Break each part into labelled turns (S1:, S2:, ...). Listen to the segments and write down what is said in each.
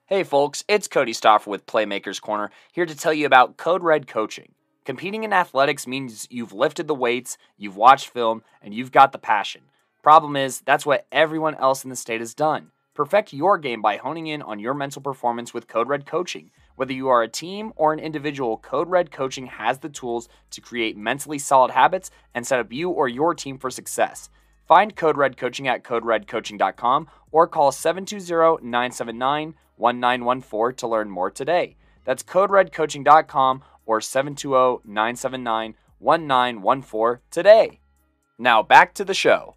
S1: Hey folks, it's Kodey Stoffer with Playmakers Corner, here to tell you about Code Red Coaching. Competing in athletics means you've lifted the weights, you've watched film, and you've got the passion. Problem is, that's what everyone else in the state has done. Perfect your game by honing in on your mental performance with Code Red Coaching. Whether you are a team or an individual, Code Red Coaching has the tools to create mentally solid habits and set up you or your team for success. Find Code Red Coaching at coderedcoaching.com or call 720-979-1914 to learn more today. That's coderedcoaching.com or 720-979-1914 today. Now back to the show.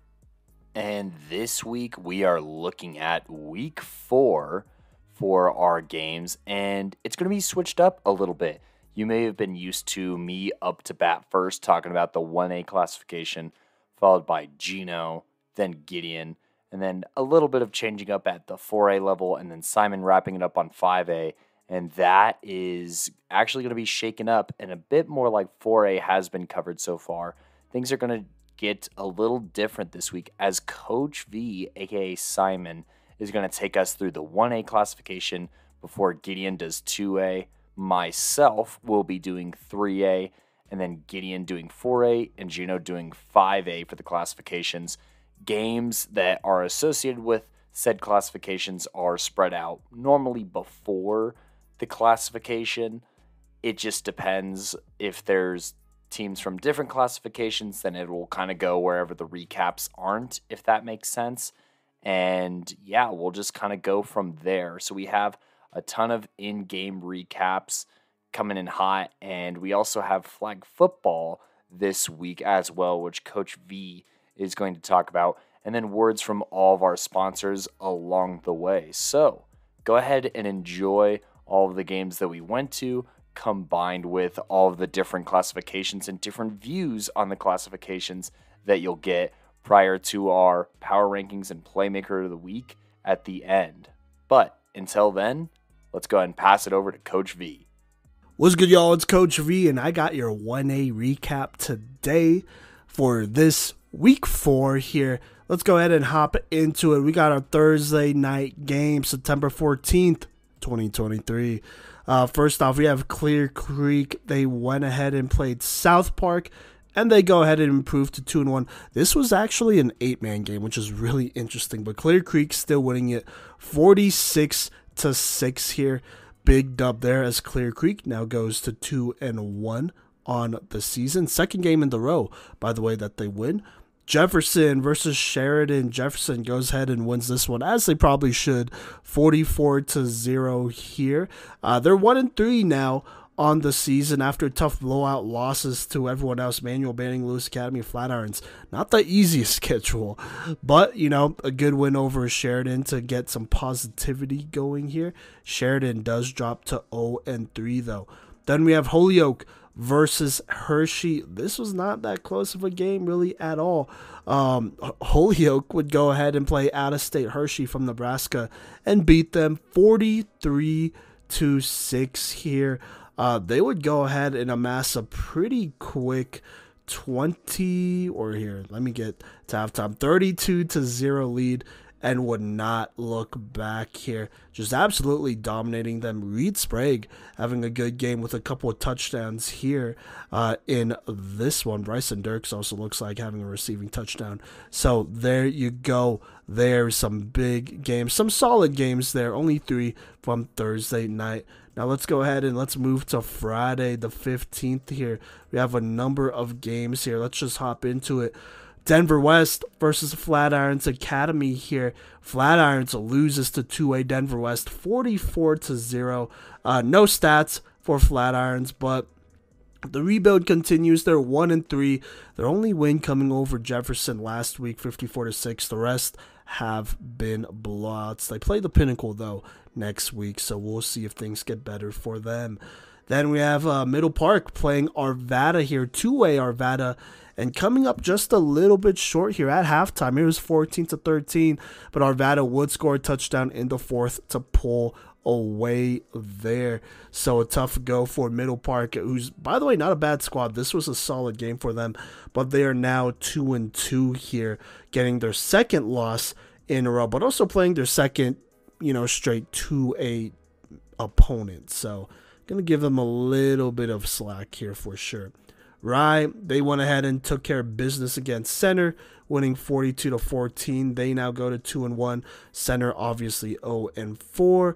S1: And this week we are looking at week 4 for our games, and it's going to be switched up a little bit. You may have been used to me up to bat first talking about the 1A classification, followed by Gino, then Gideon, and then a little bit of changing up at the 4A level, and then Simon wrapping it up on 5A. And that is actually going to be shaken up and a bit more like 4A has been covered so far. Things are going to get a little different this week as Coach V, aka Simon, is going to take us through the 1A classification before Gideon does 2A. Myself will be doing 3A, and then Gideon doing 4A, and Gino doing 5A for the classifications. Games that are associated with said classifications are spread out normally before the classification. It just depends. If there's teams from different classifications, then it will kind of go wherever the recaps aren't, if that makes sense. And yeah, we'll just kind of go from there. So we have a ton of in-game recaps coming in hot, and we also have flag football this week as well, which Coach V is going to talk about, and then words from all of our sponsors along the way. So go ahead and enjoy all of the games that we went to, combined with all of the different classifications and different views on the classifications that you'll get prior to our power rankings and Playmaker of the Week at the end. But until then, let's go ahead and pass it over to Coach V.
S2: What's good, y'all? It's Coach V, and I got your 1A recap today for this week 4 here. Let's go ahead and hop into it. We got our Thursday night game, September 14th, 2023. First off, we have Clear Creek. They went ahead and played South Park, and they go ahead and improved to 2-1. This was actually an 8-man game, which is really interesting, but Clear Creek still winning it 46-6 here. Big dub there as Clear Creek now goes to 2-1 on the season. Second game in the row, by the way, that they win. Jefferson versus Sheridan. Jefferson goes ahead and wins this one, as they probably should, 44-0 here. They're 1-3 now on the season after tough blowout losses to everyone else. Manual Banning, Lewis Academy, Flatirons. Not the easiest schedule, but, you know, a good win over Sheridan to get some positivity going here. Sheridan does drop to 0-3, though. Then we have Holyoke versus Hershey. This was not that close of a game really at all. Holyoke would go ahead and play out-of-state Hershey from Nebraska and beat them 43-6 here. They would go ahead and amass a pretty quick 32-0 lead and would not look back here. Just absolutely dominating them. Reed Sprague having a good game with a couple of touchdowns here in this one. Bryson Dirks also looks like having a receiving touchdown. So there you go. There's some big games, some solid games there. Only 3 from Thursday night. Now let's go ahead and let's move to Friday the 15th here. We have a number of games here. Let's just hop into it. Denver West versus Flatirons Academy here. Flatirons loses to 2A Denver West 44-0. No stats for Flatirons, but the rebuild continues. They're 1-3. Their only win coming over Jefferson last week, 54-6. The rest have been blowouts. They play the Pinnacle, though, next week, so we'll see if things get better for them. Then we have Middle Park playing Arvada here, 2A Arvada, and coming up just a little bit short here at halftime. It was 14-13, but Arvada would score a touchdown in the 4th to pull away there. So a tough go for Middle Park, who's, by the way, not a bad squad. This was a solid game for them, but they are now 2-2 here, getting their second loss in a row, but also playing their second straight 2A opponents. So going to give them a little bit of slack here for sure. They went ahead and took care of business against Center, winning 42-14. They now go to 2-1. Center obviously 0-4.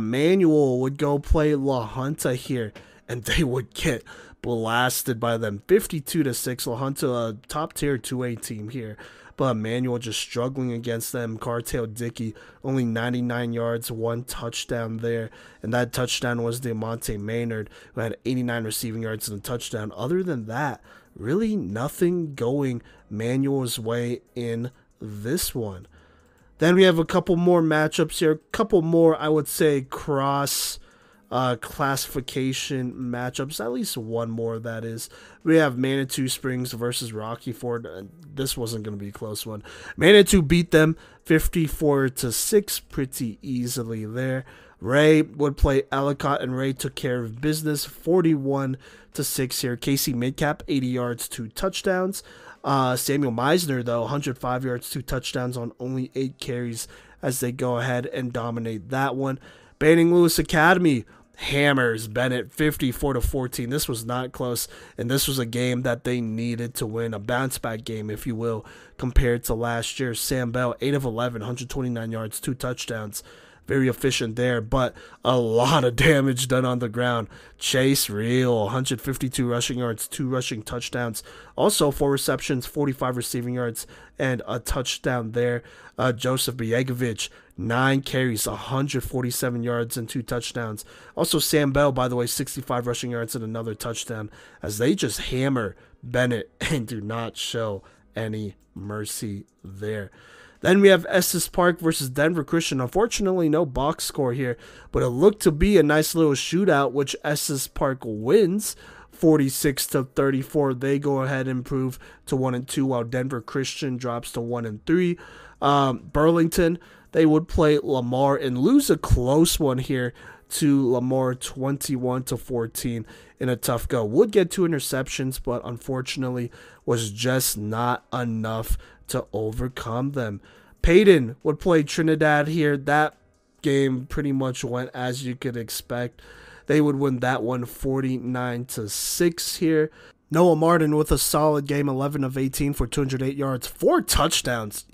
S2: Manual would go play La Junta here, and they would get blasted by them 52-6. La Junta, a top tier 2A team here, but Manual just struggling against them. Cartail Dickey only 99 yards, 1 touchdown there, and that touchdown was Diamante Maynard, who had 89 receiving yards and a touchdown. Other than that, really nothing going Manual's way in this one. Then we have a couple more matchups here, a couple more, I would say, cross classification matchups, at least one more, that is. We have Manitou Springs versus Rocky Ford. This wasn't going to be a close one. Manitou beat them 54-6 pretty easily there. Ray would play Ellicott, and Ray took care of business 41-6 here. Casey Midcap 80 yards, 2 touchdowns. Samuel Meisner, though, 105 yards, 2 touchdowns on only 8 carries as they go ahead and dominate that one. Banning Lewis Academy hammers Bennett 54-14. This was not close, and this was a game that they needed to win, a bounce back game, if you will, compared to last year. Sam Bell, 8 of 11, 129 yards, 2 touchdowns. Very efficient there, but a lot of damage done on the ground. Chase Real, 152 rushing yards, 2 rushing touchdowns. Also 4 receptions, 45 receiving yards, and a touchdown there. Joseph Biegovic, 9 carries, 147 yards, and 2 touchdowns. Also Sam Bell, by the way, 65 rushing yards and another touchdown, as they just hammer Bennett and do not show any mercy there. Then we have Estes Park versus Denver Christian. Unfortunately, no box score here, but it looked to be a nice little shootout, which Estes Park wins 46-34. They go ahead and improve to 1-2, while Denver Christian drops to 1-3. Burlington, they would play Lamar and lose a close one here to Lamar 21-14 in a tough go. Would get 2 interceptions, but unfortunately was just not enough to overcome them. Payton would play Trinidad here. That game pretty much went as you could expect. They would win that one 49-6 here. Noah Martin with a solid game, 11 of 18 for 208 yards, 4 touchdowns.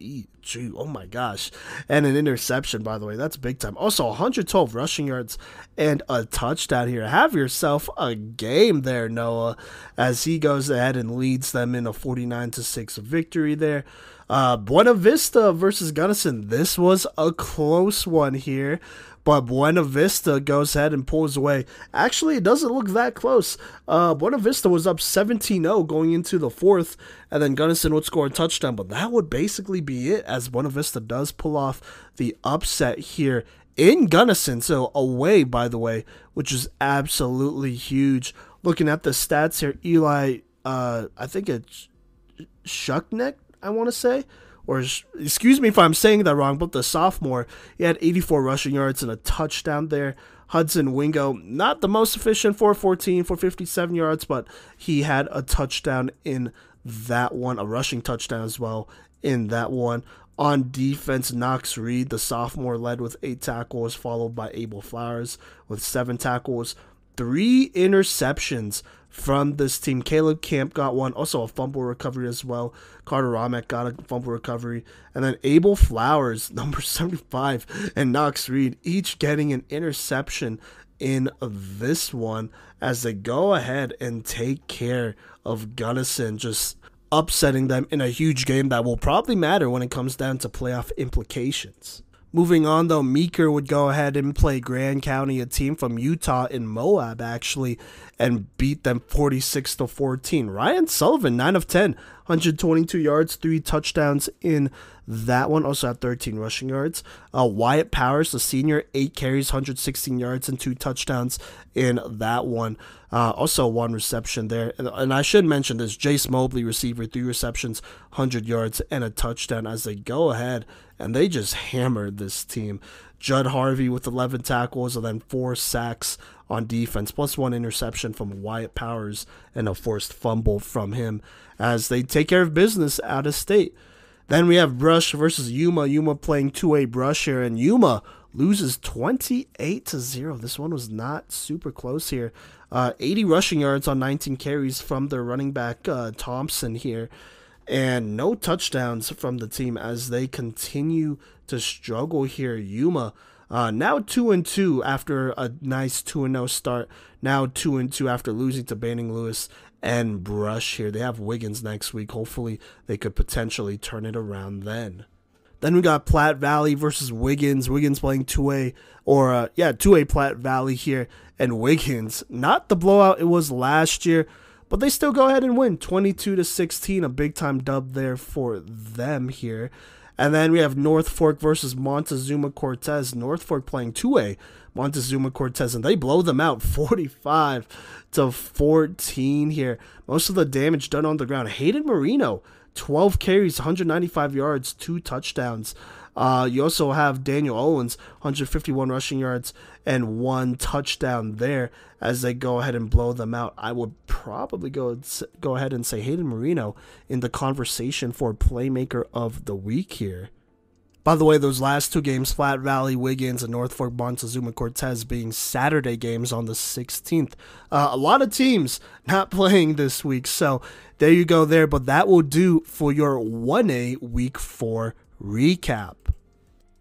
S2: Oh my gosh. And an interception, by the way. That's big time. Also, 112 rushing yards and a touchdown here. Have yourself a game there, Noah, as he goes ahead and leads them in a 49-6 victory there. Buena Vista versus Gunnison. This was a close one here, but Buena Vista goes ahead and pulls away. Actually, it doesn't look that close. Buena Vista was up 17-0 going into the 4th, and then Gunnison would score a touchdown, but that would basically be it, as Buena Vista does pull off the upset here in Gunnison. So away, by the way, which is absolutely huge. Looking at the stats here, Eli, I think it's Shuckneck, I want to say, or excuse me if I'm saying that wrong, but the sophomore, he had 84 rushing yards and a touchdown there. Hudson Wingo, not the most efficient, 414 for 57 yards, but he had a touchdown in that one, a rushing touchdown as well in that one. On defense, Knox Reed, the sophomore, led with 8 tackles, followed by Abel Flowers with 7 tackles. 3 interceptions from this team. Caleb Camp got one, also a fumble recovery as well. Carter Romack got a fumble recovery. And then Abel Flowers, number 75, and Knox Reed, each getting an interception in this one as they go ahead and take care of Gunnison, just upsetting them in a huge game that will probably matter when it comes down to playoff implications. Moving on, though, Meeker would go ahead and play Grand County, a team from Utah in Moab, actually, and beat them 46-14. Ryan Sullivan, 9 of 10, 122 yards, 3 touchdowns in that one. Also had 13 rushing yards. Wyatt Powers, the senior, 8 carries, 116 yards, and 2 touchdowns in that one. Also 1 reception there. And I should mention this, Jace Mobley, receiver, 3 receptions, 100 yards, and a touchdown as they go ahead and they just hammered this team. Judd Harvey with 11 tackles and then 4 sacks on defense, plus 1 interception from Wyatt Powers and a forced fumble from him as they take care of business out of state. Then we have Brush versus Yuma. Yuma playing 2A Brush here, and Yuma loses 28-0. This one was not super close here. 80 rushing yards on 19 carries from their running back Thompson here. And no touchdowns from the team as they continue to struggle here. Yuma now 2-2 after a nice 2-0 start. Now 2-2 after losing to Banning Lewis and Brush here. They have Wiggins next week. Hopefully they could potentially turn it around then. Then we got Platte Valley versus Wiggins. Wiggins playing 2A, 2A Platte Valley here. And Wiggins, not the blowout it was last year, but they still go ahead and win 22-16, a big time dub there for them here. And then we have North Fork versus Montezuma Cortez. North Fork playing 2A, Montezuma Cortez, and they blow them out 45-14 here. Most of the damage done on the ground. Hayden Marino, 12 carries, 195 yards, 2 touchdowns. You also have Daniel Owens, 151 rushing yards and 1 touchdown there as they go ahead and blow them out. I would probably go ahead and say Hayden Marino in the conversation for Playmaker of the Week here. By the way, those last 2 games, Platte Valley, Wiggins, and North Fork, Montezuma Cortez, being Saturday games on the 16th. A lot of teams not playing this week, so there you go there. But that will do for your 1A Week 4 recap.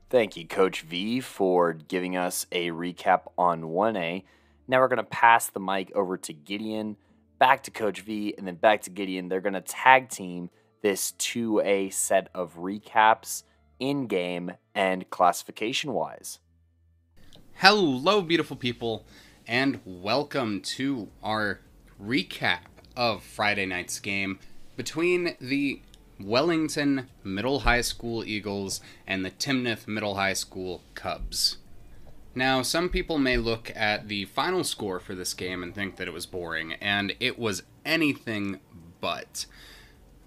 S1: Thank you, Coach V, for giving us a recap on 1A. Now we're going to pass the mic over to Gideon, back to Coach V, and then back to Gideon. They're going to tag team this 2A set of recaps in-game and classification-wise.
S3: Hello, beautiful people, and welcome to our recap of Friday night's game between the Wellington Middle High School Eagles and the Timnath Middle High School Cubs. Now, some people may look at the final score for this game and think that it was boring, and it was anything but.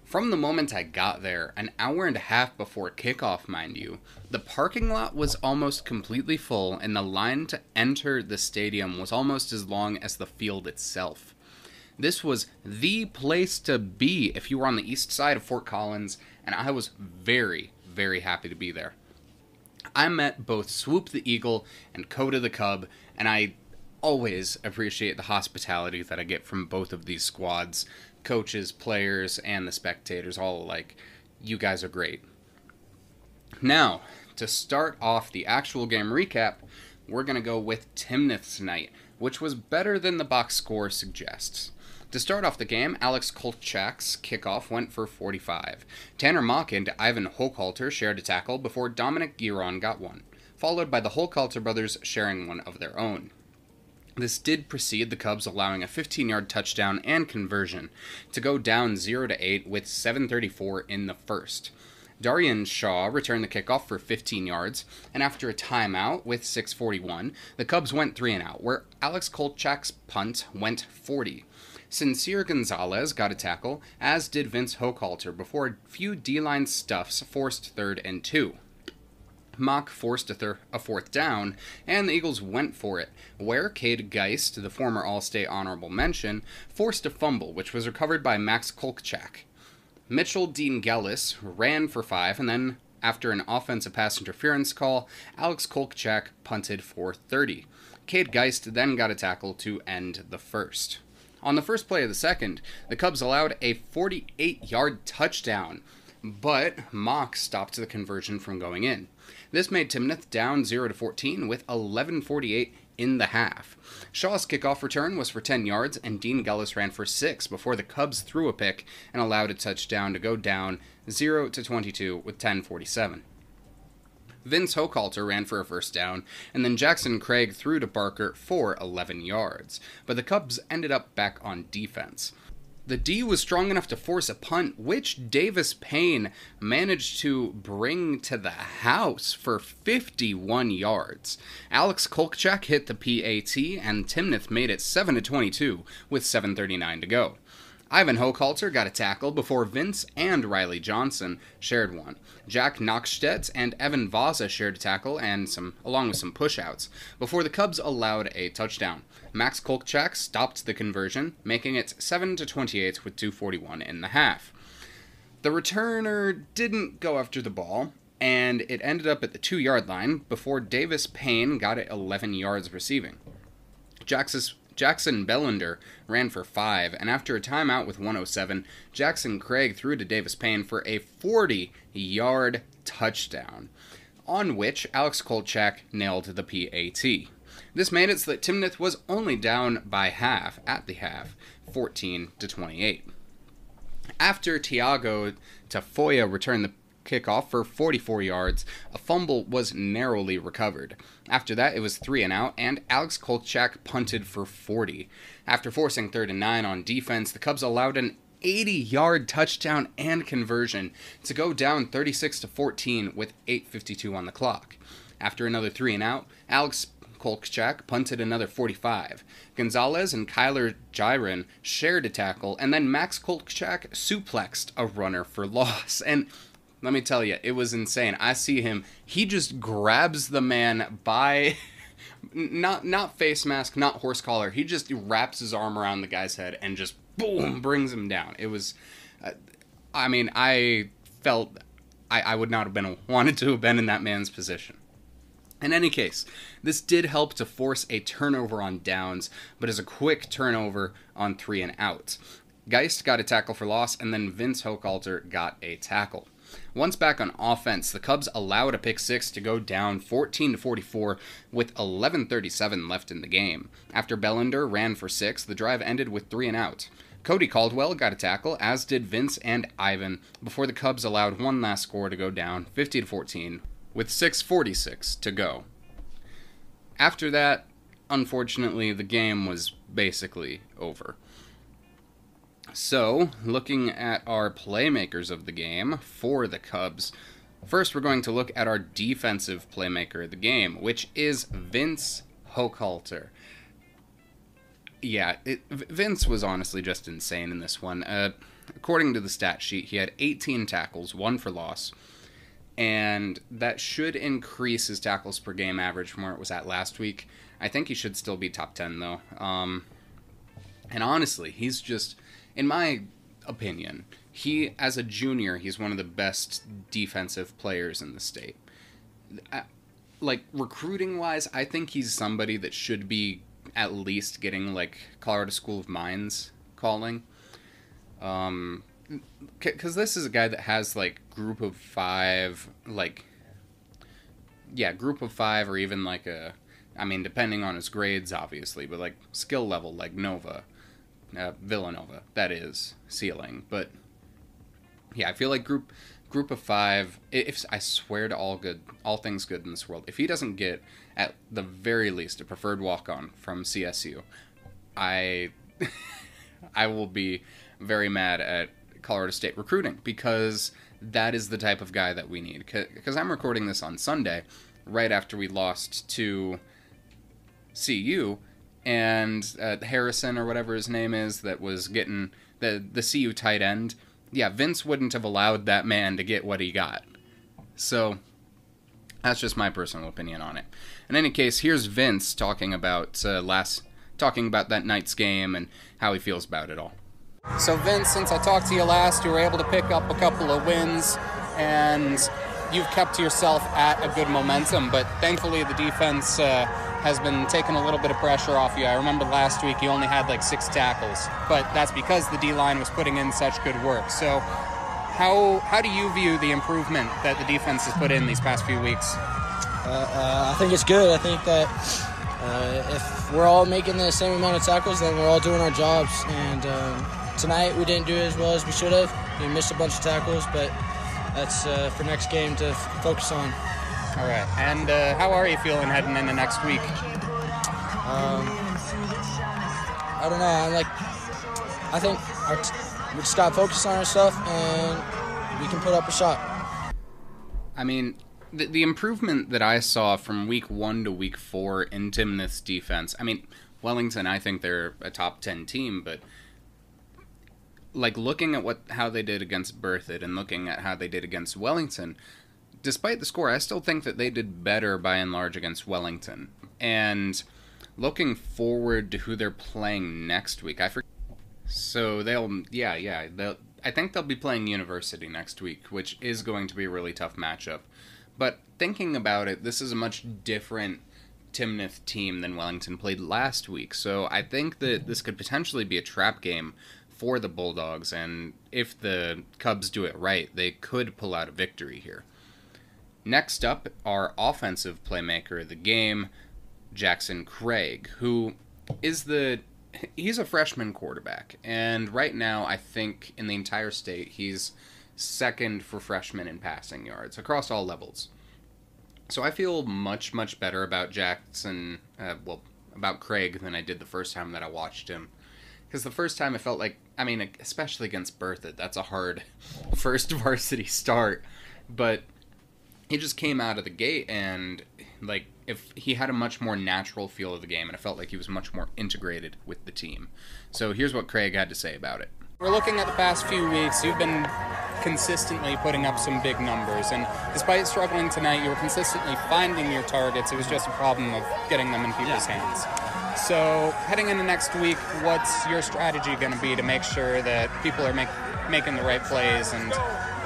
S3: From the moment I got there, an hour and a half before kickoff, mind you, the parking lot was almost completely full, and the line to enter the stadium was almost as long as the field itself. This was the place to be if you were on the east side of Fort Collins, and I was very, very happy to be there. I met both Swoop the Eagle and Kodey the Cub, and I always appreciate the hospitality that I get from both of these squads, coaches, players, and the spectators all alike. You guys are great. Now, to start off the actual game recap, we're going to go with Timnath's night, which was better than the box score suggests. To start off the game, Alex Kolchak's kickoff went for 45. Tanner Mock and Ivan Hochhalter shared a tackle before Dominic Giron got one, followed by the Hochhalter brothers sharing one of their own. This did precede the Cubs allowing a 15-yard touchdown and conversion to go down 0-8 with 7:34 in the first. Darian Shaw returned the kickoff for 15 yards, and after a timeout with 6:41, the Cubs went 3-and-out, where Alex Kolchak's punt went 40. Sincere Gonzalez got a tackle, as did Vince Hochhalter, before a few D-line stuffs forced 3rd and 2. Mock forced a fourth down, and the Eagles went for it, where Cade Geist, the former All-State honorable mention, forced a fumble, which was recovered by Max Kolchak. Mitchell Dean Gellis ran for 5, and then, after an offensive pass interference call, Alex Kolchak punted for 30. Cade Geist then got a tackle to end the first. On the first play of the second, the Cubs allowed a 48-yard touchdown, but Mock stopped the conversion from going in. This made Timnath down 0-14 with 11:48 in the half. Shaw's kickoff return was for 10 yards, and Dean Gellis ran for 6 before the Cubs threw a pick and allowed a touchdown to go down 0-22 with 10:47. Vince Hochhalter ran for a first down, and then Jackson Craig threw to Barker for 11 yards, but the Cubs ended up back on defense. The D was strong enough to force a punt, which Davis Payne managed to bring to the house for 51 yards. Alex Kolchak hit the PAT, and Timnath made it 7-22 with 7:39 to go. Ivan Hochhalter got a tackle before Vince and Riley Johnson shared one. Jack Knockstedt and Evan Vaza shared a tackle along with some push-outs before the Cubs allowed a touchdown. Max Kolchak stopped the conversion, making it 7-28 with 2:41 in the half. The returner didn't go after the ball, and it ended up at the 2-yard line before Davis Payne got it 11 yards receiving. Jackson Bellender ran for 5, and after a timeout with 1:07, Jackson Craig threw to Davis Payne for a 40-yard touchdown, on which Alex Kolchak nailed the PAT. This made it so that Timnath was only down by half at the half, 14-28. After Tiago Tafoya returned the kickoff for 44 yards, a fumble was narrowly recovered. After that, it was 3 and out, and Alex Kolchak punted for 40. After forcing 3rd and 9 on defense, the Cubs allowed an 80-yard touchdown and conversion to go down 36-14 with 8:52 on the clock. After another 3 and out, Alex Kolchak punted another 45. Gonzalez and Kyler Jiren shared a tackle, and then Max Kolchak suplexed a runner for loss. And let me tell you, it was insane. I see him, he just grabs the man by, not face mask, not horse collar. He just wraps his arm around the guy's head and just, boom, brings him down. It was, I felt I would not have wanted to have been in that man's position. In any case, this did help to force a turnover on downs, but as a quick turnover on 3 and out. Geist got a tackle for loss, and then Vince Hochhalter got a tackle. Once back on offense, the Cubs allowed a pick 6 to go down 14-44 with 11:37 left in the game. After Bellender ran for 6, the drive ended with 3 and out. Kodey Caldwell got a tackle, as did Vince and Ivan, before the Cubs allowed one last score to go down 50-14 with 6:46 to go. After that, unfortunately, the game was basically over. So, looking at our playmakers of the game for the Cubs, first we're going to look at our defensive playmaker of the game, which is Vince Hochhalter. Yeah, Vince was honestly just insane in this one. According to the stat sheet, he had 18 tackles, 1 for loss, and that should increase his tackles per game average from where it was at last week. I think he should still be top 10, though. And honestly, he's just, in my opinion, as a junior, he's one of the best defensive players in the state. Like, recruiting-wise, I think he's somebody that should be at least getting, like, Colorado School of Mines calling. Because this is a guy that has, like, group of 5, like, yeah, group of 5, or even, like, depending on his grades, obviously, but, like, skill level, like Nova. Villanova, that is, ceiling. But yeah, I feel like group of 5, if I swear to all things good in this world, if he doesn't get at the very least a preferred walk-on from CSU, I will be very mad at Colorado State recruiting, because that is the type of guy that we need. Because I'm recording this on Sunday, right after we lost to CU, and Harrison, or whatever his name is, that was getting the CU tight end. Yeah, Vince wouldn't have allowed that man to get what he got. So, that's just my personal opinion on it. In any case, here's Vince talking about that night's game and how he feels about it all. So Vince, since I talked to you last, you were able to pick up a couple of wins, and you've kept yourself at a good momentum, but thankfully the defense has been taking a little bit of pressure off you. I remember last week you only had like 6 tackles, but that's because the D-line was putting in such good work. So how do you view the improvement that the defense has put in these past few weeks?
S4: I think it's good. I think that if we're all making the same amount of tackles, then we're all doing our jobs. And tonight we didn't do as well as we should have. We missed a bunch of tackles, but that's for next game to focus on.
S3: All right. And how are you feeling heading into next week?
S4: I don't know. I think we just got to focus on our stuff, and we can put up a shot.
S3: I mean, the improvement that I saw from week 1 to week 4 in Timnath's defense, I mean, Wellington, I think they're a top 10 team, but like looking at how they did against Berthoud and looking at how they did against Wellington, despite the score, I still think that they did better by and large against Wellington. And looking forward to who they're playing next week, So they'll I think they'll be playing University next week, which is going to be a really tough matchup. But thinking about it, this is a much different Timnath team than Wellington played last week. So I think that this could potentially be a trap game for the Bulldogs, and if the Cubs do it right, they could pull out a victory here. Next up, our offensive playmaker of the game, Jackson Craig, who is he's a freshman quarterback, and right now I think in the entire state he's second for freshmen in passing yards across all levels. So I feel much, much better about about Craig than I did the first time that I watched him. Because the first time I felt like, especially against Berthoud, that's a hard first varsity start. But he just came out of the gate and, if he had a much more natural feel of the game, and it felt like he was much more integrated with the team. So here's what Craig had to say about it.
S5: We're looking at the past few weeks. You've been consistently putting up some big numbers, and despite struggling tonight, you were consistently finding your targets. It was just a problem of getting them in people's hands. So heading into next week, what's your strategy going to be to make sure that people are making the right plays and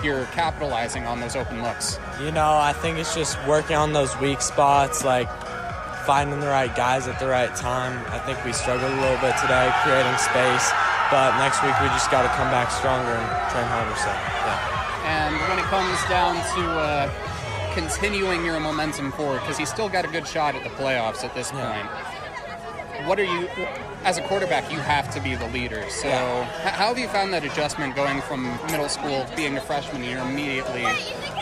S5: you're capitalizing on those open looks?
S6: I think it's just working on those weak spots, like finding the right guys at the right time. I think we struggled a little bit today, creating space, but next week we just got to come back stronger and train harder. So, yeah.
S5: And when it comes down to continuing your momentum forward, because you still got a good shot at the playoffs at this point, what are you, as a quarterback, you have to be the leader. So how have you found that adjustment going from middle school to being a freshman year immediately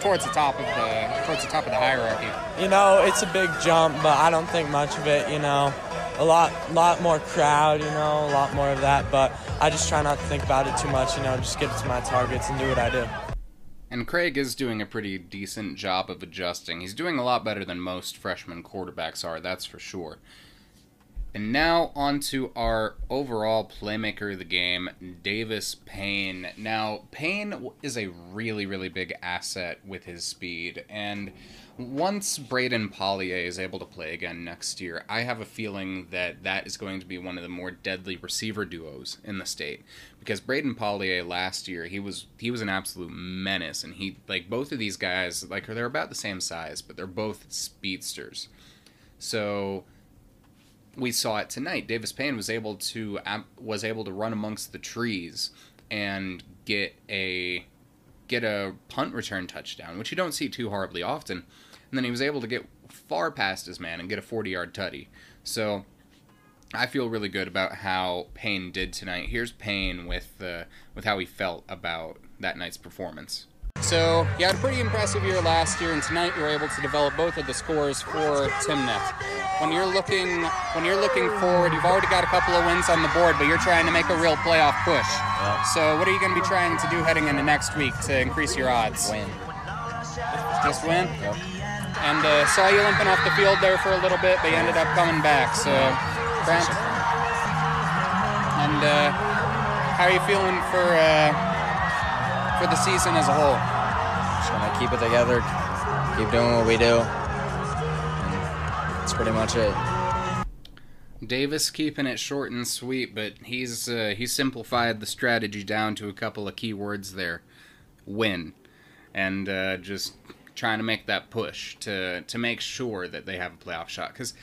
S5: towards the top of the hierarchy?
S6: It's a big jump, but I don't think much of it. A lot more crowd. A lot more of that. But I just try not to think about it too much. Just get to my targets and do what I do.
S3: And Craig is doing a pretty decent job of adjusting. He's doing a lot better than most freshman quarterbacks are, that's for sure. And now on to our overall playmaker of the game, Davis Payne. Now, Payne is a really, really big asset with his speed, and once Braden Pollier is able to play again next year, I have a feeling that that is going to be one of the more deadly receiver duos in the state. Because Braden Pollier last year, he was an absolute menace, and both of these guys, they're about the same size, but they're both speedsters. So we saw it tonight. Davis Payne was able to run amongst the trees and get a punt return touchdown, which you don't see too horribly often. And then he was able to get far past his man and get a 40-yard tutty. So I feel really good about how Payne did tonight. Here's Payne with how he felt about that night's performance.
S5: So you had a pretty impressive year last year, and tonight you were able to develop both of the scores for Timnath. When you're looking forward, you've already got a couple of wins on the board, but you're trying to make a real playoff push. Yeah. So what are you going to be trying to do heading into next week to increase your odds?
S6: Win.
S5: Just win?
S6: Yep.
S5: And saw you limping off the field there for a little bit, but you ended up coming back. So, cramp. And how are you feeling for the season as a whole?
S6: Just going to keep it together, keep doing what we do. And that's pretty much it.
S3: Davis keeping it short and sweet, but he's simplified the strategy down to a couple of key words there. Win. And just trying to make that push to make sure that they have a playoff shot. Because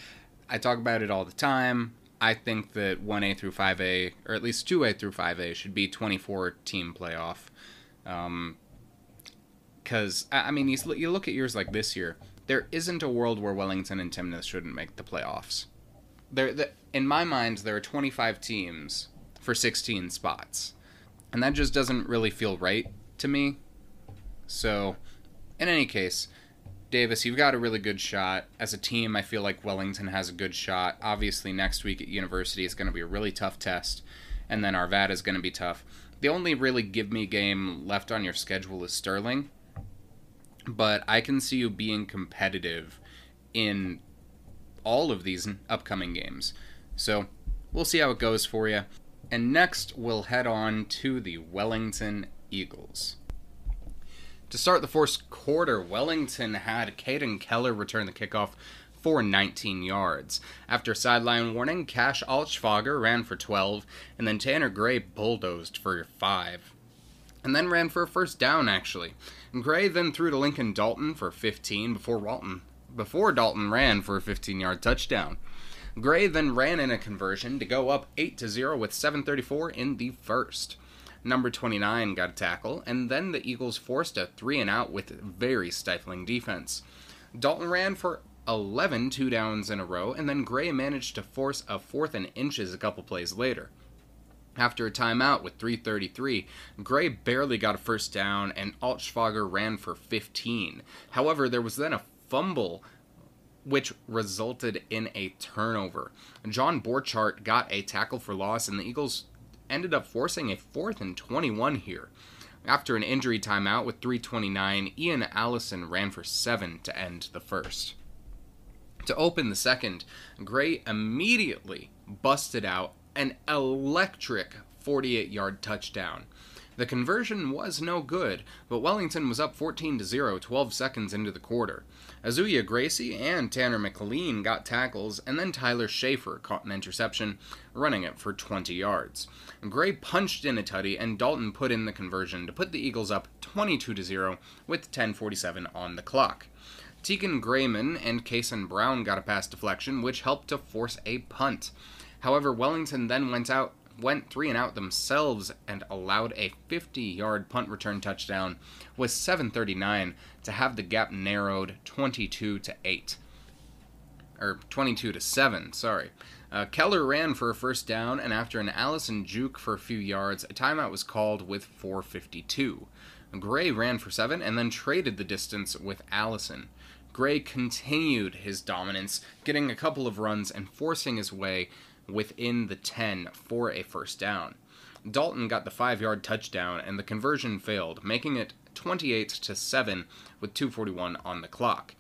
S3: I talk about it all the time. I think that 1A through 5A, or at least 2A through 5A, should be 24-team playoff. Because, you look at years like this year, there isn't a world where Wellington and Timnath shouldn't make the playoffs. In my mind, there are 25 teams for 16 spots. And that just doesn't really feel right to me. So, in any case, Davis, you've got a really good shot. As a team, I feel like Wellington has a good shot. Obviously, next week at University is going to be a really tough test. And then Arvada is going to be tough. The only really give-me game left on your schedule is Sterling. But I can see you being competitive in all of these upcoming games. So, we'll see how it goes for you. And next, we'll head on to the Wellington Eagles. To start the first quarter, Wellington had Caden Keller return the kickoff for 19 yards. After sideline warning, Cash Alchfager ran for 12, and then Tanner Gray bulldozed for 5. and then ran for a first down, actually. Gray then threw to Lincoln Dalton for 15 before Dalton ran for a 15-yard touchdown. Gray then ran in a conversion to go up 8-0 with 7:34 in the first. Number 29 got a tackle, and then the Eagles forced a 3-and-out with very stifling defense. Dalton ran for 11 two downs in a row, and then Gray managed to force a 4th and inches a couple plays later. After a timeout with 3:33, Gray barely got a first down, and Altschwager ran for 15. However, there was then a fumble, which resulted in a turnover. John Borchardt got a tackle for loss, and the Eagles ended up forcing a 4th and 21 here. After an injury timeout with 3:29, Ian Allison ran for 7 to end the first. To open the second, Gray immediately busted out an electric 48-yard touchdown. The conversion was no good, but Wellington was up 14-0 12 seconds into the quarter. Azuya Gracie and Tanner McLean got tackles, and then Tyler Schaefer caught an interception, running it for 20 yards. Gray punched in a tutty, and Dalton put in the conversion to put the Eagles up 22-0 with 10:47 on the clock. Tegan Grayman and Kason Brown got a pass deflection, which helped to force a punt. However, Wellington then went 3-and-out themselves and allowed a 50-yard punt return touchdown with 7:39 to have the gap narrowed 22-7, sorry. Keller ran for a first down, and after an Allison juke for a few yards, a timeout was called with 4:52. Gray ran for 7 and then traded the distance with Allison. Gray continued his dominance, getting a couple of runs and forcing his way within the 10 for a first down. Dalton got the 5-yard touchdown, and the conversion failed, making it 28-7 with 2:41 on the clock.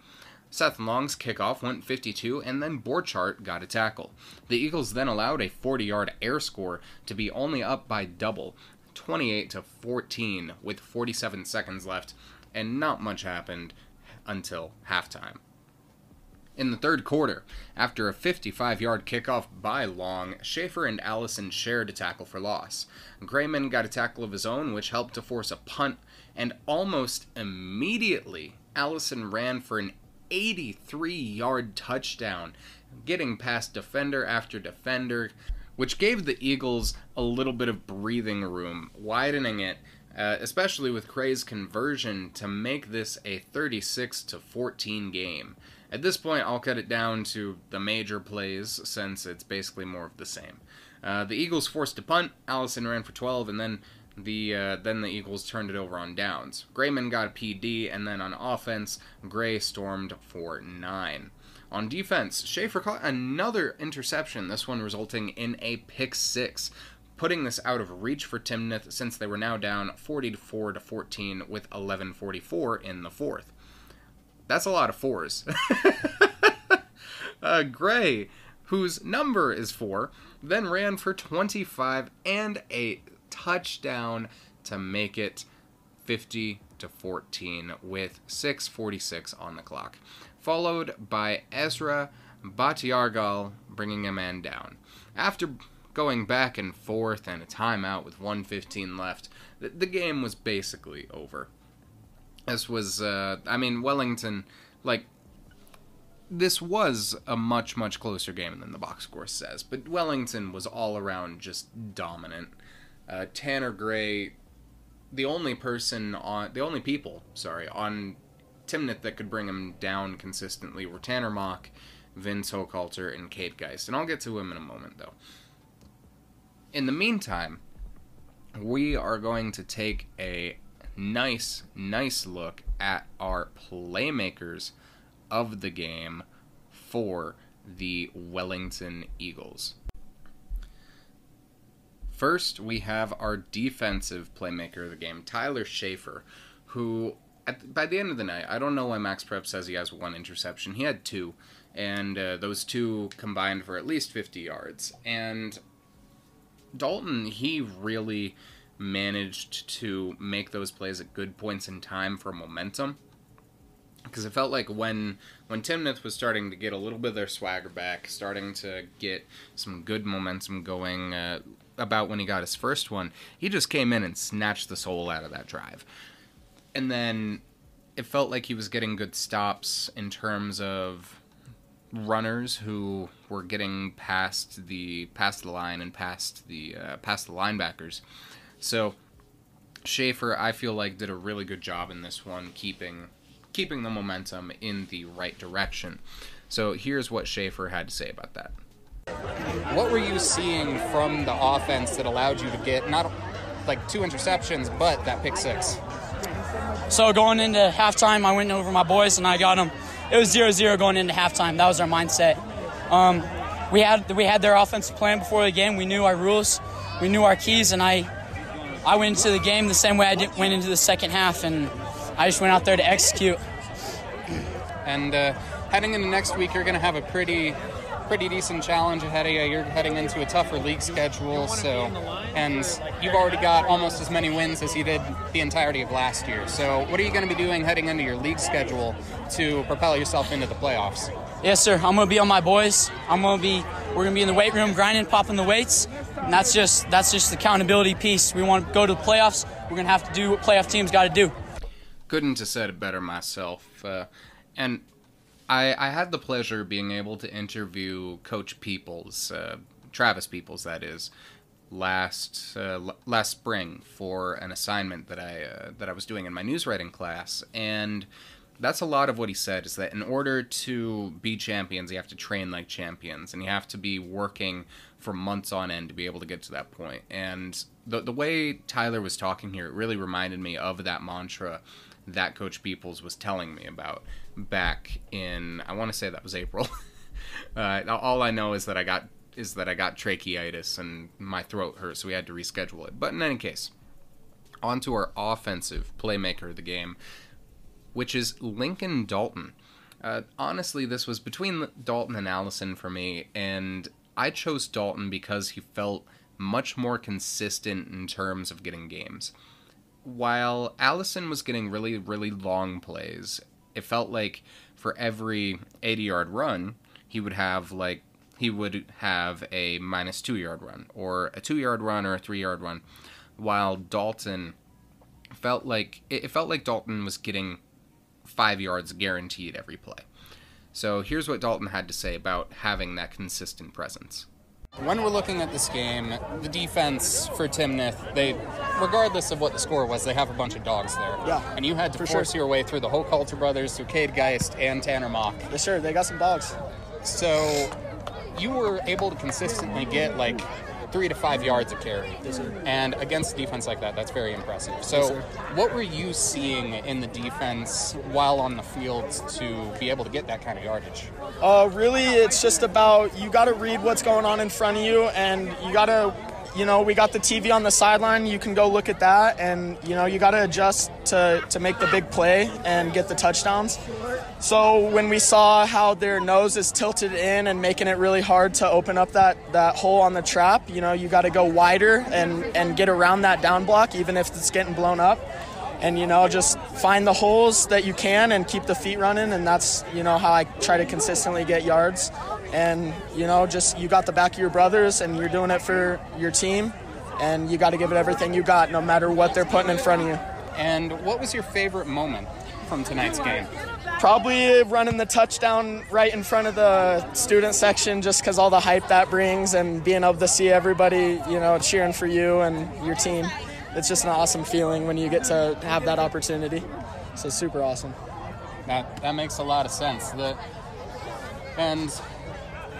S3: Seth Long's kickoff went 52, and then Borchardt got a tackle. The Eagles then allowed a 40-yard air score to be only up by double, 28-14 with 47 seconds left, and not much happened until halftime. In the third quarter, after a 55-yard kickoff by Long, Schaefer and Allison shared a tackle for loss. Grayman got a tackle of his own, which helped to force a punt, and almost immediately, Allison ran for an 83-yard touchdown, getting past defender after defender, which gave the Eagles a little bit of breathing room, widening it, especially with Gray's conversion, to make this a 36-14 game. At this point, I'll cut it down to the major plays, since it's basically more of the same. The Eagles forced a punt, Allison ran for 12, and then the Eagles turned it over on downs. Grayman got a PD, and then on offense, Gray stormed for 9. On defense, Schaefer caught another interception, this one resulting in a pick 6, putting this out of reach for Timnath, since they were now down 44-14 with 11:44 in the fourth. That's a lot of 4s. Gray, whose number is 4, then ran for 25 and a touchdown to make it 50-14 with 6:46 on the clock, followed by Ezra Batiargal bringing a man down. After going back and forth and a timeout with 1:15 left, the game was basically over. This was, Wellington, this was a much, much closer game than the box score says, but Wellington was all around just dominant. Tanner Gray, the only people on Timnath that could bring him down consistently were Tanner Mock, Vince Hochhalter, and Cade Geist, and I'll get to him in a moment, though. In the meantime, we are going to take a nice look at our playmakers of the game for the Wellington Eagles. First, we have our defensive playmaker of the game, Tyler Schaefer, who, by the end of the night, I don't know why Max Prep says he has 1 interception. He had 2, and those 2 combined for at least 50 yards. And Dalton, he really managed to make those plays at good points in time for momentum. Because it felt like when Timnath was starting to get a little bit of their swagger back, starting to get some good momentum going about when he got his first one, he just came in and snatched the soul out of that drive. And then it felt like he was getting good stops in terms of runners who were getting past the line and past the linebackers. So Schaefer, I feel like, did a really good job in this one, keeping the momentum in the right direction. So here's what Schaefer had to say about that.
S5: What were you seeing from the offense that allowed you to get not like 2 interceptions, but that pick 6?
S4: So going into halftime, I went over my boys and I got them. It was 0-0 going into halftime. That was our mindset. We had their offensive plan before the game. We knew our rules. We knew our keys, and I went into the game the same way I went into the second half, and I just went out there to execute.
S5: And heading into next week, you're going to have a pretty decent challenge ahead of you. You're heading into a tougher league schedule, and you've already got almost as many wins as you did the entirety of last year. So what are you going to be doing heading into your league schedule to propel yourself into the playoffs?
S4: Yes, sir. I'm going to be on my boys. We're going to be in the weight room grinding, popping the weights, and that's just the accountability piece. We want to go to the playoffs. We're going to have to do what playoff teams got to do.
S3: Couldn't have said it better myself. And I had the pleasure of being able to interview Coach Peoples, Travis Peoples, that is, last spring for an assignment that I was doing in my news writing class, and that's a lot of what he said, is that in order to be champions, you have to train like champions, and you have to be working for months on end to be able to get to that point. And the way Tyler was talking here, it really reminded me of that mantra that Coach Peoples was telling me about back in, I want to say that was April. All I know is that I got tracheitis and my throat hurt, so we had to reschedule it. But in any case, on to our offensive playmaker of the game, which is Lincoln Dalton. Honestly, this was between Dalton and Allison for me, and I chose Dalton because he felt much more consistent in terms of getting games. While Allison was getting really, really long plays, it felt like for every 80-yard run, he would have a minus 2-yard run, or a 2-yard run, or a 3-yard run. While Dalton felt like Dalton was getting 5 yards guaranteed every play. So here's what Dalton had to say about having that consistent presence.
S5: When we're looking at this game, the defense for Timnath, regardless of what the score was, they have a bunch of dogs there.
S7: Yeah.
S5: And you had to force your way through the whole Coulter brothers, through Cade Geist and Tanner Mock.
S7: Yes, sir. They got some dogs.
S5: So you were able to consistently get like 3 to 5 yards a carry.
S7: Yes, sir.
S5: And against a defense like that, that's very impressive. So
S7: Yes, sir.
S5: what were you seeing in the defense while on the field to be able to get that kind of yardage?
S7: Really, it's just about, you got to read what's going on in front of you, and you got to, we got the TV on the sideline. You can go look at that, and, you got to adjust to make the big play and get the touchdowns. So when we saw how their nose is tilted in and making it really hard to open up that hole on the trap, you got to go wider and get around that down block, even if it's getting blown up. And, just find the holes that you can and keep the feet running. And that's, how I try to consistently get yards. And, just you got the back of your brothers and you're doing it for your team. And you got to give it everything you got, no matter what they're putting in front of you.
S5: And what was your favorite moment from tonight's game?
S7: Probably running the touchdown right in front of the student section, just because all the hype that brings and being able to see everybody, cheering for you and your team. It's just an awesome feeling when you get to have that opportunity. So super awesome.
S5: That makes a lot of sense. And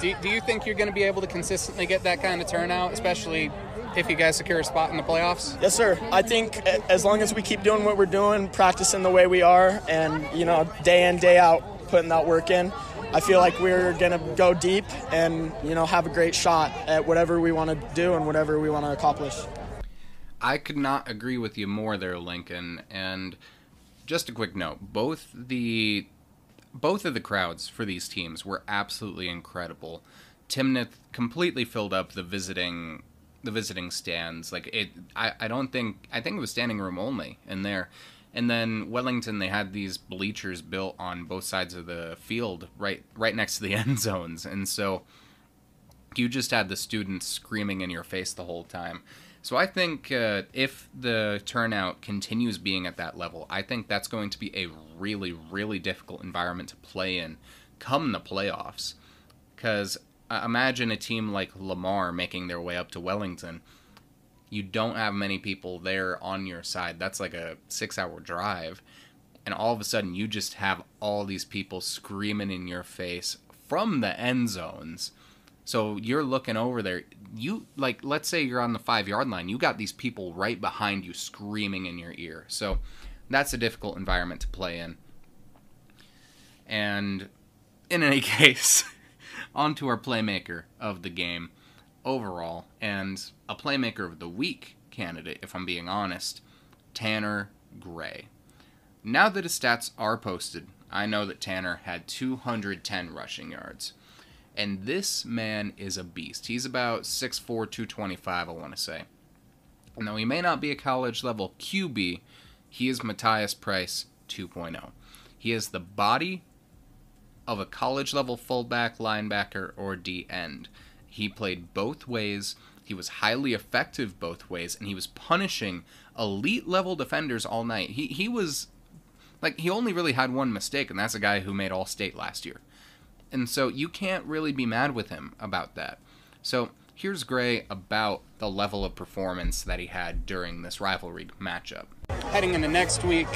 S5: do you think you're going to be able to consistently get that kind of turnout, especially if you guys secure a spot in the playoffs?
S7: Yes, sir. I think as long as we keep doing what we're doing, practicing the way we are, and, day in, day out, putting that work in, I feel like we're going to go deep and, have a great shot at whatever we want to do and whatever we want to accomplish.
S3: I could not agree with you more there, Lincoln. And just a quick note, both of the crowds for these teams were absolutely incredible. Timnath completely filled up the visiting stands. I think it was standing room only in there. And then Wellington, they had these bleachers built on both sides of the field, right next to the end zones. And so you just had the students screaming in your face the whole time. So I think if the turnout continues being at that level, I think that's going to be a really, really difficult environment to play in come the playoffs. Because imagine a team like Lamar making their way up to Wellington. You don't have many people there on your side. That's like a 6-hour drive. And all of a sudden, you just have all these people screaming in your face from the end zones. So you're looking over there. You, like, let's say you're on the 5-yard line. You got these people right behind you screaming in your ear. So that's a difficult environment to play in. And in any case, on to our playmaker of the game overall, and a Playmaker of the Week candidate, if I'm being honest, Tanner Gray. Now that his stats are posted, I know that Tanner had 210 rushing yards. And this man is a beast. He's about 6'4", 225, I want to say. And though he may not be a college-level QB, he is Matthias Price 2.0. He has the body of a college-level fullback, linebacker, or D-end. He played both ways, he was highly effective both ways, and he was punishing elite-level defenders all night. He was, like, he only really had one mistake, and that's a guy who made All-State last year. And so you can't really be mad with him about that. So here's Gray about the level of performance that he had during this rivalry matchup.
S5: Heading into next week,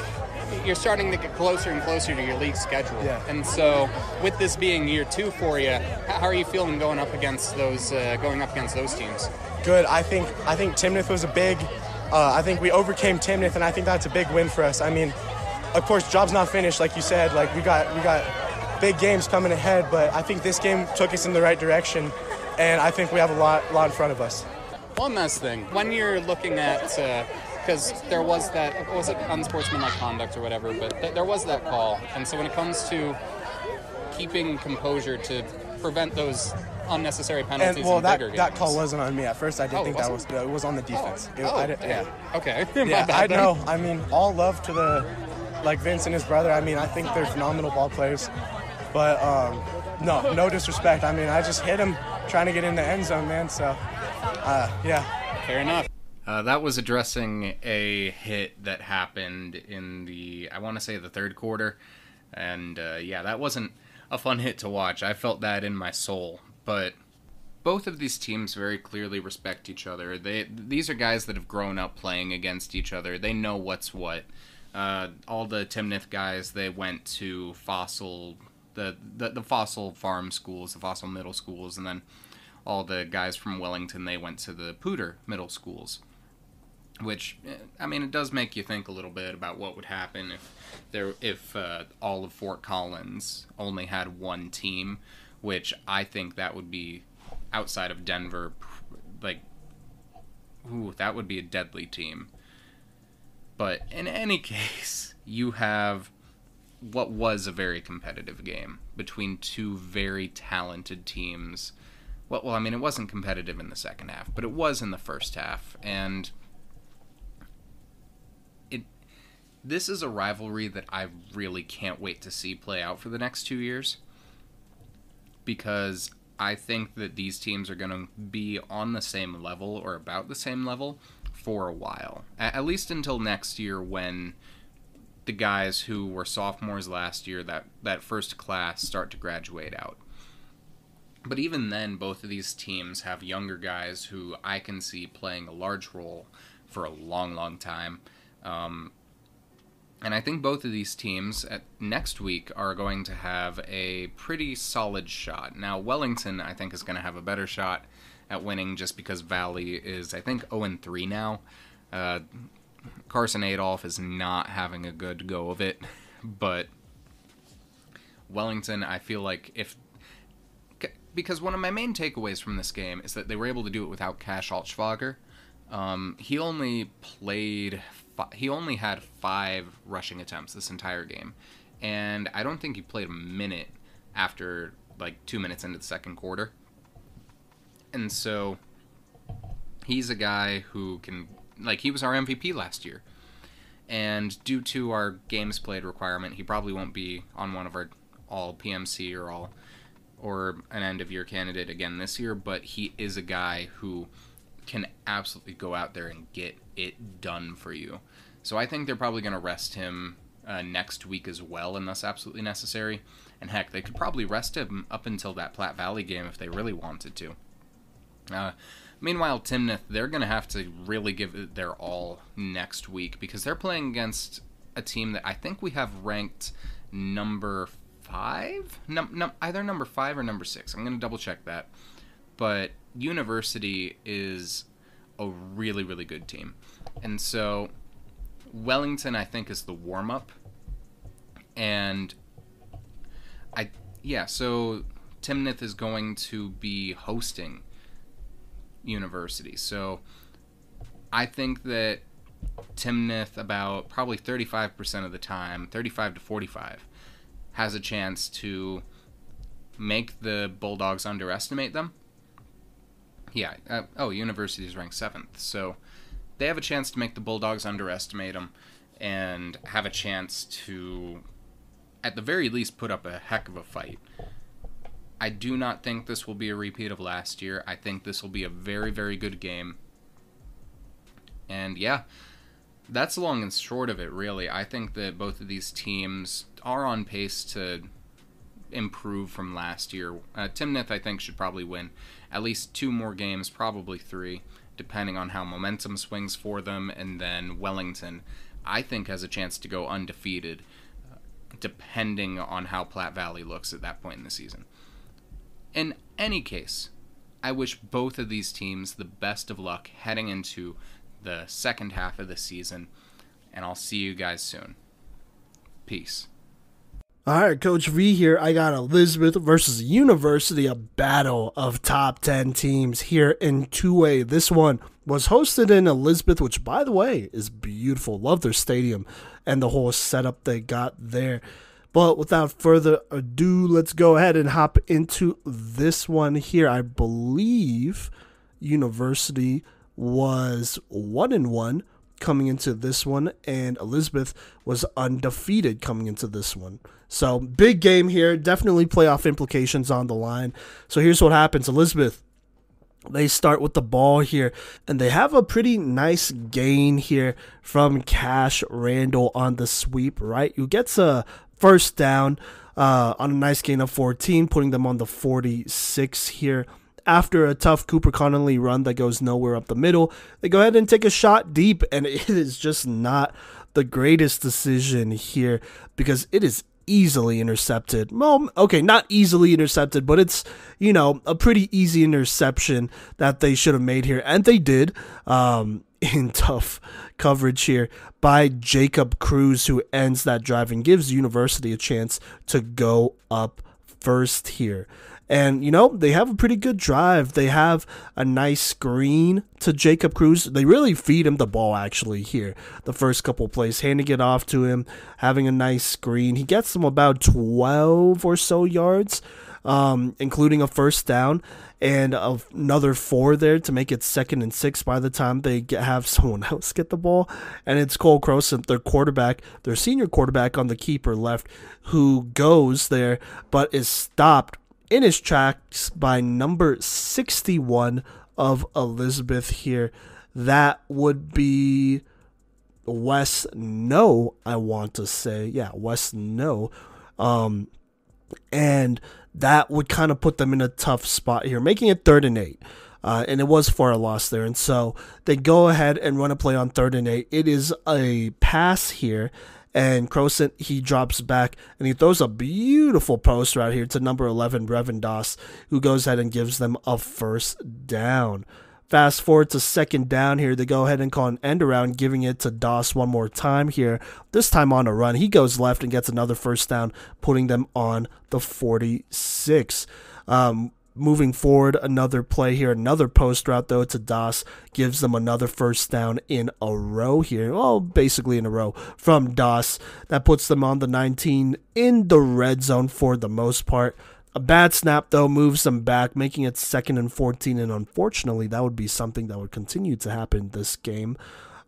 S5: you're starting to get closer and closer to your league schedule.
S8: Yeah.
S5: And so with this being year 2 for you, how are you feeling going up against those teams?
S8: Good. I think Timnath was a big. I think we overcame Timnath, and I think that's a big win for us. I mean, of course, job's not finished, like you said. Like we got big games coming ahead, but I think this game took us in the right direction, and I think we have a lot in front of us.
S5: One last thing, when you're looking at, because there was that, was it unsportsmanlike conduct or whatever, but there was that call, and so when it comes to keeping composure to prevent those unnecessary penalties in bigger games.
S8: That call wasn't on me at first. I didn't think it was on the defense.
S5: Yeah. Okay.
S8: Yeah, I know. I mean, all love to Vince and his brother. I mean, I think they're phenomenal ball players. But, no disrespect. I mean, I just hit him trying to get in the end zone, man. So, yeah.
S5: Fair enough.
S3: That was addressing a hit that happened in I want to say the third quarter. And, that wasn't a fun hit to watch. I felt that in my soul. But both of these teams very clearly respect each other. These are guys that have grown up playing against each other. They know what's what. All the Timnath guys, they went to Fossil... The Fossil farm schools, the Fossil middle schools, and then all the guys from Wellington, they went to the Pooter middle schools. Which, I mean, it does make you think a little bit about what would happen if all of Fort Collins only had one team, which I think that would be, outside of Denver, that would be a deadly team. But in any case, you have what was a very competitive game between two very talented teams. Well, I mean, it wasn't competitive in the second half, but it was in the first half, and this is a rivalry that I really can't wait to see play out for the next 2 years, because I think that these teams are going to be on the same level or about the same level for a while, at least until next year when the guys who were sophomores last year, that first class, start to graduate out. But even then, both of these teams have younger guys who I can see playing a large role for a long, long time. And I think both of these teams next week are going to have a pretty solid shot. Now, Wellington, I think, is going to have a better shot at winning just because Valley is, I think, 0-3 now. Carson Adolph is not having a good go of it, but Wellington, I feel like because one of my main takeaways from this game is that they were able to do it without Cash Altschwager. He only had 5 rushing attempts this entire game, and I don't think he played a minute after 2 minutes into the second quarter. And so he's a guy who can, he was our MVP last year. And due to our games played requirement, he probably won't be on one of our all PMC or an end of year candidate again this year, but he is a guy who can absolutely go out there and get it done for you. So I think they're probably going to rest him next week as well, unless absolutely necessary. And heck, they could probably rest him up until that Platte Valley game if they really wanted to. Meanwhile, Timnath, they're going to have to really give it their all next week because they're playing against a team that I think we have ranked number 5? Either number 5 or number 6. I'm going to double check that. But University is a really, really good team. And so Wellington, I think, is the warm-up. And so Timnath is going to be hosting University. So I think that Timnath, about probably 35% of the time, 35 to 45, has a chance to make the Bulldogs underestimate them. Yeah, University is ranked 7th, so they have a chance to make the Bulldogs underestimate them and have a chance to, at the very least, put up a heck of a fight. I do not think this will be a repeat of last year. I think this will be a very, very good game. And yeah, that's the long and short of it, really. I think that both of these teams are on pace to improve from last year. Timnath, I think, should probably win at least 2 more games, probably 3, depending on how momentum swings for them. And then Wellington, I think, has a chance to go undefeated, depending on how Platte Valley looks at that point in the season. In any case, I wish both of these teams the best of luck heading into the second half of the season, and I'll see you guys soon. Peace.
S2: All right, Coach V here. I got Elizabeth versus University, a battle of top 10 teams here in 2A. This one was hosted in Elizabeth, which, by the way, is beautiful. Love their stadium and the whole setup they got there. But without further ado, let's go ahead and hop into this one here. I believe University was 1-1 coming into this one, and Elizabeth was undefeated coming into this one. So big game here, definitely playoff implications on the line. So here's what happens. Elizabeth, they start with the ball here, and they have a pretty nice gain here from Cash Randall on the sweep, right? Who gets a first down on a nice gain of 14, putting them on the 46 here. After a tough Cooper Connolly run that goes nowhere up the middle, they go ahead and take a shot deep, and it is just not the greatest decision here because it is easily intercepted. Well, okay, not easily intercepted, but it's, a pretty easy interception that they should have made here, and they did in tough coverage here by Jacob Cruz, who ends that drive and gives University a chance to go up first here. And, they have a pretty good drive. They have a nice screen to Jacob Cruz. They really feed him the ball, actually, here. The first couple plays, handing it off to him, having a nice screen. He gets them about 12 or so yards, including a first down, and another 4 there to make it 2nd and 6 by the time they have someone else get the ball. And it's Cole Crosant, their quarterback, their senior quarterback on the keeper left, who goes there but is stopped in his tracks by number 61 of Elizabeth here. That would be Wes No, I want to say. Yeah, Wes No. And that would kind of put them in a tough spot here, making it 3rd and 8. And it was for a loss there. And so they go ahead and run a play on 3rd and 8. It is a pass here. And Crosant, he drops back, and he throws a beautiful post right here to number 11, Brevin Doss, who goes ahead and gives them a first down. Fast forward to 2nd down here. They go ahead and call an end around, giving it to Doss one more time here. This time on a run. He goes left and gets another first down, putting them on the 46. Moving forward, another play here, another post route though to Doss, gives them another first down in a row here. Well, basically in a row from Doss. That puts them on the 19 in the red zone for the most part. A bad snap though moves them back, making it 2nd and 14, and unfortunately that would be something that would continue to happen this game.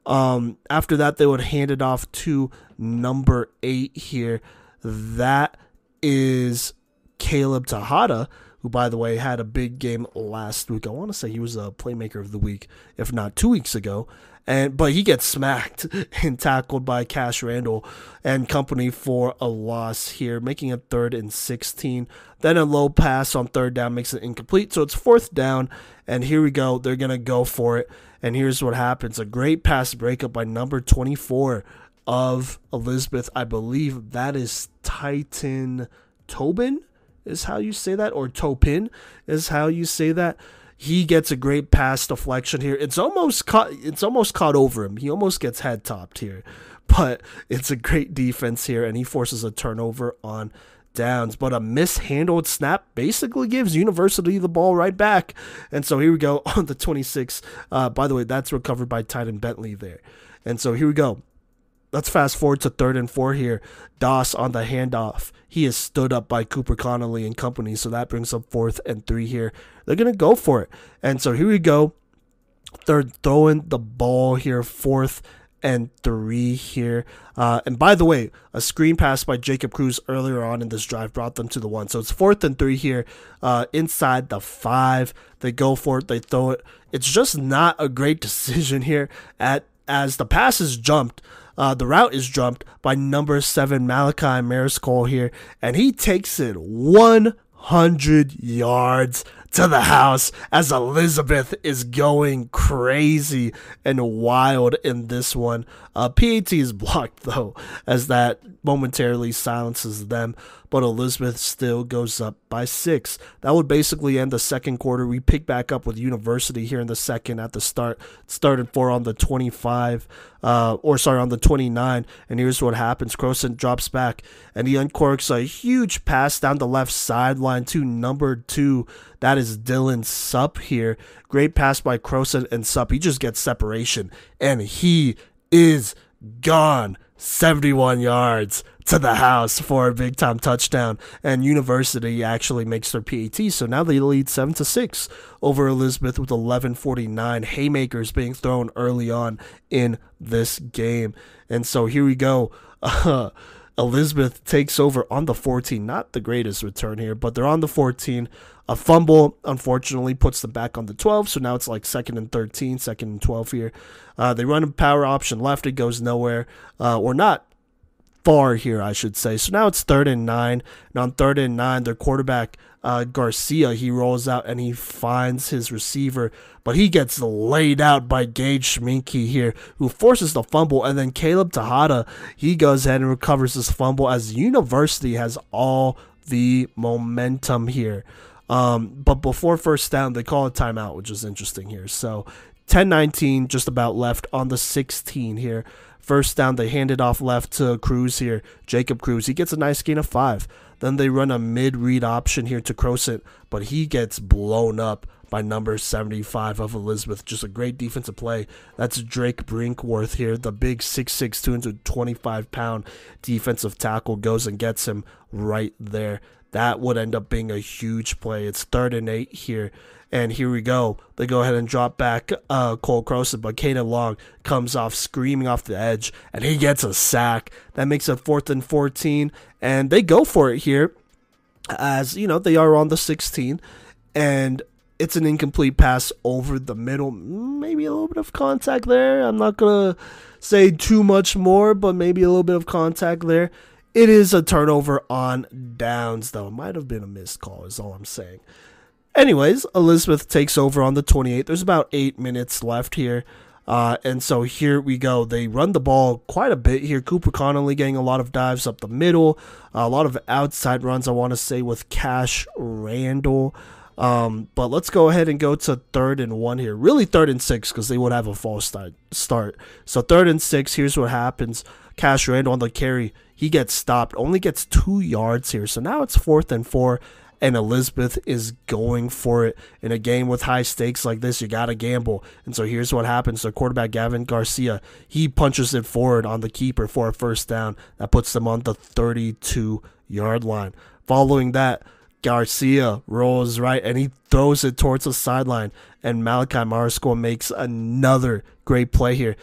S2: After that, they would hand it off to number 8 here. That is Caleb Tejada, who, by the way, had a big game last week. I want to say he was a Playmaker of the Week, if not 2 weeks ago. But he gets smacked and tackled by Cash Randall and company for a loss here, making it 3rd and 16. Then a low pass on 3rd down makes it incomplete. So it's 4th down, and here we go. They're going to go for it. And here's what happens. A great pass breakup by number 24 of Elizabeth. I believe that is Titan Tobin is how you say that, or Topin is how you say that. He gets a great pass deflection here. It's almost caught over him. He almost gets head topped here, but it's a great defense here, and he forces a turnover on downs. But a mishandled snap basically gives University the ball right back. And so here we go on the 26. By the way, that's recovered by Titan Bentley there. And so here we go. Let's fast forward to 3rd and 4 here. Doss on the handoff. He is stood up by Cooper Connolly and company, so that brings up 4th and 3 here. They're going to go for it. And so here we go. They're throwing the ball here, 4th and 3 here. And by the way, a screen pass by Jacob Cruz earlier on in this drive brought them to the 1. So it's 4th and 3 here inside the 5. They go for it. They throw it. It's just not a great decision here as the pass is jumped. The route is jumped by number 7 Malachi Mariscal here, and he takes it 100 yards to the house as Elizabeth is going crazy and wild in this one. PAT is blocked though, as that momentarily silences them, but Elizabeth still goes up by 6. That would basically end the second quarter. We pick back up with University here in the second at the start. Started 4 on the 25, on the 29, and here's what happens. Croson drops back, and he uncorks a huge pass down the left sideline to number 2. That is Dylan Supp here. Great pass by Croson and Supp. He just gets separation, and he is gone. 71 yards to the house for a big-time touchdown, and University actually makes their PAT, so now they lead 7-6 over Elizabeth with 11:49 haymakers being thrown early on in this game. And so here we go. Elizabeth takes over on the 14. Not the greatest return here, but they're on the 14. A fumble, unfortunately, puts them back on the 12, so now it's like 2nd and 13, 2nd and 12 here. They run a power option left. It goes nowhere, or not far here, I should say. So now it's 3rd and 9, and on 3rd and 9, their quarterback, Garcia, he rolls out and he finds his receiver, but he gets laid out by Gage Schminke here, who forces the fumble, and then Caleb Tejada, he goes ahead and recovers this fumble as University has all the momentum here. But before first down, they call a timeout, which is interesting here. So 10-19, just about left on the 16 here. First down, they hand it off left to Cruz here. Jacob Cruz, he gets a nice gain of 5. Then they run a mid-read option here to Croson, but he gets blown up by number 75 of Elizabeth. Just a great defensive play. That's Drake Brinkworth here. The big 6'6", 225-pound defensive tackle goes and gets him right there. That would end up being a huge play. It's 3rd and 8 here. And here we go. They go ahead and drop back Cole Croson, but Kaden Long comes off screaming off the edge, and he gets a sack. That makes it 4th and 14, and they go for it here. As, you know, they are on the 16, and it's an incomplete pass over the middle. Maybe a little bit of contact there. I'm not going to say too much more, but maybe a little bit of contact there. It is a turnover on downs, though. It might have been a missed call is all I'm saying. Anyways, Elizabeth takes over on the 28. There's about 8 minutes left here. And so here we go. They run the ball quite a bit here. Cooper Connolly getting a lot of dives up the middle. A lot of outside runs, I want to say, with Cash Randall. But let's go ahead and go to 3rd and 1 here. Really 3rd and 6 because they would have a false start. So 3rd and 6, here's what happens. Cash Randall on the carry. He gets stopped. Only gets 2 yards here. So now it's 4th and 4. And Elizabeth is going for it. In a game with high stakes like this, you got to gamble. And so here's what happens. The quarterback, Gavin Garcia, he punches it forward on the keeper for a first down. That puts them on the 32-yard line. Following that, Garcia rolls right, and he throws it towards the sideline, and Malachi Marsco makes another great play here.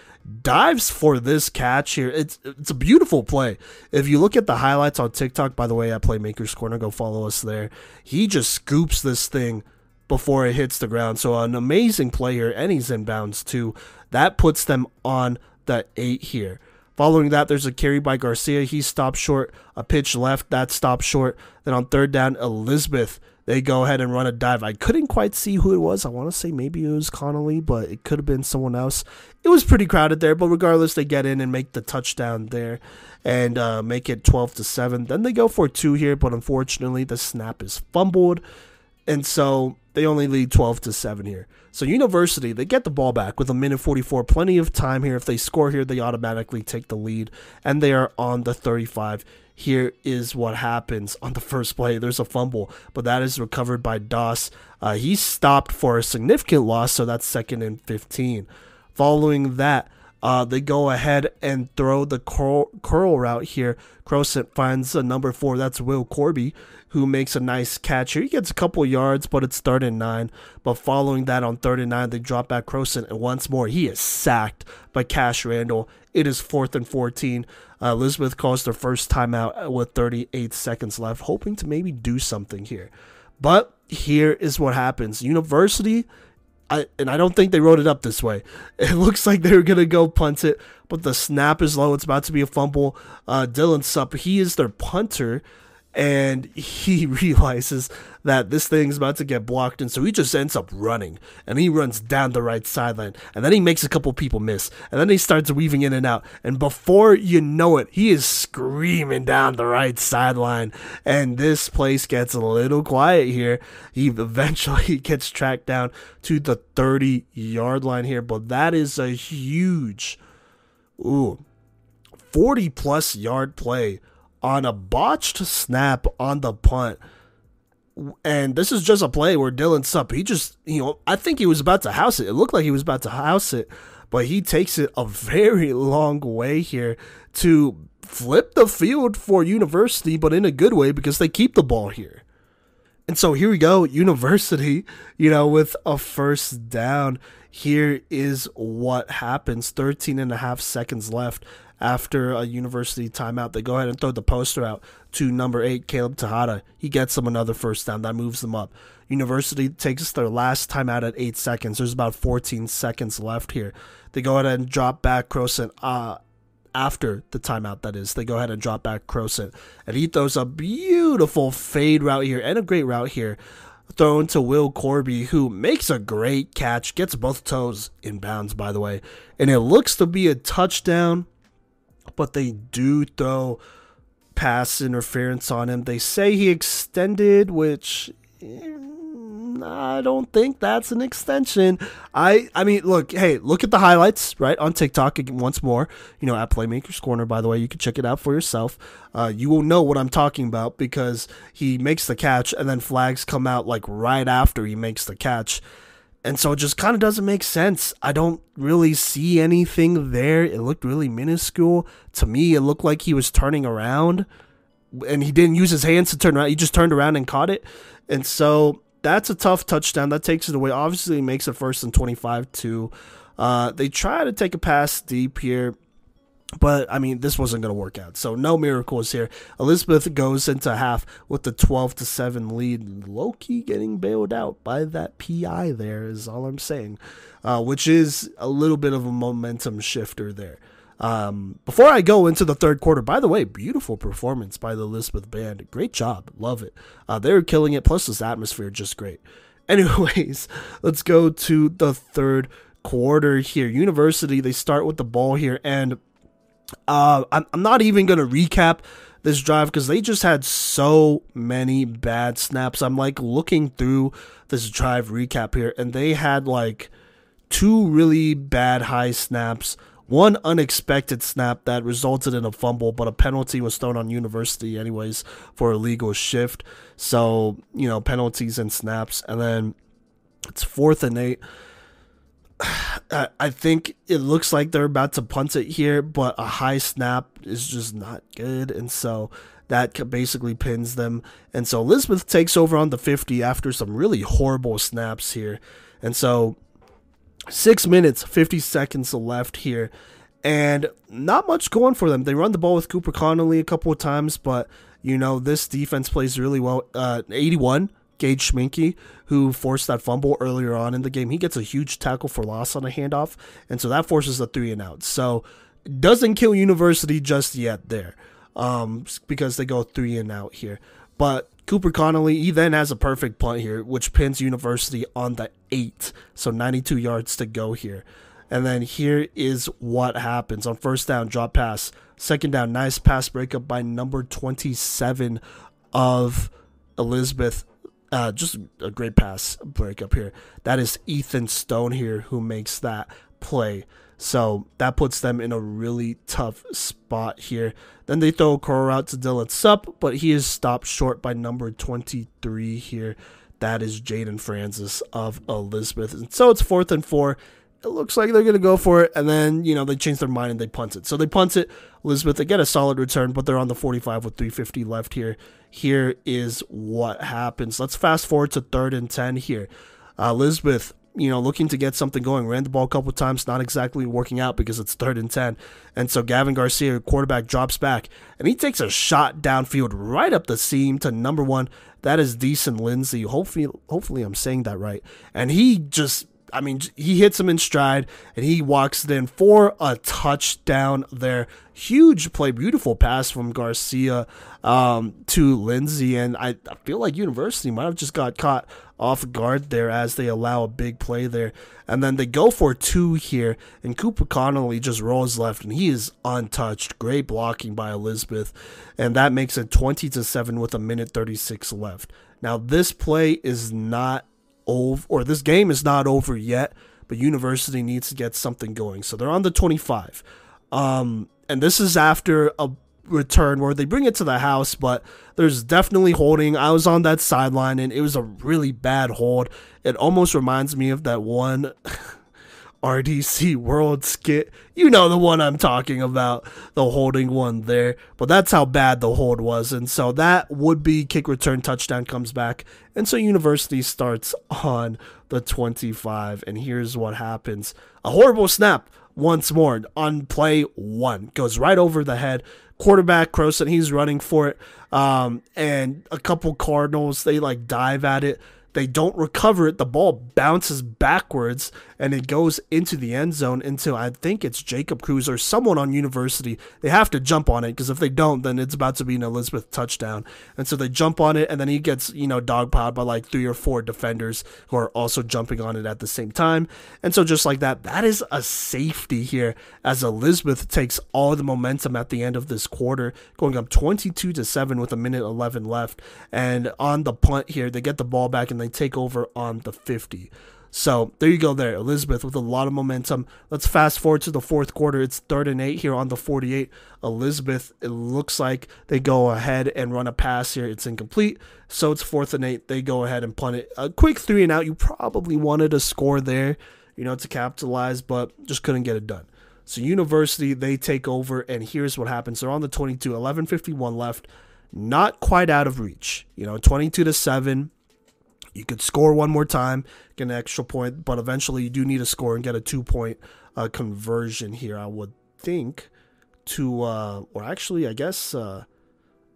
S2: Dives for this catch here. It's a beautiful play. If you look at the highlights on TikTok, by the way, at Playmakers Corner, go follow us there. He just scoops this thing before it hits the ground. So an amazing play here, and he's in bounds too. That puts them on the 8 here. Following that, there's a carry by Garcia. He stopped short. A pitch left. That stopped short. Then on third down, Elizabeth, they go ahead and run a dive. I couldn't quite see who it was. I want to say maybe it was Connolly, but it could have been someone else. It was pretty crowded there, but regardless, they get in and make the touchdown there and make it 12-7. Then they go for 2 here, but unfortunately, the snap is fumbled, and so they only lead 12-7 here. So University, they get the ball back with 1:44. Plenty of time here. If they score here, they automatically take the lead, and they are on the 35. Here is what happens on the first play. There's a fumble, but that is recovered by Doss. He stopped for a significant loss, so that's 2nd and 15. Following that, they go ahead and throw the curl route here. Crosent finds a number 4. That's Will Corby, who makes a nice catch here. He gets a couple yards, but it's 3rd and 9. But following that on 3rd and 9, they drop back Crosent, and once more, he is sacked by Cash Randall. It is 4th and 14. Elizabeth calls their first timeout with 38 seconds left, hoping to maybe do something here. But here is what happens. University, I don't think they wrote it up this way. It looks like they were going to go punt it, but the snap is low. It's about to be a fumble. Dylan Supp, he is their punter, and he realizes that this thing's about to get blocked, and so he just ends up running, and he runs down the right sideline, and then he makes a couple people miss, and then he starts weaving in and out, and before you know it, he is screaming down the right sideline, and this place gets a little quiet here. He eventually gets tracked down to the 30-yard line here, but that is a huge 40-plus yard play on a botched snap on the punt. And this is just a play where Dylan Supp, he just, I think he was about to house it. It looked like he was about to house it, but he takes it a very long way here to flip the field for University, but in a good way because they keep the ball here. And so here we go, University, with a first down. Here is what happens. 13 and a half seconds left. After a University timeout, they go ahead and throw the poster out to number 8, Caleb Tejada. He gets them another first down. That moves them up. University takes their last timeout at 8 seconds. There's about 14 seconds left here. They go ahead and drop back Crosent after the timeout, that is. They go ahead and drop back Crosent. And he throws a beautiful fade route here and a great route here, thrown to Will Corby, who makes a great catch, gets both toes in bounds, by the way. And it looks to be a touchdown, but they do throw pass interference on him. They say he extended, which I don't think that's an extension. I mean, look at the highlights, right, on TikTok once more, at Playmakers Corner, by the way. You can check it out for yourself. You will know what I'm talking about because he makes the catch and then flags come out like right after he makes the catch. And so it just kind of doesn't make sense. I don't really see anything there. It looked really minuscule. To me, it looked like he was turning around, and he didn't use his hands to turn around. He just turned around and caught it. And so that's a tough touchdown. That takes it away. Obviously, it makes it 1st and 25 too. They try to take a pass deep here, but, I mean, this wasn't going to work out. So no miracles here. Elizabeth goes into half with the 12-7 lead. Low-key getting bailed out by that PI there is all I'm saying, which is a little bit of a momentum shifter there. Before I go into the third quarter, by the way, beautiful performance by the Elizabeth band. Great job. Love it. They were killing it. Plus this atmosphere, just great. Anyways, let's go to the third quarter here. University, they start with the ball here, and I'm not even going to recap this drive because they just had so many bad snaps. I'm like looking through this drive recap here, and they had like 2 really bad high snaps, 1 unexpected snap that resulted in a fumble, but a penalty was thrown on University anyways for a legal shift. So, penalties and snaps, and then it's 4th and 8. I think it looks like they're about to punt it here, but a high snap is just not good, and so that basically pins them. And so Elizabeth takes over on the 50 after some really horrible snaps here. And so 6 minutes, 50 seconds left here. And not much going for them. They run the ball with Cooper Connolly a couple of times, but, this defense plays really well. 81, Gage Schminke, who forced that fumble earlier on in the game. He gets a huge tackle for loss on a handoff, and so that forces a 3-and-out. So doesn't kill University just yet there, because they go 3-and-out here. But Cooper Connolly, he then has a perfect punt here, which pins University on the 8. So 92 yards to go here. And then here is what happens on first down, drop pass. Second down, nice pass breakup by number 27 of Elizabeth. Just a great pass breakup here. That is Ethan Stone here who makes that play. So that puts them in a really tough spot here. Then they throw a curl route to Dylan Supp, but he is stopped short by number 23 here. That is Jaden Francis of Elizabeth. And so it's 4th and 4. It looks like they're going to go for it, and then, they change their mind and they punt it. So they punt it. Elizabeth, they get a solid return, but they're on the 45 with 3:50 left here. Here is what happens. Let's fast forward to 3rd and 10 here. Elizabeth, looking to get something going. Ran the ball a couple of times, not exactly working out because it's 3rd and 10. And so Gavin Garcia, quarterback, drops back, and he takes a shot downfield right up the seam to number 1. That is Deason Lindsay. Hopefully I'm saying that right. And he hits him in stride, and he walks it in for a touchdown there. Huge play, beautiful pass from Garcia to Lindsay, and I feel like University might have just got caught off guard there as they allow a big play there. And then they go for 2 here, and Cooper Connolly just rolls left, and he is untouched. Great blocking by Elizabeth, and that makes it 20-7 with 1:36 left. Now, this play is not over, or this game is not over yet, but University needs to get something going. So they're on the 25. And this is after a return where they bring it to the house, but there's definitely holding. I was on that sideline, and it was a really bad hold. It almost reminds me of that one RDC World skit. You know the one I'm talking about, the holding one there. But that's how bad the hold was. And so that would-be kick return touchdown comes back. And so University starts on the 25. And here's what happens. A horrible snap once more on play 1. Goes right over the head. Quarterback, Croson, he's running for it. And a couple Cardinals, they dive at it. They don't recover it. The ball bounces backwards, and it goes into the end zone until I think it's Jacob Cruz or someone on University. They have to jump on it, because if they don't, then it's about to be an Elizabeth touchdown. And so they jump on it, and then he gets, dogpiled by 3 or 4 defenders who are also jumping on it at the same time. And so just like that, that is a safety here as Elizabeth takes all the momentum at the end of this quarter, going up 22-7 with 1:11 left. And on the punt here, they get the ball back, and they take over on the 50. So there you go there. Elizabeth with a lot of momentum. Let's fast forward to the 4th quarter. It's 3rd and 8 here on the 48. Elizabeth, it looks like they go ahead and run a pass here. It's incomplete. So it's 4th and 8. They go ahead and punt it. A quick 3-and-out. You probably wanted a score there, to capitalize, but just couldn't get it done. So University, they take over, and here's what happens. They're on the 22. 11:51 left. Not quite out of reach. 22-7. You could score one more time, get an extra point, but eventually you do need to score and get a 2-point conversion here, I would think, or actually, I guess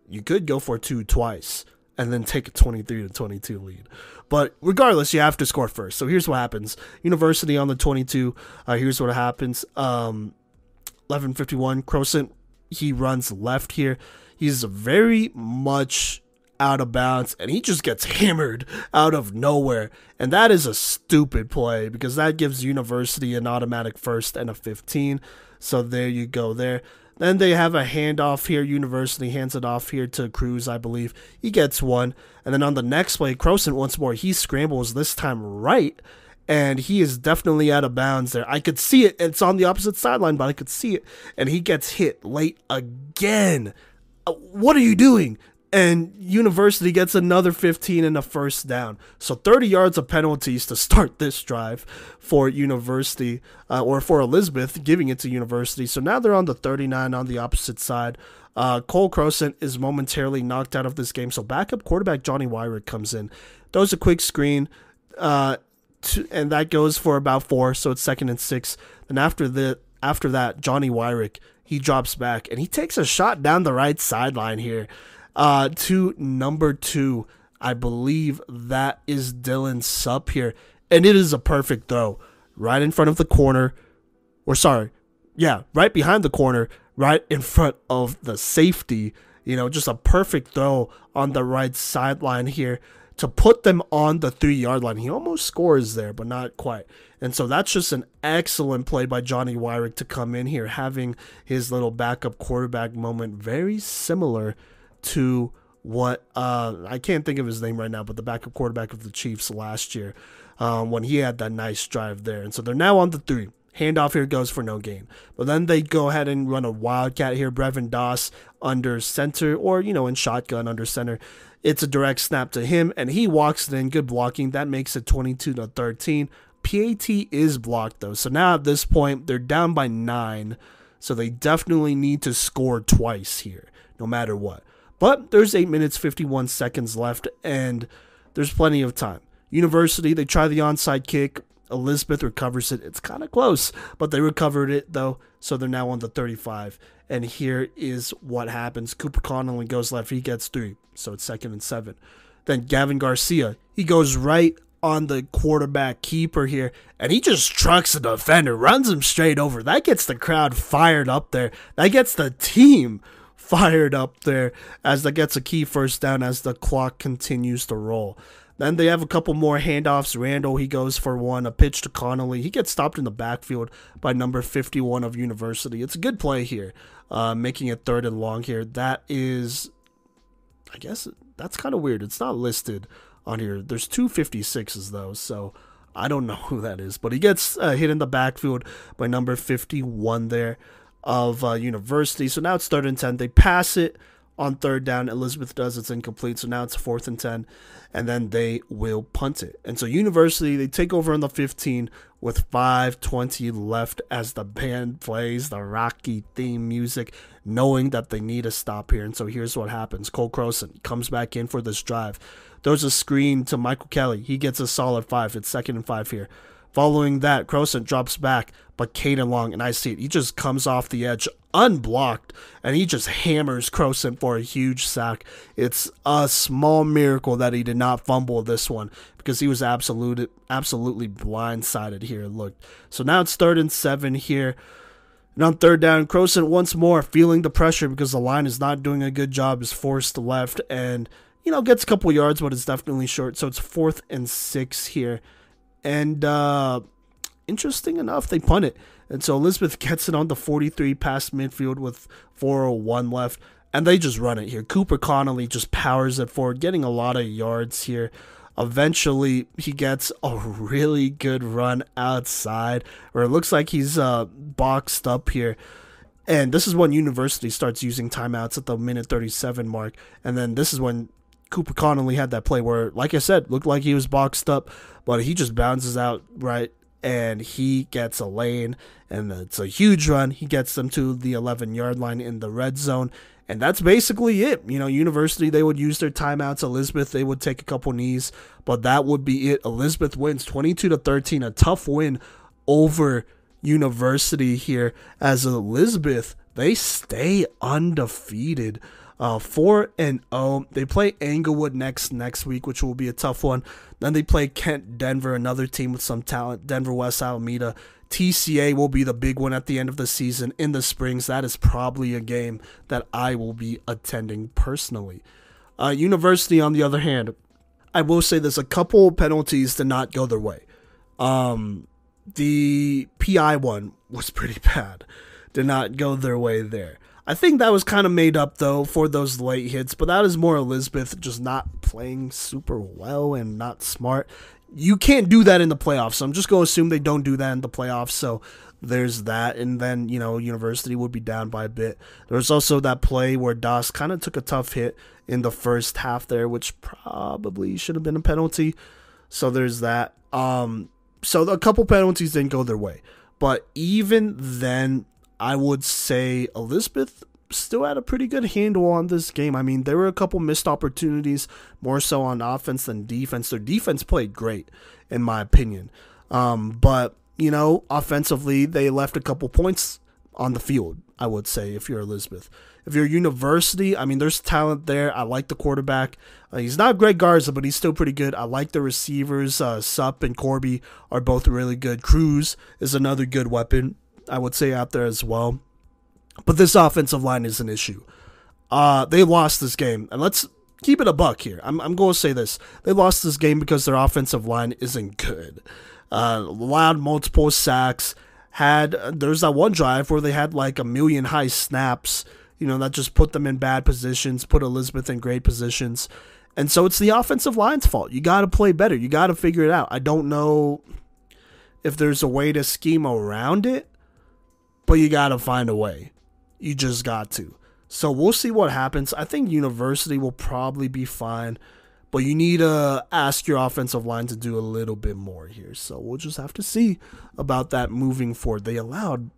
S2: you could go for 2 twice and then take a 23-22 lead. But regardless, you have to score first. So here's what happens. University on the 22. Here's what happens. 11:51, Croson, he runs left here. He's very much out of bounds, and he just gets hammered out of nowhere, and that is a stupid play because that gives University an automatic 1st and a 15. So there you go there. Then they have a handoff here. University hands it off here to Cruz, I believe. He gets one, and then on the next play, Croson once more, he scrambles this time right, and he is definitely out of bounds there. I could see it. It's on the opposite sideline, but I could see it, and he gets hit late again. What are you doing? And University gets another 15 and a first down. So 30 yards of penalties to start this drive for University, or for Elizabeth, giving it to University. So now they're on the 39 on the opposite side. Cole Crosant is momentarily knocked out of this game. So backup quarterback Johnny Wyrick comes in, throws a quick screen, and that goes for about 4. So it's 2nd and 6. And after that, Johnny Wyrick, he drops back and he takes a shot down the right sideline here. To number 2, I believe that is Dylan Supp here. And it is a perfect throw. Right in front of the corner. Right behind the corner. Right in front of the safety. Just a perfect throw on the right sideline here to put them on the 3-yard line. He almost scores there, but not quite. And so that's just an excellent play by Johnny Wyrick to come in here, having his little backup quarterback moment, very similar to what I can't think of his name right now, but the backup quarterback of the Chiefs last year, when he had that nice drive there. And so they're now on the 3. Handoff here goes for no gain. But then they go ahead and run a wildcat here. Brevin Doss under center, or, in shotgun under center. It's a direct snap to him, and he walks it in. Good blocking. That makes it 22-13. PAT is blocked, though. So now at this point, they're down by 9. So they definitely need to score twice here, no matter what. But there's 8 minutes, 51 seconds left, and there's plenty of time. University, they try the onside kick. Elizabeth recovers it. It's kind of close, but they recovered it, though, so they're now on the 35. And here is what happens. Cooper Connolly goes left. He gets 3, so it's 2nd and 7. Then Gavin Garcia, he goes right on the quarterback keeper here, and he just trucks the defender, runs him straight over. That gets the crowd fired up there. That gets the team fired up there, as that gets a key first down as the clock continues to roll. Then they have a couple more handoffs. Randall, he goes for 1, a pitch to Connolly. He gets stopped in the backfield by number 51 of University. It's a good play here, making it 3rd and long here. That is, I guess, that's kind of weird. It's not listed on here. There's 2 56s, though, so I don't know who that is. But he gets hit in the backfield by number 51 there of University. So now it's 3rd and 10. They pass it on 3rd down. Elizabeth does. It's incomplete. So now it's 4th and 10. And then they will punt it. And so University, they take over on the 15 with 5:20 left as the band plays the Rocky theme music, knowing that they need a stop here. And so here's what happens. Cole Crosant comes back in for this drive. There's a screen to Michael Kelly. He gets a solid 5. It's 2nd and 5 here. Following that, Crosant drops back, but Caden Long, and I see it, he just comes off the edge unblocked, and he just hammers Crosant for a huge sack. It's a small miracle that he did not fumble this one, because he was absolutely blindsided here, it looked. So now it's 3rd and 7 here. And on 3rd down, Crosant once more feeling the pressure because the line is not doing a good job, is forced left, and, gets a couple yards, but it's definitely short. So it's 4th and 6 here. And interesting enough, they punt it. And so Elizabeth gets it on the 43 past midfield with 4:01 left. And they just run it here. Cooper Connolly just powers it forward, getting a lot of yards here. Eventually, he gets a really good run outside, where it looks like he's boxed up here. And this is when University starts using timeouts at the minute 37 mark. And then this is when Cooper Connolly had that play where, like I said, looked like he was boxed up, but he just bounces out right, and he gets a lane, and it's a huge run. He gets them to the 11-yard line in the red zone, and that's basically it. University, they would use their timeouts. Elizabeth, they would take a couple knees, but that would be it. Elizabeth wins 22-13, a tough win over University here, as Elizabeth, they stay undefeated. 4-0. They play Englewood next week, which will be a tough one. Then they play Kent Denver, another team with some talent. Denver West Alameda. TCA will be the big one at the end of the season in the Springs. That is probably a game that I will be attending personally. University, on the other hand, I will say there's a couple penalties did not go their way. The PI one was pretty bad. Did not go their way there. I think that was kind of made up, though, for those late hits, but that is more Elizabeth just not playing super well and not smart. You can't do that in the playoffs. So I'm just going to assume they don't do that in the playoffs. So there's that. And then, University would be down by a bit. There's also that play where Das kind of took a tough hit in the first half there, which probably should have been a penalty. So there's that. So a couple penalties didn't go their way. But even then, I would say Elizabeth still had a pretty good handle on this game. I mean, there were a couple missed opportunities, more so on offense than defense. Their defense played great, in my opinion. But, offensively, they left a couple points on the field, I would say, if you're Elizabeth. If you're University, I mean, there's talent there. I like the quarterback. He's not Greg Garza, but he's still pretty good. I like the receivers. Sup and Corby are both really good. Cruz is another good weapon, I would say, out there as well. But this offensive line is an issue. They lost this game. And let's keep it a buck here. I'm going to say this. They lost this game because their offensive line isn't good. Allowed multiple sacks. There's that one drive where they had like a million high snaps, that just put them in bad positions, put Elizabeth in great positions. And so it's the offensive line's fault. You got to play better. You got to figure it out. I don't know if there's a way to scheme around it, but you got to find a way. You just got to. So we'll see what happens. I think University will probably be fine, but you need to ask your offensive line to do a little bit more here. So we'll just have to see about that moving forward. They allowed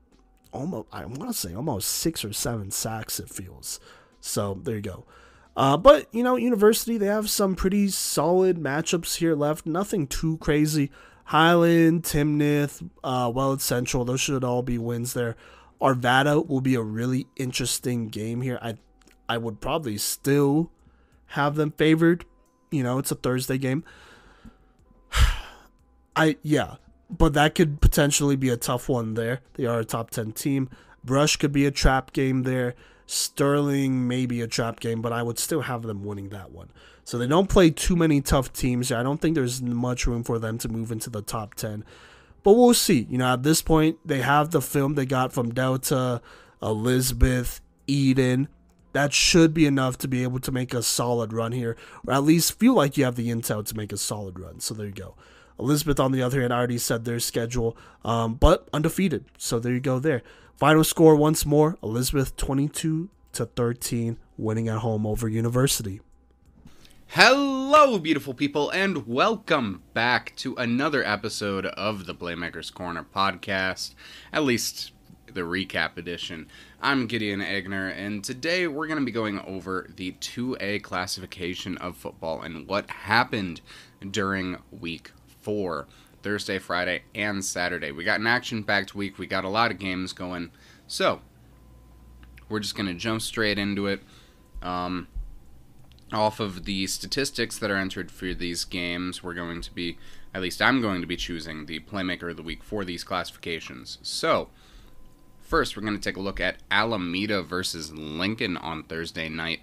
S2: almost 6 or 7 sacks, it feels. So there you go. But, University, they have some pretty solid matchups here left. Nothing too crazy. Highland, Timnath, Wellington Central, those should all be wins there. Arvada will be a really interesting game here. I would probably still have them favored. It's a Thursday game. But that could potentially be a tough one there. They are a top 10 team. Brush could be a trap game there. Sterling may be a trap game, but I would still have them winning that one. So they don't play too many tough teams. I don't think there's much room for them to move into the top 10. But we'll see. At this point, they have the film they got from Delta, Elizabeth, Eden. That should be enough to be able to make a solid run here, or at least feel like you have the intel to make a solid run. So there you go. Elizabeth, on the other hand, I already said their schedule, but undefeated. So there you go there. Final score once more, Elizabeth 22-13, winning at home over University.
S3: Hello, beautiful people, and welcome back to another episode of the Playmakers Corner podcast, at least the recap edition. I'm Gideon Egner, and today we're going to be going over the 2A classification of football and what happened during week 4, Thursday, Friday, and Saturday. We got an action-packed week. We got a lot of games going, so we're just going to jump straight into it. Off of the statistics that are entered for these games, we're going to be, at least I'm going to be choosing the Playmaker of the Week for these classifications. So, first we're going to take a look at Alameda versus Lincoln on Thursday night.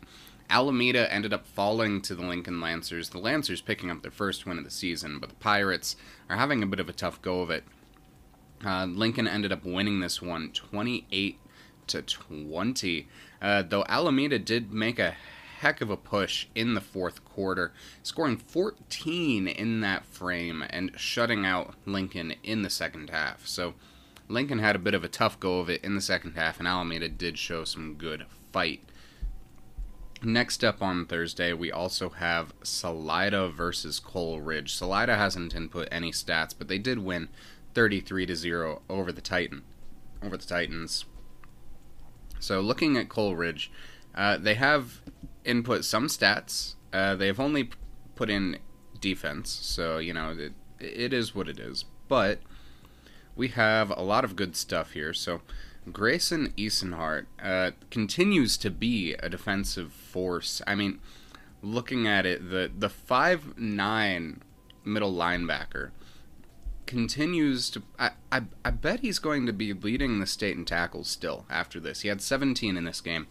S3: Alameda ended up falling to the Lincoln Lancers. The Lancers picking up their first win of the season, but the Pirates are having a bit of a tough go of it. Lincoln ended up winning this one 28-20, though Alameda did make a heck of a push in the fourth quarter, scoring 14 in that frame and shutting out Lincoln in the second half. So Lincoln had a bit of a tough go of it in the second half, and Alameda did show some good fight. Next up on Thursday, we also have Salida versus Coleridge. Salida hasn't input any stats, but they did win 33-0 over the Titans. So looking at Coleridge, they have input some stats. They've only put in defense, so it is what it is. But we have a lot of good stuff here. So Grayson Eisenhart continues to be a defensive force. I mean, looking at it, the 5'9" middle linebacker continues to... I bet he's going to be leading the state in tackles still after this. He had 17 in this game.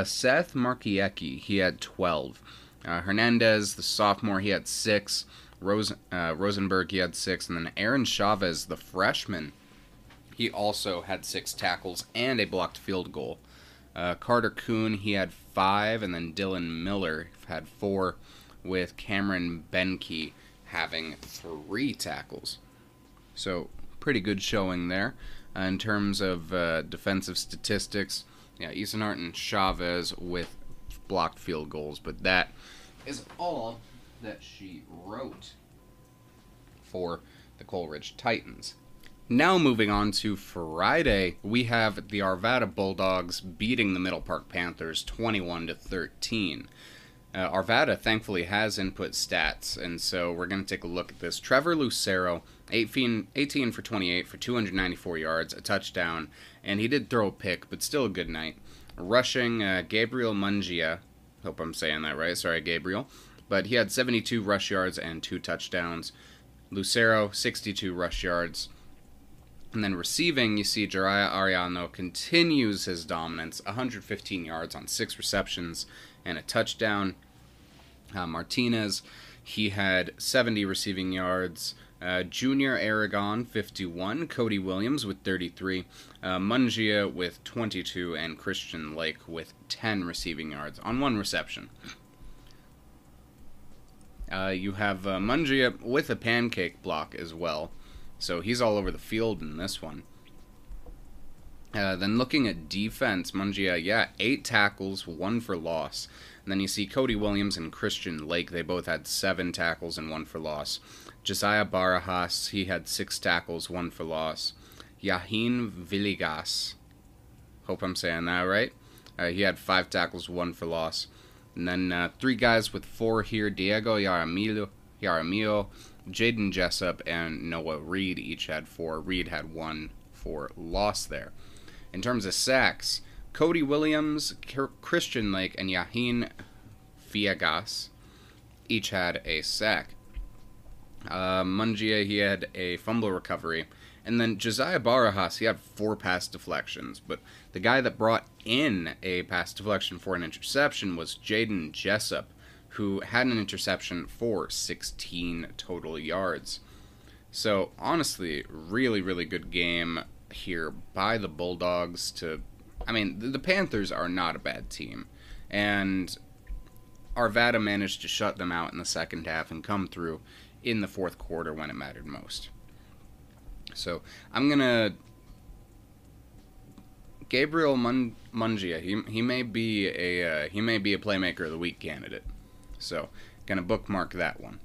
S3: Seth Markiecki, he had 12. Hernandez, the sophomore, he had 6. Rosenberg, he had 6. And then Aaron Chavez, the freshman, he also had 6 tackles and a blocked field goal. Carter Kuhn, he had 5. And then Dylan Miller had 4, with Cameron Benke having 3 tackles. So, pretty good showing there. In terms of defensive statistics, yeah, Eisenhart and Chavez with blocked field goals, but that is all that she wrote for the Coleridge Titans. Now moving on to Friday, we have the Arvada Bulldogs beating the Middle Park Panthers 21-13. Arvada thankfully has input stats, and so we're going to take a look at this. Trevor Lucero, 18 for 28 for 294 yards, a touchdown, and he did throw a pick, but still a good night. Rushing, Gabriel Mungia, hope I'm saying that right, sorry Gabriel, but he had 72 rush yards and 2 touchdowns. Lucero, 62 rush yards. And then receiving, you see Jiraiya Ariano continues his dominance, 115 yards on 6 receptions and a touchdown. Martinez, he had 70 receiving yards. Junior Aragon, 51. Kodey Williams with 33. Mungia with 22. And Christian Lake with 10 receiving yards on 1 reception. You have Mungia with a pancake block as well. So he's all over the field in this one. Then looking at defense, Mungia, 8 tackles, 1 for loss. And then you see Kodey Williams and Christian Lake. They both had 7 tackles and 1 for loss. Josiah Barajas, he had 6 tackles, 1 for loss. Yahin Villegas, hope I'm saying that right. He had 5 tackles, 1 for loss. And then 3 guys with 4 here. Diego Yaramillo, Jaden Jessup, and Noah Reed each had 4. Reed had 1 for loss there. In terms of sacks, Kodey Williams, Christian Lake, and Yahin Villegas each had a sack. Mungia, he had a fumble recovery. And then Josiah Barajas, he had 4 pass deflections. But the guy that brought in a pass deflection for an interception was Jaden Jessup, who had an interception for 16 total yards. So, honestly, really, really good game here by the Bulldogs to... I mean, the Panthers are not a bad team. And Arvada managed to shut them out in the second half and come through in the fourth quarter when it mattered most. So, I'm going to... Gabriel Mungia, he may be a Playmaker of the Week candidate. So, gonna bookmark that one.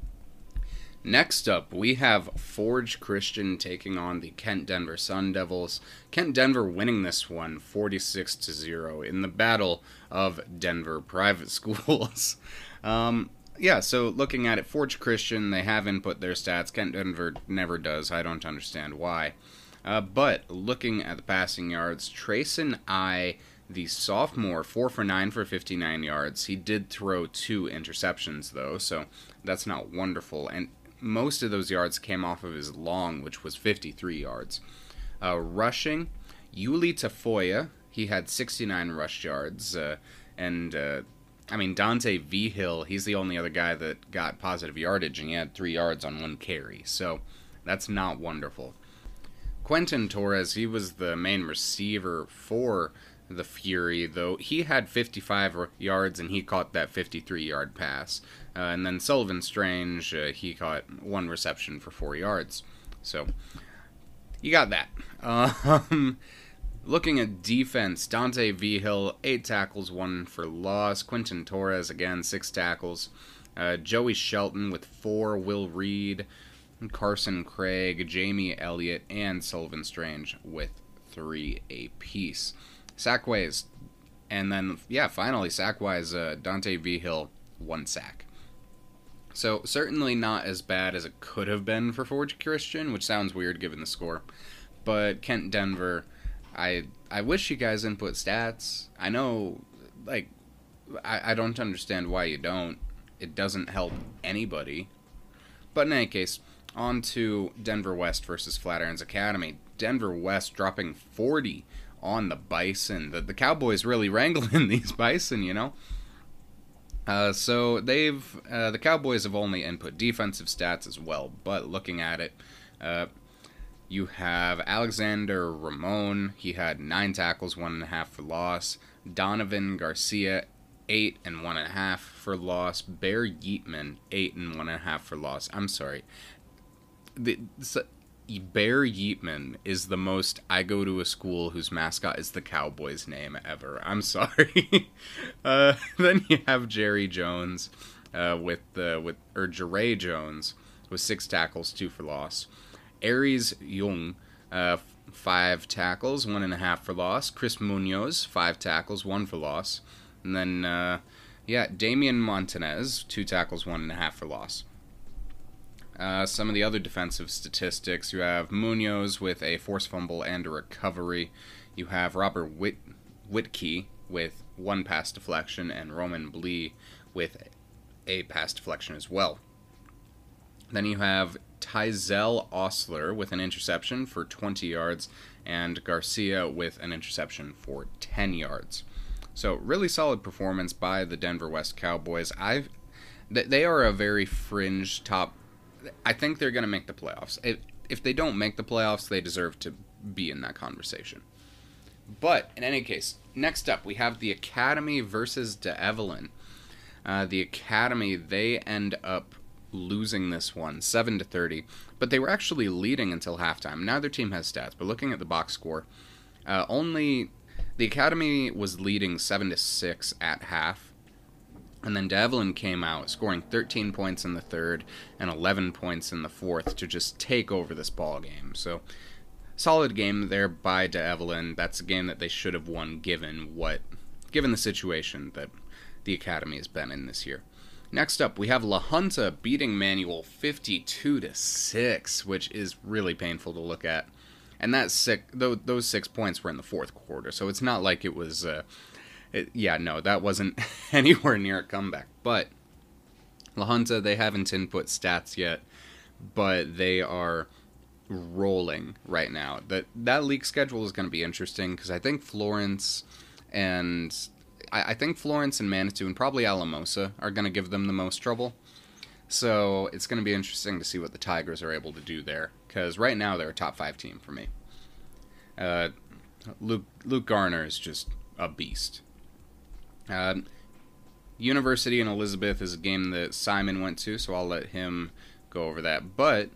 S3: Next up, we have Forge Christian taking on the Kent Denver Sun Devils. Kent Denver winning this one 46-0 in the battle of Denver private schools. So looking at it, Forge Christian, they have input their stats. Kent Denver never does. I don't understand why. But looking at the passing yards, Trayson the sophomore, 4 for 9 for 59 yards. He did throw 2 interceptions, though, so that's not wonderful. And most of those yards came off of his long, which was 53 yards. Rushing, Yuli Tafoya, he had 69 rush yards. Dante Vigil, he's the only other guy that got positive yardage, and he had 3 yards on 1 carry. So that's not wonderful. Quentin Torres, he was the main receiver for the Fury, though he had 55 yards and he caught that 53-yard pass. And then Sullivan Strange, he caught 1 reception for 4 yards. So, you got that. Looking at defense, Dante Vigil, 8 tackles, 1 for loss. Quentin Torres, again, 6 tackles. Joey Shelton with 4. Will Reed, Carson Craig, Jamie Elliott, and Sullivan Strange with 3 apiece. Sackways, and then, finally, sack-wise, Dante Vigil, 1 sack. So, certainly not as bad as it could have been for Forge Christian, which sounds weird given the score. But Kent Denver, I wish you guys input stats. I know, I don't understand why you don't. It doesn't help anybody. But in any case, on to Denver West versus Flatirons Academy. Denver West dropping 40 on the Bison. The Cowboys really wrangling these Bison, you know. So the Cowboys have only input defensive stats as well, but looking at it, you have Alexander Ramon. He had 9 tackles, 1.5 for loss. Donovan Garcia, 8 and 1.5 for loss. Bear Yeatman, 8 and 1.5 for loss. I'm sorry. Bear Yeatman is the most I go to a school whose mascot is the Cowboys name ever. I'm sorry. Then you have Jerry Jones Jeray Jones with 6 tackles, 2 for loss. Aries Jung, 5 tackles, 1.5 for loss. Chris Munoz, 5 tackles, 1 for loss. And then, Damian Montanez, 2 tackles, 1.5 for loss. Some of the other defensive statistics, you have Munoz with a forced fumble and a recovery. You have Robert Whitkey with 1 pass deflection, and Roman Blee with a pass deflection as well. Then you have Tyzel Osler with an interception for 20 yards, and Garcia with an interception for 10 yards. So really solid performance by the Denver West Cowboys. They are a very fringe top. I think they're going to make the playoffs. If they don't make the playoffs, they deserve to be in that conversation. But in any case, next up we have the Academy versus De Evelyn. The Academy, they end up losing this one 7-30, but they were actually leading until halftime. Neither team has stats, but looking at the box score, only the Academy was leading 7-6 at half, and then De Evelyn came out scoring 13 points in the third and 11 points in the fourth to just take over this ball game. So solid game there by De Evelyn. That's a game that they should have won given the situation that the Academy has been in this year. Next up, we have La Junta beating Manual 52-6, which is really painful to look at. And those 6 points were in the fourth quarter, so it's not like it was... that wasn't anywhere near a comeback. But La Junta, they haven't input stats yet, but they are rolling right now. That league schedule is going to be interesting, because I think Florence and Manitou and probably Alamosa are going to give them the most trouble. So it's going to be interesting to see what the Tigers are able to do there, because right now they're a top 5 team for me. Luke Garner is just a beast. University and Elizabeth is a game that Simon went to, so I'll let him go over that. But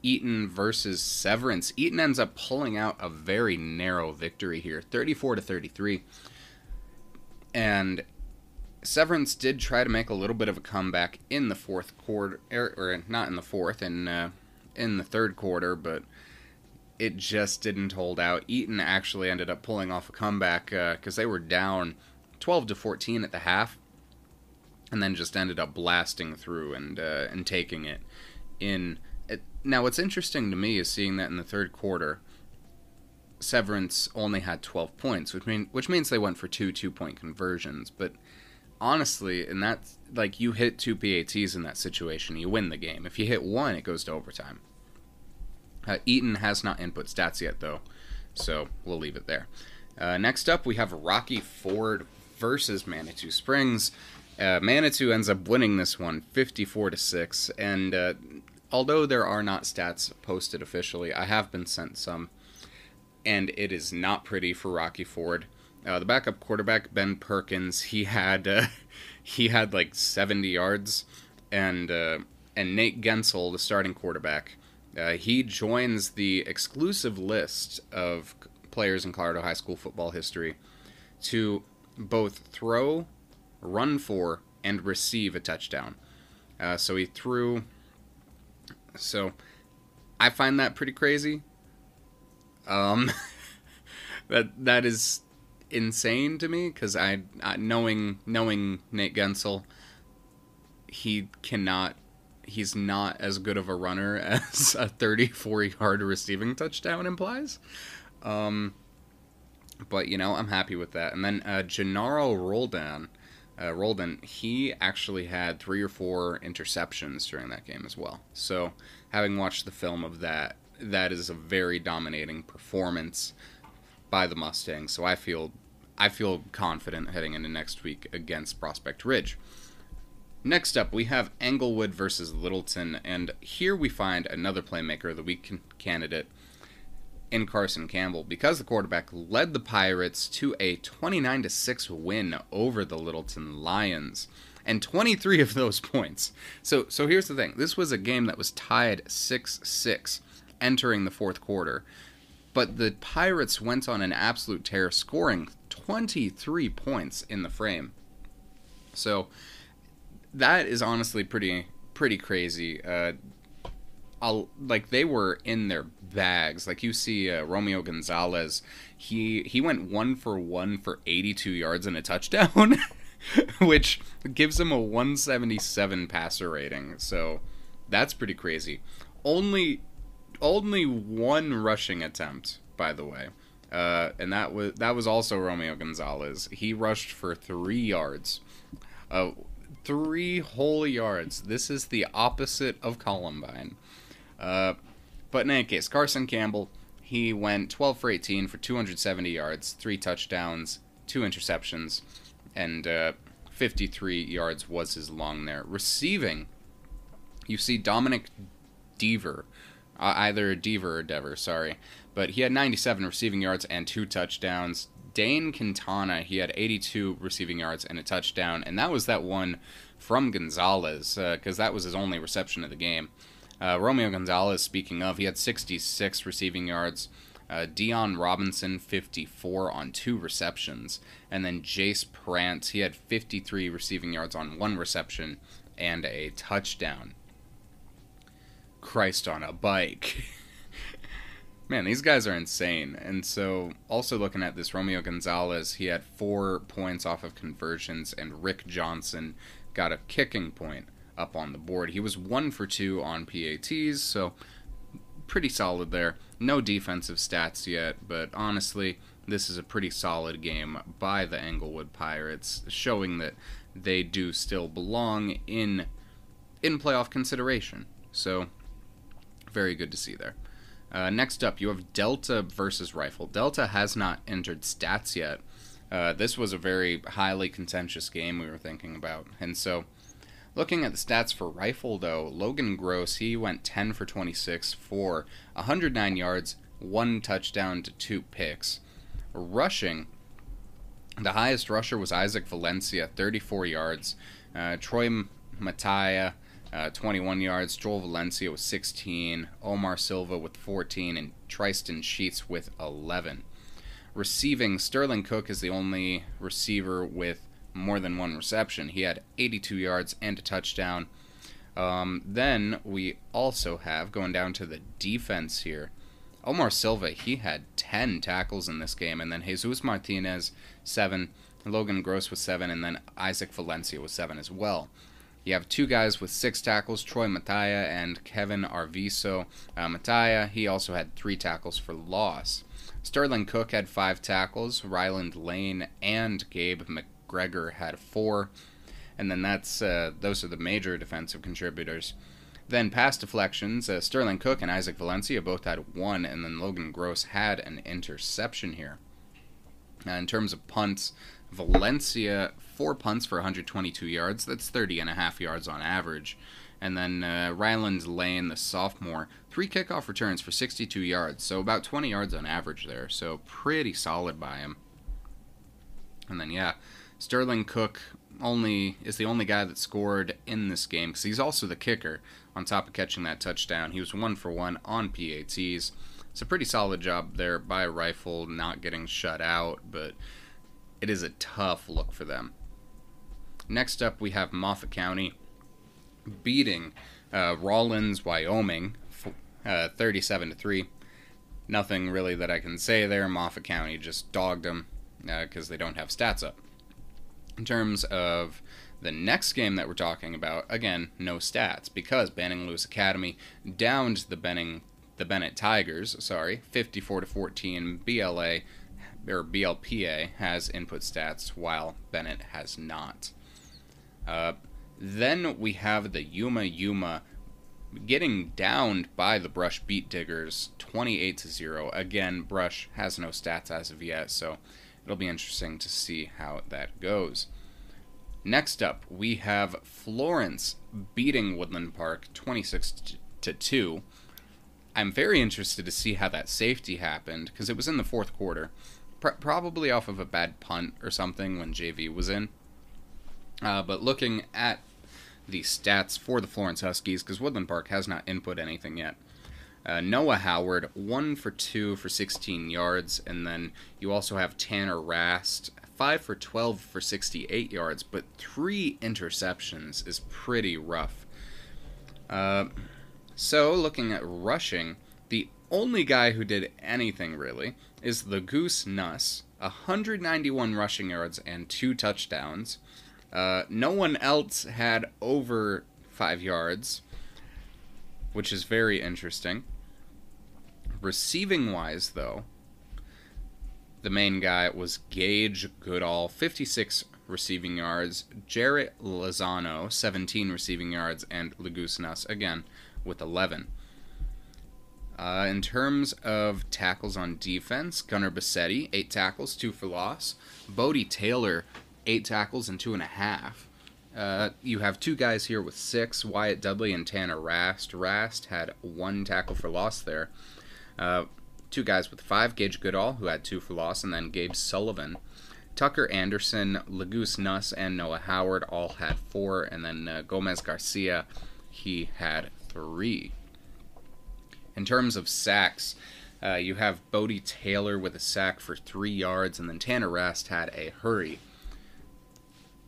S3: Eaton versus Severance. Eaton ends up pulling out a very narrow victory here, 34-33. And Severance did try to make a little bit of a comeback in the fourth quarter, or not in the fourth, in the third quarter, but it just didn't hold out. Eaton actually ended up pulling off a comeback because they were down 12-14 at the half, and then just ended up blasting through and taking it in. Now, what's interesting to me is seeing that in the third quarter, Severance only had 12 points, which means they went for 2 2-point conversions. But honestly, in that, you hit 2 PATs in that situation, you win the game. If you hit 1, it goes to overtime. Eaton has not input stats yet, though, so we'll leave it there. Next up, we have Rocky Ford versus Manitou Springs. Manitou ends up winning this one 54-6, and although there are not stats posted officially, I have been sent some, and it is not pretty for Rocky Ford. The backup quarterback, Ben Perkins, he had 70 yards, and Nate Gensel, the starting quarterback, he joins the exclusive list of players in Colorado high school football history to both throw, run for, and receive a touchdown. So he threw. So I find that pretty crazy. That is insane to me, because knowing Nate Gensel, he's not as good of a runner as a 34-yard receiving touchdown implies. But, I'm happy with that. And then Gennaro Roldan, he actually had 3 or 4 interceptions during that game as well. So, having watched the film of that is a very dominating performance by the Mustangs. So I feel confident heading into next week against Prospect Ridge. Next up, we have Englewood versus Littleton, and here we find another Playmaker of the Week candidate. in Carson Campbell because the quarterback led the Pirates to a 29-6 win over the Littleton Lions, and 23 of those points. So here's the thing. This was a game that was tied 6-6 entering the fourth quarter, but the Pirates went on an absolute tear, scoring 23 points in the frame. So that is honestly pretty crazy. They were in their bags. Like, you see Romeo Gonzalez, he went 1 for 1 for 82 yards and a touchdown, which gives him a 177 passer rating. So that's pretty crazy. Only one rushing attempt, by the way, and that was also Romeo Gonzalez. He rushed for 3 yards, 3 whole yards. This is the opposite of Columbine. But in any case, Carson Campbell, he went 12 for 18 for 270 yards, 3 touchdowns, 2 interceptions, and 53 yards was his long there. Receiving, you see Dominic Deaver, either Deaver or Dever, sorry, but he had 97 receiving yards and 2 touchdowns. Dane Quintana, he had 82 receiving yards and a touchdown, and that was that one from Gonzalez, because that was his only reception of the game. Romeo Gonzalez, speaking of, he had 66 receiving yards. Dion Robinson, 54 on 2 receptions. And then Jace Prant, he had 53 receiving yards on 1 reception and a touchdown. Christ on a bike. Man, these guys are insane. And so, also looking at this, Romeo Gonzalez, he had 4 points off of conversions, and Rick Johnson got a kicking point up on the board. He was 1 for 2 on PATs, so pretty solid there. No defensive stats yet, but honestly, this is a pretty solid game by the Englewood Pirates, showing that they do still belong in playoff consideration. So, very good to see there. Next up, you have Delta versus Rifle. Delta has not entered stats yet. This was a very highly contentious game we were thinking about, and so looking at the stats for Rifle, though, Logan Gross, he went 10 for 26 for 109 yards, 1 touchdown to 2 picks. Rushing, the highest rusher was Isaac Valencia, 34 yards. Troy Mataya, 21 yards. Joel Valencia with 16. Omar Silva with 14. And Tristan Sheets with 11. Receiving, Sterling Cook is the only receiver with more than 1 reception. He had 82 yards and a touchdown. Then we also have, going down to the defense here, Omar Silva, he had 10 tackles in this game, and then Jesus Martinez, 7, Logan Gross with 7, and then Isaac Valencia with 7 as well. You have 2 guys with 6 tackles, Troy Mataya and Kevin Arviso. Mataya, he also had 3 tackles for loss. Sterling Cook had 5 tackles, Ryland Lane and Gabe McGregor had 4, and then those are the major defensive contributors. Then pass deflections, Sterling Cook and Isaac Valencia both had 1, and then Logan Gross had an interception here. In terms of punts, Valencia, 4 punts for 122 yards, that's 30.5 yards on average. And then Ryland Lane, the sophomore, 3 kickoff returns for 62 yards, so about 20 yards on average there, so pretty solid by him. And then, yeah, Sterling Cook is the only guy that scored in this game, because he's also the kicker, on top of catching that touchdown. He was 1 for 1 on PATs. It's a pretty solid job there by Rifle, not getting shut out, but it is a tough look for them. Next up, we have Moffat County beating Rawlins, Wyoming, 37-3. Nothing really that I can say there. Moffat County just dogged them because they don't have stats up. In terms of the next game that we're talking about, again, no stats, because Banning Lewis Academy downed the Bennett Tigers, 54-14. BLPA has input stats, while Bennett has not. Then we have the Yuma getting downed by the Brush Beat Diggers, 28-0. Again, Brush has no stats as of yet, so it'll be interesting to see how that goes. Next up, we have Florence beating Woodland Park 26-2. I'm very interested to see how that safety happened, because it was in the fourth quarter. Probably off of a bad punt or something when JV was in. But looking at the stats for the Florence Huskies, because Woodland Park has not input anything yet. Noah Howard, 1 for 2 for 16 yards, and then you also have Tanner Rast, 5 for 12 for 68 yards, but 3 interceptions is pretty rough. So, looking at rushing, the only guy who did anything, really, is the Goose Nuss, 191 rushing yards and 2 touchdowns. No one else had over 5 yards, which is very interesting. Receiving-wise, though, the main guy was Gage Goodall, 56 receiving yards, Jarrett Lozano, 17 receiving yards, and Goose Nuss, again, with 11. In terms of tackles on defense, Gunnar Bassetti, 8 tackles, 2 for loss. Bodie Taylor, 8 tackles and 2.5. You have 2 guys here with 6, Wyatt Dudley and Tanner Rast. Rast had 1 tackle for loss there. 2 guys with 5, Gage Goodall, who had 2 for loss, and then Gabe Sullivan. Tucker Anderson, Goose Nuss, and Noah Howard all had 4, and then Gomez Garcia, he had 3. In terms of sacks, you have Bodie Taylor with a sack for 3 yards, and then Tanner Rast had a hurry.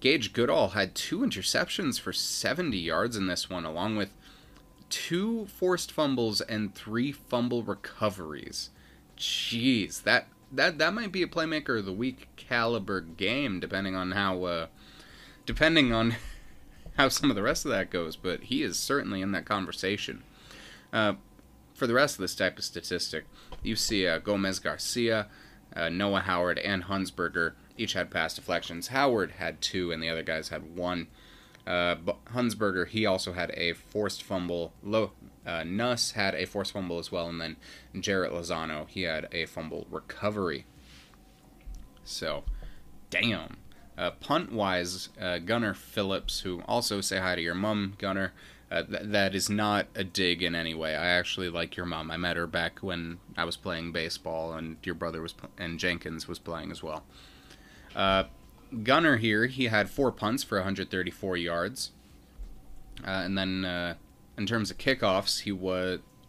S3: Gage Goodall had 2 interceptions for 70 yards in this one, along with 2 forced fumbles and 3 fumble recoveries. Jeez, that might be a Playmaker of the Week caliber game, depending on how some of the rest of that goes. But he is certainly in that conversation. For the rest of this type of statistic, you see Gomez Garcia, Noah Howard, and Hunsberger each had pass deflections. Howard had 2, and the other guys had 1. Hunsberger, he also had a forced fumble. Nuss had a forced fumble as well, and then Jarrett Lozano, he had a fumble recovery. So, damn. Punt-wise, Gunnar Phillips, who also say hi to your mom, Gunnar. That is not a dig in any way. I actually like your mom. I met her back when I was playing baseball, and your brother and Jenkins was playing as well. Gunnar here, he had 4 punts for 134 yards. And then in terms of kickoffs,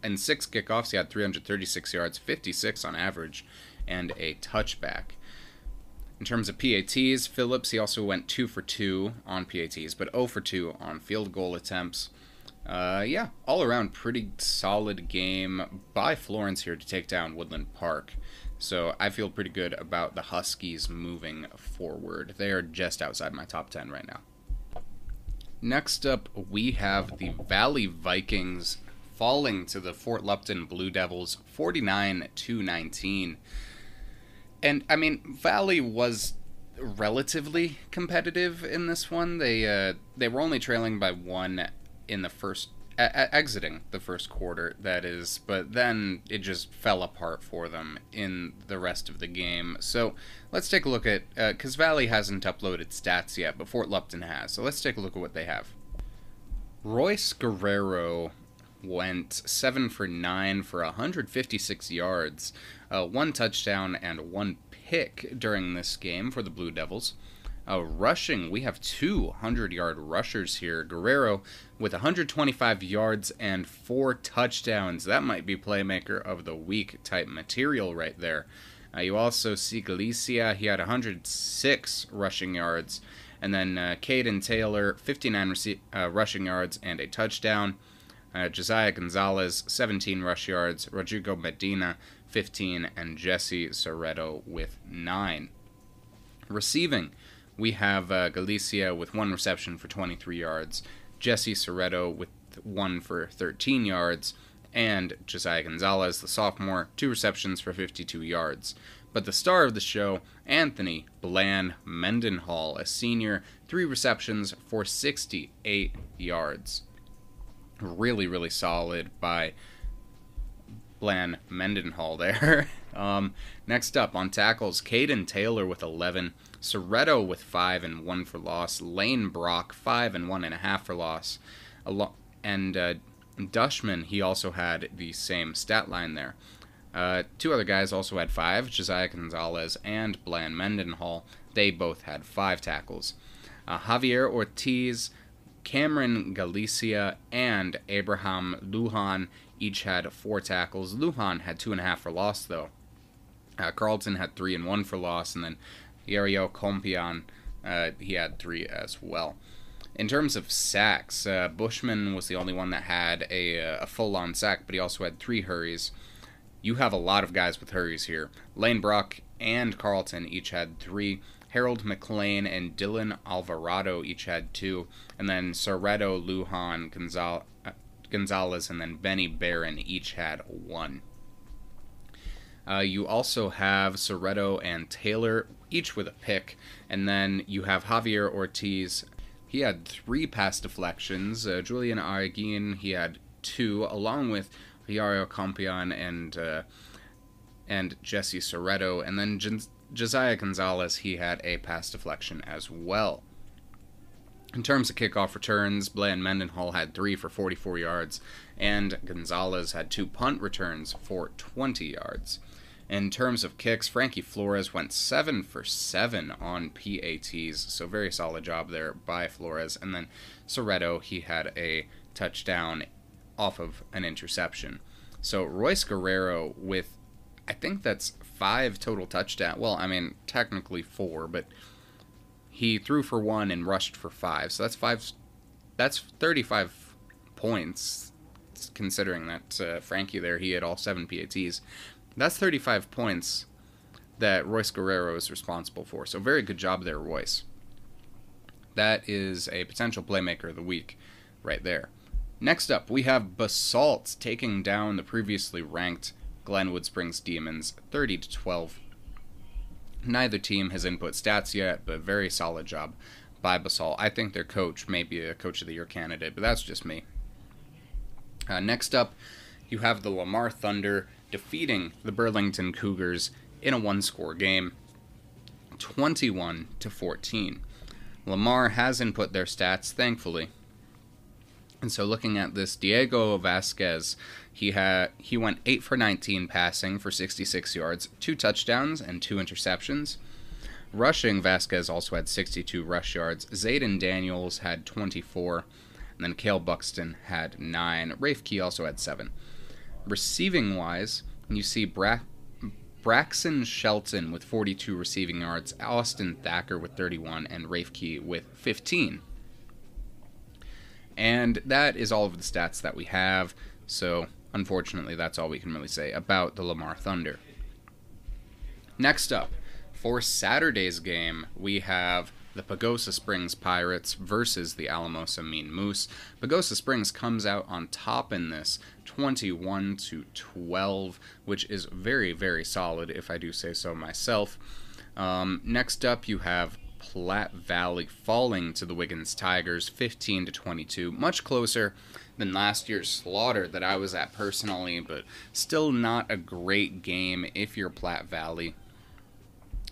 S3: in 6 kickoffs, he had 336 yards, 56 on average, and a touchback. In terms of PATs, Phillips, he also went 2 for 2 on PATs, but 0 for 2 on field goal attempts. Yeah, all around pretty solid game by Florence here to take down Woodland Park. So I feel pretty good about the Huskies moving forward. They are just outside my top 10 right now. Next up, we have the Valley Vikings falling to the Fort Lupton Blue Devils 49-19. And, I mean, Valley was relatively competitive in this one. They were only trailing by 1 in the first, exiting the first quarter, that is, but then it just fell apart for them in the rest of the game. So let's take a look at, because Valley hasn't uploaded stats yet, but Fort Lupton has, so let's take a look at what they have. Royce Guerrero went 7 for 9 for 156 yards, 1 touchdown and 1 pick during this game for the Blue Devils. Rushing, we have 2 100-yard rushers here. Guerrero with 125 yards and 4 touchdowns. That might be Playmaker of the Week type material right there. You also see Galicia, he had 106 rushing yards. And then Caden Taylor, 59 rushing yards and a touchdown. Josiah Gonzalez, 17 rush yards. Rodrigo Medina, 15. And Jesse Soreto with 9. Receiving, we have Galicia with 1 reception for 23 yards. Jesse Soreto with 1 for 13 yards. And Josiah Gonzalez, the sophomore, 2 receptions for 52 yards. But the star of the show, Anthony Bland Mendenhall, a senior, 3 receptions for 68 yards. Really, really solid by Bland Mendenhall there. Next up, on tackles, Caden Taylor with 11, Soreto with 5 and 1 for loss, Lane Brock 5 and 1.5 for loss, and Dushman, he also had the same stat line there. Two other guys also had 5, Josiah Gonzalez and Bland Mendenhall. They both had 5 tackles. Javier Ortiz, Cameron Galicia, and Abraham Lujan each had 4 tackles. Lujan had 2.5 for loss, though. Carlton had 3 and 1 for loss, and then Yerio Compian, he had 3 as well. In terms of sacks, Bushman was the only one that had a full-on sack, but he also had 3 hurries. You have a lot of guys with hurries here. Lane Brock and Carlton each had 3. Harold McLean and Dylan Alvarado each had 2. And then Soreto, Lujan, Gonzalez, and then Benny Barron each had 1. You also have Soreto and Taylor, each with a pick. And then you have Javier Ortiz. He had 3 pass deflections. Julian Arguin, he had 2, along with Yario Compian and Jesse Soreto. And then Josiah Gonzalez, he had a pass deflection as well. In terms of kickoff returns, Bland Mendenhall had 3 for 44 yards, and Gonzalez had 2 punt returns for 20 yards. In terms of kicks, Frankie Flores went 7 for 7 on PATs, so very solid job there by Flores. And then Soreto, he had a touchdown off of an interception. So Royce Guerrero with, I think that's 5 total touchdowns. Well, I mean, technically 4, but he threw for 1 and rushed for 5. So that's 35 points, considering that Frankie there, he had all 7 PATs. That's 35 points that Royce Guerrero is responsible for. So very good job there, Royce. That is a potential playmaker of the week right there. Next up, we have Basalt taking down the previously ranked Glenwood Springs Demons 30-12. Neither team has input stats yet, but very solid job by Basalt. I think their coach may be a Coach of the Year candidate, but that's just me. Next up, you have the Lamar Thunder defeating the Burlington Cougars in a 1-score game, 21-14. Lamar has input their stats, thankfully. And so looking at this, Diego Vasquez, he went 8 for 19 passing for 66 yards, 2 touchdowns, and 2 interceptions. Rushing, Vasquez also had 62 rush yards. Zayden Daniels had 24, and then Cale Buxton had 9. Rafe Key also had 7. Receiving-wise, you see Braxton Shelton with 42 receiving yards, Austin Thacker with 31, and Rafe Key with 15. And that is all of the stats that we have, so unfortunately that's all we can really say about the Lamar Thunder. Next up, for Saturday's game, we have the Pagosa Springs Pirates versus the Alamosa Mean Moose. Pagosa Springs comes out on top in this, 21-12, which is very, very solid, if I do say so myself. Next up, you have Platte Valley falling to the Wiggins Tigers, 15-22, much closer than last year's slaughter that I was at personally, but still not a great game if you're Platte Valley.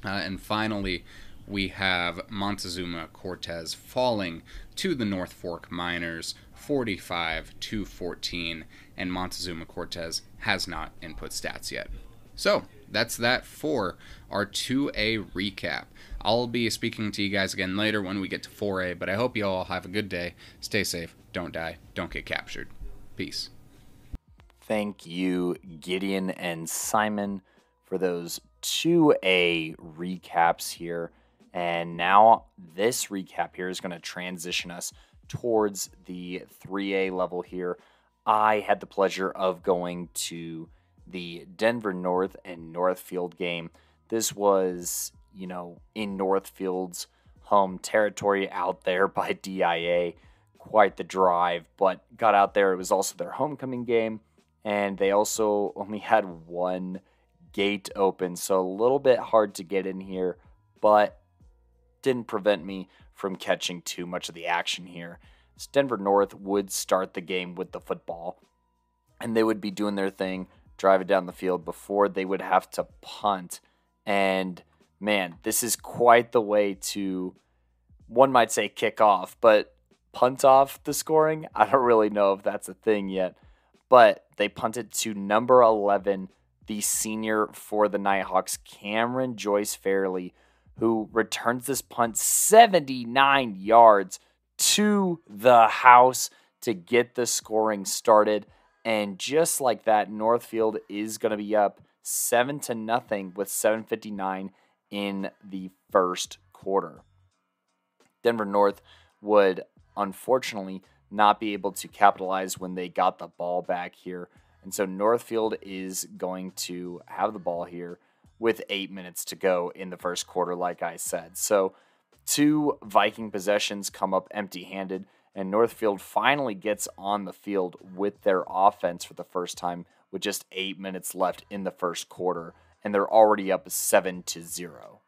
S3: And finally, we have Montezuma Cortez falling to the North Fork Miners, 45-14, and Montezuma Cortez has not input stats yet. So, that's that for our 2A recap. I'll be speaking to you guys again later when we get to 4A, but I hope you all have a good day. Stay safe, don't die, don't get captured. Peace.
S1: Thank you, Gideon and Simon, for those 2A recaps here. And now this recap here is going to transition us towards the 3A level here. I had the pleasure of going to the Denver North and Northfield game. This was, in Northfield's home territory out there by DIA. Quite the drive, but got out there. It was also their homecoming game, and they also only had one gate open, so a little bit hard to get in here, but didn't prevent me from catching too much of the action here. So Denver North would start the game with the football, and they would be doing their thing, driving down the field before they would have to punt. And man, this is quite the way to, one might say, kick off, but punt off the scoring. I don't really know if that's a thing yet, but they punted to number 11, the senior for the Nighthawks, Cameron Joyce Fairley, who returns this punt 79 yards to the house to get the scoring started. And just like that, Northfield is going to be up 7-0 with 7:59 in the first quarter. Denver North would unfortunately not be able to capitalize when they got the ball back here. And so Northfield is going to have the ball here with 8 minutes to go in the first quarter, like I said. So 2 Viking possessions come up empty-handed, and Northfield finally gets on the field with their offense for the first time with just 8 minutes left in the first quarter, and they're already up 7-0.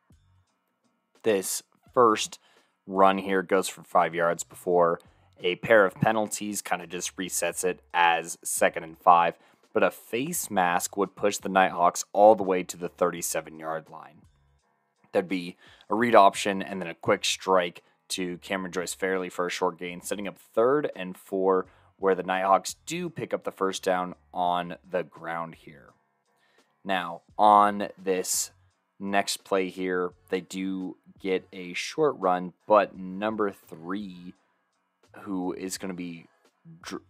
S1: This first run here goes for 5 yards before a pair of penalties kind of just resets it as 2nd and 5, but a face mask would push the Nighthawks all the way to the 37-yard line. There'd be a read option and then a quick strike to Cameron Joyce Fairley for a short gain, setting up 3rd and 4, where the Nighthawks do pick up the first down on the ground here. Now, on this next play here, they do get a short run, but number 3, who is going to be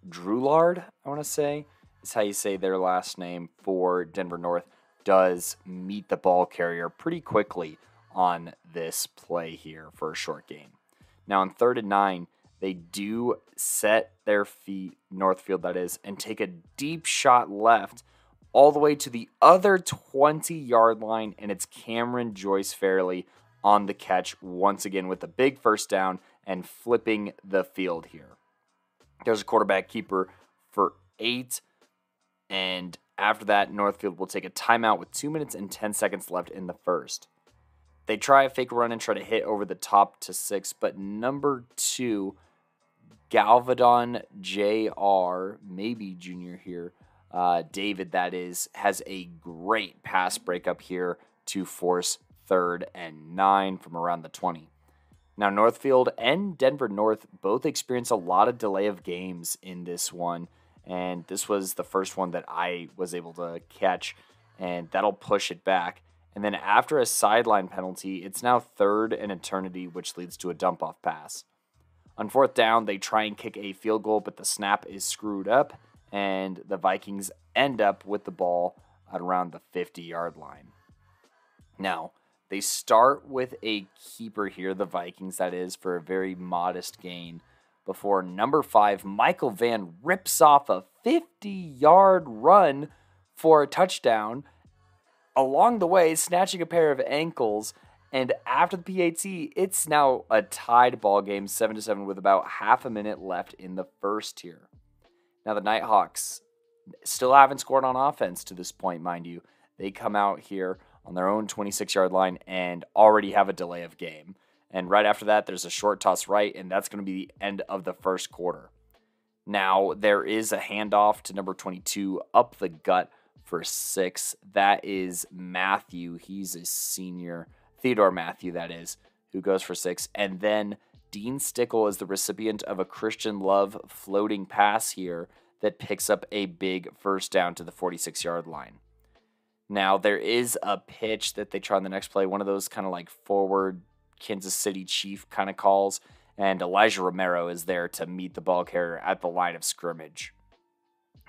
S1: Drulard, I want to say, is how you say their last name for Denver North, does meet the ball carrier pretty quickly on this play here for a short gain. Now, on 3rd and 9, they do set their feet, Northfield that is, and take a deep shot left all the way to the other 20-yard line, and it's Cameron Joyce Fairley on the catch once again with a big first down and flipping the field here. There's a quarterback keeper for 8, and after that, Northfield will take a timeout with 2 minutes and 10 seconds left in the first. They try a fake run and try to hit over the top to 6, but number 2, Galvadon Jr., maybe junior here, David that is, has a great pass breakup here to force 3rd and 9 from around the 20. Now, Northfield and Denver North both experienced a lot of delay of games in this one, and this was the first one that I was able to catch, and that'll push it back. And then after a sideline penalty, it's now 3rd and eternity, which leads to a dump-off pass. On 4th down, they try and kick a field goal, but the snap is screwed up, and the Vikings end up with the ball at around the 50-yard line. Now, they start with a keeper here, the Vikings, that is, for a very modest gain, before number 5, Michael Van, rips off a 50-yard run for a touchdown, along the way snatching a pair of ankles, and after the PAT, it's now a tied ball game, 7-7, with about half a minute left in the first here. Now, the Nighthawks still haven't scored on offense to this point, mind you. They come out here on their own 26-yard line and already have a delay of game. And right after that, there's a short toss right, and that's going to be the end of the first quarter. Now, there is a handoff to number 22 up the gut for 6. That is Matthew. He's a senior. Theodore Matthew, that is, who goes for 6. And then Dean Stickle is the recipient of a Christian Love floating pass here that picks up a big first down to the 46-yard line. Now, there is a pitch that they try on the next play, one of those kind of like forward Kansas City Chief kind of calls, and Elijah Romero is there to meet the ball carrier at the line of scrimmage.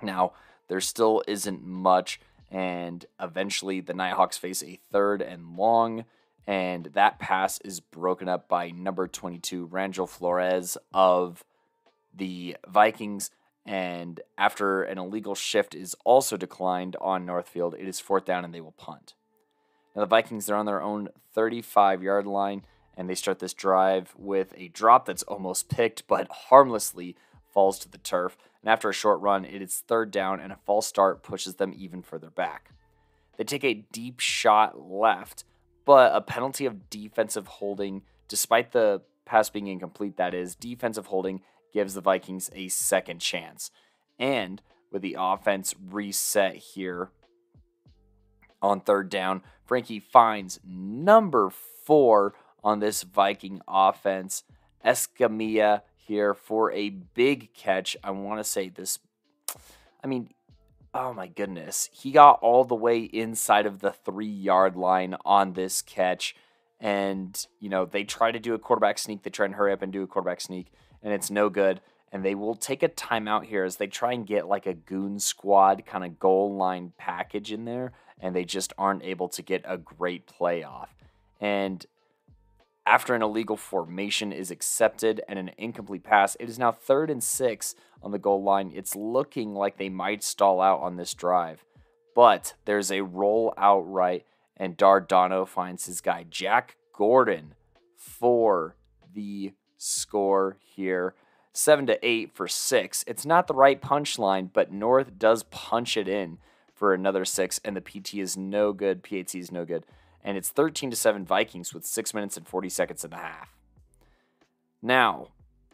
S1: Now, there still isn't much, and eventually the Nighthawks face a 3rd and long, and that pass is broken up by number 22, Rangel Flores of the Vikings, and after an illegal shift is also declined on Northfield, it is 4th down and they will punt. Now the Vikings are on their own 35-yard line, and they start this drive with a drop that's almost picked, but harmlessly falls to the turf. And after a short run, it is 3rd down, and a false start pushes them even further back. They take a deep shot left, but a penalty of defensive holding, despite the pass being incomplete, that is, defensive holding gives the Vikings a second chance. And with the offense reset here on 3rd down, Frankie finds number 4 on this Viking offense, Escamilla. here for a big catch. I want to say this. I mean, oh my goodness. He got all the way inside of the 3-yard line on this catch. And, they try to do a quarterback sneak. They try and hurry up and do a quarterback sneak, and it's no good. And they will take a timeout here as they try and get like a goon squad kind of goal line package in there, and they just aren't able to get a great play off. And after an illegal formation is accepted and an incomplete pass, it is now 3rd and 6 on the goal line. It's looking like they might stall out on this drive, but there's a roll out right, and Dardano finds his guy Jack Gordon for the score here. 7-8 for 6. It's not the right punchline, but North does punch it in for another 6, and the PT is no good. PAT is no good. And it's 13-7 Vikings with 6 minutes and 40 seconds in the half. Now,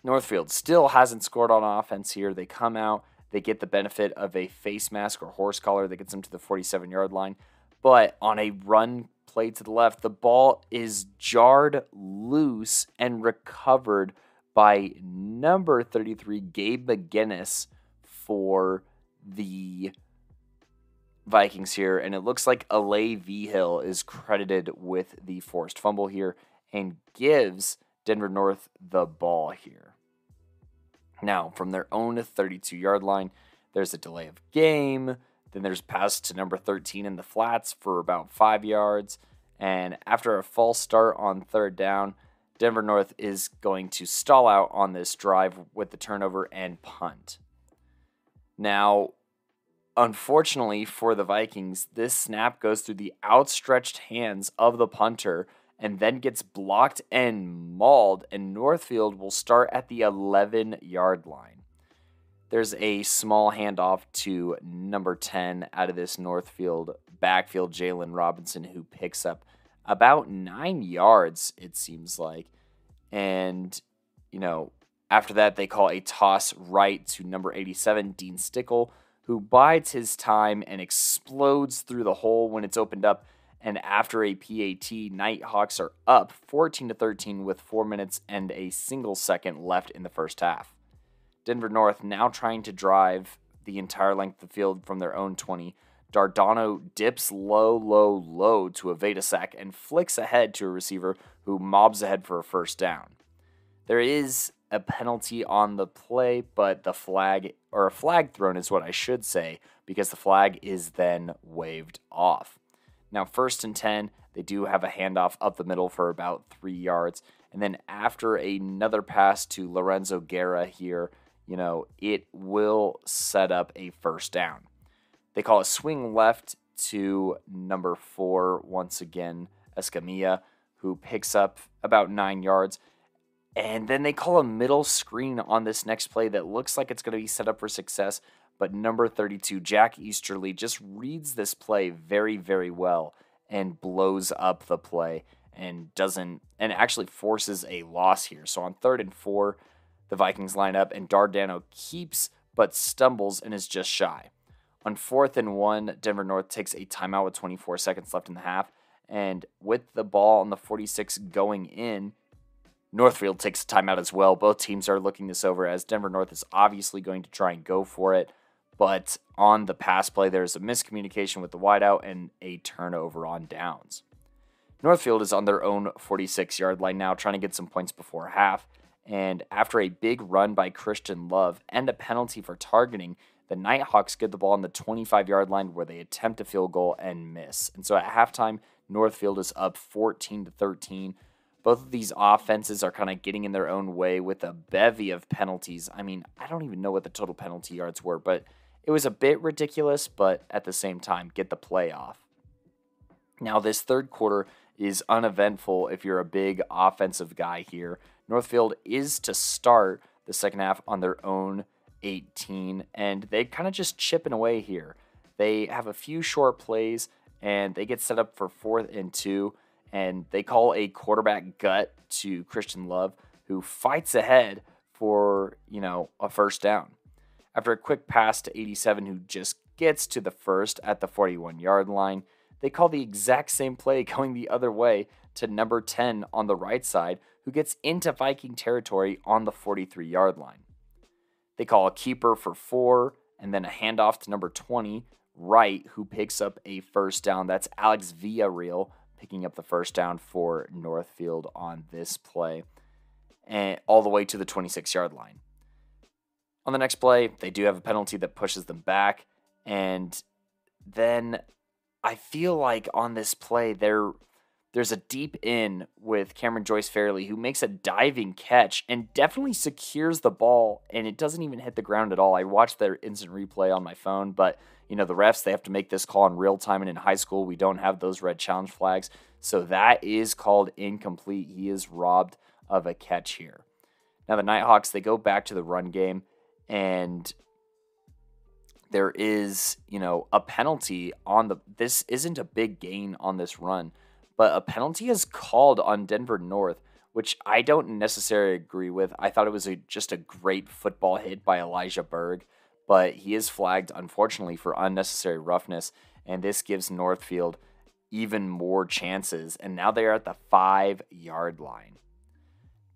S1: Northfield still hasn't scored on offense here. They come out, they get the benefit of a face mask or horse collar that gets them to the 47-yard line. But on a run play to the left, the ball is jarred loose and recovered by number 33, Gabe McGinnis, for the Vikings here. And it looks like Alay Vigil is credited with the forced fumble here and gives Denver North the ball here. Now, from their own 32-yard line, there's a delay of game. Then there's a pass to number 13 in the flats for about 5 yards. And after a false start on 3rd down, Denver North is going to stall out on this drive with the turnover and punt. Now, unfortunately for the Vikings, this snap goes through the outstretched hands of the punter and then gets blocked and mauled, and Northfield will start at the 11-yard line. There's a small handoff to number 10 out of this Northfield backfield, Jalen Robinson, who picks up about 9 yards, it seems like. And, after that, they call a toss right to number 87, Dean Stickle, who bides his time and explodes through the hole when it's opened up. And after a PAT, Nighthawks are up 14-13 with 4 minutes and a single second left in the first half. Denver North now trying to drive the entire length of the field from their own 20. Dardano dips low to evade a sack and flicks ahead to a receiver who mobs ahead for a first down. There is a penalty on the play, but a flag thrown is what I should say, because the flag is then waved off. Now, 1st and 10, they do have a handoff up the middle for about 3 yards. And then after another pass to Lorenzo Guerra here, it will set up a first down. They call a swing left to number 4, once again, Escamilla, who picks up about 9 yards. And then they call a middle screen on this next play that looks like it's going to be set up for success, but number 32, Jack Easterly, just reads this play very, very well and blows up the play and actually forces a loss here. So on 3rd and 4, the Vikings line up, and Dardano keeps but stumbles and is just shy. On 4th and 1, Denver North takes a timeout with 24 seconds left in the half, and with the ball on the 46 going in, Northfield takes a timeout as well. Both teams are looking this over, as Denver North is obviously going to try and go for it, but on the pass play, there's a miscommunication with the wideout and a turnover on downs. Northfield is on their own 46-yard line now, trying to get some points before half. And after a big run by Christian Love and a penalty for targeting, the Nighthawks get the ball on the 25-yard line where they attempt a field goal and miss. And so at halftime, Northfield is up 14-13. Both of these offenses are kind of getting in their own way with a bevy of penalties. I mean, I don't even know what the total penalty yards were, but it was a bit ridiculous, but at the same time, get the play off. Now, this third quarter is uneventful if you're a big offensive guy here. Northfield is to start the second half on their own 18, and they kind of just chipping away here. They have a few short plays, and they get set up for 4th and 2, and they call a quarterback gut to Christian Love, who fights ahead for, a first down. After a quick pass to 87, who just gets to the first at the 41-yard line, they call the exact same play going the other way to number 10 on the right side, who gets into Viking territory on the 43-yard line. They call a keeper for 4, and then a handoff to number 20, Wright, who picks up a first down. That's Alex Villarreal picking up the first down for Northfield on this play, and all the way to the 26-yard line. On the next play, they do have a penalty that pushes them back, and then I feel like on this play there's a deep in with Cameron Joyce Fairley, who makes a diving catch and definitely secures the ball, and it doesn't even hit the ground at all. I watched their instant replay on my phone, but the refs, they have to make this call in real time, and in high school we don't have those red challenge flags, so that is called incomplete. He is robbed of a catch here. Now the Nighthawks, they go back to the run game, and there is, a penalty on this isn't a big gain on this run, but a penalty is called on Denver North, which I don't necessarily agree with. I thought it was just a great football hit by Elijah Berg, but he is flagged, unfortunately, for unnecessary roughness, and this gives Northfield even more chances, and now they are at the 5-yard line.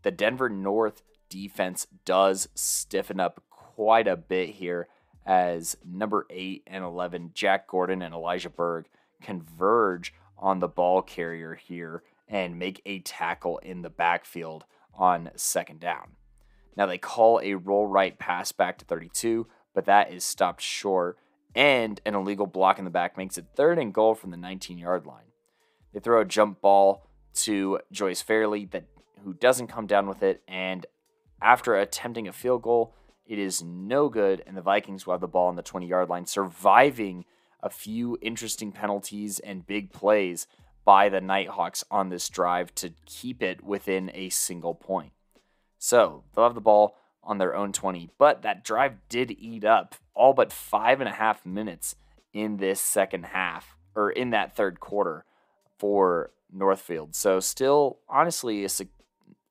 S1: The Denver North defense does stiffen up quite a bit here, as number 8 and 11, Jack Gordon and Elijah Berg, converge on the ball carrier here and make a tackle in the backfield on second down. Now they call a roll right pass back to 32, but that is stopped short, and an illegal block in the back makes it 3rd and goal from the 19-yard line. They throw a jump ball to Joyce Fairley who doesn't come down with it, and after attempting a field goal, it is no good, and the Vikings will have the ball on the 20-yard line, surviving a few interesting penalties and big plays by the Nighthawks on this drive to keep it within a single point. So they'll have the ball on their own 20, but that drive did eat up all but 5.5 minutes in this second half, or in that third quarter for Northfield. So still, honestly, it's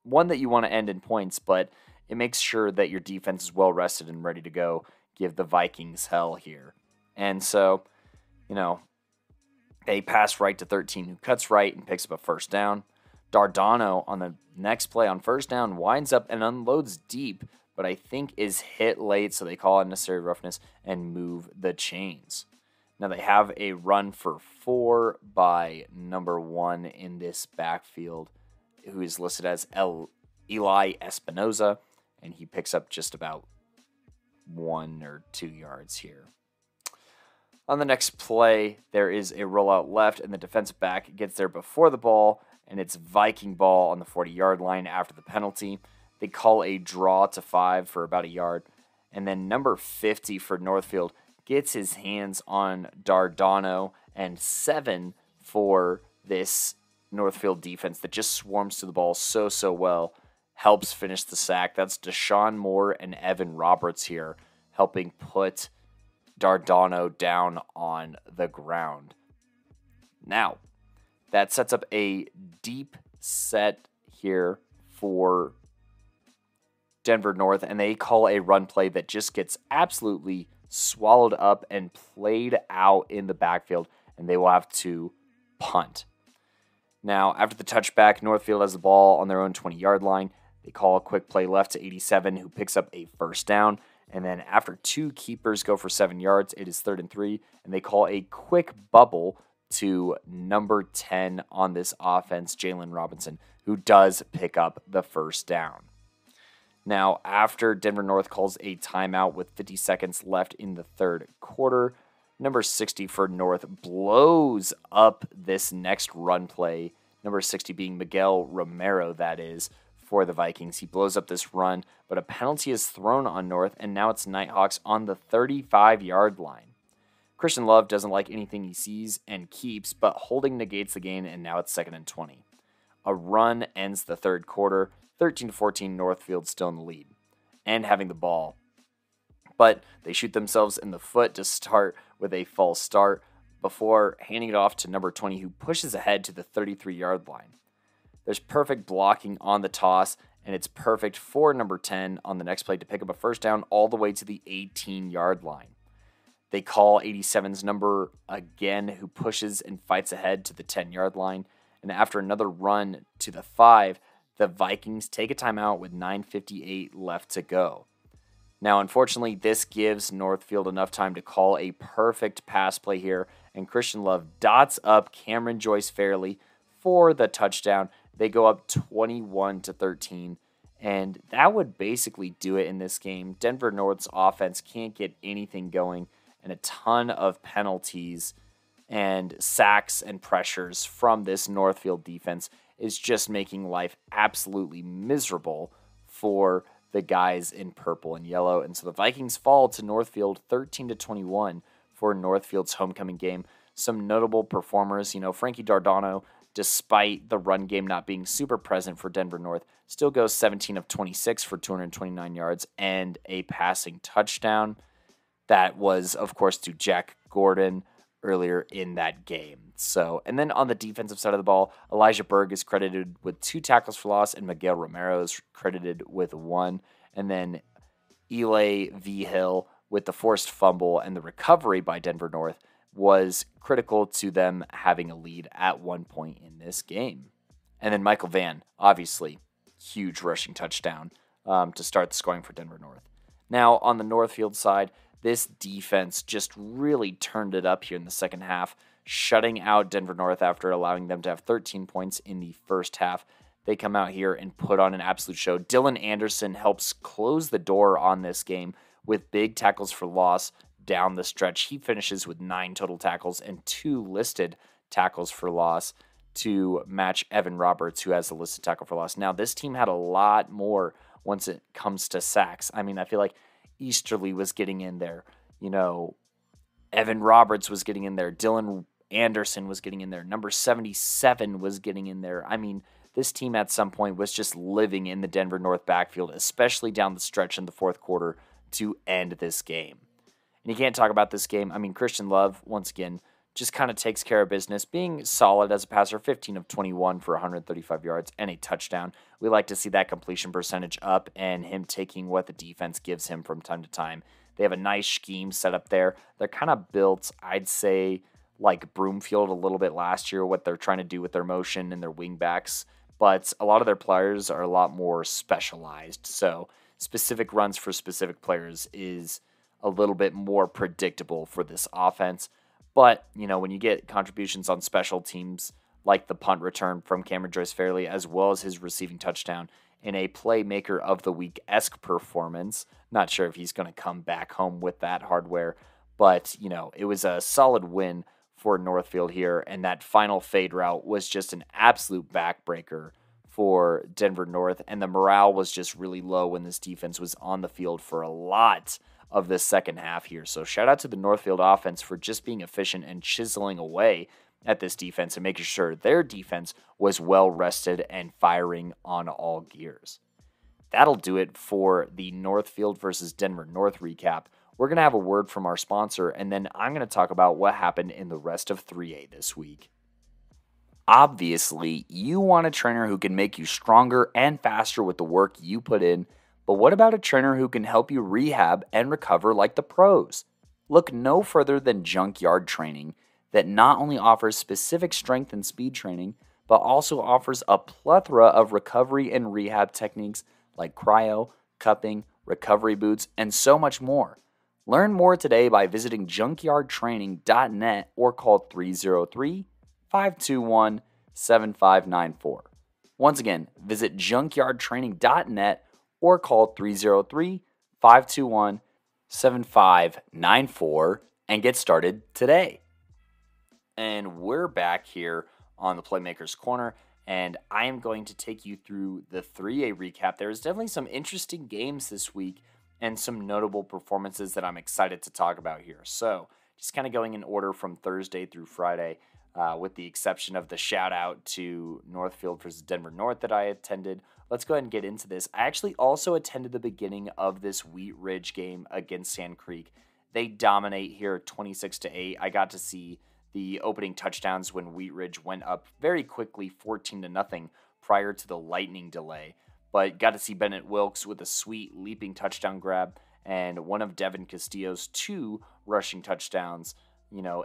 S1: one that you want to end in points, but it makes sure that your defense is well rested and ready to go give the Vikings hell here. And so, they pass right to 13, who cuts right and picks up a first down. Dardano on the next play on first down winds up and unloads deep, but I think is hit late, so they call unnecessary roughness and move the chains. Now they have a run for 4 by number 1 in this backfield, who is listed as Eli Espinoza, and he picks up just about 1 or 2 yards here. On the next play, there is a rollout left, and the defensive back gets there before the ball, and it's Viking ball on the 40-yard line after the penalty. They call a draw to 5 for about a yard, and then number 50 for Northfield gets his hands on Dardano, and 7 for this Northfield defense that just swarms to the ball so well, helps finish the sack. That's Deshaun Moore and Evan Roberts here, helping put Dardano down on the ground. Now, that sets up a deep set here for Denver North, and they call a run play that just gets absolutely swallowed up and played out in the backfield, and they will have to punt. Now, after the touchback, Northfield has the ball on their own 20-yard line. They call a quick play left to 87, who picks up a first down. And then after 2 keepers go for 7 yards, it is 3rd and 3. And they call a quick bubble to number 10 on this offense, Jalen Robinson, who does pick up the first down. Now, after Denver North calls a timeout with 50 seconds left in the third quarter, number 60 for North blows up this next run play, number 60 being Miguel Romero, that is, for the Vikings. He blows up this run, but a penalty is thrown on North, and now it's Nighthawks on the 35-yard line. Christian Love doesn't like anything he sees and keeps, but holding negates the gain, and now it's 2nd and 20. A run ends the third quarter, 13-14, Northfield still in the lead and having the ball. But they shoot themselves in the foot to start with a false start before handing it off to number 20, who pushes ahead to the 33-yard line. There's perfect blocking on the toss, and it's perfect for number 10 on the next play to pick up a first down all the way to the 18-yard line. They call 87's number again, who pushes and fights ahead to the 10-yard line, And after another run to the 5, the Vikings take a timeout with 9:58 left to go. Now, unfortunately, this gives Northfield enough time to call a perfect pass play here, and Christian Love dots up Cameron Joyce Fairley for the touchdown. They go up 21-13, and that would basically do it in this game. Denver North's offense can't get anything going, and a ton of penalties and sacks and pressures from this Northfield defense is just making life absolutely miserable for the guys in purple and yellow. And so the Vikings fall to Northfield 13-21 for Northfield's homecoming game. Some notable performers, Frankie Dardano, despite the run game not being super present for Denver North, still goes 17 of 26 for 229 yards and a passing touchdown. That was, of course, to Jack Gordon earlier in that game. And then on the defensive side of the ball, Elijah Berg is credited with 2 tackles for loss, and Miguel Romero is credited with 1. And then Eli V. Hill with the forced fumble and the recovery by Denver North was critical to them having a lead at one point in this game. And then Michael Vann, obviously, huge rushing touchdown to start the scoring for Denver North. Now, on the Northfield side, this defense just really turned it up here in the second half, shutting out Denver North after allowing them to have 13 points in the first half. They come out here and put on an absolute show. Dylan Anderson helps close the door on this game with big tackles for loss down the stretch. He finishes with 9 total tackles and 2 listed tackles for loss to match Evan Roberts, who has a listed tackle for loss. Now, this team had a lot more once it comes to sacks. I mean, I feel like Easterly was getting in there. Evan Roberts was getting in there. Dylan Anderson was getting in there. Number 77 was getting in there. I mean, this team at some point was just living in the Denver North backfield, especially down the stretch in the fourth quarter to end this game. And you can't talk about this game. I mean, Christian Love, once again, just kind of takes care of business, being solid as a passer, 15 of 21 for 135 yards and a touchdown. We like to see that completion percentage up and him taking what the defense gives him from time to time. They have a nice scheme set up there. They're kind of built, I'd say, like Broomfield a little bit last year, what they're trying to do with their motion and their wingbacks. But a lot of their players are a lot more specialized. So specific runs for specific players is a little bit more predictable for this offense. But, when you get contributions on special teams like the punt return from Cameron Joyce Fairley, as well as his receiving touchdown in a Playmaker of the Week-esque performance, not sure if he's going to come back home with that hardware, but, it was a solid win for Northfield here, and that final fade route was just an absolute backbreaker for Denver North, and the morale was just really low when this defense was on the field for a lot of the second half here. So shout out to the Northfield offense for just being efficient and chiseling away at this defense and making sure their defense was well rested and firing on all gears. That'll do it for the Northfield versus Denver North recap. We're going to have a word from our sponsor, and then I'm going to talk about what happened in the rest of 3A this week. Obviously, you want a trainer who can make you stronger and faster with the work you put in. But what about a trainer who can help you rehab and recover like the pros? Look no further than Junkyard Training, that not only offers specific strength and speed training, but also offers a plethora of recovery and rehab techniques like cryo, cupping, recovery boots, and so much more. Learn more today by visiting junkyardtraining.net or call 303-521-7594. Once again, visit junkyardtraining.net or call 303-521-7594 and get started today. And we're back here on the Playmakers Corner, and I am going to take you through the 3A recap. There's definitely some interesting games this week and some notable performances that I'm excited to talk about here. So just kind of going in order from Thursday through Friday, with the exception of the shout out to Northfield versus Denver North that I attended. Let's go ahead and get into this. I actually also attended the beginning of this Wheat Ridge game against Sand Creek. They dominate here 26-8. I got to see the opening touchdowns when Wheat Ridge went up very quickly 14-0 prior to the lightning delay. But got to see Bennett Wilkes with a sweet leaping touchdown grab and one of Devin Castillo's 2 rushing touchdowns,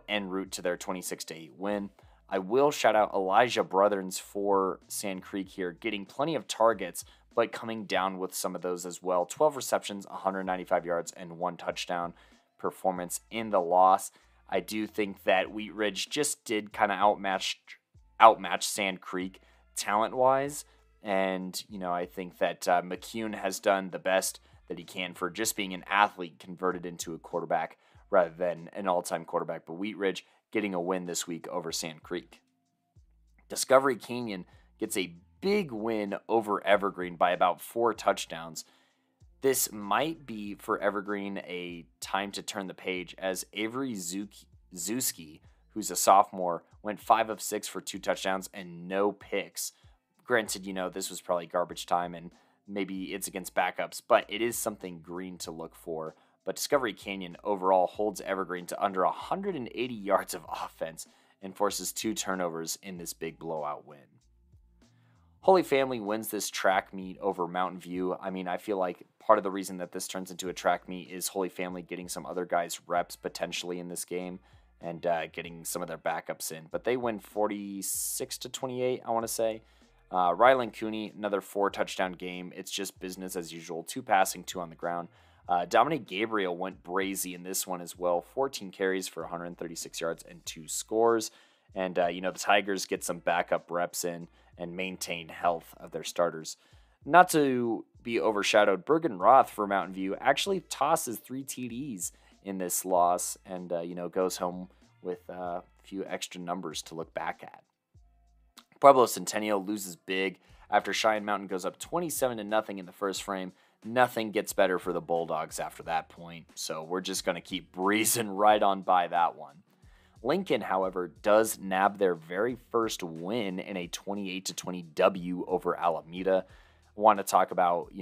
S1: en route to their 26-8 win. I will shout out Elijah Brotherns for Sand Creek here, getting plenty of targets, but coming down with some of those as well. 12 receptions, 195 yards, and 1 touchdown performance in the loss. I do think that Wheat Ridge just did kind of outmatch Sand Creek talent-wise. And, I think that McCune has done the best that he can for just being an athlete converted into a quarterback rather than an all-time quarterback. But Wheat Ridge getting a win this week over Sand Creek. Discovery Canyon gets a big win over Evergreen by about 4 touchdowns. This might be for Evergreen a time to turn the page, as Avery Zuski, who's a sophomore, went 5 of 6 for 2 touchdowns and no picks. Granted, this was probably garbage time and maybe it's against backups, but it is something green to look for. But Discovery Canyon overall holds Evergreen to under 180 yards of offense and forces 2 turnovers in this big blowout win. Holy Family wins this track meet over Mountain View. I feel like part of the reason that this turns into a track meet is Holy Family getting some other guys reps potentially in this game and getting some of their backups in. But they win 46-28, I want to say. Rylan Cooney, another 4 touchdown game. It's just business as usual. 2 passing, 2 on the ground. Dominic Gabriel went brazy in this one as well. 14 carries for 136 yards and 2 scores. And, the Tigers get some backup reps in and maintain health of their starters. Not to be overshadowed, Bergen Roth for Mountain View actually tosses 3 TDs in this loss and, goes home with a few extra numbers to look back at. Pueblo Centennial loses big after Cheyenne Mountain goes up 27-0 in the first frame. Nothing gets better for the Bulldogs after that point, so we're just going to keep breezing right on by that one. Lincoln, however, does nab their very first win in a 28-20 W over Alameda. I want to talk about,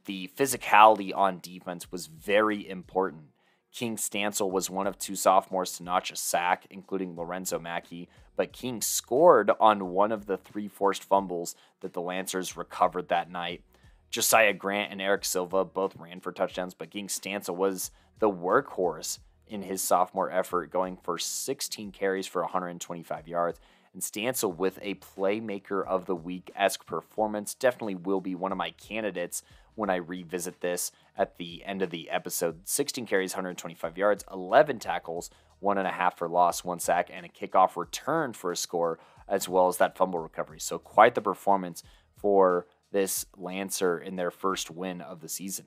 S1: the physicality on defense was very important. King Stancil was one of 2 sophomores to notch a sack, including Lorenzo Mackey, but King scored on one of the 3 forced fumbles that the Lancers recovered that night. Josiah Grant and Eric Silva both ran for touchdowns, but King Stancil was the workhorse in his sophomore effort, going for 16 carries for 125 yards. And Stancil with a Playmaker of the Week-esque performance definitely will be one of my candidates when I revisit this at the end of the episode. 16 carries, 125 yards, 11 tackles, 1.5 for loss, 1 sack, and a kickoff return for a score, as well as that fumble recovery. So quite the performance for this Lancer in their first win of the season.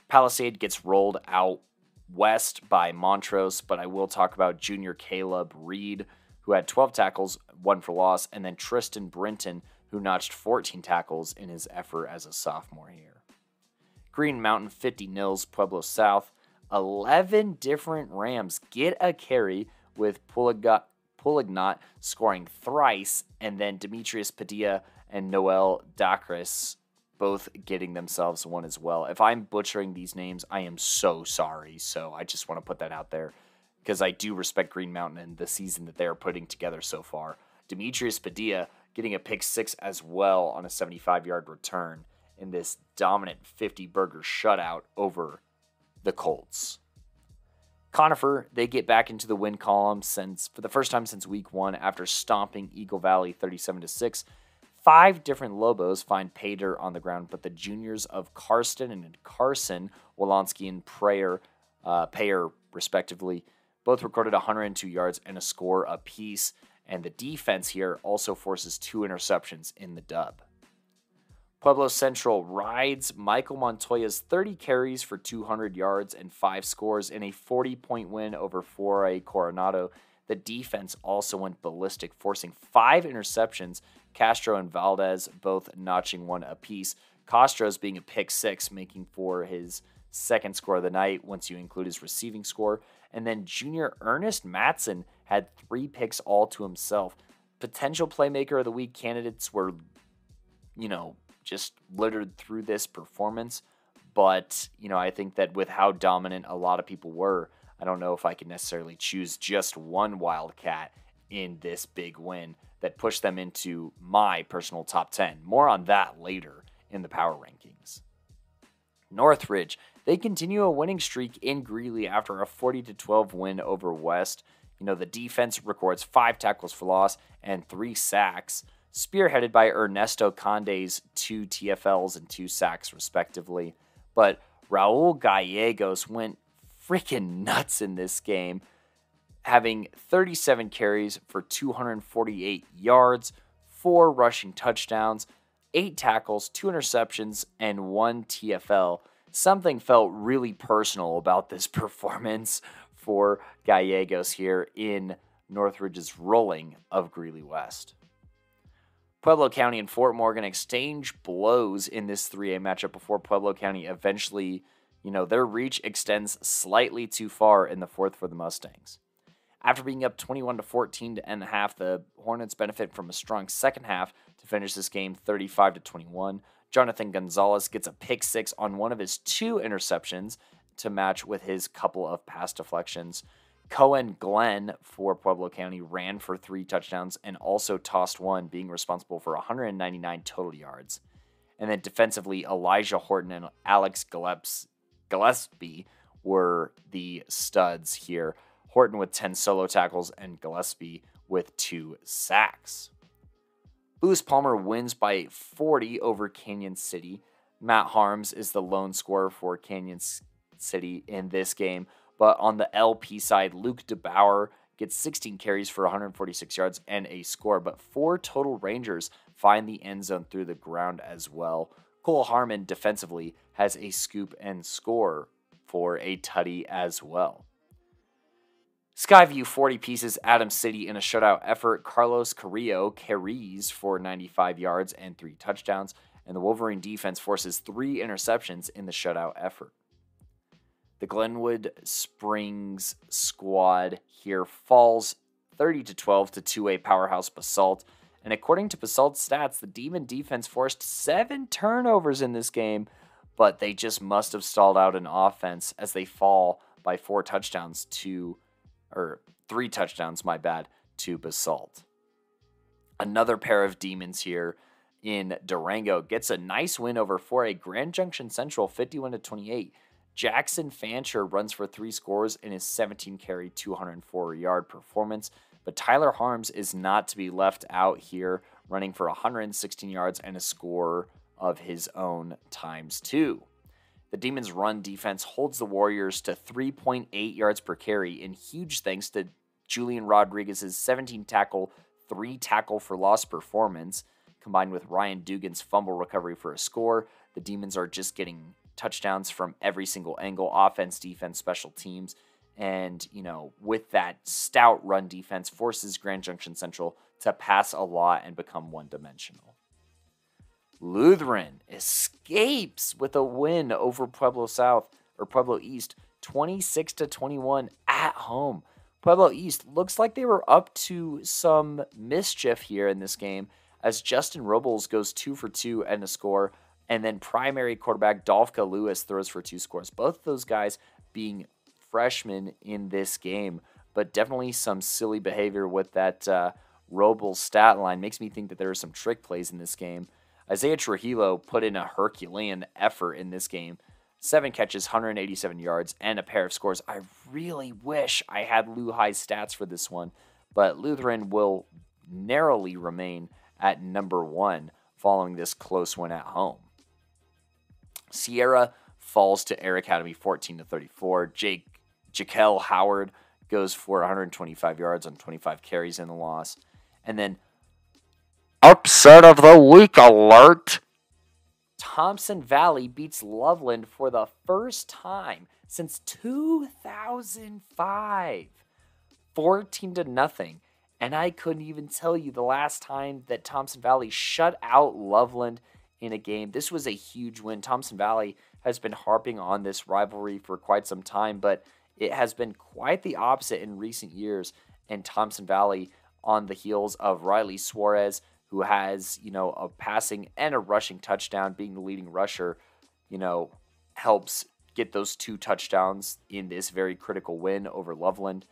S1: Palisade gets rolled out west by Montrose, but I will talk about junior Caleb Reed, who had 12 tackles, 1 for loss, and then Tristan Brinton, who notched 14 tackles in his effort as a sophomore here. Green Mountain 50-0 Pueblo South. 11 different Rams get a carry, with Pulignot scoring thrice, and then Demetrius Padilla and Noel Dacris both getting themselves one as well. If I'm butchering these names, I am so sorry. So I just want to put that out there because I do respect Green Mountain and the season that they are putting together so far. Demetrius Padilla getting a pick 6 as well on a 75-yard return in this dominant 50-burger shutout over the Colts. Conifer, they get back into the win column for the first time since week 1 after stomping Eagle Valley 37-6. 5 different Lobos find pay dirt on the ground, but the juniors of Karsten and Carson, Wolonsky and Payer, respectively, both recorded 102 yards and a score apiece, and the defense here also forces 2 interceptions in the dub. Pueblo Central rides Michael Montoya's 30 carries for 200 yards and 5 scores in a 40-point win over 4A Coronado. The defense also went ballistic, forcing 5 interceptions, Castro and Valdez both notching 1 apiece. Castro's being a pick 6, making for his second score of the night once you include his receiving score. And then junior Ernest Matson had 3 picks all to himself. Potential Playmaker of the Week candidates were, just littered through this performance. But, I think that with how dominant a lot of people were, I don't know if I can necessarily choose just one Wildcat in this big win that pushed them into my personal top 10. More on that later in the power rankings. Northridge, they continue a winning streak in Greeley after a 40-12 win over West. The defense records 5 tackles for loss and 3 sacks, spearheaded by Ernesto Conde's 2 TFLs and 2 sacks, respectively. But Raul Gallegos went freaking nuts in this game, having 37 carries for 248 yards, 4 rushing touchdowns, 8 tackles, 2 interceptions, and 1 TFL. Something felt really personal about this performance for Gallegos here in Northridge's rolling of Greeley West. Pueblo County and Fort Morgan exchange blows in this 3A matchup before Pueblo County eventually, their reach extends slightly too far in the fourth for the Mustangs. After being up 21-14 to end the half, the Hornets benefit from a strong second half to finish this game 35-21. Jonathan Gonzalez gets a pick 6 on one of his 2 interceptions to match with his couple of pass deflections. Cohen Glenn for Pueblo County ran for 3 touchdowns and also tossed 1, being responsible for 199 total yards. And then defensively, Elijah Horton and Alex Gillespie were the studs here. Horton with 10 solo tackles and Gillespie with 2 sacks. Lewis Palmer wins by 40 over Canyon City. Matt Harms is the lone scorer for Canyon City in this game. But on the LP side, Luke DeBauer gets 16 carries for 146 yards and a score. But 4 total Rangers find the end zone through the ground as well. Cole Harmon defensively has a scoop and score for a tutty as well. Skyview 40 pieces Adams City in a shutout effort. Carlos Carrillo carries for 95 yards and 3 touchdowns, and the Wolverine defense forces 3 interceptions in the shutout effort. The Glenwood Springs squad here falls 30-12 to 2A powerhouse Basalt, and according to Basalt stats, the Demon defense forced 7 turnovers in this game, but they just must have stalled out an offense as they fall by 3 touchdowns, to Basalt. Another pair of Demons here in Durango gets a nice win over 4A Grand Junction Central 51-28. Jackson Fancher runs for 3 scores in his 17-carry, 204-yard performance, but Tyler Harms is not to be left out here, running for 116 yards and a score of his own ×2. The Demons' run defense holds the Warriors to 3.8 yards per carry, in huge thanks to Julian Rodriguez's 17-tackle, 3-tackle for loss performance, combined with Ryan Dugan's fumble recovery for a score. The Demons are just getting touchdowns from every single angle, offense, defense, special teams, and, with that stout run defense, forces Grand Junction Central to pass a lot and become one-dimensional. Lutheran escapes with a win over Pueblo East, 26-21 at home. Pueblo East looks like they were up to some mischief here in this game, as Justin Robles goes 2 for 2 and a score, and then primary quarterback Dolphka Lewis throws for 2 scores. Both of those guys being freshmen in this game, but definitely some silly behavior with that Robles stat line. Makes me think that there are some trick plays in this game. Isaiah Trujillo put in a Herculean effort in this game. 7 catches, 187 yards, and a pair of scores. I really wish I had Lou High's stats for this one, but Lutheran will narrowly remain at number 1 following this close win at home. Sierra falls to Air Academy 14-34. Jaquel Howard goes for 125 yards on 25 carries in the loss. And then upset of the week alert. Thompson Valley beats Loveland for the first time since 2005. 14-0. And I couldn't even tell you the last time that Thompson Valley shut out Loveland in a game. This was a huge win. Thompson Valley has been harping on this rivalry for quite some time, but it has been quite the opposite in recent years. And Thompson Valley, on the heels of Riley Suarez, who has, a passing and a rushing touchdown, being the leading rusher, helps get those 2 touchdowns in this very critical win over Loveland.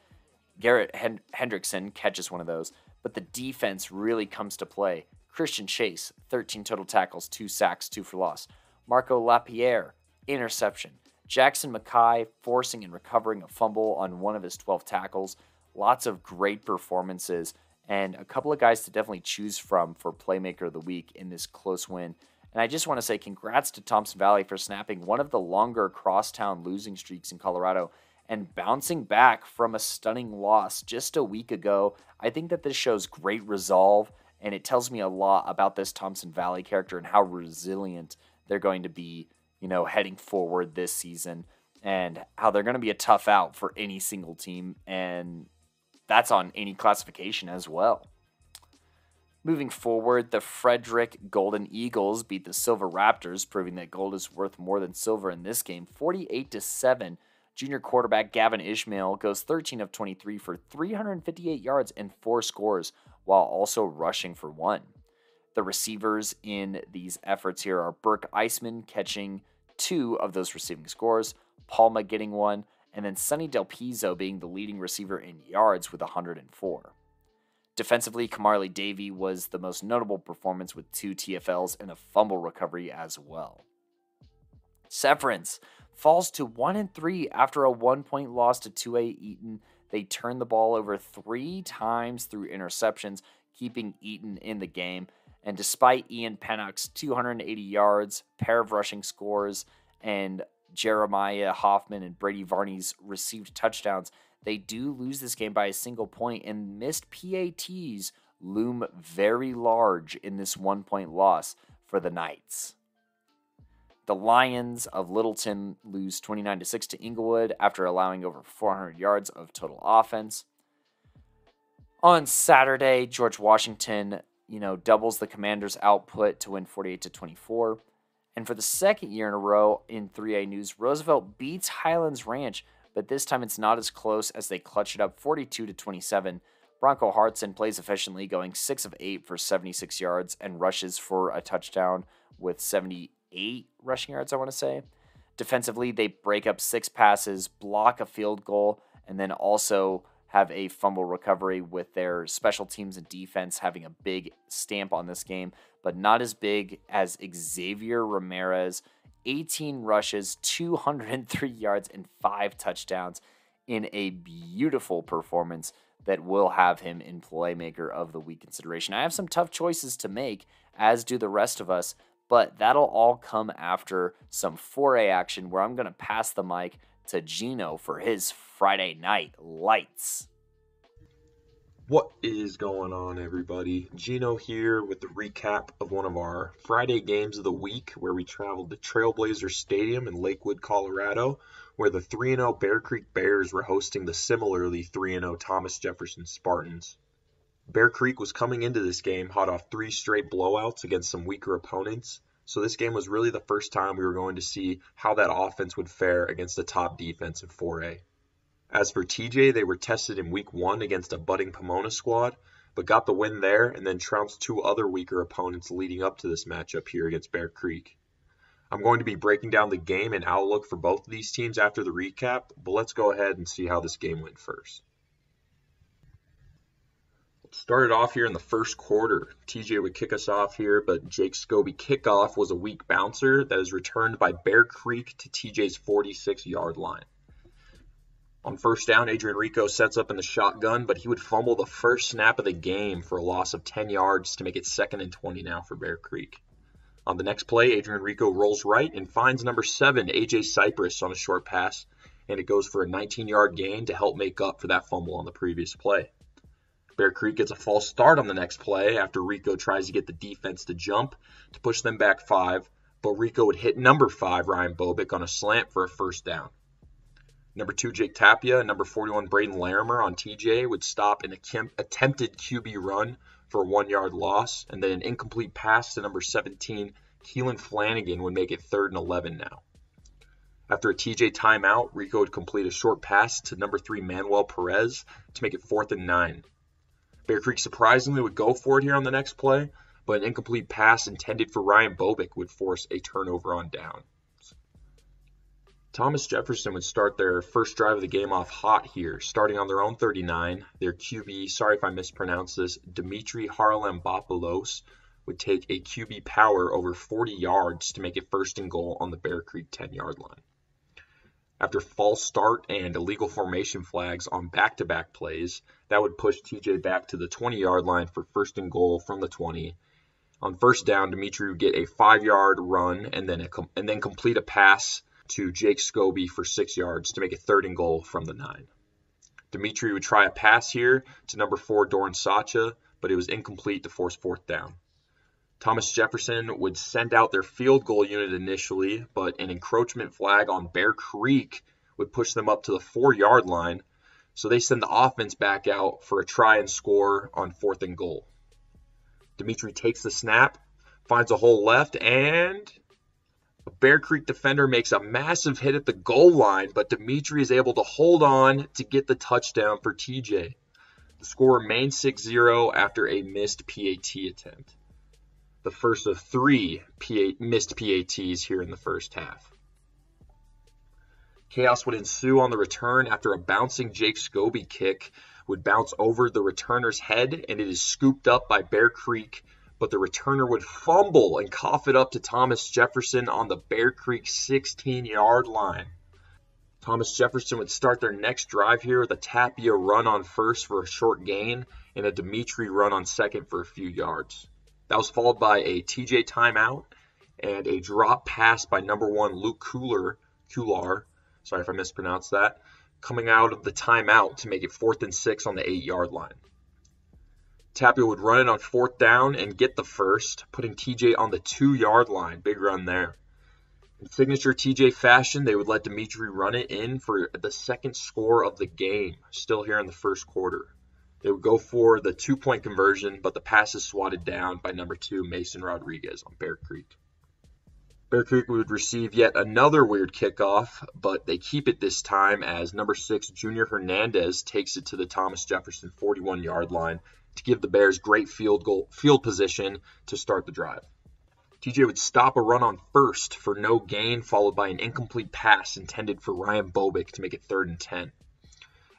S1: Garrett Hendrickson catches one of those, but the defense really comes to play. Christian Chase, 13 total tackles, 2 sacks, 2 for loss. Marco Lapierre, interception. Jackson Mackay forcing and recovering a fumble on one of his 12 tackles. Lots of great performances and a couple of guys to definitely choose from for Playmaker of the Week in this close win. And I just want to say congrats to Thompson Valley for snapping one of the longer crosstown losing streaks in Colorado and bouncing back from a stunning loss just a week ago. I think that this shows great resolve, and it tells me a lot about this Thompson Valley character and how resilient they're going to be, heading forward this season, and how they're going to be a tough out for any single team, and that's on any classification as well. Moving forward, the Frederick Golden Eagles beat the Silver Raptors, proving that gold is worth more than silver in this game, 48-7. Junior quarterback Gavin Ishmael goes 13 of 23 for 358 yards and 4 scores, while also rushing for 1. The receivers in these efforts here are Burke Eisman catching 2 of those receiving scores, Palma getting 1, and then Sonny Del Pizzo being the leading receiver in yards with 104. Defensively, Kamarly Davey was the most notable performance with 2 TFLs and a fumble recovery as well. Severance falls to 1-3 after a 1-point loss to 2A Eaton. They turned the ball over 3 times through interceptions, keeping Eaton in the game. And despite Ian Pennock's 280 yards, pair of rushing scores, and Jeremiah Hoffman and Brady Varney's received touchdowns, they do lose this game by a single point, and missed PATs loom very large in this 1-point loss for the Knights. The Lions of Littleton lose 29-6 to Inglewood after allowing over 400 yards of total offense. On Saturday, George Washington, doubles the Commanders' output to win 48-24. And for the second year in a row in 3A News, Roosevelt beats Highlands Ranch, but this time it's not as close as they clutch it up 42-27. Bronco Hartson plays efficiently, going 6 of 8 for 76 yards and rushes for a touchdown with 78 rushing yards, I want to say. Defensively, they break up 6 passes, block a field goal, and then also have a fumble recovery, with their special teams and defense having a big stamp on this game, but not as big as Xavier Ramirez. 18 rushes, 203 yards, and 5 touchdowns in a beautiful performance that will have him in Playmaker of the Week consideration. I have some tough choices to make, as do the rest of us, but that'll all come after some 4A action, where I'm going to pass the mic to Gino for his Friday Night Lights.
S9: What is going on, everybody? Gino here with the recap of one of our Friday games of the week, where we traveled to Trailblazer Stadium in Lakewood, Colorado, where the 3-0 Bear Creek Bears were hosting the similarly 3-0 Thomas Jefferson Spartans. Bear Creek was coming into this game hot off 3 straight blowouts against some weaker opponents, so this game was really the first time we were going to see how that offense would fare against a top defense in 4A. As for TJ, they were tested in Week 1 against a budding Pomona squad, but got the win there and then trounced 2 other weaker opponents leading up to this matchup here against Bear Creek. I'm going to be breaking down the game and outlook for both of these teams after the recap, but let's go ahead and see how this game went first. Started off here in the first quarter. TJ would kick us off here, but Jake's Scobie kickoff was a weak bouncer that is returned by Bear Creek to TJ's 46-yard line. On first down, Adrian Rico sets up in the shotgun, but he would fumble the first snap of the game for a loss of 10 yards to make it 2nd and 20 now for Bear Creek. On the next play, Adrian Rico rolls right and finds number 7, AJ Cypress, on a short pass, and it goes for a 19-yard gain to help make up for that fumble on the previous play. Bear Creek gets a false start on the next play after Rico tries to get the defense to jump to push them back 5, but Rico would hit number 5, Ryan Bobick, on a slant for a first down. Number 2, Jake Tapia, and number 41, Braden Larimer on TJ would stop an attempted QB run for a 1-yard loss, and then an incomplete pass to number 17, Keelan Flanagan, would make it 3rd and 11 now. After a TJ timeout, Rico would complete a short pass to number 3, Manuel Perez, to make it 4th and 9. Bear Creek surprisingly would go for it here on the next play, but an incomplete pass intended for Ryan Bobick would force a turnover on down. Thomas Jefferson would start their first drive of the game off hot here, starting on their own 39. Their QB, sorry if I mispronounce this, Dimitri Harlembopoulos, would take a QB power over 40 yards to make it 1st and goal on the Bear Creek 10-yard line. After false start and illegal formation flags on back-to-back plays, that would push TJ back to the 20-yard line for 1st and goal from the 20. On 1st down, Dimitri would get a 5-yard run and then complete a pass to Jake Scobie for 6 yards to make it 3rd and goal from the 9. Dimitri would try a pass here to number 4, Doran Sacha, but it was incomplete to force 4th down. Thomas Jefferson would send out their field goal unit initially, but an encroachment flag on Bear Creek would push them up to the 4-yard line, so they send the offense back out for a try and score on 4th and goal. Dimitri takes the snap, finds a hole left, and a Bear Creek defender makes a massive hit at the goal line, but Dimitri is able to hold on to get the touchdown for TJ. The score remains 6-0 after a missed PAT attempt. The first of 3 missed PATs here in the first half. Chaos would ensue on the return after a bouncing Jake Scobie kick would bounce over the returner's head, and it is scooped up by Bear Creek, but the returner would fumble and cough it up to Thomas Jefferson on the Bear Creek 16-yard line. Thomas Jefferson would start their next drive here with a Tapia run on 1st for a short gain and a Dimitri run on 2nd for a few yards. That was followed by a TJ timeout and a drop pass by number 1 Luke Kular, sorry if I mispronounced that, coming out of the timeout to make it 4th and 6 on the 8-yard line. Tapia would run it on 4th down and get the first, putting TJ on the 2-yard line. Big run there. In signature TJ fashion, they would let Dimitri run it in for the 2nd score of the game, still here in the 1st quarter. They would go for the 2-point conversion, but the pass is swatted down by number 2, Mason Rodriguez on Bear Creek. Bear Creek would receive yet another weird kickoff, but they keep it this time as number 6, Junior Hernandez, takes it to the Thomas Jefferson 41-yard line to give the Bears great field position to start the drive. TJ would stop a run on 1st for no gain, followed by an incomplete pass intended for Ryan Bobick to make it 3rd and 10.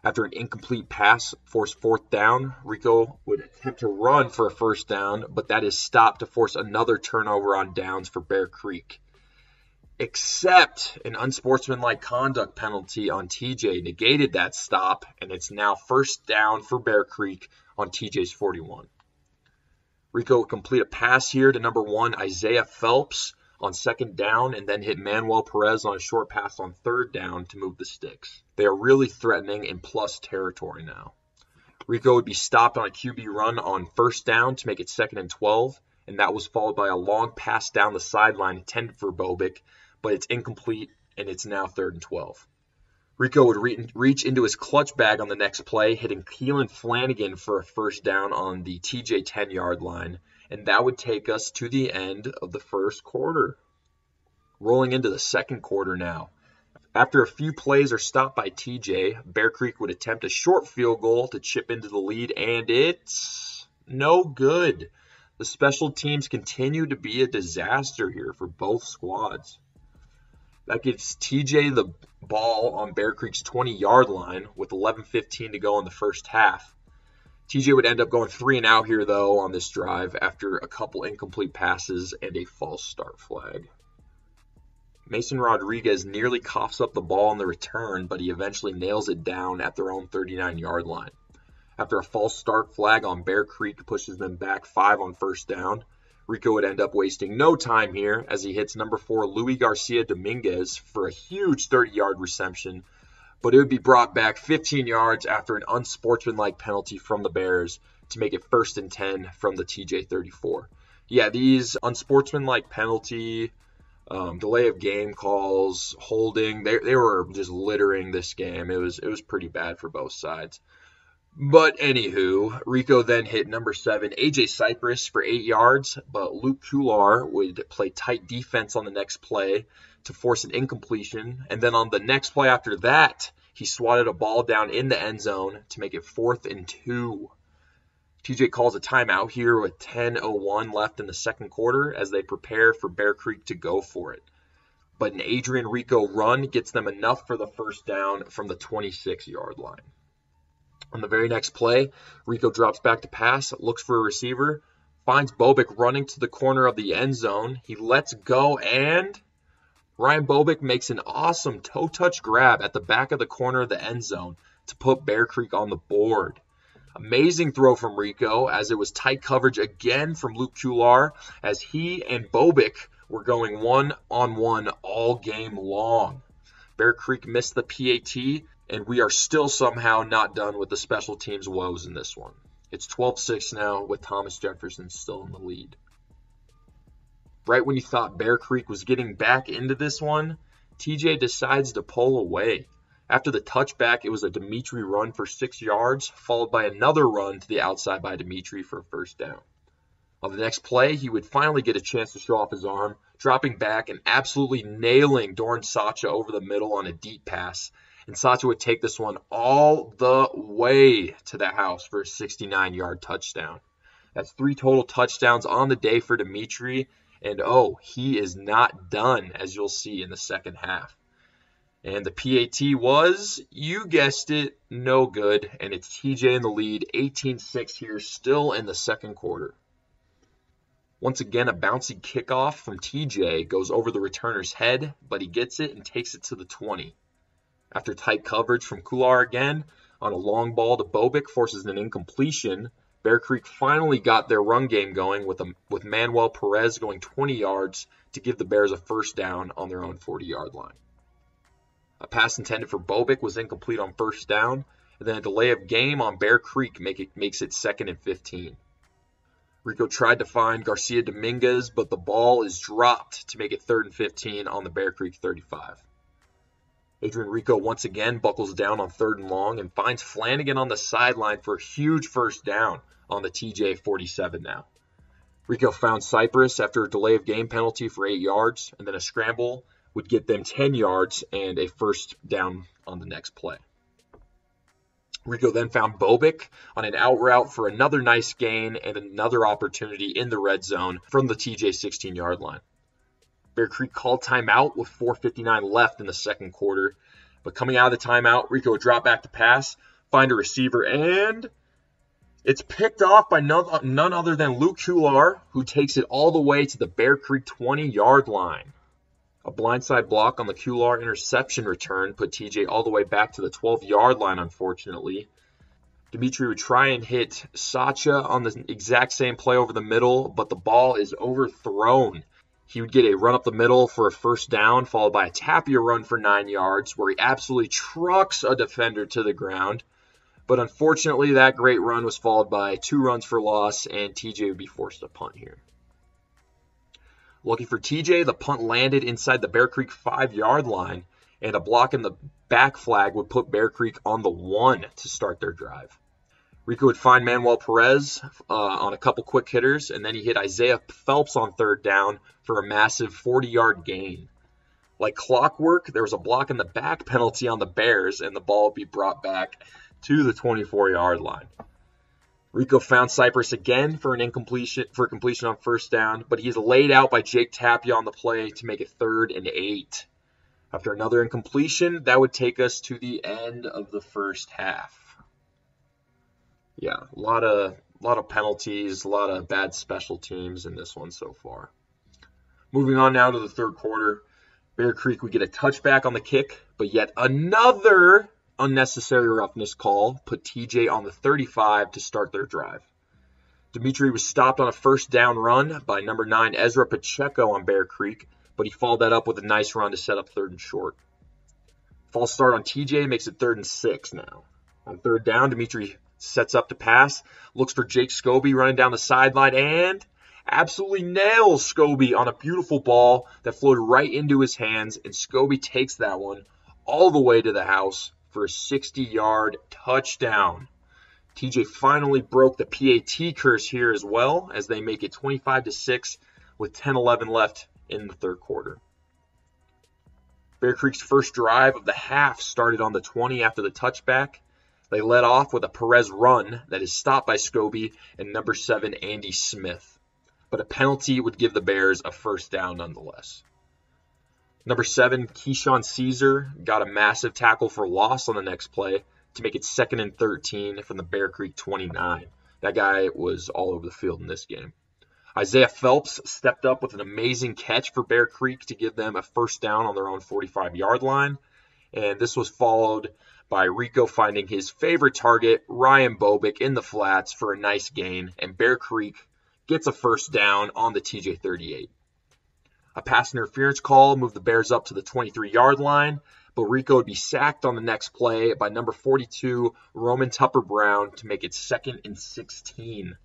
S9: After an incomplete pass forced 4th down, Rico would attempt to run for a 1st down, but that is stopped to force another turnover on downs for Bear Creek. Except an unsportsmanlike conduct penalty on TJ negated that stop, and it's now 1st down for Bear Creek on TJ's 41. Rico would complete a pass here to number 1, Isaiah Phelps on 2nd down, and then hit Manuel Perez on a short pass on 3rd down to move the sticks. They are really threatening in plus territory now. Rico would be stopped on a QB run on 1st down to make it 2nd and 12, and that was followed by a long pass down the sideline intended for Bobick, but it's incomplete, and it's now 3rd and 12. Rico would reach into his clutch bag on the next play, hitting Keelan Flanagan for a 1st down on the TJ 10-yard line, and that would take us to the end of the 1st quarter. Rolling into the 2nd quarter now. After a few plays are stopped by TJ, Bear Creek would attempt a short field goal to chip into the lead, and it's no good. The special teams continue to be a disaster here for both squads. That gives TJ the ball on Bear Creek's 20-yard line with 11:15 to go in the 1st half. TJ would end up going 3 and out here, though, on this drive after a couple incomplete passes and a false start flag. Mason Rodriguez nearly coughs up the ball on the return, but he eventually nails it down at their own 39-yard line. After a false start flag on Bear Creek pushes them back 5 on 1st down, Rico would end up wasting no time here as he hits number 4 Louis Garcia Dominguez for a huge 30-yard reception, but it would be brought back 15 yards after an unsportsmanlike penalty from the Bears to make it 1st and 10 from the TJ 34. Yeah, these unsportsmanlike penalty, delay of game calls, holding, they were just littering this game. It was pretty bad for both sides. But anywho, Rico then hit number 7, AJ Cypress for 8 yards, but Luke Kular would play tight defense on the next play to force an incompletion. And then on the next play after that, he swatted a ball down in the end zone to make it 4th and 2. TJ calls a timeout here with 10:01 left in the 2nd quarter as they prepare for Bear Creek to go for it. But an Adrian Rico run gets them enough for the 1st down from the 26-yard line. On the very next play, Rico drops back to pass, looks for a receiver, finds Bobick running to the corner of the end zone. He lets go and Ryan Bobick makes an awesome toe-touch grab at the back of the corner of the end zone to put Bear Creek on the board. Amazing throw from Rico, as it was tight coverage again from Luke Kular, as he and Bobick were going one-on-one all game long. Bear Creek missed the PAT, and we are still somehow not done with the special teams woes in this one. It's 12-6 now, with Thomas Jefferson still in the lead. Right when you thought Bear Creek was getting back into this one, TJ decides to pull away. After the touchback, it was a Dimitri run for 6 yards, followed by another run to the outside by Dimitri for a first down. On the next play, he would finally get a chance to show off his arm, dropping back and absolutely nailing Doran Sacha over the middle on a deep pass. And Sacha would take this one all the way to the house for a 69-yard touchdown. That's 3 total touchdowns on the day for Dimitri. And he is not done, as you'll see in the second half. And the PAT was, you guessed it, no good. And it's TJ in the lead, 18-6 here, still in the second quarter. Once again, a bouncy kickoff from TJ goes over the returner's head, but he gets it and takes it to the 20. After tight coverage from Kular again, on a long ball to Bobick forces an incompletion. Bear Creek finally got their run game going with Manuel Perez going 20 yards to give the Bears a first down on their own 40-yard line. A pass intended for Bobick was incomplete on first down, and then a delay of game on Bear Creek makes it 2nd and 15. Rico tried to find Garcia Dominguez, but the ball is dropped to make it 3rd and 15 on the Bear Creek 35. Adrian Rico once again buckles down on 3rd and long and finds Flanagan on the sideline for a huge first down on the TJ 47 now. Rico found Cypress after a delay of game penalty for 8 yards, and then a scramble would get them 10 yards and a first down on the next play. Rico then found Bobick on an out route for another nice gain and another opportunity in the red zone from the TJ 16-yard line. Bear Creek called timeout with 4:59 left in the second quarter, but coming out of the timeout, Rico would drop back to pass, find a receiver, and it's picked off by none other than Luke Kular, who takes it all the way to the Bear Creek 20-yard line. A blindside block on the Kular interception return put TJ all the way back to the 12-yard line, unfortunately. Dimitri would try and hit Sacha on the exact same play over the middle, but the ball is overthrown. He would get a run up the middle for a first down, followed by a Tapia run for 9 yards, where he absolutely trucks a defender to the ground. But unfortunately, that great run was followed by 2 runs for loss, and TJ would be forced to punt here. Lucky for TJ, the punt landed inside the Bear Creek 5-yard line, and a block in the back flag would put Bear Creek on the 1 to start their drive. Rico would find Manuel Perez on a couple quick hitters, and then he hit Isaiah Phelps on 3rd down for a massive 40-yard gain. Like clockwork, there was a block in the back penalty on the Bears, and the ball would be brought back to the 24-yard line. Rico found Cypress again for completion on first down, but he's laid out by Jake Tapia on the play to make it 3rd and 8. After another incompletion, that would take us to the end of the first half. Yeah, a lot of penalties, a lot of bad special teams in this one so far. Moving on now to the third quarter, Bear Creek would get a touchback on the kick, but yet another unnecessary roughness call put TJ on the 35 to start their drive. Dimitri was stopped on a first down run by number 9 Ezra Pacheco on Bear Creek, but he followed that up with a nice run to set up 3rd and short. False start on TJ makes it 3rd and 6 now. On 3rd down, Dimitri sets up to pass, looks for Jake Scobie running down the sideline, and absolutely nails Scobie on a beautiful ball that floated right into his hands, and Scobie takes that one all the way to the house for a 60-yard touchdown. TJ finally broke the PAT curse here as well, as they make it 25-6 with 10:11 left in the third quarter. Bear Creek's first drive of the half started on the 20 after the touchback. They led off with a Perez run that is stopped by Scobie and number 7 Andy Smith. But a penalty would give the Bears a first down nonetheless. Number 7, Keyshawn Caesar got a massive tackle for loss on the next play to make it 2nd and 13 from the Bear Creek 29. That guy was all over the field in this game. Isaiah Phelps stepped up with an amazing catch for Bear Creek to give them a first down on their own 45-yard line. And this was followed by Rico finding his favorite target, Ryan Bobick, in the flats for a nice gain. And Bear Creek gets a first down on the TJ 38. A pass interference call moved the Bears up to the 23-yard line, but Rico would be sacked on the next play by number 42, Roman Tupper Brown, to make it 2nd and 16.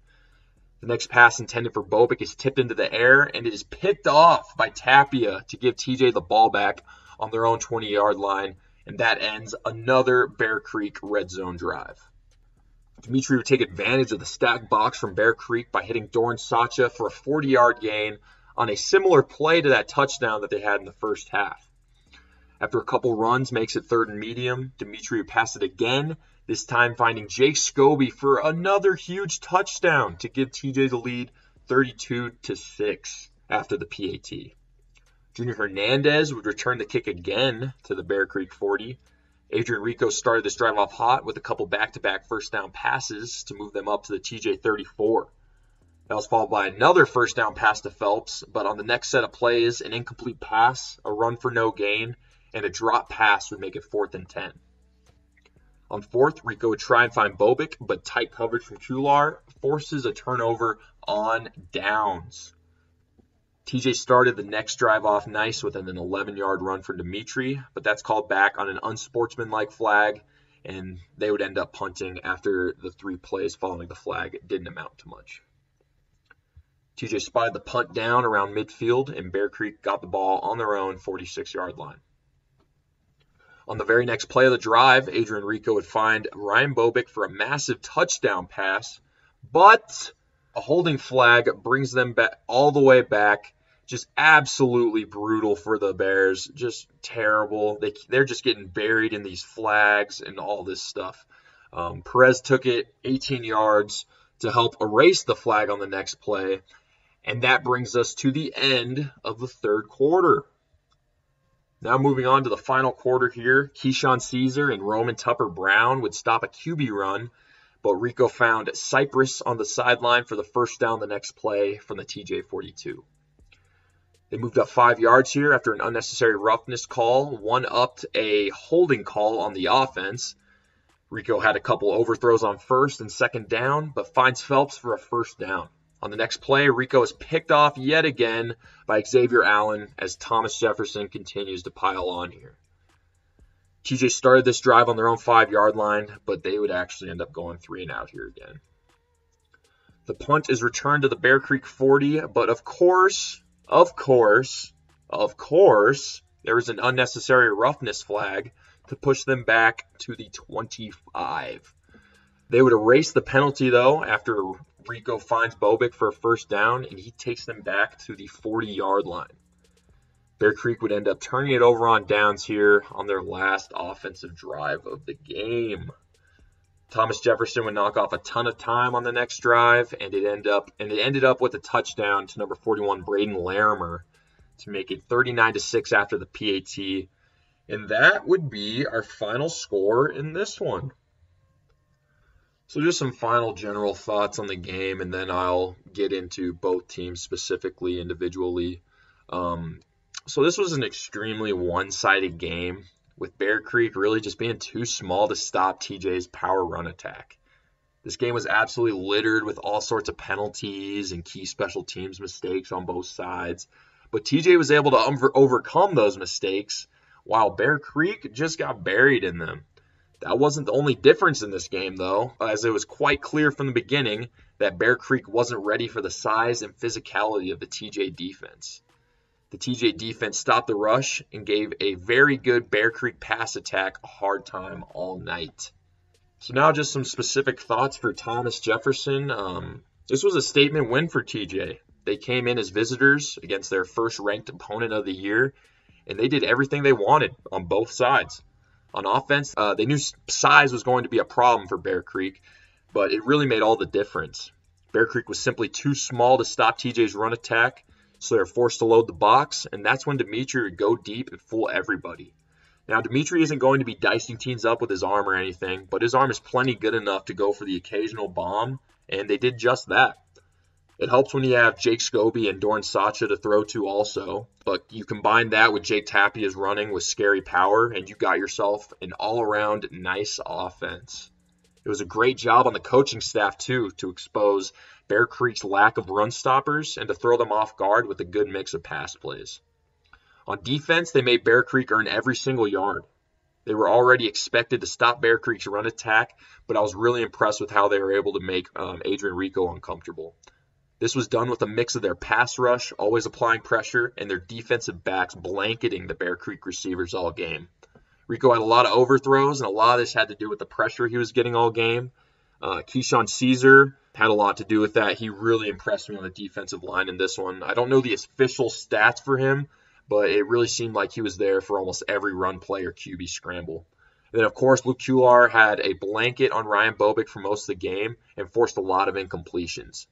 S9: The next pass intended for Bobick is tipped into the air, and it is picked off by Tapia to give TJ the ball back on their own 20-yard line, and that ends another Bear Creek red zone drive. Dimitri would take advantage of the stacked box from Bear Creek by hitting Doran Sacha for a 40-yard gain on a similar play to that touchdown that they had in the first half. After a couple runs makes it 3rd and medium, Dimitri would pass it again, this time finding Jake Scobie for another huge touchdown to give TJ the lead 32-6 after the PAT. Junior Hernandez would return the kick again to the Bear Creek 40. Adrian Rico started this drive off hot with a couple back-to-back first down passes to move them up to the TJ 34. That was followed by another first down pass to Phelps, but on the next set of plays, an incomplete pass, a run for no gain, and a drop pass would make it 4th and 10. On 4th, Rico would try and find Bobick, but tight coverage from Kular forces a turnover on downs. TJ started the next drive off nice with an 11-yard run for Dimitri, but that's called back on an unsportsmanlike flag, and they would end up punting after the 3 plays following the flag. It didn't amount to much. TJ spotted the punt down around midfield, and Bear Creek got the ball on their own 46-yard line. On the very next play of the drive, Adrian Rico would find Ryan Bobick for a massive touchdown pass, but a holding flag brings them back all the way back. Just absolutely brutal for the Bears. Just terrible. They're just getting buried in these flags and all this stuff. Perez took it 18 yards to help erase the flag on the next play. And that brings us to the end of the 3rd quarter. Now moving on to the final quarter here, Keyshawn Caesar and Roman Tupper Brown would stop a QB run, but Rico found Cypress on the sideline for the first down the next play from the TJ 42. They moved up 5 yards here after an unnecessary roughness call, one-upped a holding call on the offense. Rico had a couple overthrows on 1st and 2nd down, but finds Phelps for a first down. On the next play, Rico is picked off yet again by Xavier Allen as Thomas Jefferson continues to pile on here. TJ started this drive on their own 5-yard line, but they would actually end up going 3 and out here again. The punt is returned to the Bear Creek 40, but of course, there was an unnecessary roughness flag to push them back to the 25. They would erase the penalty, though, after Rico finds Bobick for a first down, and he takes them back to the 40-yard line. Bear Creek would end up turning it over on downs here on their last offensive drive of the game. Thomas Jefferson would knock off a ton of time on the next drive, and it ended up with a touchdown to number 41, Braden Larimer, to make it 39-6 after the PAT. And that would be our final score in this one. So just some final general thoughts on the game, and then I'll get into both teams specifically, individually. So this was an extremely one-sided game, with Bear Creek really just being too small to stop TJ's power run attack. This game was absolutely littered with all sorts of penalties and key special teams mistakes on both sides. But TJ was able to overcome those mistakes, while Bear Creek just got buried in them. That wasn't the only difference in this game, though, as it was quite clear from the beginning that Bear Creek wasn't ready for the size and physicality of the TJ defense. The TJ defense stopped the rush and gave a very good Bear Creek pass attack a hard time all night. So now just some specific thoughts for Thomas Jefferson. This was a statement win for TJ. They came in as visitors against their first-ranked opponent of the year, and they did everything they wanted on both sides. On offense, they knew size was going to be a problem for Bear Creek, but it really made all the difference. Bear Creek was simply too small to stop TJ's run attack, so they're forced to load the box, and that's when Dimitri would go deep and fool everybody. Now, Dimitri isn't going to be dicing teams up with his arm or anything, but his arm is plenty good enough to go for the occasional bomb, and they did just that. It helps when you have Jake Scobie and Dorn Sacha to throw to also, but you combine that with Jake Tapia's running with scary power, and you got yourself an all-around nice offense. It was a great job on the coaching staff, too, to expose Bear Creek's lack of run stoppers and to throw them off guard with a good mix of pass plays. On defense, they made Bear Creek earn every single yard. They were already expected to stop Bear Creek's run attack, but I was really impressed with how they were able to make Adrian Rico uncomfortable. This was done with a mix of their pass rush, always applying pressure, and their defensive backs blanketing the Bear Creek receivers all game. Rico had a lot of overthrows, and a lot of this had to do with the pressure he was getting all game. Keyshawn Caesar had a lot to do with that. He really impressed me on the defensive line in this one. I don't know the official stats for him, but it really seemed like he was there for almost every run play or QB scramble. And then, of course, Luke Kular had a blanket on Ryan Bobick for most of the game and forced a lot of incompletions.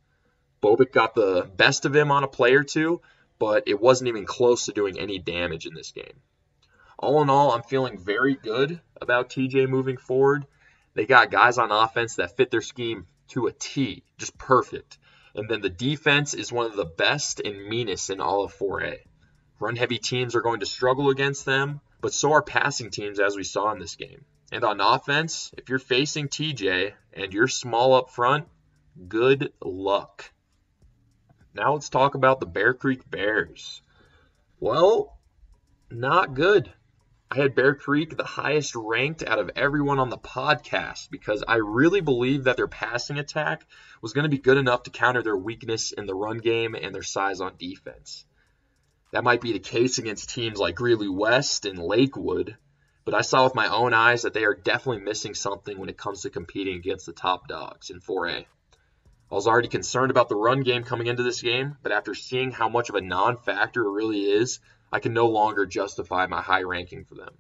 S9: Bobick got the best of him on a play or two, but it wasn't even close to doing any damage in this game. All in all, I'm feeling very good about TJ moving forward. They got guys on offense that fit their scheme to a T, just perfect. And then the defense is one of the best and meanest in all of 4A. Run-heavy teams are going to struggle against them, but so are passing teams, as we saw in this game. And on offense, if you're facing TJ and you're small up front, good luck. Now let's talk about the Bear Creek Bears. Well, not good. I had Bear Creek the highest ranked out of everyone on the podcast because I really believed that their passing attack was going to be good enough to counter their weakness in the run game and their size on defense. That might be the case against teams like Greeley West and Lakewood, but I saw with my own eyes that they are definitely missing something when it comes to competing against the top dogs in 4A. I was already concerned about the run game coming into this game, but after seeing how much of a non-factor it really is, I can no longer justify my high ranking for them.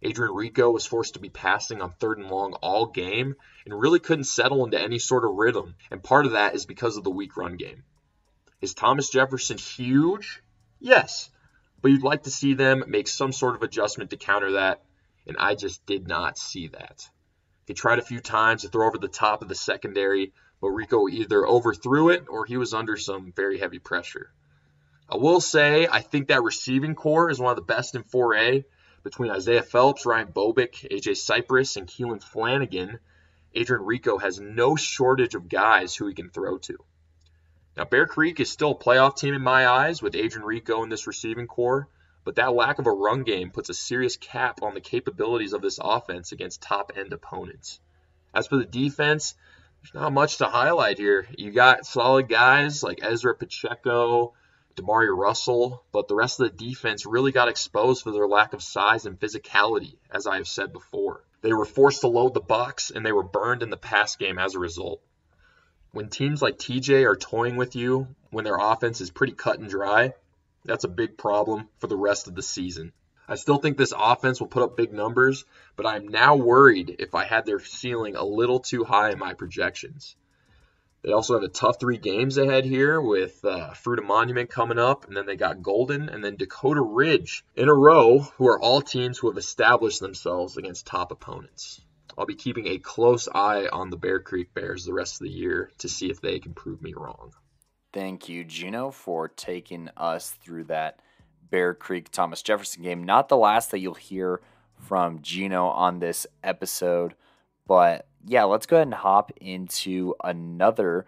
S9: Adrian Rico was forced to be passing on 3rd and long all game and really couldn't settle into any sort of rhythm, and part of that is because of the weak run game. Is Thomas Jefferson huge? Yes, but you'd like to see them make some sort of adjustment to counter that, and I just did not see that. They tried a few times to throw over the top of the secondary, but Rico either overthrew it or he was under some very heavy pressure. I will say I think that receiving core is one of the best in 4A. Between Isaiah Phelps, Ryan Bobick, AJ Cypress, and Keelan Flanagan, Adrian Rico has no shortage of guys who he can throw to. Now, Bear Creek is still a playoff team in my eyes with Adrian Rico in this receiving core, but that lack of a run game puts a serious cap on the capabilities of this offense against top-end opponents. As for the defense, there's not much to highlight here. You got solid guys like Ezra Pacheco, Damari Russell, but the rest of the defense really got exposed for their lack of size and physicality, as I have said before. They were forced to load the box, and they were burned in the pass game as a result. When teams like TJ are toying with you, when their offense is pretty cut and dry, that's a big problem for the rest of the season. I still think this offense will put up big numbers, but I'm now worried if I had their ceiling a little too high in my projections. They also have a tough 3 games ahead here with Fruita Monument coming up, and then they got Golden, and then Dakota Ridge in a row, who are all teams who have established themselves against top opponents. I'll be keeping a close eye on the Bear Creek Bears the rest of the year to see if they can prove me wrong.
S1: Thank you, Gino, for taking us through that Bear Creek-Thomas Jefferson game. Not the last that you'll hear from Gino on this episode, but yeah, let's go ahead and hop into another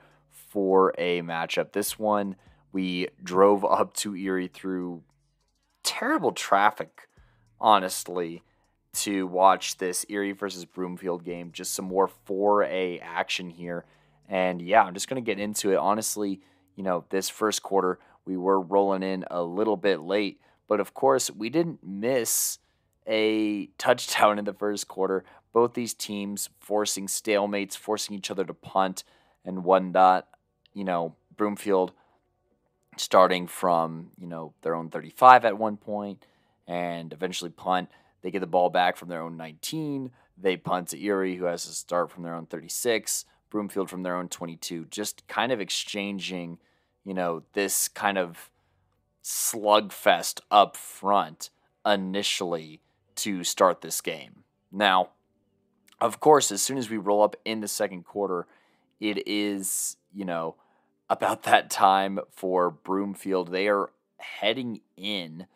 S1: 4A matchup. This one, we drove up to Erie through terrible traffic, honestly, to watch this Erie versus Broomfield game. Just some more 4A action here. And yeah, I'm just going to get into it. Honestly, this first quarter, we were rolling in a little bit late. But of course, we didn't miss a touchdown in the first quarter. Both these teams forcing stalemates, forcing each other to punt and whatnot. Broomfield starting from, their own 35 at one point and eventually punt. They get the ball back from their own 19. They punt to Erie, who has to start from their own 36. Broomfield from their own 22. Just kind of exchanging, this kind of slugfest up front initially to start this game. Now, of course, as soon as we roll up in the second quarter, it is, about that time for Broomfield. They are heading in,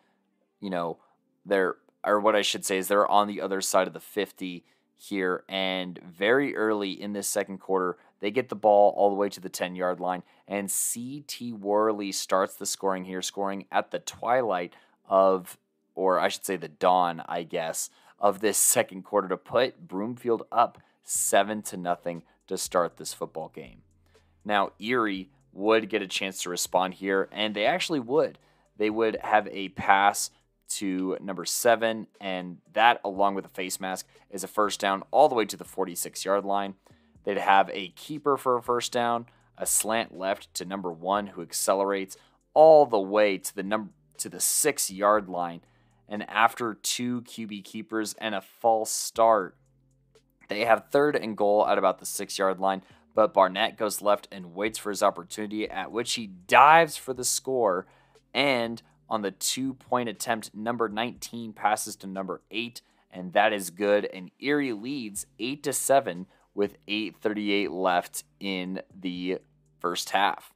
S1: they're on the other side of the 50 here, and very early in this second quarter, they get the ball all the way to the 10-yard line, and C.T. Worley starts the scoring here, scoring at the twilight of, or I should say the dawn, I guess, of this second quarter to put Broomfield up 7-0 to start this football game. Now, Erie would get a chance to respond here, and they actually would. They would have a pass to number 7, and that, along with a face mask, is a first down all the way to the 46-yard line. They'd have a keeper for a first down, a slant left to number 1 who accelerates all the way to the 6-yard line. And after 2 QB keepers and a false start, they have 3rd and goal at about the 6-yard line, but Barnett goes left and waits for his opportunity, at which he dives for the score, and on the 2-point attempt, number 19 passes to number 8, and that is good, and Erie leads 8-7 with 8:38 left in the first half.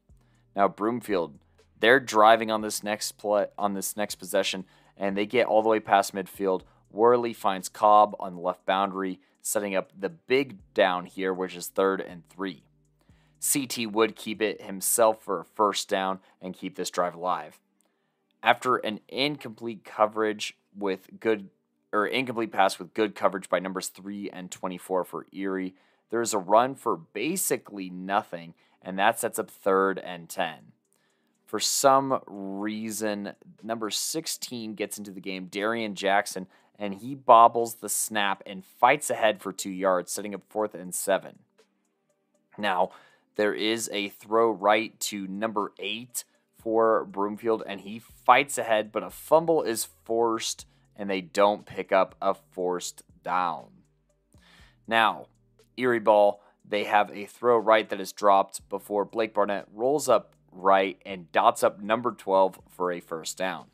S1: Now Broomfield, they're driving on this next possession, and they get all the way past midfield. Worley finds Cobb on the left boundary, setting up the big down here, which is 3rd and 3. CT would keep it himself for a first down and keep this drive alive. After an incomplete pass with good coverage by numbers 3 and 24 for Erie, there's a run for basically nothing, and that sets up 3rd and 10. For some reason, number 16 gets into the game, Darian Jackson, and he bobbles the snap and fights ahead for 2 yards, setting up 4th and 7. Now, there is a throw right to number 8 for Broomfield, and he fights ahead, but a fumble is forced, and they don't pick up a forced down. Now, Erie ball, they have a throw right that is dropped before Blake Barnett rolls up right and dots up number 12 for a first down.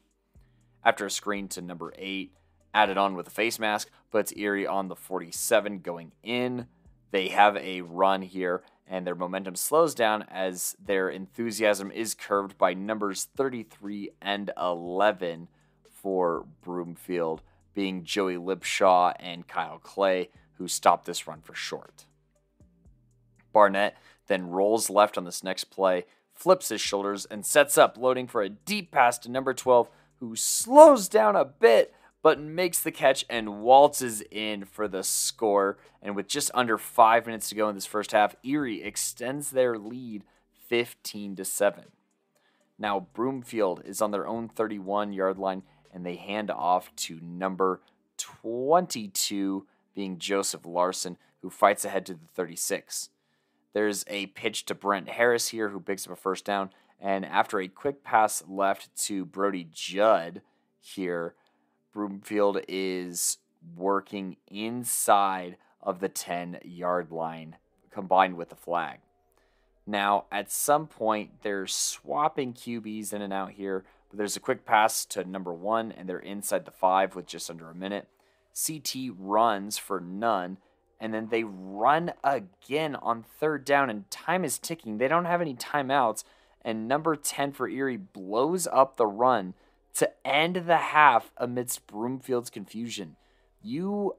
S1: After a screen to number 8, added on with a face mask, puts Erie on the 47 going in. They have a run here, and their momentum slows down as their enthusiasm is curbed by numbers 33 and 11 for Broomfield, being Joey Lipshaw and Kyle Clay, who stopped this run for short. Barnett then rolls left on this next play, flips his shoulders, and sets up, loading for a deep pass to number 12, who slows down a bit, but makes the catch and waltzes in for the score. And with just under 5 minutes to go in this first half, Erie extends their lead 15-7. Now Broomfield is on their own 31-yard line, and they hand off to number 22, being Joseph Larson, who fights ahead to the 36. There's a pitch to Brent Harris here, who picks up a first down, and after a quick pass left to Brody Judd here, Broomfield is working inside of the 10-yard line, combined with the flag. Now, at some point, they're swapping QBs in and out here, but there's a quick pass to number 1, and they're inside the 5 with just under a minute. CT runs for none, and then they run again on 3rd down, and time is ticking. They don't have any timeouts, and number 10 for Erie blows up the run to end the half amidst Broomfield's confusion. You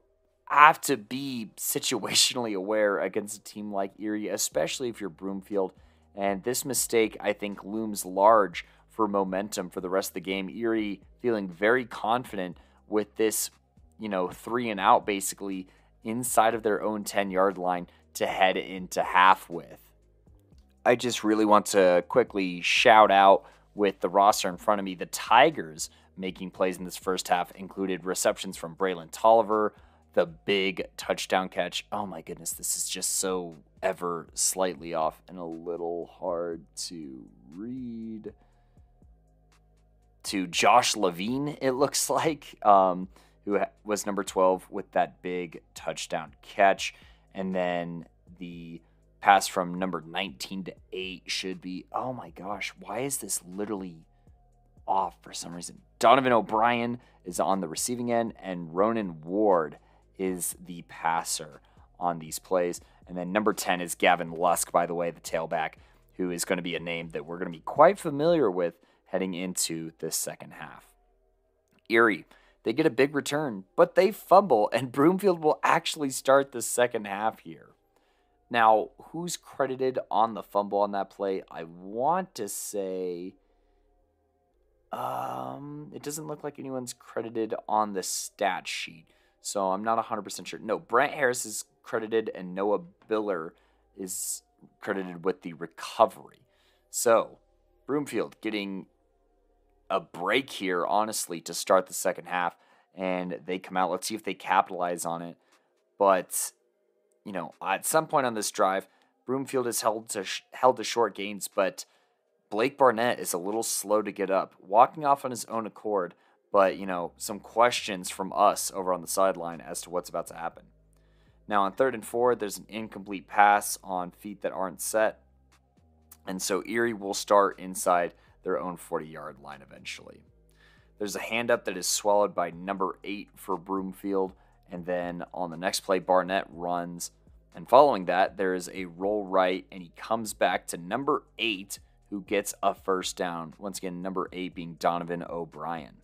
S1: have to be situationally aware against a team like Erie, especially if you're Broomfield, and this mistake, I think, looms large for momentum for the rest of the game. Erie feeling very confident with this 3 and out basically inside of their own 10-yard line to head into half with. I just really want to quickly shout out with the roster in front of me. The Tigers making plays in this first half included receptions from Braylon Tolliver, the big touchdown catch. Oh my goodness, this is just so ever slightly off and a little hard to read. To Josh Levine, it looks like, who was number 12 with that big touchdown catch. And then the pass from number 19 to 8 should be, oh my gosh, why is this literally off for some reason? Donovan O'Brien is on the receiving end, and Ronan Ward is the passer on these plays. And then number 10 is Gavin Lusk, by the way, the tailback, who is going to be a name that we're going to be quite familiar with heading into this second half. Erie, they get a big return, but they fumble, and Broomfield will actually start the second half here. Now, who's credited on the fumble on that play? I want to say it doesn't look like anyone's credited on the stat sheet, so I'm not 100% sure. No, Brent Harris is credited, and Noah Biller is credited with the recovery. So, Broomfield getting a break here, honestly, to start the second half, and they come out. Let's see if they capitalize on it. But, you know, at some point on this drive, Broomfield is held to short gains, but Blake Barnett is a little slow to get up, walking off on his own accord, but, you know, some questions from us over on the sideline as to what's about to happen. Now, on 3rd and 4, there's an incomplete pass on feet that aren't set, and so Erie will start inside their own 40-yard line eventually. There's a hand-up that is swallowed by number 8 for Broomfield, and then on the next play, Barnett runs, and following that, there is a roll right, and he comes back to number 8, who gets a first down. Once again, number 8 being Donovan O'Brien.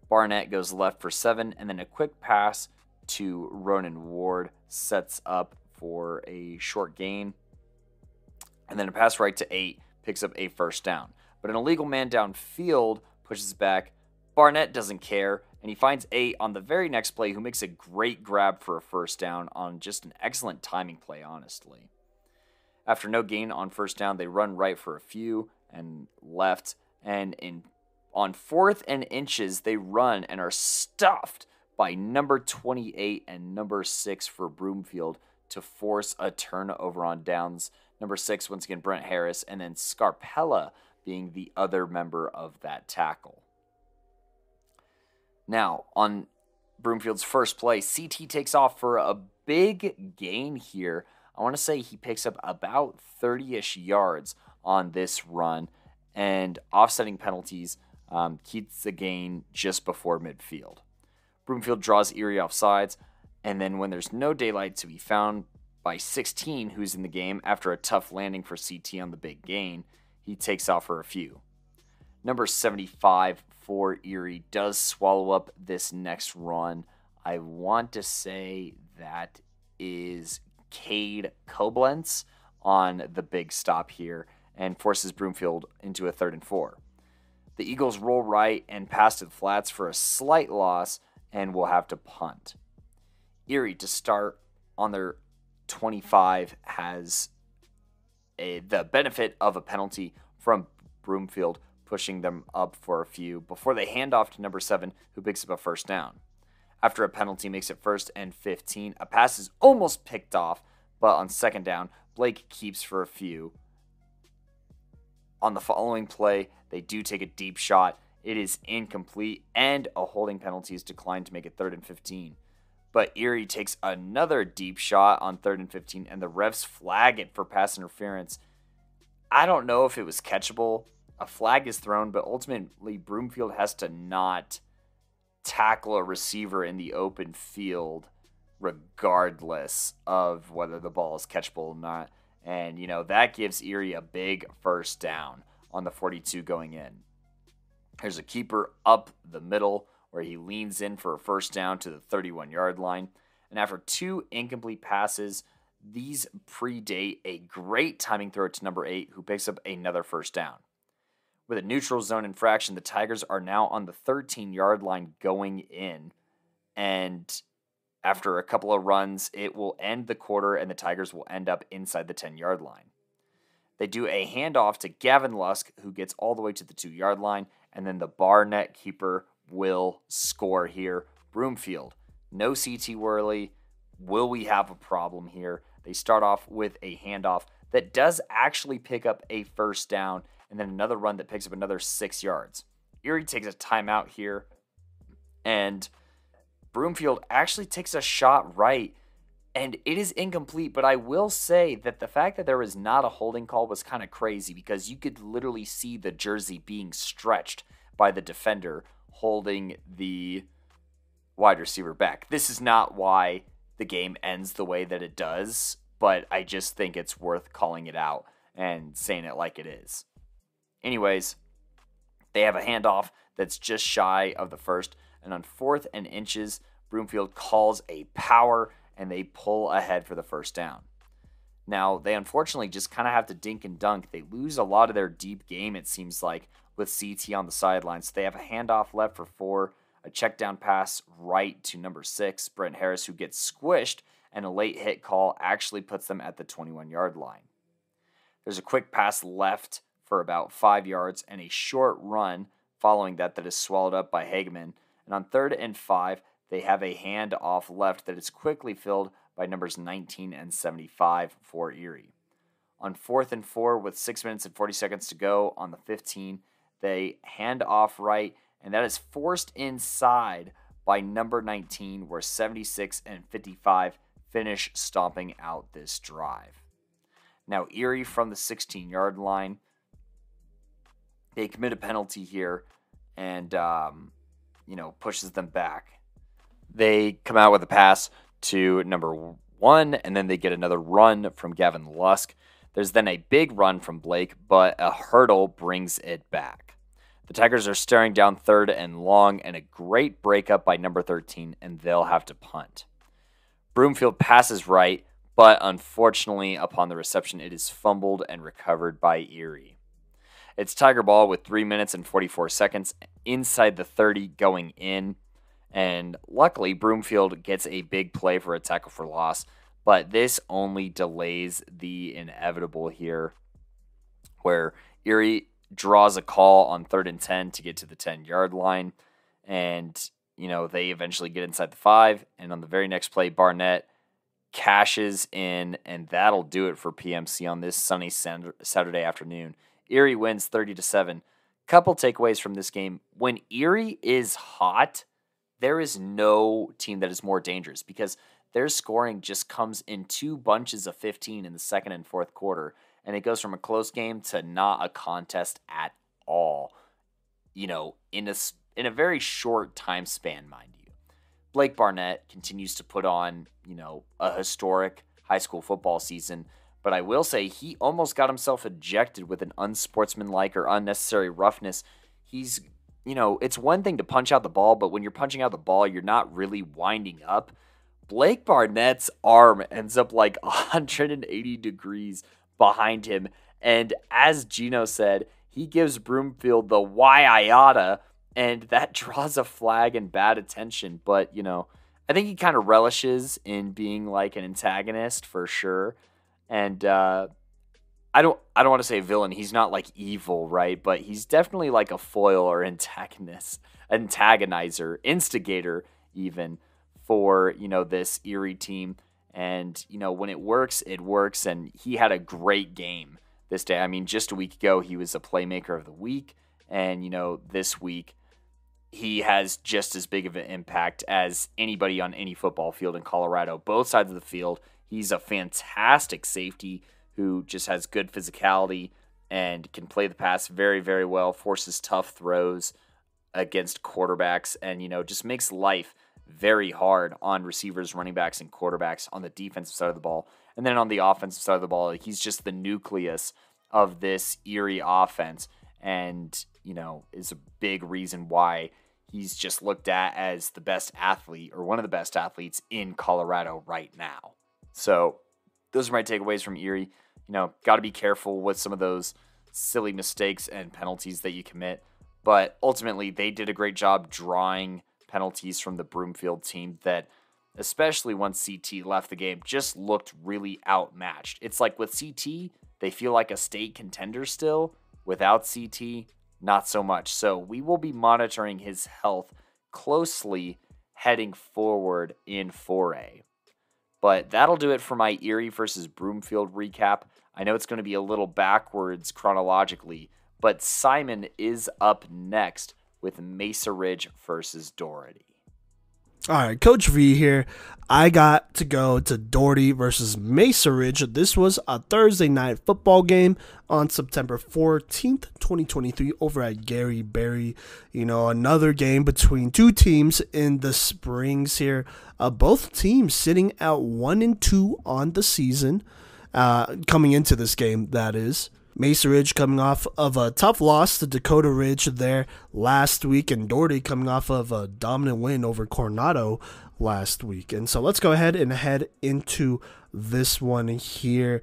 S1: Barnett goes left for 7, and then a quick pass to Ronan Ward sets up for a short gain. And then a pass right to 8 picks up a first down. But an illegal man downfield pushes back. Barnett doesn't care, and he finds 8 on the very next play, who makes a great grab for a first down on just an excellent timing play, honestly. After no gain on first down, they run right for a few and left. And on 4th and inches, they run and are stuffed by number 28 and number 6 for Broomfield to force a turnover on downs. Number 6, once again, Brent Harris, and then Scarpella being the other member of that tackle. Now, on Broomfield's first play, CT takes off for a big gain here. I want to say he picks up about 30-ish yards on this run, and offsetting penalties keeps the gain just before midfield. Broomfield draws Erie off sides, and then when there's no daylight to be found by 16, who's in the game after a tough landing for CT on the big gain, he takes off for a few. Number 75 for Erie does swallow up this next run. I want to say that is Cade Koblenz on the big stop here and forces Broomfield into a 3rd and 4. The Eagles roll right and pass to the flats for a slight loss and will have to punt. Erie, to start on their 25, has the benefit of a penalty from Broomfield, pushing them up for a few before they hand off to number 7, who picks up a first down. After a penalty makes it 1st and 15, a pass is almost picked off, but on 2nd down, Blake keeps for a few. On the following play, they do take a deep shot. It is incomplete, and a holding penalty is declined to make it 3rd and 15. But Erie takes another deep shot on 3rd and 15, and the refs flag it for pass interference. I don't know if it was catchable. A flag is thrown, but ultimately Broomfield has to not tackle a receiver in the open field regardless of whether the ball is catchable or not. And, you know, that gives Erie a big first down on the 42 going in. There's a keeper up the middle where he leans in for a first down to the 31-yard line. And after 2 incomplete passes, these predate a great timing throw to number 8, who picks up another first down. With a neutral zone infraction, the Tigers are now on the 13-yard line going in. And after a couple of runs, it will end the quarter, and the Tigers will end up inside the 10-yard line. They do a handoff to Gavin Lusk, who gets all the way to the 2-yard line, and then the Barnett keeper will score here. Broomfield, no CT Worley. Will we have a problem here? They start off with a handoff that does actually pick up a first down, and then another run that picks up another 6 yards. Erie takes a timeout here, and Broomfield actually takes a shot right, and it is incomplete, but I will say that the fact that there was not a holding call was kind of crazy, because you could literally see the jersey being stretched by the defender holding the wide receiver back. This is not why the game ends the way that it does, but I just think it's worth calling it out and saying it like it is. Anyways, they have a handoff that's just shy of the first, and on 4th and inches, Broomfield calls a power, and they pull ahead for the first down. Now, they unfortunately just kind of have to dink and dunk. They lose a lot of their deep game, it seems like, with CT on the sidelines. So they have a handoff left for 4, a check down pass right to number 6, Brent Harris, who gets squished, and a late hit call actually puts them at the 21-yard line. There's a quick pass left for about 5 yards and a short run following that is swallowed up by Hageman. And on 3rd and 5, they have a handoff left that is quickly filled by numbers 19 and 75 for Erie. On 4th and 4 with 6 minutes and 40 seconds to go on the 15, they hand off right, and that is forced inside by number 19, where 76 and 55 finish stomping out this drive. Now, Erie from the 16-yard line, they commit a penalty here and, pushes them back. They come out with a pass to number 1, and then they get another run from Gavin Lusk. There's then a big run from Blake, but a hurdle brings it back. The Tigers are staring down 3rd and long, and a great breakup by number 13, and they'll have to punt. Broomfield passes right, but unfortunately, upon the reception, it is fumbled and recovered by Erie. It's Tiger ball with 3 minutes and 44 seconds inside the 30 going in, and luckily, Broomfield gets a big play for a tackle for loss, but this only delays the inevitable here, where Erie draws a call on 3rd and 10 to get to the 10-yard line, and they eventually get inside the 5, and on the very next play, Barnett cashes in, and that'll do it for PMC on this sunny Saturday afternoon. Erie wins 30-7. Couple takeaways from this game. When Erie is hot, there is no team that is more dangerous because their scoring just comes in 2 bunches of 15 in the 2nd and 4th quarter, and it goes from a close game to not a contest at all, in a very short time span, mind you. Blake Barnett continues to put on, a historic high school football season, but I will say he almost got himself ejected with an unsportsmanlike or unnecessary roughness. He's, it's one thing to punch out the ball, but when you're punching out the ball, you're not really winding up. Blake Barnett's arm ends up like 180 degrees behind him, and as Gino said, he gives Broomfield the why-I-oughta, and that draws a flag and bad attention. But, I think he kind of relishes in being like an antagonist for sure. And I don't want to say villain. He's not like evil, right? But he's definitely like a foil or antagonizer, instigator even for, this Erie team. And, when it works, and he had a great game this day. I mean, just a week ago, he was a Playmaker of the Week, and, this week, he has just as big of an impact as anybody on any football field in Colorado. Both sides of the field, he's a fantastic safety who just has good physicality and can play the pass very, very well, forces tough throws against quarterbacks, and, just makes life very hard on receivers, running backs, and quarterbacks on the defensive side of the ball. And then on the offensive side of the ball, he's just the nucleus of this Erie offense, and, is a big reason why he's just looked at as the best athlete or one of the best athletes in Colorado right now. So those are my takeaways from Erie. Got to be careful with some of those silly mistakes and penalties that you commit. But ultimately, they did a great job drawing penalties from the Broomfield team that, especially once CT left the game, just looked really outmatched. It's like with CT, they feel like a state contender still. Without CT, not so much. So we will be monitoring his health closely heading forward in 4A. But that'll do it for my Erie versus Broomfield recap. I know it's going to be a little backwards chronologically, but Simon is up next with Mesa Ridge versus Doherty.
S2: All right, Coach V here. I got to go to Doherty versus Mesa Ridge. This was a Thursday night football game on September 14th, 2023 over at Gary Berry. Another game between two teams in the Springs here. Both teams sitting at 1-2 on the season. coming into this game, that is. Mesa Ridge coming off of a tough loss to Dakota Ridge there last week, and Doherty coming off of a dominant win over Coronado last week. And so let's go ahead and head into this one here.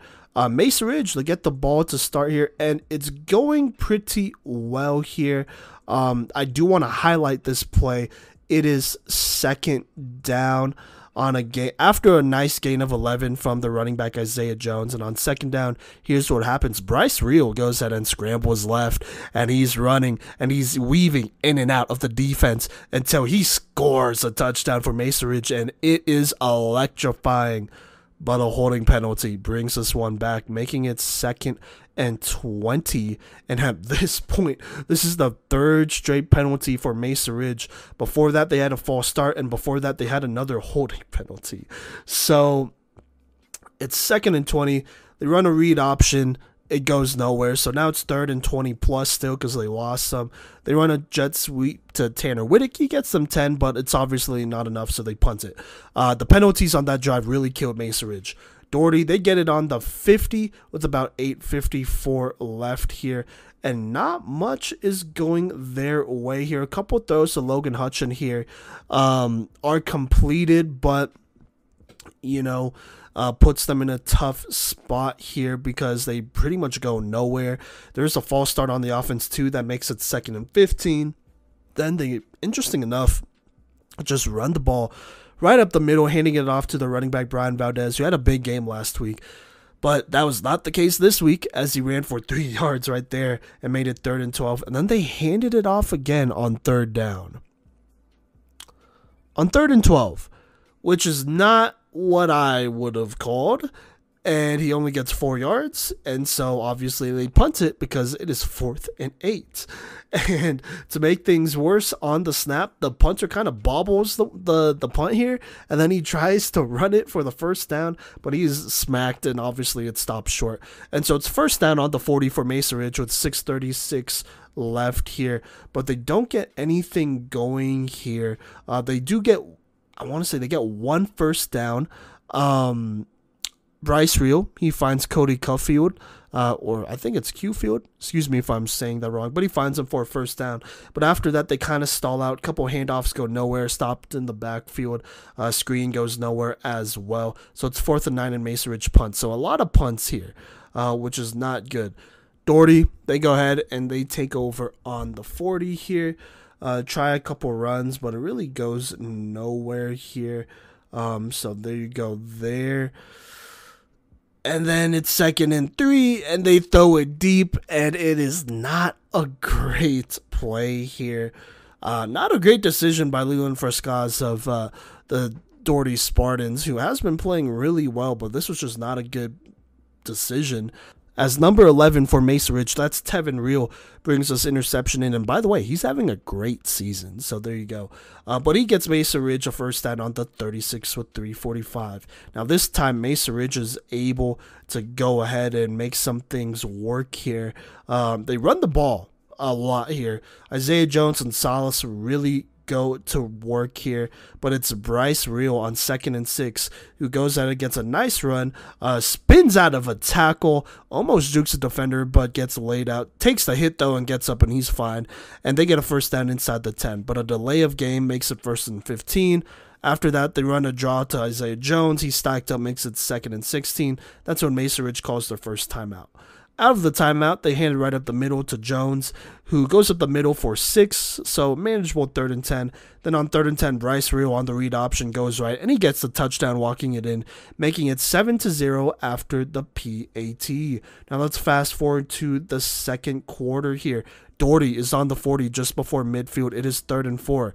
S2: Mesa Ridge, they get the ball to start here, and it's going pretty well here. I do want to highlight this play. It is second down on a game after a nice gain of 11 from the running back Isaiah Jones, and on second down, here's what happens. Bryce Reel goes ahead and scrambles left, and he's running and he's weaving in and out of the defense until he scores a touchdown for Mesa Ridge, and it is electrifying. But a holding penalty brings this one back, making it 2nd and 20. And at this point, this is the 3rd straight penalty for Mesa Ridge. Before that, they had a false start, and before that, they had another holding penalty. So it's 2nd and 20. They run a read option. It goes nowhere. So now it's 3rd and 20 plus still because they lost some. They run a jet sweep to Tanner Whittick. He gets them 10, but it's obviously not enough, so they punt it. The penalties on that drive really killed Mesa Ridge. Doherty, they get it on the 50 with about 8:54 left here, and not much is going their way here. A couple throws to Logan Hutchin here are completed, but, puts them in a tough spot here because they pretty much go nowhere. There's a false start on the offense too that makes it 2nd and 15. Then they, interesting enough, just run the ball right up the middle, handing it off to the running back Brian Valdez, who had a big game last week. But that was not the case this week, as he ran for 3 yards right there and made it 3rd and 12. And then they handed it off again on 3rd down. On 3rd and 12, which is not what I would have called, and he only gets 4 yards, and so obviously they punt it because it is 4th and 8. And to make things worse, on the snap, the punter kind of bobbles the punt here, and then he tries to run it for the first down, but he's smacked, and obviously it stops short. And so it's first down on the 40 for Mesa Ridge with 6:36 left here, but they don't get anything going here. They do get, I want to say they get 1 first down. Bryce Reel, he finds Kodey Cuffield, or I think it's Qfield. Excuse me if I'm saying that wrong, but he finds him for a first down. But after that, they kind of stall out. A couple handoffs go nowhere, stopped in the backfield. Screen goes nowhere as well. So it's 4th and 9 and Mesa Ridge punt. So a lot of punts here, which is not good. Doherty, they go ahead and they take over on the 40 here. Try a couple runs, but it really goes nowhere here. So there you go there. And then it's 2nd and 3, and they throw it deep, and it is not a great play here. Not a great decision by Leland Frescaz of the Doherty Spartans, who has been playing really well, but this was just not a good decision. As number 11 for Mesa Ridge, that's Tevin Reel, brings us interception in. And by the way, he's having a great season. So there you go. But he gets Mesa Ridge a first down on the 36 with 3:45. Now this time, Mesa Ridge is able to go ahead and make some things work here. They run the ball a lot here. Isaiah Jones and Salas really go to work here, but it's Bryce Reel on 2nd and 6 who goes at it, gets a nice run, spins out of a tackle, almost jukes a defender, but gets laid out, takes the hit though and gets up, and he's fine, and they get a first down inside the 10, but a delay of game makes it 1st and 15. After that, they run a draw to Isaiah Jones. He's stacked up, makes it 2nd and 16. That's when Mesa Ridge calls their first timeout. Out of the timeout, they hand it right up the middle to Jones, who goes up the middle for 6, so manageable 3rd and 10. Then on 3rd and 10, Bryce Reel on the read option goes right, and he gets the touchdown walking it in, making it 7-0 after the PAT. Now let's fast forward to the second quarter here. Doherty is on the 40 just before midfield. It is 3rd and 4.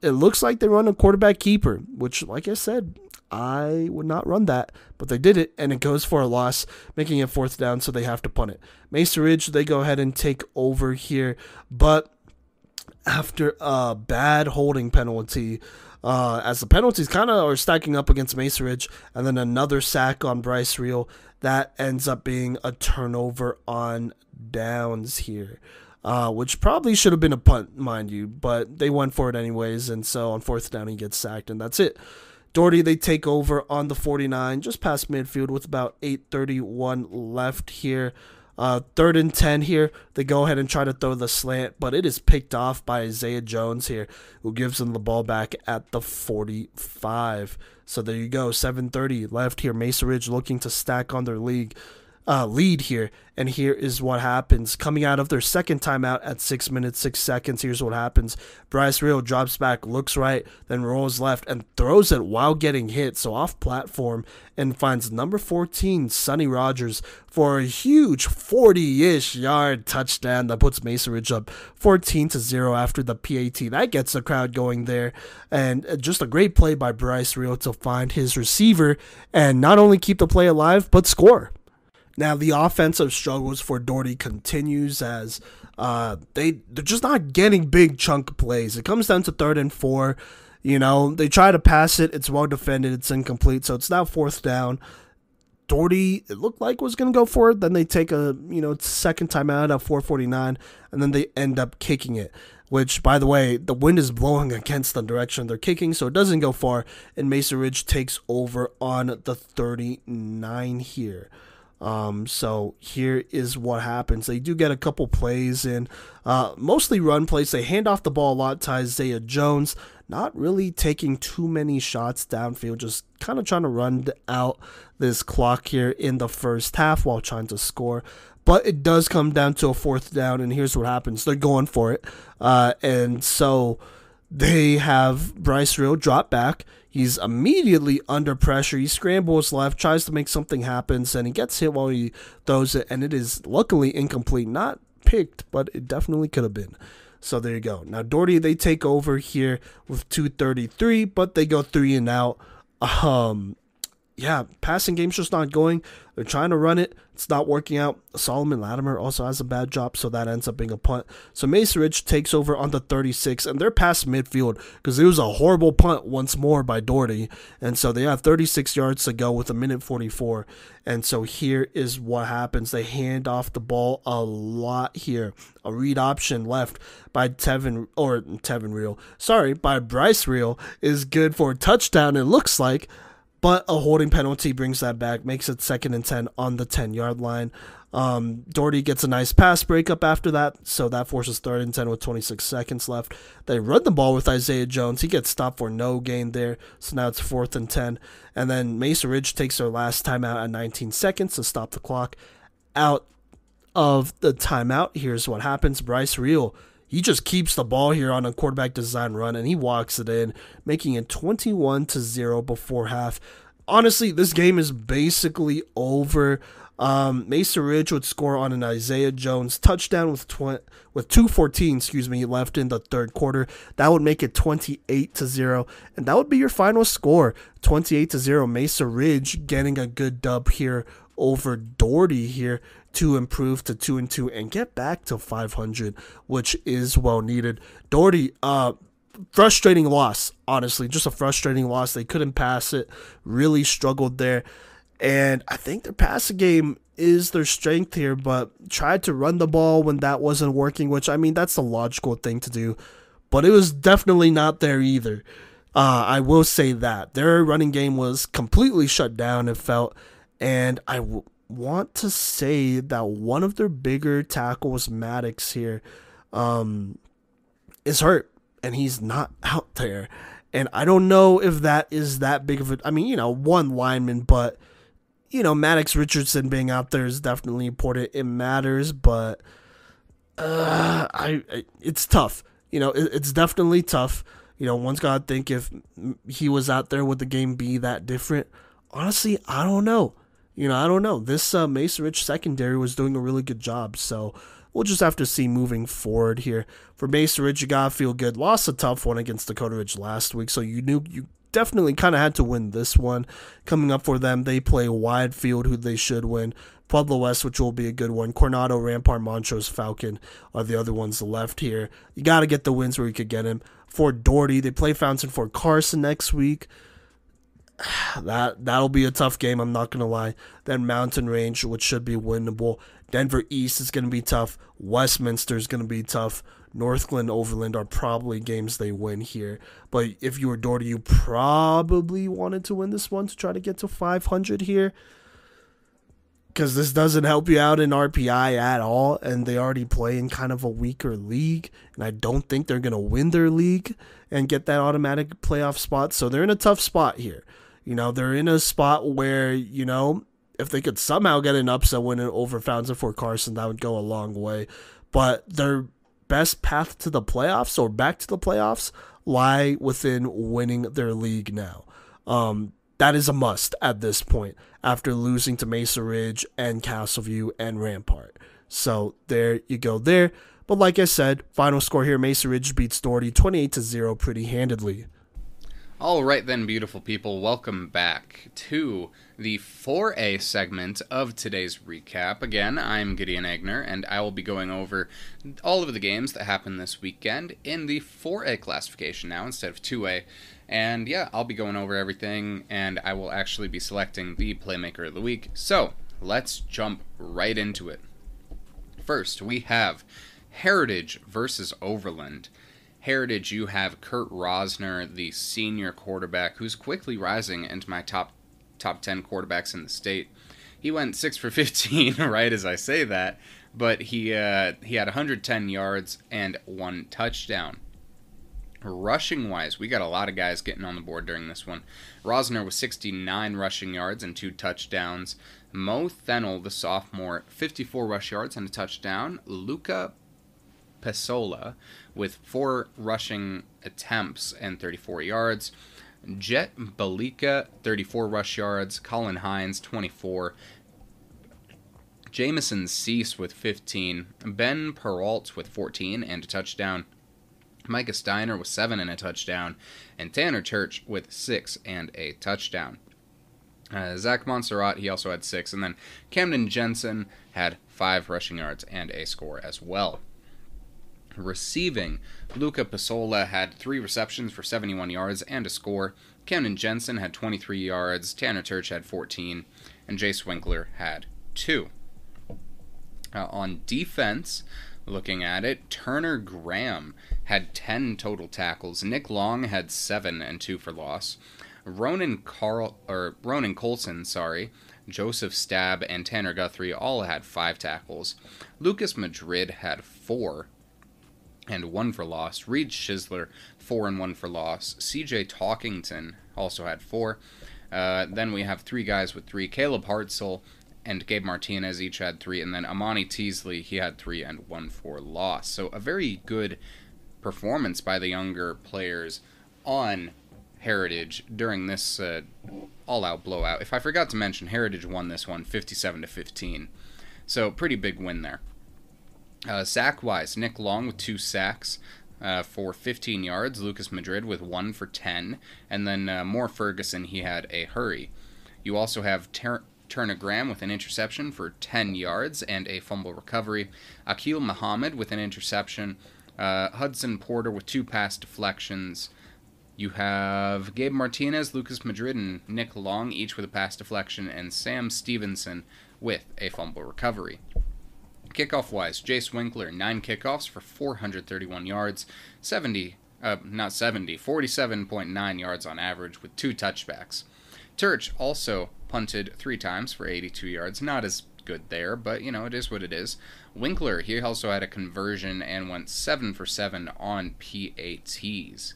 S2: It looks like they run a quarterback keeper, which, like I said, I would not run that, but they did it, and it goes for a loss, making it 4th down, so they have to punt it. Mesa Ridge, they go ahead and take over here, but after a bad holding penalty, as the penalties kind of are stacking up against Mesa Ridge, and then another sack on Bryce Reel, that ends up being a turnover on downs here. Which probably should have been a punt, mind you, but they went for it anyways, and so on 4th down he gets sacked, and that's it. Doherty, they take over on the 49, just past midfield with about 8:31 left here. 3rd and 10 here. They go ahead and try to throw the slant, but it is picked off by Isaiah Jones here, who gives them the ball back at the 45. So there you go, 7:30 left here. Mesa Ridge looking to stack on their lead here, and here is what happens. Coming out of their second timeout at 6 minutes 6 seconds, here's what happens. Bryce Real drops back, looks right, then rolls left and throws it while getting hit, so off platform, and finds number 14 Sonny Rogers for a huge 40-ish yard touchdown that puts Mesa Ridge up 14-0 after the PAT. That gets the crowd going there, and just a great play by Bryce Real to find his receiver and not only keep the play alive but score. Now, the offensive struggles for Doherty continues as they're just not getting big chunk plays. It comes down to 3rd and 4. They try to pass it. It's well defended. It's incomplete. So it's now 4th down. Doherty, it looked like, was going to go for it. Then they take a second timeout at 4:49, and then they end up kicking it. Which, by the way, the wind is blowing against the direction they're kicking, so it doesn't go far. And Mesa Ridge takes over on the 39 here. So here is what happens. They do get a couple plays in, mostly run plays. They hand off the ball a lot to Isaiah Jones, not really taking too many shots downfield, just kind of trying to run out this clock here in the first half while trying to score. But it does come down to a 4th down, and here's what happens. They're going for it, and so they have Bryce Real drop back. He's immediately under pressure. He scrambles left, tries to make something happen, and he gets hit while he throws it, and it is luckily incomplete. Not picked, but it definitely could have been. So there you go. Now, Doherty, they take over here with 2:33, but they go 3 and out. Passing game's just not going. They're trying to run it. It's not working out. Solomon Latimer also has a bad drop, so that ends up being a punt. So Mesa Ridge takes over on the 36, and they're past midfield because it was a horrible punt once more by Doherty. And so they have 36 yards to go with 1:44. And so here is what happens. They hand off the ball a lot here. A read option left by by Bryce Real is good for a touchdown, it looks like. But a holding penalty brings that back, makes it 2nd and 10 on the 10-yard line. Doherty gets a nice pass breakup after that, so that forces 3rd and 10 with 26 seconds left. They run the ball with Isaiah Jones. He gets stopped for no gain there, so now it's 4th and 10. And then Mesa Ridge takes their last timeout at 19 seconds to stop the clock. Out of the timeout, here's what happens. Bryce Real, he just keeps the ball here on a quarterback design run, and he walks it in, making it 21-0 before half. Honestly, this game is basically over. Mesa Ridge would score on an Isaiah Jones touchdown with 2:14 left in the third quarter. That would make it 28-0, and that would be your final score, 28-0. Mesa Ridge getting a good dub here over Doherty here to improve to 2-2 and get back to 500, which is well needed. Doherty, frustrating loss, honestly, just a frustrating loss. They couldn't pass it, really struggled there. And I think their passing game is their strength here, but tried to run the ball when that wasn't working, which, I mean, that's the logical thing to do. But it was definitely not there either. I will say that. Their running game was completely shut down, it felt. And I want to say that one of their bigger tackles, Maddox here, is hurt. And he's not out there. And I don't know if that is that big of a... I mean, one lineman, but... Maddox Richardson being out there is definitely important. It matters, but it's tough. It's definitely tough. One's got to think if he was out there, would the game be that different? Honestly, I don't know. I don't know. This Mesa Ridge secondary was doing a really good job, so we'll just have to see moving forward here. For Mesa Ridge, you got to feel good. Lost a tough one against Dakota Ridge last week, so you knew you definitely kind of had to win this one. Coming up for them, they play Wide Field, who they should win. Pueblo West, which will be a good one. Coronado, Rampart, Montrose, Falcon are the other ones left here. You got to get the wins where you could get them. For Doherty, they play Fountain Fort Carson next week. That'll be a tough game, I'm not going to lie. Then Mountain Range, which should be winnable. Denver East is going to be tough. Westminster is going to be tough. Northland, Overland are probably games they win here. But if you were Doherty, you probably wanted to win this one to try to get to 500 here, because this doesn't help you out in RPI at all, and they already play in kind of a weaker league, and I don't think they're going to win their league and get that automatic playoff spot. So they're in a tough spot here. They're in a spot where, if they could somehow get an upset win over Fountain Fort Carson, that would go a long way. But their best path to the playoffs or back to the playoffs lie within winning their league now. That is a must at this point after losing to Mesa Ridge and Castleview and Rampart. So there you go there. But like I said, final score here, Mesa Ridge beats Doherty 28-0 pretty handedly.
S3: All right then, beautiful people, welcome back to the 4A segment of today's recap. Again, I'm Gideon Egner, and I will be going over all of the games that happened this weekend in the 4A classification now instead of 2A. And yeah, I'll be going over everything, and I will actually be selecting the Playmaker of the Week. So, let's jump right into it. First, we have Heritage versus Overland. Heritage, you have Kurt Rosner, the senior quarterback, who's quickly rising into my top 10 quarterbacks in the state. He went 6 for 15, right as I say that, but he had 110 yards and 1 touchdown. Rushing-wise, we got a lot of guys getting on the board during this one. Rosner with 69 rushing yards and 2 touchdowns. Mo Thennel, the sophomore, 54 rush yards and a touchdown. Luca Pesola with 4 rushing attempts and 34 yards. Jet Balika, 34 rush yards. Colin Hines, 24. Jamison Cease with 15. Ben Peralt with 14 and a touchdown. Micah Steiner with 7 and a touchdown. And Tanner Church with 6 and a touchdown. Zach Montserrat, he also had 6. And then Camden Jensen had 5 rushing yards and a score as well. Receiving, Luca Pesola had 3 receptions for 71 yards and a score. Camden Jensen had 23 yards. Tanner Church had 14. And Jace Winkler had 2. On defense, looking at it, Turner Graham had 10 total tackles. Nick Long had 7 and 2 for loss. Ronan Colson, Joseph Stab, and Tanner Guthrie all had 5 tackles. Lucas Madrid had 4 and 1 for loss. Reed Schisler, 4 and 1 for loss. CJ Talkington also had 4. Then we have 3 guys with 3. Caleb Hartzell and Gabe Martinez each had 3. And then Amani Teasley, he had 3 and 1 for loss. So a very good performance by the younger players on Heritage during this all-out blowout. If I forgot to mention, Heritage won this one 57-15. So pretty big win there. Sack-wise, Nick Long with 2 sacks for 15 yards. Lucas Madrid with 1 for 10. And then Moore Ferguson, he had a hurry. You also have Turner Graham with an interception for 10 yards and a fumble recovery. Akil Muhammad with an interception. Hudson Porter with 2 pass deflections. You have Gabe Martinez, Lucas Madrid, and Nick Long, each with a pass deflection, and Sam Stevenson with a fumble recovery. Kickoff-wise, Jace Winkler, 9 kickoffs for 431 yards, 47.9 yards on average with 2 touchbacks. Turch also punted 3 times for 82 yards. Not as good there, but, it is what it is. Winkler, he also had a conversion and went 7 for 7 on PATs.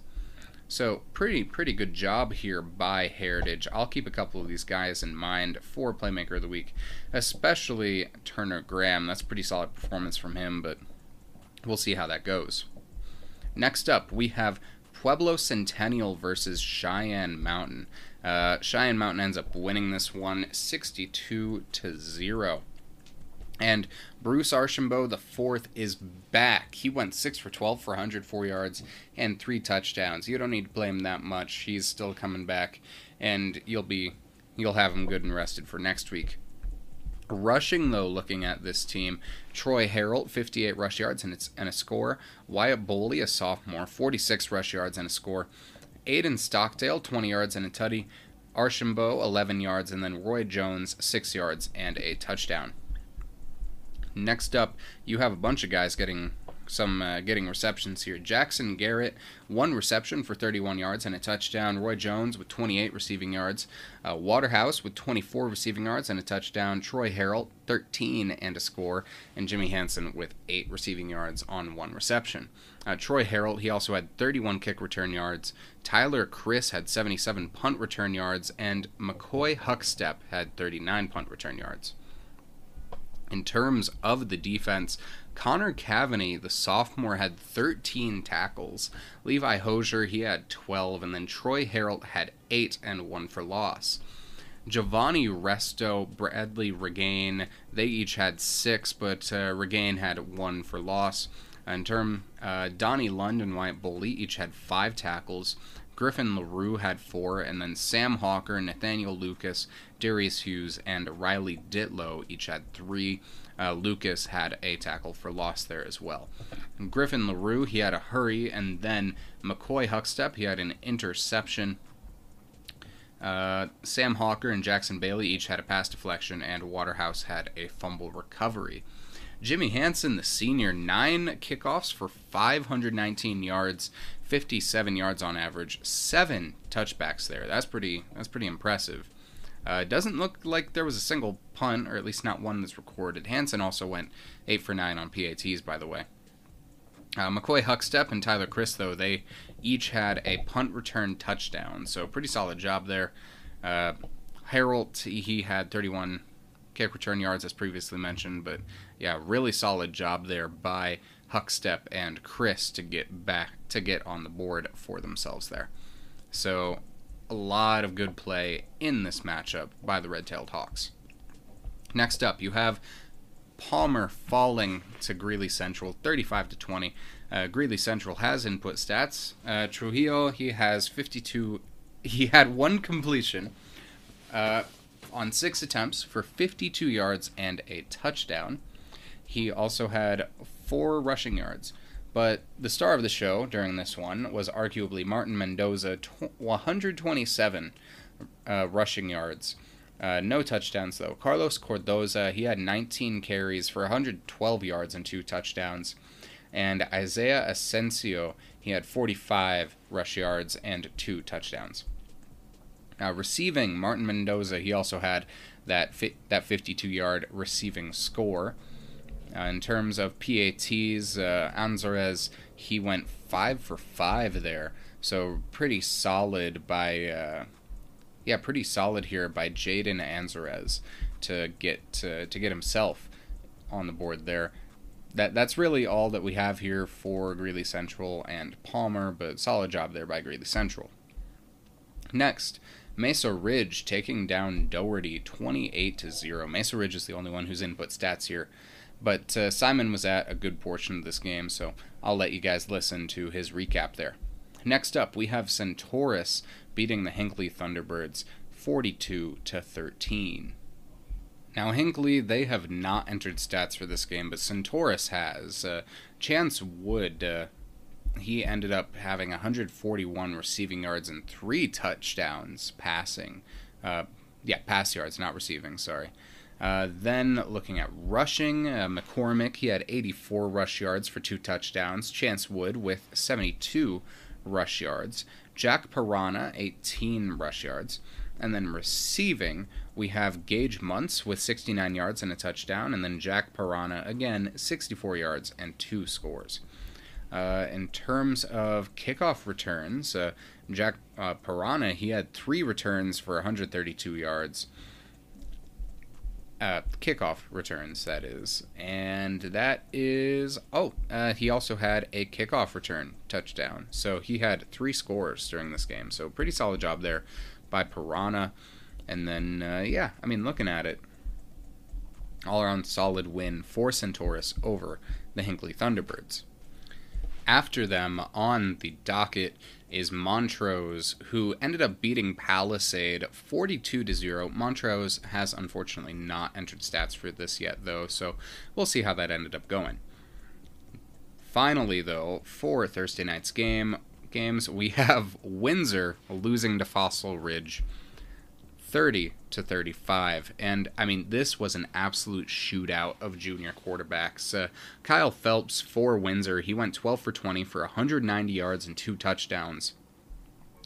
S3: So, pretty good job here by Heritage. I'll keep a couple of these guys in mind for Playmaker of the Week, especially Turner Graham. That's a pretty solid performance from him, but we'll see how that goes. Next up, we have Pueblo Centennial versus Cheyenne Mountain. Cheyenne Mountain ends up winning this one 62-0. And Bruce Archambault IV is back. He went 6 for 12 for 104 yards and 3 touchdowns. You don't need to play him that much. He's still coming back, and you'll have him good and rested for next week. Rushing, though, looking at this team, Troy Harrell, 58 rush yards and a score. Wyatt Boley, a sophomore, 46 rush yards and a score. Aiden Stockdale, 20 yards and a tutty. Archambault, 11 yards, and then Roy Jones, 6 yards and a touchdown. Next up, you have a bunch of guys getting receptions here. Jackson Garrett, 1 reception for 31 yards and a touchdown. Roy Jones with 28 receiving yards. Waterhouse with 24 receiving yards and a touchdown. Troy Harrell, 13 and a score. And Jimmy Hansen with 8 receiving yards on 1 reception. Troy Harrell, he also had 31 kick return yards. Tyler Chris had 77 punt return yards. And McCoy Huckstep had 39 punt return yards. In terms of the defense, Connor Cavaney, the sophomore, had 13 tackles. Levi Hosier, he had 12, and then Troy Harrell had 8 and 1 for loss. Giovanni Resto, Bradley Regain, they each had 6, but Regain had 1 for loss. Donnie Lund and Wyatt Boley each had 5 tackles. Griffin LaRue had 4, and then Sam Hawker, Nathaniel Lucas, Darius Hughes, and Riley Ditlow each had 3. Lucas had a tackle for loss there as well. Griffin LaRue, he had a hurry, and then McCoy Huckstep, he had an interception. Sam Hawker and Jackson Bailey each had a pass deflection, and Waterhouse had a fumble recovery. Jimmy Hansen, the senior, 9 kickoffs for 519 yards, 57 yards on average, 7 touchbacks there. That's pretty impressive. It doesn't look like there was a single punt, or at least not one that's recorded. Hansen also went 8 for 9 on PATs, by the way. McCoy Huckstep and Tyler Chris, though, they each had a punt return touchdown, so pretty solid job there. Harold, he had 31 kick return yards, as previously mentioned, but yeah, really solid job there by Huckstep and Chris to get on the board for themselves there. So a lot of good play in this matchup by the Red-Tailed Hawks. Next up, you have Palmer falling to Greeley Central, 35-20. Greeley Central has input stats. Trujillo, he has 52. He had 1 completion on 6 attempts for 52 yards and a touchdown. He also had 4 rushing yards. But the star of the show during this one was arguably Martin Mendoza, 127 rushing yards. No touchdowns, though. Carlos Cordoza, he had 19 carries for 112 yards and 2 touchdowns. And Isaiah Asensio, he had 45 rush yards and 2 touchdowns. Receiving, Martin Mendoza, he also had that 52-yard receiving score. In terms of PATs, Anzarez, he went 5 for 5 there. So pretty solid by, pretty solid here by Jaden Anzarez to get himself on the board there. That's really all that we have here for Greeley Central and Palmer, but solid job there by Greeley Central. Next, Mesa Ridge taking down Doherty 28-0. Mesa Ridge is the only one whose input stats here. But Simon was at a good portion of this game, so I'll let you guys listen to his recap there. Next up, we have Centaurus beating the Hinckley Thunderbirds 42-13. Now, Hinckley, they have not entered stats for this game, but Centaurus has. Chance Wood, he ended up having 141 receiving yards and 3 touchdowns passing. Pass yards, not receiving, sorry. Then looking at rushing, McCormick, he had 84 rush yards for 2 touchdowns. Chance Wood with 72 rush yards. Jack Piranha, 18 rush yards. And then receiving, we have Gage Muntz with 69 yards and a touchdown. And then Jack Piranha, again, 64 yards and 2 scores. In terms of kickoff returns, Jack Piranha, he had 3 returns for 132 yards. Kickoff returns, that is. And that is... he also had a kickoff return touchdown. So he had 3 scores during this game. So pretty solid job there by Piranha. And then, looking at it, all-around solid win for Centaurus over the Hinckley Thunderbirds. After them on the docket is Montrose, who ended up beating Palisade 42-0. Montrose has unfortunately not entered stats for this yet, though, so we'll see how that ended up going. Finally, though, for Thursday night's games, we have Windsor losing to Fossil Ridge 30-35. And, I mean, this was an absolute shootout of junior quarterbacks. Kyle Phelps for Windsor, he went 12 for 20 for 190 yards and 2 touchdowns.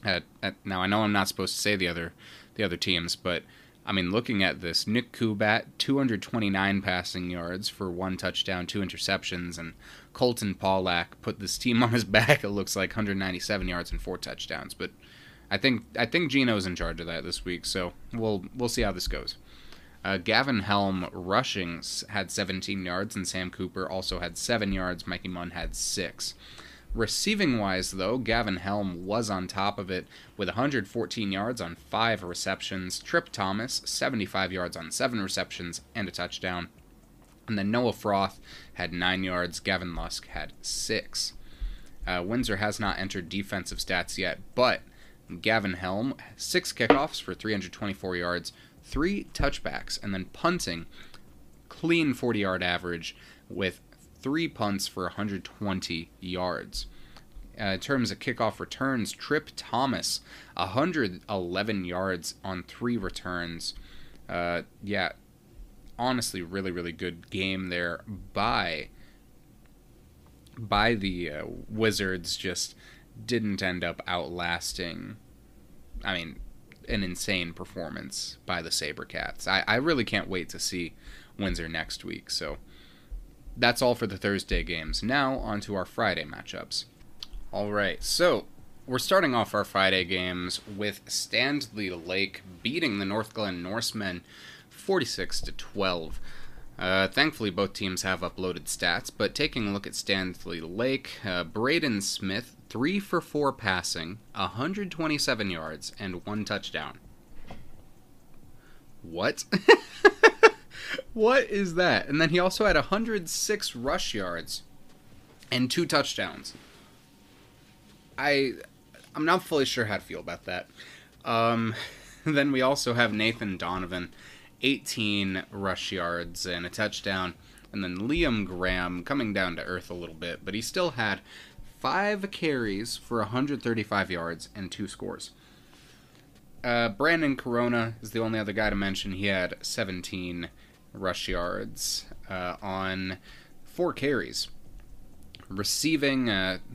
S3: Now, I know I'm not supposed to say the other teams, but, I mean, looking at this, Nick Kubat, 229 passing yards for 1 touchdown, 2 interceptions, and Colton Pollack put this team on his back, it looks like, 197 yards and 4 touchdowns. But I think Gino's in charge of that this week, so we'll see how this goes. Gavin Helm rushing had 17 yards, and Sam Cooper also had 7 yards. Mikey Munn had 6. Receiving-wise, though, Gavin Helm was on top of it with 114 yards on 5 receptions. Trip Thomas, 75 yards on 7 receptions and a touchdown. And then Noah Froth had 9 yards. Gavin Lusk had 6. Windsor has not entered defensive stats yet, but Gavin Helm, 6 kickoffs for 324 yards, 3 touchbacks, and then punting, clean 40-yard average with 3 punts for 120 yards. In terms of kickoff returns, Trip Thomas, 111 yards on 3 returns. Honestly, really, really good game there by the Wizards. Just didn't end up outlasting, I mean, an insane performance by the Sabercats. I really can't wait to see Windsor next week, so that's all for the Thursday games. Now, on to our Friday matchups. Alright, so we're starting off our Friday games with Standley Lake beating the North Glen Norsemen 46-12. Thankfully, both teams have uploaded stats, but taking a look at Standley Lake, Braden Smith, 3 for 4 passing, 127 yards, and 1 touchdown. What? What is that? And then he also had 106 rush yards and 2 touchdowns. I'm not fully sure how to feel about that. Then we also have Nathan Donovan, 18 rush yards and a touchdown. And then Liam Graham coming down to earth a little bit, but he still had 5 carries for 135 yards and 2 scores. Brandon Corona is the only other guy to mention. He had 17 rush yards on 4 carries. Receiving,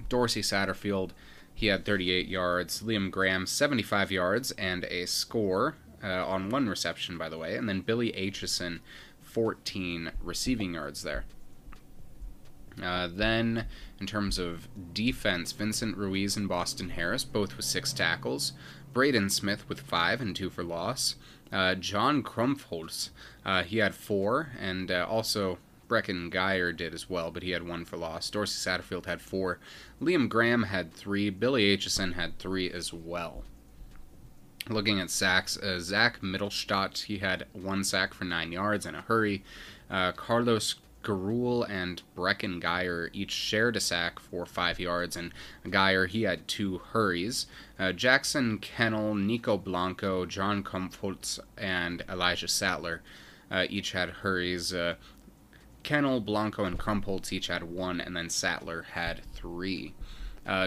S3: Dorsey Satterfield, he had 38 yards. Liam Graham, 75 yards and a score on 1 reception, by the way. And then Billy Aitchison, 14 receiving yards there. Then, in terms of defense, Vincent Ruiz and Boston Harris, both with 6 tackles. Braden Smith with 5 and 2 for loss. John Krumpholz, he had 4, and also Brecken Geyer did as well, but he had 1 for loss. Dorsey Satterfield had 4. Liam Graham had 3. Billy Aitchison had 3 as well. Looking at sacks, Zach Mittelstadt, he had 1 sack for 9 yards and a hurry. Carlos Garul and Brecken Geyer each shared a sack for 5 yards, and Geyer, he had 2 hurries. Jackson Kennel, Nico Blanco, John Krumpholz, and Elijah Sattler each had hurries. Kennel, Blanco, and Krumpholz each had 1, and then Sattler had 3.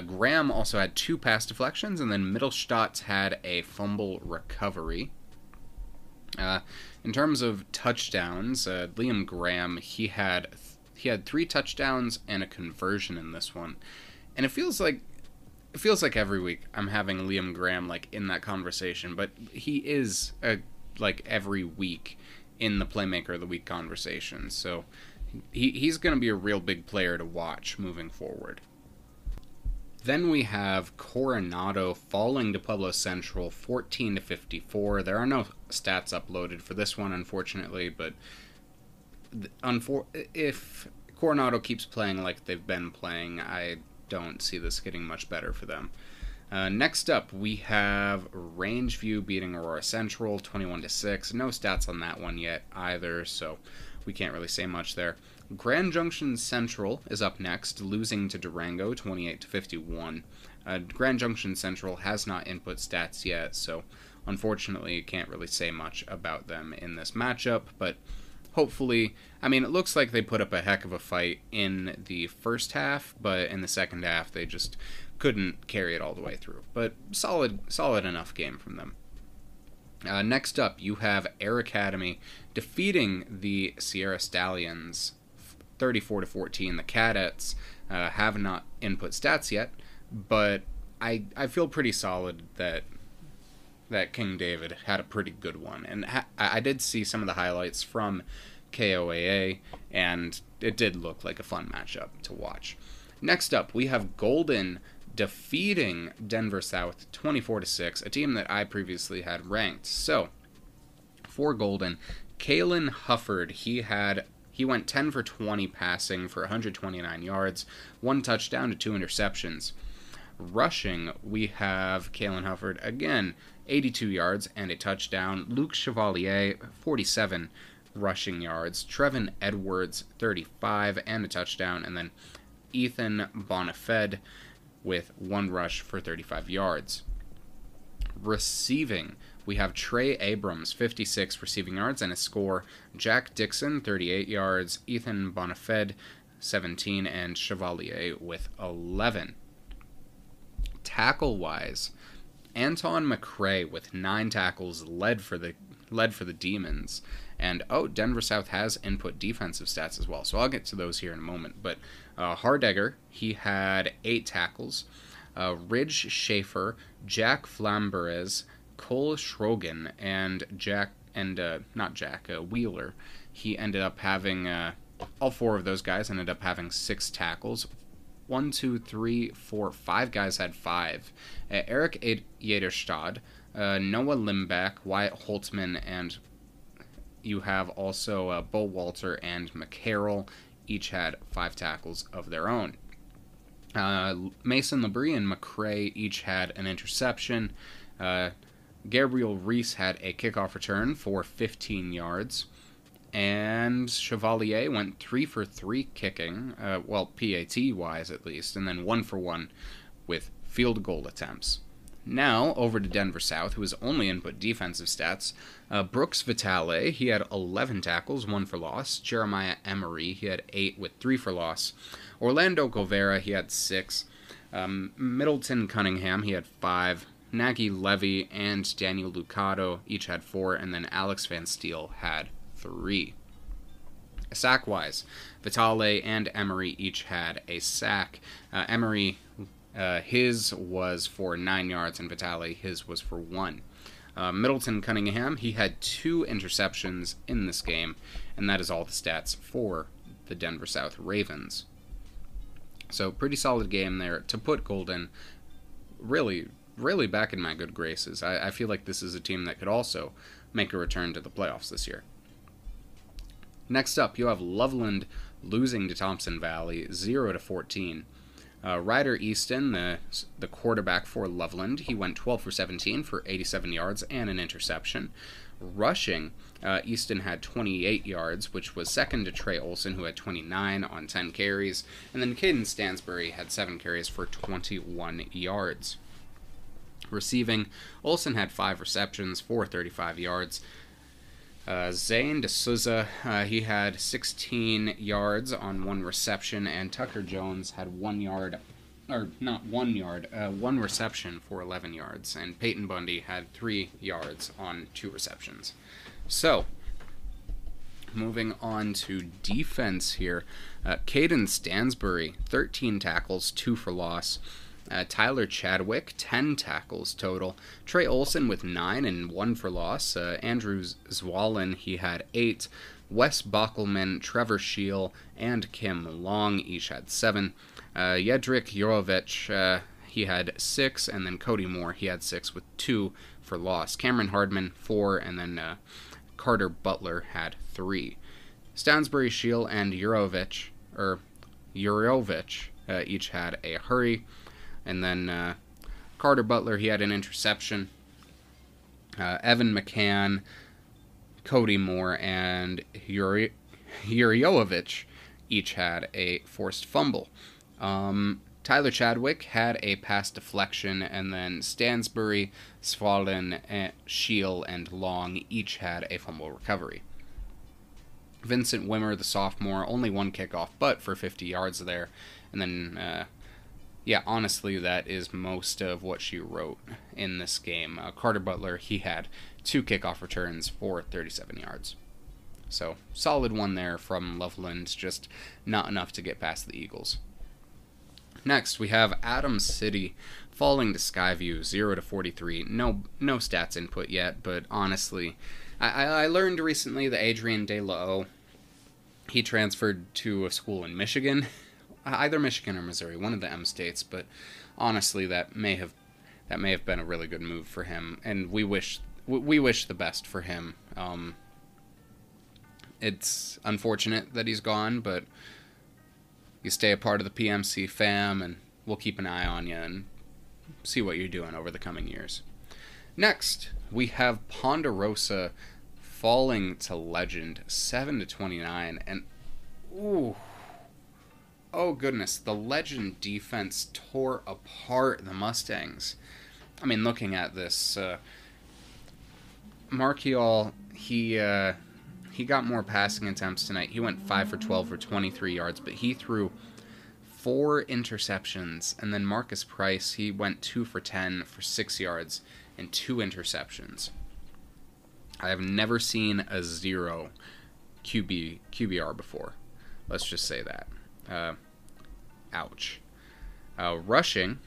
S3: Graham also had 2 pass deflections, and then Mittelstadt had a fumble recovery. In terms of touchdowns, Liam Graham, he had 3 touchdowns and a conversion in this one, and it feels like every week I'm having Liam Graham like in that conversation, but he is like every week in the Playmaker of the Week conversation, so he's going to be a real big player to watch moving forward. Then we have Coronado falling to Pueblo Central 14-54. There are no stats uploaded for this one, unfortunately, but if Coronado keeps playing like they've been playing, I don't see this getting much better for them. Next up, we have Rangeview beating Aurora Central 21-6. No stats on that one yet either, so we can't really say much there. Grand Junction Central is up next, losing to Durango 28-51. Grand Junction Central has not input stats yet, so unfortunately can't really say much about them in this matchup, but hopefully, I mean, it looks like they put up a heck of a fight in the first half, but in the second half they just couldn't carry it all the way through. But solid enough game from them. Next up, you have Air Academy defeating the Sierra Stallions 34-14. The Cadets have not input stats yet, but I feel pretty solid that King David had a pretty good one. And I did see some of the highlights from KOAA, and it did look like a fun matchup to watch. Next up, we have Golden defeating Denver South 24-6, a team that I previously had ranked. So, for Golden, Kalen Hufford, he went 10 for 20 passing for 129 yards, 1 touchdown to 2 interceptions. Rushing, we have Kalen Hufford, again, 82 yards and a touchdown. Luke Chevalier, 47 rushing yards. Trevin Edwards, 35 and a touchdown. And then Ethan Bonifed with 1 rush for 35 yards. Receiving, we have Trey Abrams, 56 receiving yards and a score. Jack Dixon, 38 yards. Ethan Bonifed, 17, and Chevalier with 11. Tackle-wise, Anton McCrae with 9 tackles led for the Demons. And, Denver South has input defensive stats as well, so I'll get to those here in a moment. But Hardegger, he had 8 tackles. Ridge Schaefer, Jack Flamberes, Cole Schrogen, and Wheeler. He ended up having, all 4 of those guys ended up having 6 tackles. 1, 2, 3, 4, 5 guys had 5. Eric Yederstad, Noah Limbeck, Wyatt Holtzman, and you have also Bo Walter and McCarroll. Each had 5 tackles of their own. Mason Labrie and McCrae each had an interception. Gabriel Reese had a kickoff return for 15 yards. And Chevalier went 3 for 3 kicking, PAT-wise at least, and then 1 for 1 with field goal attempts. Now, over to Denver South, who has only input defensive stats. Brooks Vitale, he had 11 tackles, 1 for loss. Jeremiah Emery, he had 8 with 3 for loss. Orlando Govera, he had 6. Middleton Cunningham, he had 5. Nagy Levy and Daniel Lucado each had 4, and then Alex Van Steel had 3. Sack-wise, Vitale and Emery each had a sack. Emery, his was for 9 yards, and Vitale, his was for 1. Middleton Cunningham, he had 2 interceptions in this game, and that is all the stats for the Denver South Ravens. So, pretty solid game there to put Golden really back in my good graces. I feel like this is a team that could also make a return to the playoffs this year. Next up, you have Loveland losing to Thompson Valley 0-14. Ryder Easton, the quarterback for Loveland, he went 12 for 17 for 87 yards and an interception. Rushing, Easton had 28 yards, which was second to Trey Olson, who had 29 on 10 carries. And then Caden Stansbury had 7 carries for 21 yards. Receiving, Olson had 5 receptions for 35 yards. Zane D'Souza, he had 16 yards on 1 reception, and Tucker Jones had 1 reception for 11 yards, and Peyton Bundy had 3 yards on 2 receptions. So, moving on to defense here, Caden Stansbury, 13 tackles, 2 for loss. Tyler Chadwick, 10 tackles total. Trey Olson with 9 and 1 for loss. Andrew Zwolin, he had 8. Wes Bockelman, Trevor Scheel, and Kim Long each had 7. Jedrick Jorovich, he had 6. And then Kodey Moore, he had 6 with 2 for loss. Cameron Hardman, 4. And then Carter Butler had 3. Stansbury, Scheel, and Jurovich each had a hurry. And then Carter Butler, he had an interception. Evan McCann, Kodey Moore, and Jurjovich each had a forced fumble. Tyler Chadwick had a pass deflection, and then Stansbury, Svalin, Scheel, and Long each had a fumble recovery. Vincent Wimmer, the sophomore, only 1 kickoff, but for 50 yards there. And then... honestly, that is most of what she wrote in this game. Carter Butler, he had 2 kickoff returns for 37 yards. So, solid one there from Loveland, just not enough to get past the Eagles. Next, we have Adams City falling to Skyview, 0-43. No stats input yet, but honestly, I learned recently that Adrian De La O, he transferred to a school in Michigan, either Michigan or Missouri, one of the M states, but honestly, that may have been a really good move for him, and we wish the best for him. It's unfortunate that he's gone, but you stay a part of the PMC fam, and we'll keep an eye on you and see what you're doing over the coming years. Next, we have Ponderosa falling to Legend, 7-29, and oh goodness, the Legend defense tore apart the Mustangs. I mean, looking at this, Marchiol, he got more passing attempts tonight. He went 5 for 12 for 23 yards, but he threw 4 interceptions. And then Marcus Price, he went 2 for 10 for 6 yards and 2 interceptions. I have never seen a 0 QBR before. Let's just say that. Ouch. Rushing,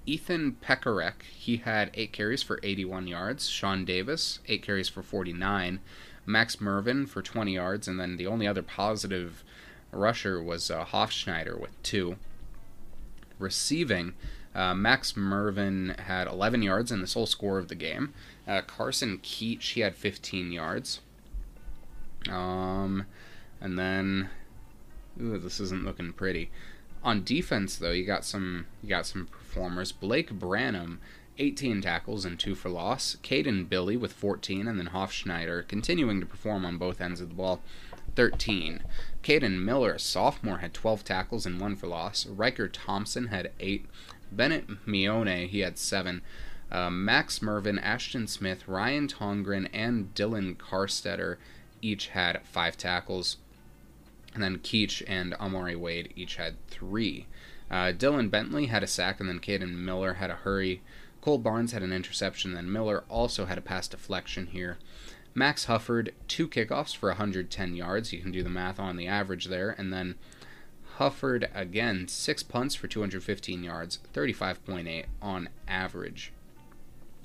S3: Ethan Pekarek, he had 8 carries for 81 yards. Sean Davis, 8 carries for 49. Max Mervin for 20 yards, and then the only other positive rusher was Hofschneider with 2. Receiving, Max Mervin had 11 yards and the sole score of the game. Carson Keach, he had 15 yards. And then, this isn't looking pretty. On defense, though, you got some performers. Blake Branham, 18 tackles and 2 for loss. Caden Billy with 14, and then Hofschneider continuing to perform on both ends of the ball, 13. Caden Miller, a sophomore, had 12 tackles and 1 for loss. Riker Thompson had 8. Bennett Mione, he had 7. Max Mervin, Ashton Smith, Ryan Tongren, and Dylan Carstetter each had 5 tackles. And then Keach and Amari Wade each had 3. Dylan Bentley had a sack, and then Caden Miller had a hurry. Cole Barnes had an interception, and Miller also had a pass deflection here. Max Hufford, 2 kickoffs for 110 yards. You can do the math on the average there. And then Hufford, again, 6 punts for 215 yards, 35.8 on average.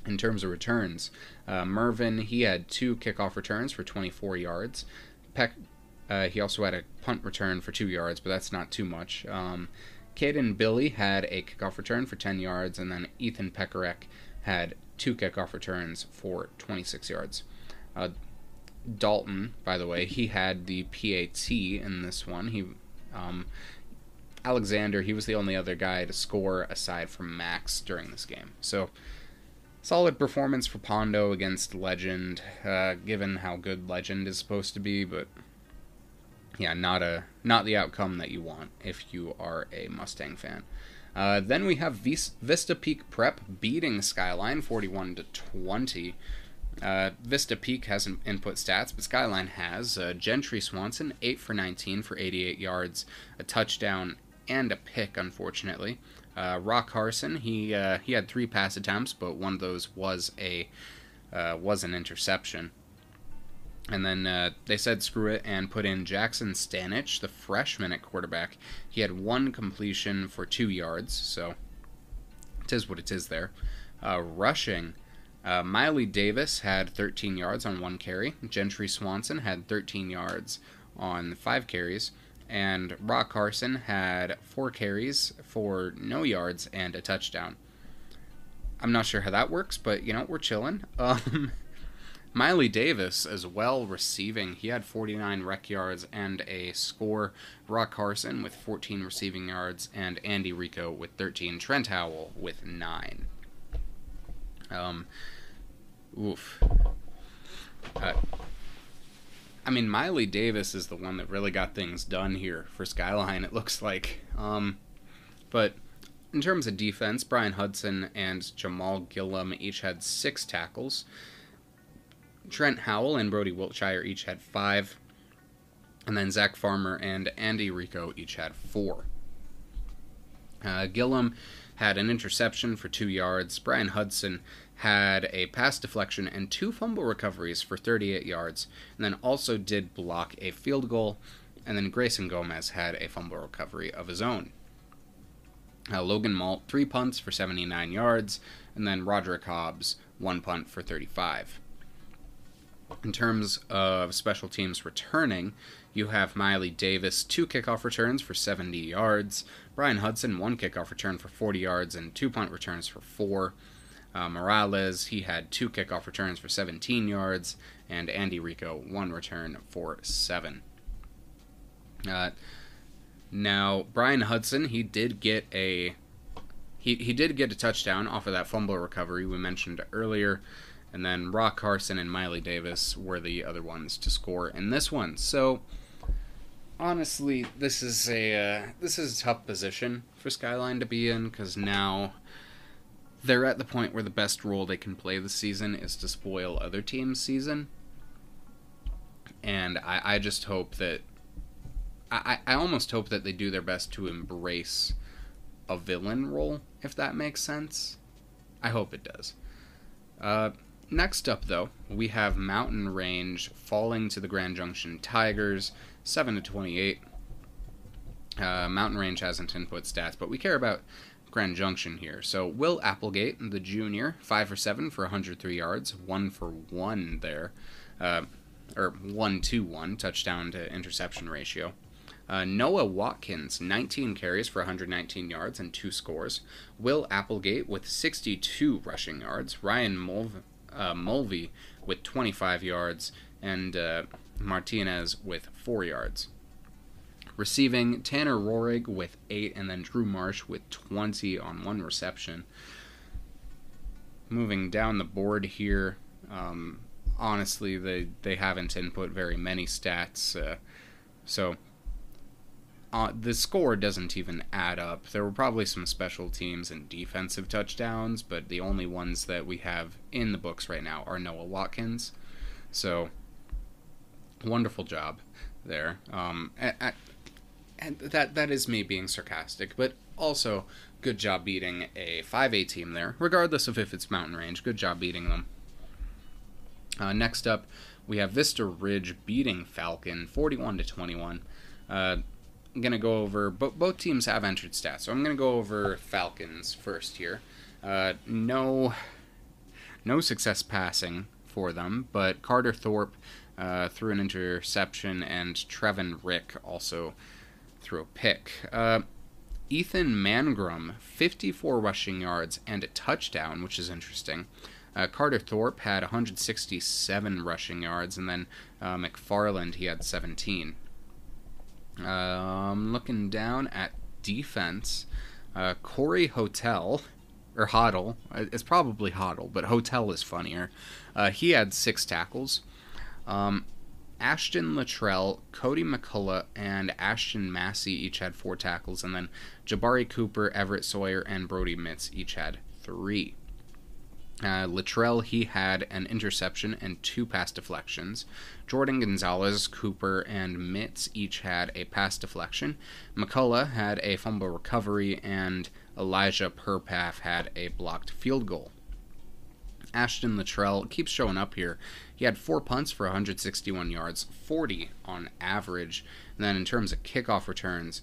S3: In terms of returns, Mervin, he had 2 kickoff returns for 24 yards. He also had a punt return for 2 yards, but that's not too much. Caden Billy had a kickoff return for 10 yards, and then Ethan Pekarek had 2 kickoff returns for 26 yards. Dalton, by the way, he had the PAT in this one. Alexander, he was the only other guy to score aside from Max during this game. So, solid performance for Pondo against Legend, given how good Legend is supposed to be, but yeah, not the outcome that you want if you are a Mustang fan. Then we have Vista Peak Prep beating Skyline 41-20. Vista Peak hasn't input stats, but Skyline has. Gentry Swanson, 8 for 19 for 88 yards, a touchdown, and a pick, unfortunately. Rock Carson, he had 3 pass attempts, but one of those was an interception. And then they said screw it and put in Jackson Stanich, the freshman at quarterback. He had 1 completion for 2 yards, so it is what it is there. Rushing, Miley Davis had 13 yards on 1 carry. Gentry Swanson had 13 yards on 5 carries. And Rock Carson had 4 carries for no yards and a touchdown. I'm not sure how that works, but, we're chilling. Miley Davis as well receiving. He had 49 rec yards and a score. Rock Carson with 14 receiving yards, and Andy Rico with 13. Trent Howell with 9. Miley Davis is the one that really got things done here for Skyline, it looks like. But in terms of defense, Brian Hudson and Jamal Gillum each had 6 tackles. Trent Howell and Brody Wiltshire each had 5. And then Zach Farmer and Andy Rico each had 4. Gillum, had an interception for 2 yards. Brian Hudson had a pass deflection and 2 fumble recoveries for 38 yards, and then also did block a field goal. And then Grayson Gomez had a fumble recovery of his own. Logan Malt, 3 punts for 79 yards, and then Roderick Hobbs, 1 punt for 35. In terms of special teams returning, you have Miley Davis, 2 kickoff returns for 70 yards, Brian Hudson, 1 kickoff return for 40 yards, and 2 punt returns for 4. Morales, he had 2 kickoff returns for 17 yards, and Andy Rico, 1 return for 7. Now, Brian Hudson, he did get a touchdown off of that fumble recovery we mentioned earlier, and then Rock Carson and Miley Davis were the other ones to score in this one. So, honestly, this is a tough position for Skyline to be in, because now they're at the point where the best role they can play this season is to spoil other teams' season, and I just hope that I almost hope that they do their best to embrace a villain role, if that makes sense. I hope it does. Next up, though, we have Mountain Range falling to the Grand Junction Tigers, 7-28. Mountain Range hasn't input stats, but we care about Grand Junction here. So Will Applegate, the junior, 5 for 7 for 103 yards, 1 for 1 there, or 1-1 touchdown to interception ratio. Noah Watkins, 19 carries for 119 yards and 2 scores. Will Applegate with 62 rushing yards. Ryan Mulvey with 25 yards. And Martinez with 4 yards. Receiving, Tanner Rohrig with 8, and then Drew Marsh with 20 on 1 reception. Moving down the board here, honestly, they haven't input very many stats, so the score doesn't even add up. There were probably some special teams and defensive touchdowns, but the only ones that we have in the books right now are Noah Watkins. So, wonderful job there. And that is me being sarcastic, but also good job beating a 5A team there, regardless of if it's Mountain Range. Good job beating them. Next up, we have Vista Ridge beating Falcon 41-21. I'm going to go over, both teams have entered stats, so I'm going to go over Falcons first here. No success passing for them, but Carter Thorpe threw an interception, and Trevin Rick also threw a pick. Ethan Mangrum, 54 rushing yards and a touchdown, which is interesting. Carter Thorpe had 167 rushing yards, and then McFarland, he had 17. Looking down at defense, Corey Hotel, or Hoddle, it's probably Hoddle, but Hotel is funnier. He had 6 tackles. Ashton Luttrell, Cody McCullough, and Ashton Massey each had 4 tackles, and then Jabari Cooper, Everett Sawyer, and Brody Mitz each had 3. Luttrell, he had an interception and 2 pass deflections. Jordan Gonzalez, Cooper, and Mitz each had a pass deflection. McCullough had a fumble recovery, and Elijah Perpath had a blocked field goal. Ashton Luttrell keeps showing up here. He had 4 punts for 161 yards, 40 on average. And then in terms of kickoff returns,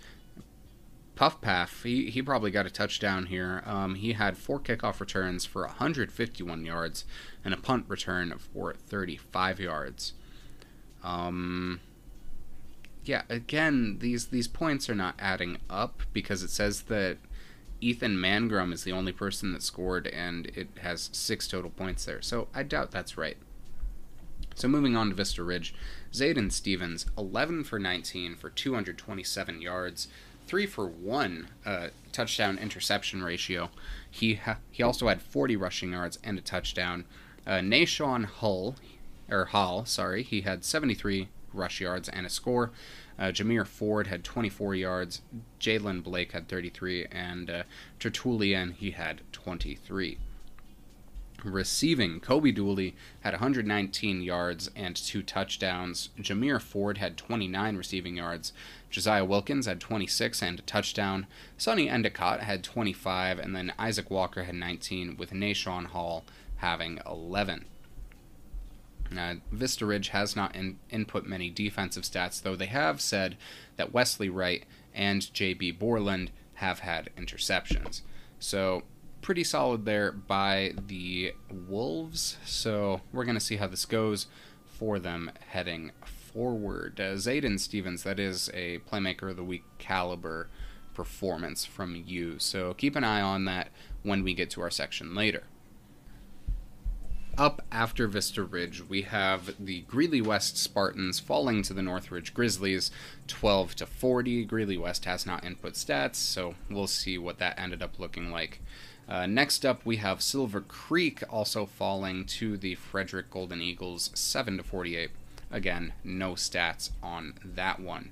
S3: Puffpath, he probably got a touchdown here. He had 4 kickoff returns for 151 yards and a punt return for 35 yards. Yeah, again, these points are not adding up because it says that Ethan Mangrum is the only person that scored, and it has 6 total points there. So I doubt that's right. So moving on to Vista Ridge, Zayden Stevens, 11 for 19 for 227 yards, 3 for 1 touchdown interception ratio. He also had 40 rushing yards and a touchdown. Nashawn Hall, he had 73 rush yards and a score. Jameer Ford had 24 yards. Jalen Blake had 33, and Tertullian, he had 23. Receiving, Kobe Dooley had 119 yards and 2 touchdowns. Jameer Ford had 29 receiving yards. Josiah Wilkins had 26 and a touchdown. Sonny Endicott had 25, and then Isaac Walker had 19, with Nashawn Hall having 11. Vista Ridge has not input many defensive stats, though they have said that Wesley Wright and J.B. Borland have had interceptions. So pretty solid there by the Wolves. So we're going to see how this goes for them heading forward. Zayden Stevens, that is a Playmaker of the Week caliber performance from you. So keep an eye on that when we get to our section later. Up after Vista Ridge, we have the Greeley West Spartans falling to the Northridge Grizzlies 12-40. Greeley West has not input stats, so we'll see what that ended up looking like. Next up, we have Silver Creek also falling to the Frederick Golden Eagles 7-48. Again, no stats on that one.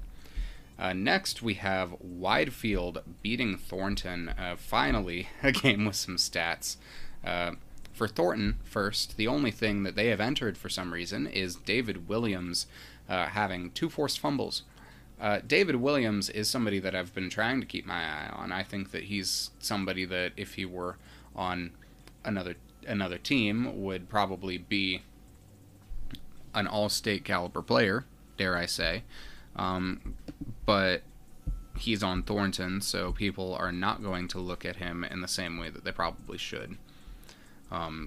S3: Next, we have Widefield beating Thornton. Finally, a game with some stats. For Thornton, first, the only thing that they have entered for some reason is David Williams having 2 forced fumbles. David Williams is somebody that I've been trying to keep my eye on. I think that he's somebody that, if he were on another team, would probably be an all-state caliber player, dare I say. But he's on Thornton, so people are not going to look at him in the same way that they probably should.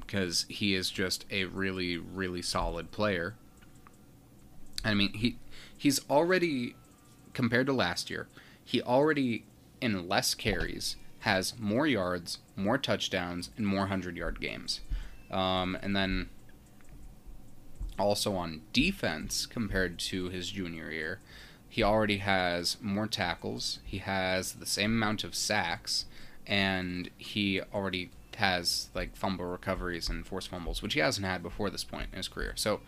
S3: Because he is just a really, really solid player. I mean, he's already, compared to last year, he already, in less carries, has more yards, more touchdowns, and more 100-yard games. And then also on defense, compared to his junior year, he already has more tackles, he has the same amount of sacks, and he already has like fumble recoveries and forced fumbles, which he hasn't had before this point in his career. So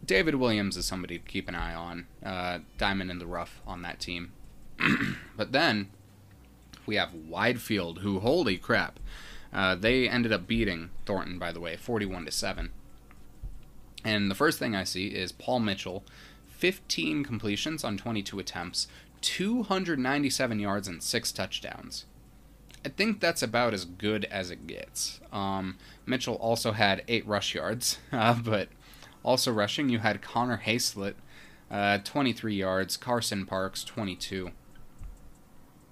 S3: David Williams is somebody to keep an eye on, diamond in the rough on that team. But then we have Widefield, who, holy crap, they ended up beating Thornton, by the way, 41-7. And the first thing I see is Paul Mitchell, 15 completions on 22 attempts, 297 yards and 6 touchdowns. I think that's about as good as it gets. Mitchell also had 8 rush yards, but also rushing, you had Connor Haslett, 23 yards, Carson Parks, 22.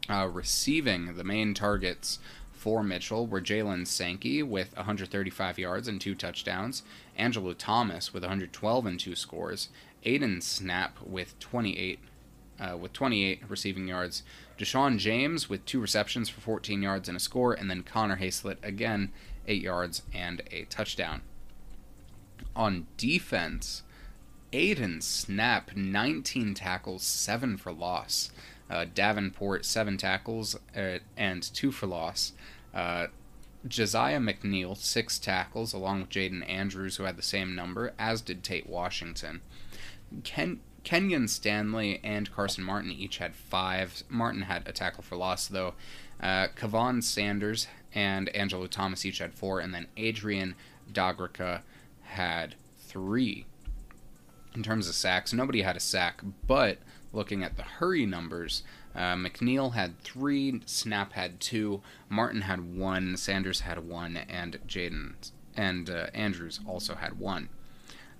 S3: Receiving, the main targets for Mitchell were Jalen Sankey with 135 yards and 2 touchdowns, Angelo Thomas with 112 and 2 scores, Aiden Snap with 28 receiving yards, Deshaun James with 2 receptions for 14 yards and a score, and then Connor Haslett, again, 8 yards and a touchdown. On defense, Aiden Snap, 19 tackles, 7 for loss. Davenport, 7 tackles and 2 for loss. Josiah McNeil, 6 tackles, along with Jaden Andrews, who had the same number, as did Tate Washington. Kenyon Stanley and Carson Martin each had 5. Martin had a tackle for loss, though. Kavon Sanders and Angelo Thomas each had 4, and then Adrian Dagrica had 3. In terms of sacks, nobody had a sack, but looking at the hurry numbers, McNeil had 3, Snap had 2, Martin had 1, Sanders had 1, and Jaden and Andrews also had 1.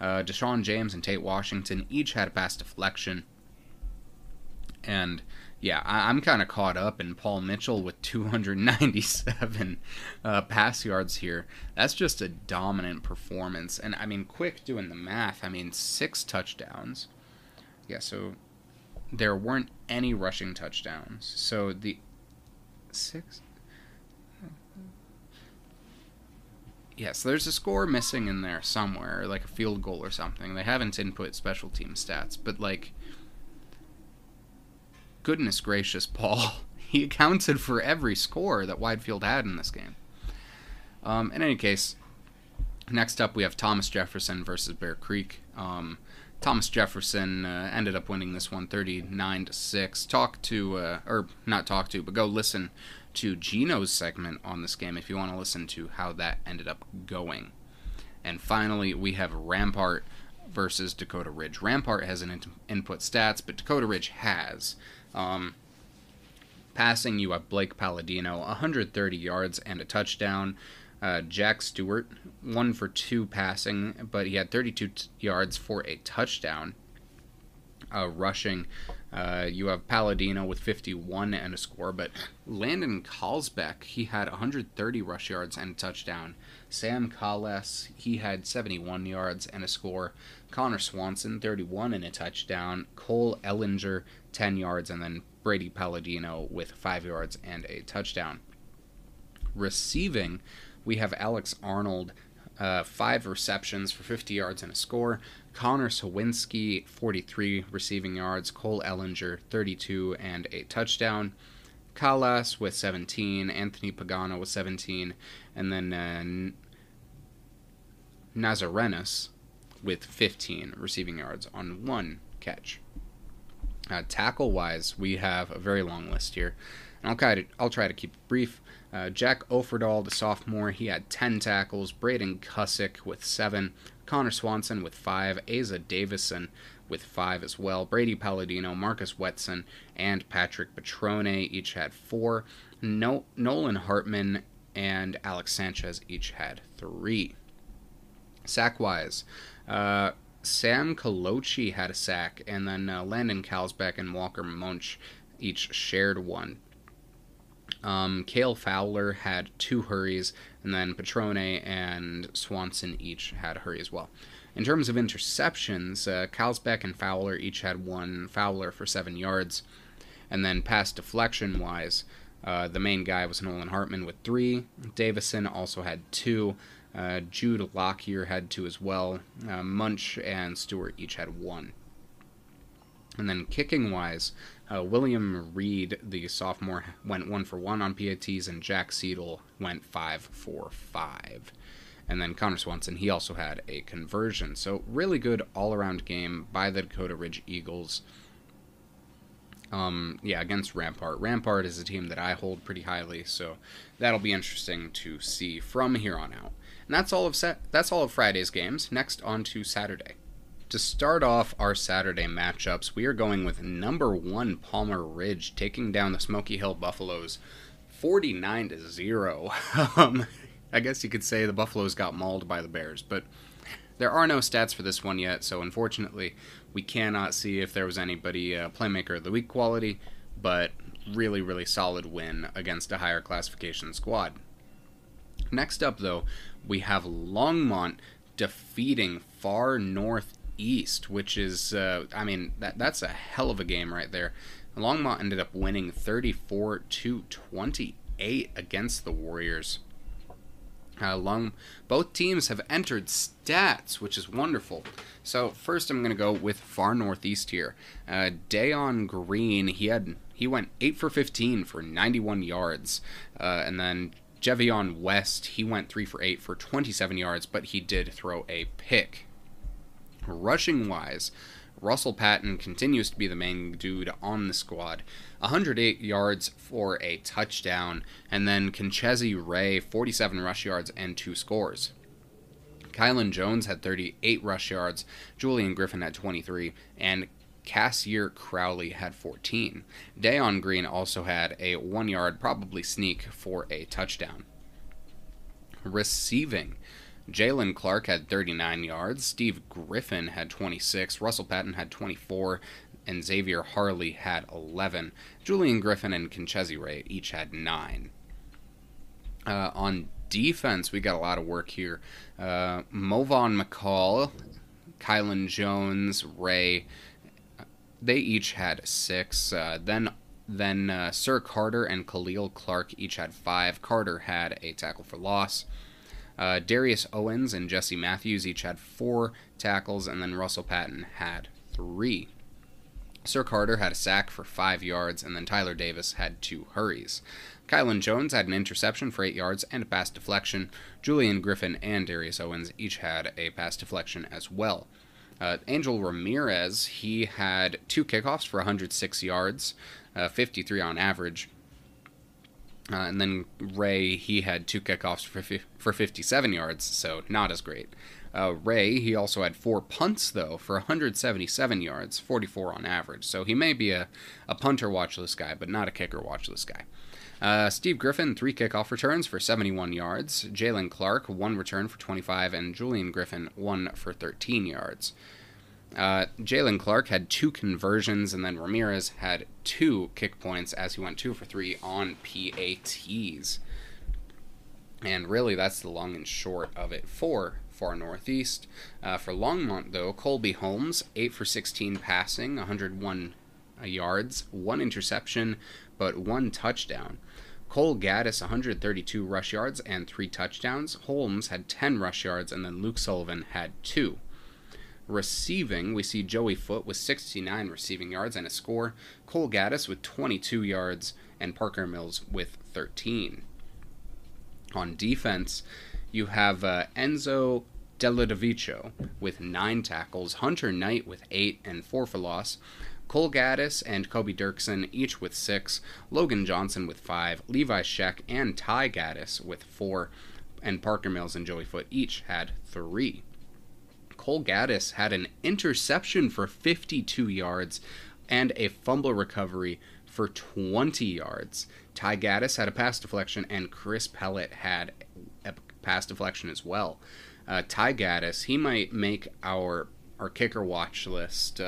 S3: Deshaun James and Tate Washington each had a pass deflection. And yeah, I'm kind of caught up in Paul Mitchell with 297 pass yards here. That's just a dominant performance. And I mean, quick doing the math, I mean, 6 touchdowns. Yeah, so there weren't any rushing touchdowns. So the 6... Yes, there's a score missing in there somewhere, like a field goal or something. They haven't input special team stats, but like, goodness gracious, Paul. He accounted for every score that Widefield had in this game. In any case, next up we have Thomas Jefferson versus Bear Creek. Thomas Jefferson ended up winning this one 39-6. But go listen to Gino's segment on this game if you want to listen to how that ended up going. And finally, we have Rampart versus Dakota Ridge. Rampart has an input stats, but Dakota Ridge has. Passing, you have Blake Palladino, 130 yards and a touchdown. Jack Stewart, 1 for 2 passing, but he had 32 yards for a touchdown. Rushing, you have Palladino with 51 and a score, but Landon Carlsbeck, he had 130 rush yards and a touchdown. Sam Calles, he had 71 yards and a score. Connor Swanson, 31 and a touchdown. Cole Ellinger, 10 yards, and then Brady Palladino with 5 yards and a touchdown. Receiving, we have Alex Arnold, 5 receptions for 50 yards and a score. Connor Sawinski, 43 receiving yards. Cole Ellinger, 32 and a touchdown. Callas with 17. Anthony Pagano with 17. And then Nazarenas with 15 receiving yards on 1 catch. Tackle-wise, we have a very long list here. And I'll try to keep it brief. Jack Oferdal, the sophomore, he had 10 tackles. Braden Cussick with 7. Connor Swanson with 5. Asa Davison with 5 as well. Brady Palladino, Marcus Wetson, and Patrick Petrone each had 4. Nolan Hartman and Alex Sanchez each had 3. Sack-wise, Sam Colochi had a sack, and then Landon Carlsbeck and Walker Munch each shared 1. Cale Fowler had 2 hurries, and then Petrone and Swanson each had a hurry as well. In terms of interceptions, Carlsbeck and Fowler each had 1, Fowler for 7 yards. And then pass deflection-wise, the main guy was Nolan Hartman with 3. Davison also had 2. Jude Lockyer had 2 as well. Munch and Stewart each had 1. And then kicking-wise, William Reed, the sophomore, went 1 for 1 on PATs, and Jack Seidel went 5 for 5. And then Connor Swanson, he also had a conversion. So really good all-around game by the Dakota Ridge Eagles. Against Rampart. Rampart is a team that I hold pretty highly, so that'll be interesting to see from here on out. And that's all of Friday's games. Next, on to Saturday. To start off our Saturday matchups, we are going with number 1 Palmer Ridge taking down the Smoky Hill Buffaloes 49-0. I guess you could say the Buffaloes got mauled by the Bears, but there are no stats for this one yet, so unfortunately we cannot see if there was anybody Playmaker of the Week quality, but really, really solid win against a higher classification squad. Next up, though, we have Longmont defeating Far Northeast, which is, that's a hell of a game right there. Longmont ended up winning 34-28 against the Warriors. Both teams have entered stats, which is wonderful. So first I'm going to go with Far Northeast here. Dayon Green, he went 8 for 15 for 91 yards. And then Jevion West, he went 3 for 8 for 27 yards, but he did throw a pick. Rushing-wise, Russell Patton continues to be the main dude on the squad. 108 yards for a touchdown, and then Conchezi Ray, 47 rush yards and 2 scores. Kylan Jones had 38 rush yards, Julian Griffin had 23, and Cassier Crowley had 14. Dayon Green also had a 1-yard, probably sneak, for a touchdown. Receiving, Jalen Clark had 39 yards, Steve Griffin had 26, Russell Patton had 24, and Xavier Harley had 11. Julian Griffin and Conchezi Ray each had 9. On defense, we got a lot of work here. Movon McCall, Kylan Jones, Ray, they each had 6. Then Sir Carter and Khalil Clark each had 5. Carter had a tackle for loss. Darius Owens and Jesse Matthews each had 4 tackles, and then Russell Patton had 3. Sir Carter had a sack for 5 yards, and then Tyler Davis had 2 hurries. Kylan Jones had an interception for 8 yards and a pass deflection. Julian Griffin and Darius Owens each had a pass deflection as well. Angel Ramirez, he had 2 kickoffs for 106 yards, 53 on average. And then Ray, he had 2 kickoffs for 57 yards, so not as great. Ray, he also had 4 punts, though, for 177 yards, 44 on average. So he may be a punter watch-list guy, but not a kicker watch-list guy. Steve Griffin, 3 kickoff returns for 71 yards. Jalen Clark, 1 return for 25, and Julian Griffin, 1 for 13 yards. Jalen Clark had 2 conversions, and then Ramirez had 2 kick points as he went 2 for 3 on PATs. And really, that's the long and short of it for Far Northeast. For Longmont, though, Colby Holmes, 8 for 16 passing, 101 yards, 1 interception, but 1 touchdown. Cole Gaddis, 132 rush yards and 3 touchdowns. Holmes had 10 rush yards, and then Luke Sullivan had 2. Receiving, we see Joey Foote with 69 receiving yards and a score, Cole Gaddis with 22 yards, and Parker Mills with 13. On defense, you have Enzo Deladovicio with 9 tackles, Hunter Knight with 8 and 4 for loss, Cole Gaddis and Kobe Dirksen each with 6, Logan Johnson with 5, Levi Sheck and Ty Gaddis with 4, and Parker Mills and Joey Foote each had 3. Cole Gaddis had an interception for 52 yards and a fumble recovery for 20 yards. Ty Gaddis had a pass deflection, and Chris Pellet had a pass deflection as well. Ty Gaddis, he might make our kicker watch list. He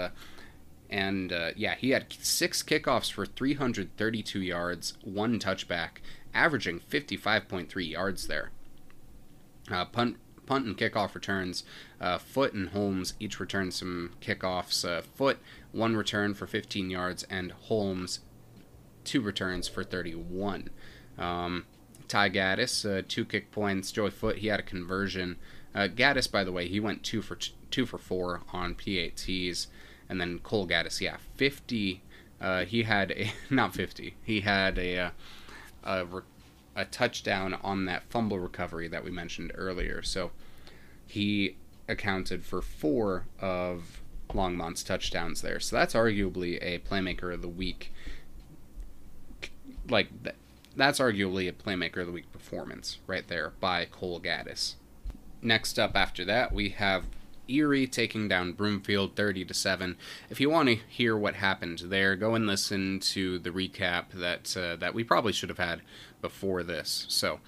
S3: had 6 kickoffs for 332 yards, 1 touchback, averaging 55.3 yards there. Punt and kickoff returns, Foote and Holmes each returned some kickoffs. Foote, 1 return for 15 yards, and Holmes, 2 returns for 31. Ty Gaddis, 2 kick points. Joey Foote, he had a conversion. Gaddis, by the way, he went 2 for 4 on PATs. And then Cole Gaddis, 50. He had a touchdown on that fumble recovery that we mentioned earlier. So he accounted for 4 of Longmont's touchdowns there. So that's arguably a Playmaker of the Week. That's arguably a Playmaker of the Week performance right there by Cole Gaddis. Next up after that, we have Erie taking down Broomfield 30-7. If you want to hear what happened there, go and listen to the recap that we probably should have had before this. So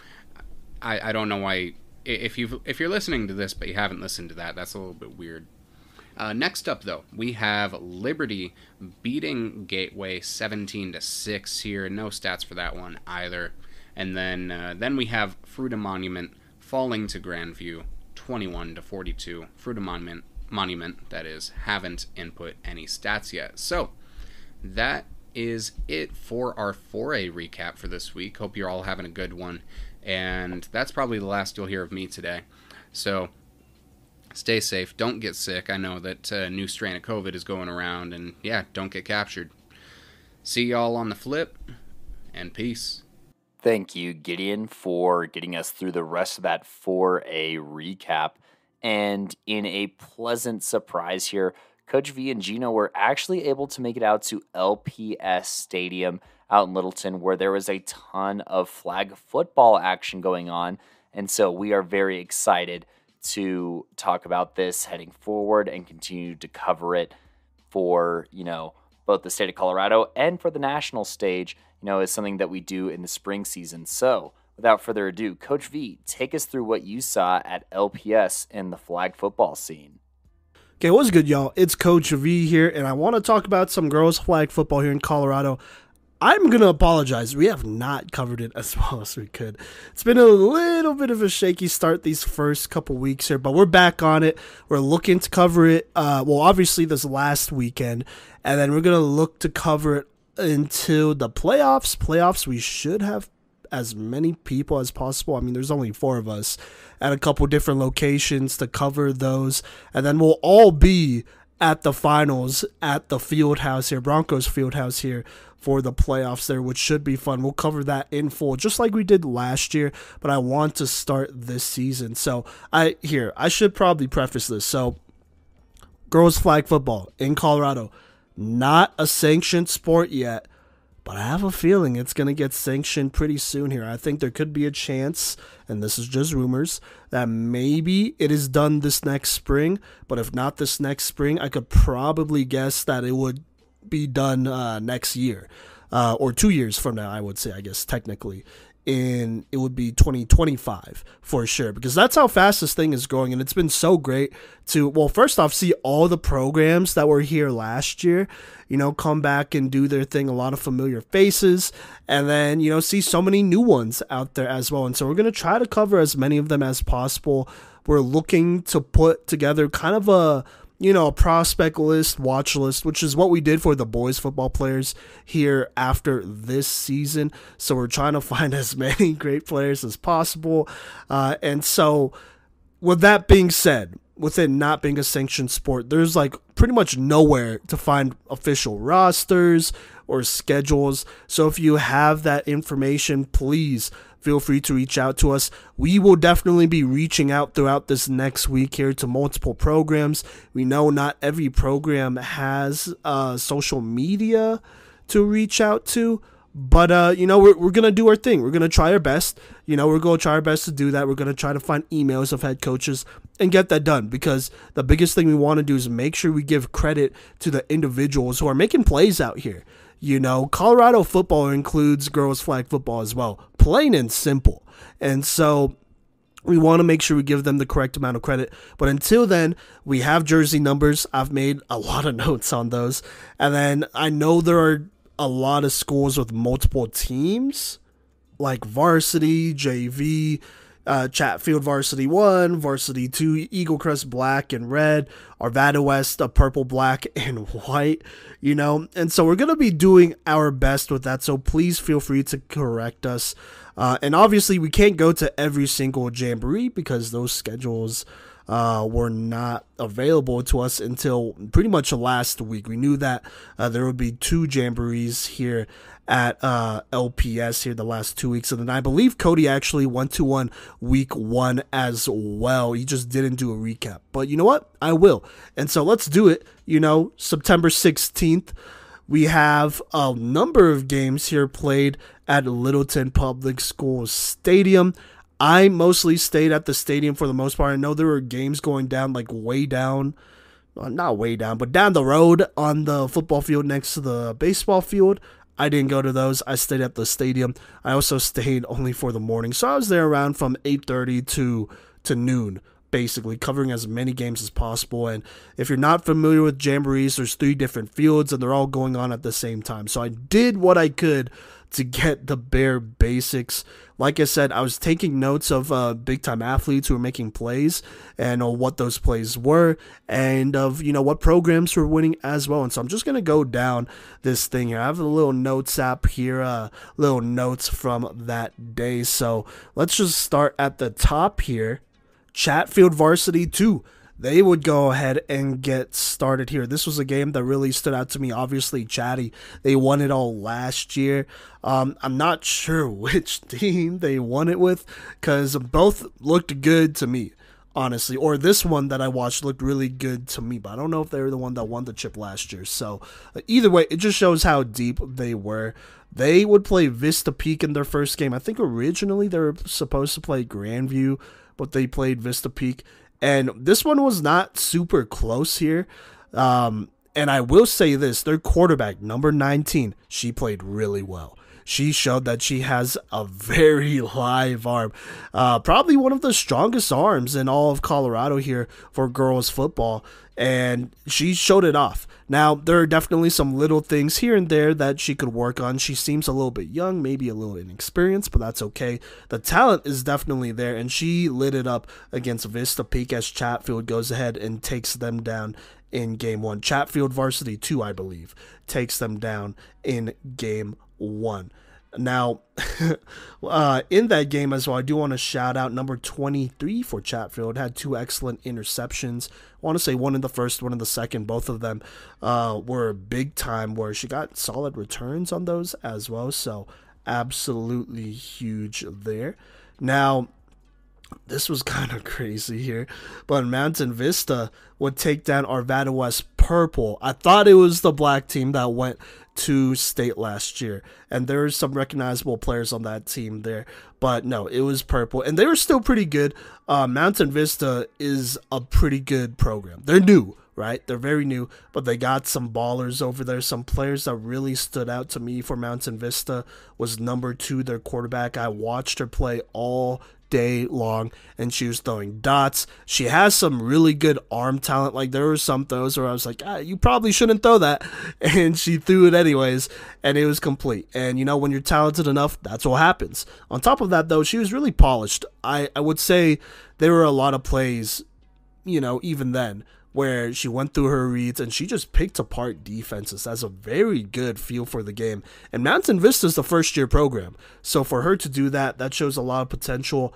S3: I don't know why, if you're listening to this but you haven't listened to that, that's a little bit weird. Next up, though, we have Liberty beating Gateway 17-6 here. No stats for that one either. And then we have Fruita Monument falling to Grandview 21-42. Fruita Monument, that is, haven't input any stats yet. So that is it for our 4A recap for this week. Hope you're all having a good one. And that's probably the last you'll hear of me today. So stay safe. Don't get sick. I know that a new strain of COVID is going around. And yeah, don't get captured. See y'all on the flip. And peace.
S1: Thank you, Gideon, for getting us through the rest of that 4A recap. And in a pleasant surprise here, Coach V and Gino were actually able to make it out to LPS Stadium out in Littleton, where there was a ton of flag football action going on. And so we are very excited to talk about this heading forward and continue to cover it for, both the state of Colorado and for the national stage, is something that we do in the spring season. So without further ado, Coach V, take us through what you saw at LPS in the flag football scene.
S2: Okay, what's good, y'all? It's Coach V here, and I want to talk about some girls flag football here in Colorado. I'm going to apologize. We have not covered it as well as we could. It's been a little bit of a shaky start these first couple weeks here, but we're back on it. We're looking to cover it, obviously this last weekend, and then we're going to look to cover it until the playoffs. Playoffs, we should have as many people as possible. I mean, there's only 4 of us at a couple different locations to cover those, and then we'll all be at the finals at the field house here, Broncos field house here, for the playoffs there, which should be fun. We'll cover that in full, just like we did last year, but I want to start this season. So I should probably preface this. So girls flag football in Colorado, not a sanctioned sport yet, but I have a feeling it's going to get sanctioned pretty soon here. I think there could be a chance, and this is just rumors, that maybe it is done this next spring. But if not this next spring, I could probably guess that it would be done next year, or 2 years from now, I would say, I guess, technically. It would be 2025 for sure, because that's how fast this thing is growing. And it's been so great to, well, first off, see all the programs that were here last year, come back and do their thing. A lot of familiar faces, and then, see so many new ones out there as well. And so we're going to try to cover as many of them as possible. We're looking to put together kind of a prospect list, watch list, which is what we did for the boys football players here after this season. So we're trying to find as many great players as possible. And so with that being said, with it not being a sanctioned sport, there's like pretty much nowhere to find official rosters or schedules. So if you have that information, please feel free to reach out to us. We will definitely be reaching out throughout this next week here to multiple programs. We know not every program has social media to reach out to, but we're going to do our thing. We're going to try our best. We're going to try our best to do that. We're going to try to find emails of head coaches and get that done, because the biggest thing we want to do is make sure we give credit to the individuals who are making plays out here. Colorado football includes girls flag football as well, plain and simple. And so we want to make sure we give them the correct amount of credit. But until then, we have jersey numbers. I've made a lot of notes on those. And then I know there are a lot of schools with multiple teams, like varsity, JV, Chatfield Varsity 1, Varsity 2, Eagle Crest Black and Red, Arvada West, purple, black, and white, and so we're going to be doing our best with that, so please feel free to correct us, and obviously we can't go to every single jamboree because those schedules were not available to us until pretty much last week. We knew that there would be 2 jamborees here at LPS here the last 2 weeks, and then I believe Kodey actually went to one week 1 as well. He just didn't do a recap, but you know what? I will. And so let's do it. September 16th, we have a number of games here played at Littleton Public School Stadium. I mostly stayed at the stadium for the most part. I know there were games going down, like way down, well, not way down, but down the road on the football field next to the baseball field. I didn't go to those. I stayed at the stadium. I also stayed only for the morning. So I was there around from 8:30 to noon, basically covering as many games as possible. And if you're not familiar with jamborees, there's 3 different fields and they're all going on at the same time. So I did what I could to get the bare basics. Like I said, I was taking notes of big-time athletes who were making plays and what those plays were and of, what programs were winning as well. And so I'm just going to go down this thing here. I have a little notes app here, little notes from that day. So let's just start at the top here. Chatfield Varsity 2. They would go ahead and get started here. This was a game that really stood out to me. Obviously, Chatty, they won it all last year. I'm not sure which team they won it with because both looked good to me, honestly. Or this one that I watched looked really good to me, but I don't know if they were the one that won the chip last year. So either way, it just shows how deep they were. They would play Vista Peak in their first game. I think originally they were supposed to play Grandview, but they played Vista Peak. And this one was not super close here. And I will say this, their quarterback, number 19, she played really well. She showed that she has a very live arm. Probably one of the strongest arms in all of Colorado here for girls football. And she showed it off. Now, there are definitely some little things here and there that she could work on. She seems a little bit young, maybe a little inexperienced, but that's okay. The talent is definitely there, and she lit it up against Vista Peak as Chatfield goes ahead and takes them down in game 1. Chatfield Varsity 2, I believe, takes them down in game 1. Now, in that game as well, I do want to shout out number 23 for Chatfield. Had 2 excellent interceptions. I want to say one in the first, one in the second. Both of them were big time, where she got solid returns on those as well. So absolutely huge there. Now, this was kind of crazy here, but Mountain Vista would take down Arvada West Purple. I thought it was the black team that went to state last year, and there are some recognizable players on that team there, but no, it was purple, and they were still pretty good. Mountain Vista is a pretty good program. They're new, right? They're very new, but they got some ballers over there. Some players that really stood out to me for Mountain Vista was number 2, their quarterback. I watched her play all day long, and she was throwing dots. She has some really good arm talent. Like, there were some throws where I was like, you probably shouldn't throw that, and she threw it anyways, and it was complete. And you know, when you're talented enough, that's what happens. On top of that, though, she was really polished. I would say there were a lot of plays, you know, even then, where she went through her reads and she just picked apart defenses. That's a very good feel for the game. And Mountain Vista is the first-year program, so for her to do that, that shows a lot of potential.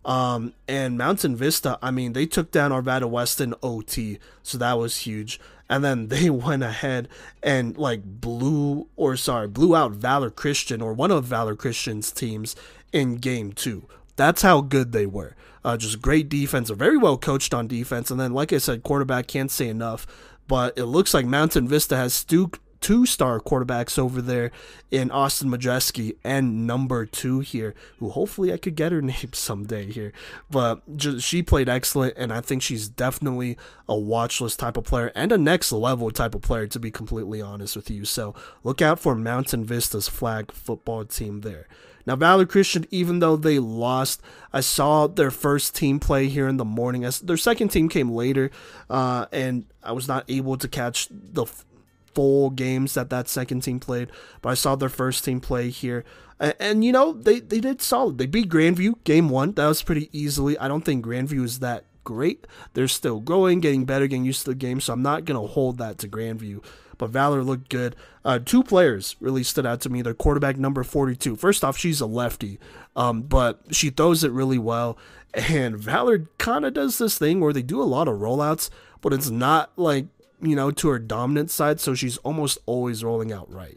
S2: And Mountain Vista, I mean, they took down Arvada West in OT, so that was huge. And then they went ahead and blew out Valor Christian, or one of Valor Christian's teams, in game 2. That's how good they were. Just great defense, very well coached on defense. And then, like I said, quarterback, can't say enough. But it looks like Mountain Vista has 2-star quarterbacks over there in Austin Majeski and number 2 here, who hopefully I could get her name someday here. But she played excellent, and I think she's definitely a watch list type of player and a next level type of player, to be completely honest with you. So look out for Mountain Vista's flag football team there. Now, Valor Christian, even though they lost, I saw their first team play here in the morning. Their second team came later, and I was not able to catch the full games that second team played, but I saw their first team play here. And you know, they did solid. They beat Grandview game 1. That was pretty easily. I don't think Grandview is that great. They're still growing, getting better, getting used to the game, so I'm not going to hold that to Grandview. But Valor looked good. 2 players really stood out to me. Their quarterback, number 42. First off, she's a lefty, but she throws it really well. And Valor kind of does this thing where they do a lot of rollouts, but it's not to her dominant side, so she's almost always rolling out right,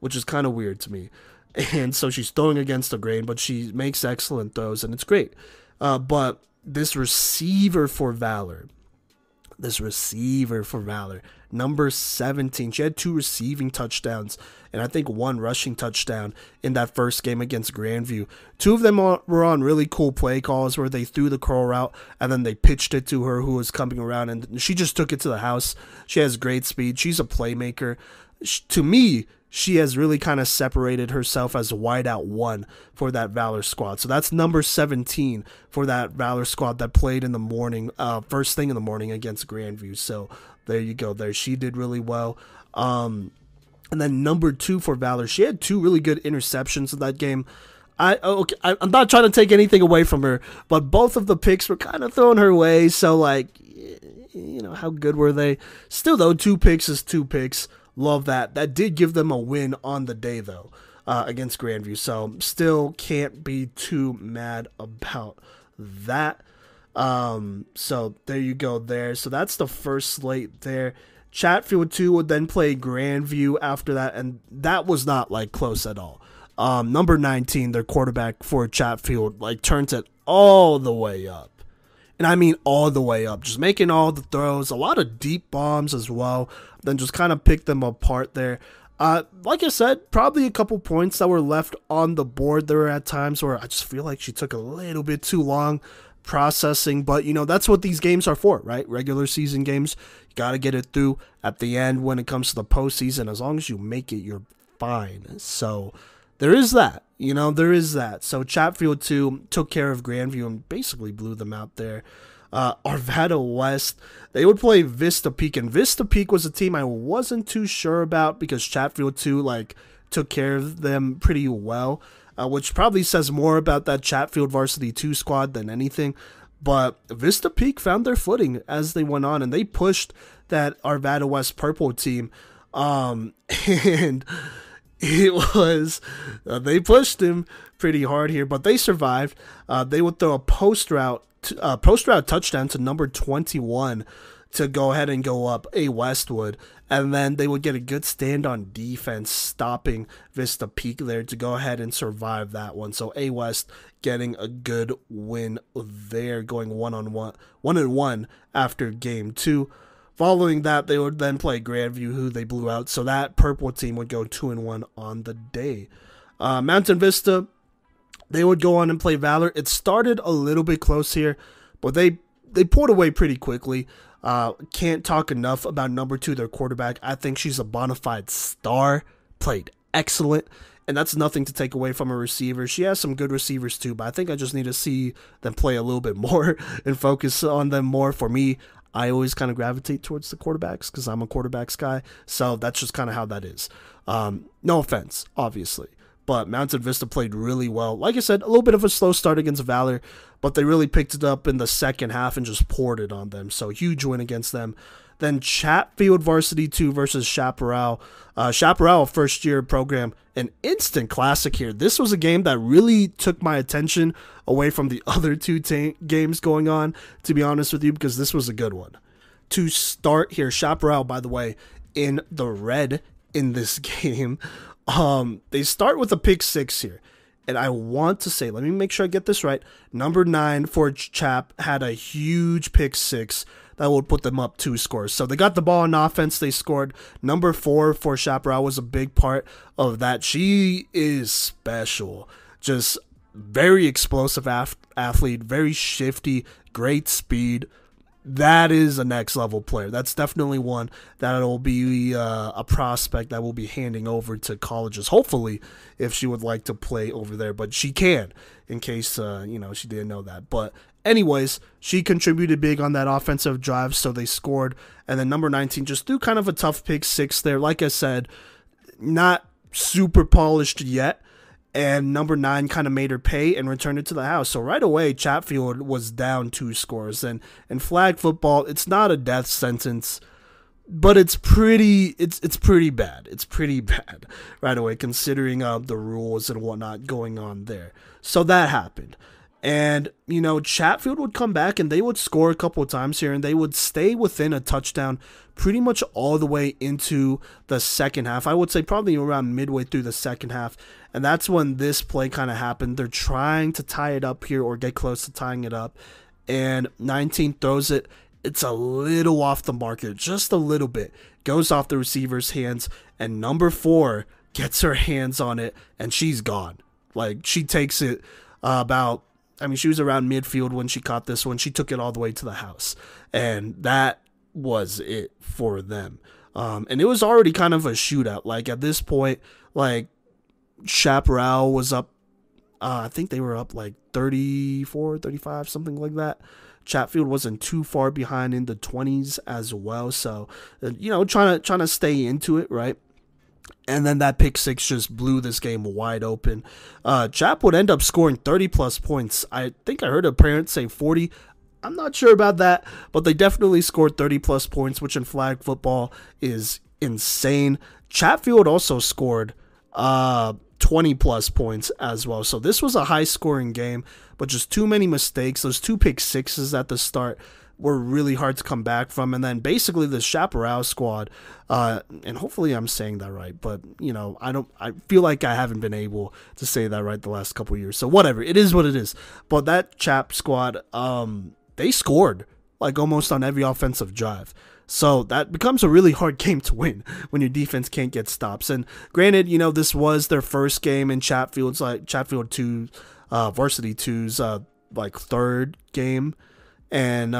S2: which is kind of weird to me. And so she's throwing against the grain, but she makes excellent throws, and it's great. But this receiver for Valor, number 17, she had 2 receiving touchdowns and I think 1 rushing touchdown in that first game against Grandview. 2 of them were on really cool play calls where they threw the curl route and then they pitched it to her, who was coming around, and she just took it to the house. She has great speed. She's a playmaker. To me, she has really kind of separated herself as a wideout 1 for that Valor squad. So that's number 17 for that Valor squad that played in the morning, first thing in the morning against Grandview. So there you go there. She did really well. And then number 2 for Valor, she had 2 really good interceptions in that game. I'm not trying to take anything away from her, but both of the picks were kind of thrown her way. So how good were they? Still though, 2 picks is 2 picks. Love that. That did give them a win on the day, though, against Grandview. So still can't be too mad about that. So there you go there. So that's the first slate there. Chatfield 2 would then play Grandview after that, and that was not close at all. Number 19, their quarterback for Chatfield, turns it all the way up. And I mean all the way up, just making all the throws, a lot of deep bombs as well, then just kind of pick them apart there. Like I said, probably a couple points that were left on the board. There were at times where I just feel like she took a little bit too long processing, but that's what these games are for, right? Regular season games, you got to get it through at the end. When it comes to the postseason, as long as you make it, you're fine. So there is that. There is that. So Chatfield 2 took care of Grandview and basically blew them out there. Arvada West, they would play Vista Peak, and Vista Peak was a team I wasn't too sure about because Chatfield 2 took care of them pretty well, which probably says more about that Chatfield Varsity 2 squad than anything. But Vista Peak found their footing as they went on, and they pushed that Arvada West purple team, and it was, they pushed him pretty hard here, but they survived. They would throw a post route touchdown to number 21 to go ahead and go up A Westwood, and then they would get a good stand on defense, stopping Vista Peak there to go ahead and survive that one. So A West getting a good win there, going 1-1 after game 2. Following that, they would then play Grandview, who they blew out. So that purple team would go 2-1 on the day. Mountain Vista, they would go on and play Valor. It started a little bit close here, but they pulled away pretty quickly. Can't talk enough about number 2, their quarterback. I think she's a bona fide star. Played excellent. And that's nothing to take away from a receiver. She has some good receivers too, but I think I just need to see them play a little bit more and focus on them more. For me, I always kind of gravitate towards the quarterbacks because I'm a quarterbacks guy. So that's just kind of how that is. No offense, obviously. But Mountain Vista played really well. Like I said, a little bit of a slow start against Valor, but they really picked it up in the second half and just poured it on them. So huge win against them. Then Chatfield Varsity 2 versus Chaparral. Chaparral, first-year program, an instant classic here. This was a game that really took my attention away from the other two games going on, to be honest with you, because this was a good one. To start here, Chaparral, by the way, in the red in this game. They start with a pick 6 here. And I want to say, let me make sure I get this right. Number 9 for Chap had a huge pick 6 that would put them up 2 scores. So they got the ball on offense. They scored. Number 4 for Chaparral was a big part of that. She is special. Just very explosive athlete, very shifty, great speed. That is a next level player. That's definitely one that will be a prospect that will be handing over to colleges, hopefully, if she would like to play over there. But she can, in case she didn't know that. But anyways, she contributed big on that offensive drive, so they scored. And then number 19 just threw kind of a tough pick 6 there. Like I said, not super polished yet. And number 9 kind of made her pay and returned it to the house. So right away, Chatfield was down 2 scores. And in flag football, it's not a death sentence, but it's pretty bad. It's pretty bad right away, considering the rules and whatnot going on there. So that happened. And, Chatfield would come back and they would score a couple of times here and they would stay within a touchdown pretty much all the way into the second half. I would say probably around midway through the second half. And that's when this play kind of happened. They're trying to tie it up here or get close to tying it up. And 19 throws it. It's a little off the marker, just a little bit. Goes off the receiver's hands. And number 4 gets her hands on it and she's gone. Like, she takes it she was around midfield when she caught this one. She took it all the way to the house. And that was it for them. And it was already kind of a shootout. Like, at this point, Chaparral was up, I think they were up 34, 35, something like that. Chatfield wasn't too far behind in the 20s as well. So, trying to stay into it, right? And then that pick 6 just blew this game wide open. Chap would end up scoring 30-plus points. I think I heard a parent say 40. I'm not sure about that, but they definitely scored 30-plus points, which in flag football is insane. Chatfield also scored 20-plus points as well. So this was a high-scoring game, but just too many mistakes. Those 2 pick 6s at the start were really hard to come back from. And then basically the Chaparral squad, and hopefully I'm saying that right, but I feel like I haven't been able to say that right the last couple of years. So whatever, it is what it is. But that Chap squad, they scored almost on every offensive drive. So that becomes a really hard game to win when your defense can't get stops. And granted, this was their first game in Chatfield 2, Varsity 2's third game. And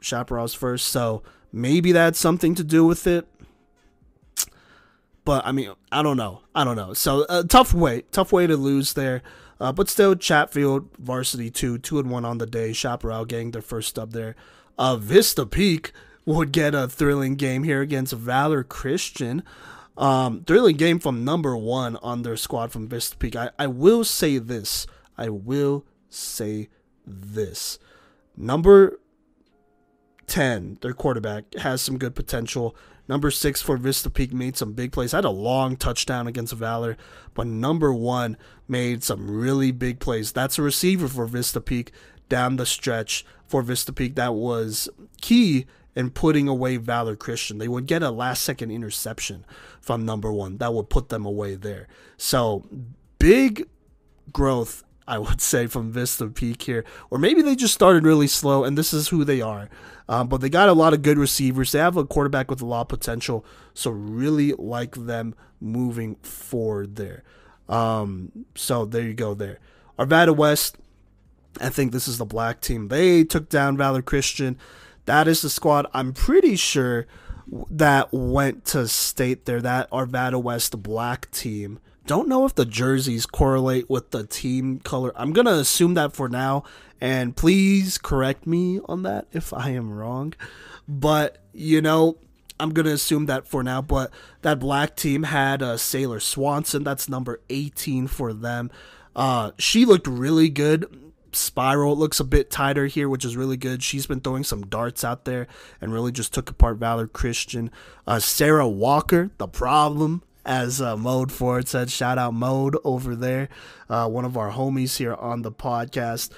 S2: Chaparral's first, so maybe that's something to do with it. But I don't know. So tough way to lose there. But still, Chatfield Varsity 2-1 on the day. Chaparral getting their first dub there. Vista Peak would get a thrilling game here against Valor Christian. Thrilling game from number 1 on their squad from Vista Peak. I will say this. Number 10, their quarterback, has some good potential. Number 6 for Vista Peak made some big plays. Had a long touchdown against Valor. But number 1 made some really big plays. That's a receiver for Vista Peak down the stretch for Vista Peak that was key in putting away Valor Christian. They would get a last-second interception from number 1. That would put them away there. So, big growth I would say, from Vista Peak here. Or maybe they just started really slow, and this is who they are. But they got a lot of good receivers. They have a quarterback with a lot of potential, so really like them moving forward there. So there you go there. Arvada West, I think this is the black team. They took down Valor Christian. That is the squad I'm pretty sure that went to state there, that Arvada West black team. Don't know if the jerseys correlate with the team color. I'm going to assume that for now, and please correct me on that if I am wrong. But, I'm going to assume that for now. But that black team had Sailor Swanson. That's number 18 for them. She looked really good. Spiral looks a bit tighter here, which is really good. She's been throwing some darts out there and really just took apart Valor Christian. Sarah Walker, the problem, as Mode Ford said. Shout out Mode over there, one of our homies here on the podcast.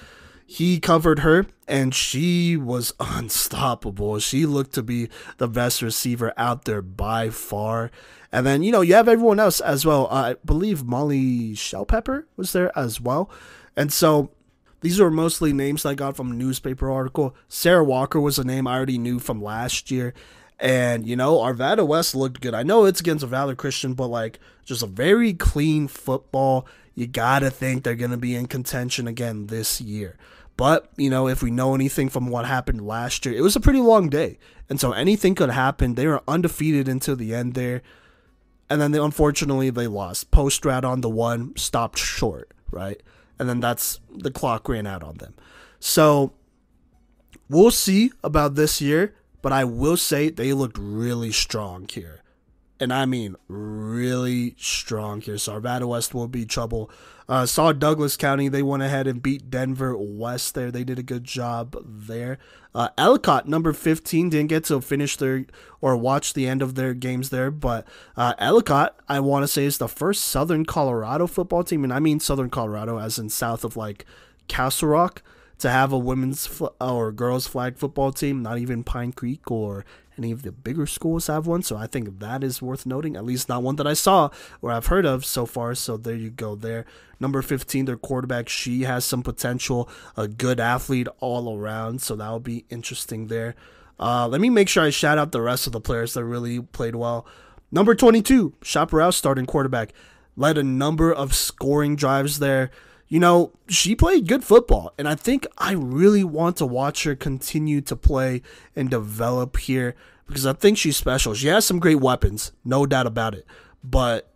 S2: He covered her, and she was unstoppable. She looked to be the best receiver out there by far. And then, you have everyone else as well. I believe Molly Shellpepper was there as well. And so these are mostly names I got from a newspaper article. Sarah Walker was a name I already knew from last year. And, Arvada West looked good. I know it's against a Valor Christian, but, just a very clean football. You got to think they're going to be in contention again this year. But, if we know anything from what happened last year, it was a pretty long day. And so anything could happen. They were undefeated until the end there. And then, unfortunately, they lost. Post-rat on the one, stopped short, right? And then the clock ran out on them. So we'll see about this year, but I will say they looked really strong here. And I mean really strong here. So Arvada West will be trouble. Saw Douglas County. They went ahead and beat Denver West there. They did a good job there. Ellicott, number 15, didn't get to finish or watch the end of their games there. But Ellicott, I want to say, is the first Southern Colorado football team. And I mean Southern Colorado as in south of Castle Rock, to have a women's or girls flag football team. Not even Pine Creek or any of the bigger schools have one. So I think that is worth noting, at least not one that I saw or I've heard of so far. So there you go there. Number 15, their quarterback, she has some potential, a good athlete all around. So that'll be interesting there. Let me make sure I shout out the rest of the players that really played well. Number 22, Chaparral, starting quarterback, led a number of scoring drives there. She played good football, and I think I really want to watch her continue to play and develop here because I think she's special. She has some great weapons, no doubt about it, but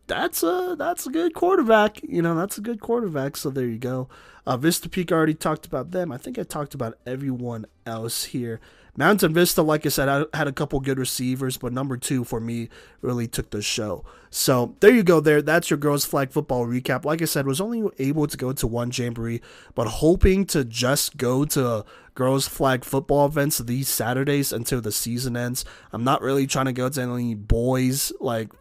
S2: that's a good quarterback. That's a good quarterback, so there you go. Vista Peak, I already talked about them. I think I talked about everyone else here. Mountain Vista, like I said, I had a couple good receivers, but number 2 for me really took the show. So there you go there. That's your girls flag football recap. Like I said, was only able to go to one jamboree, but hoping to just go to girls flag football events these Saturdays until the season ends. I'm not really trying to go to any boys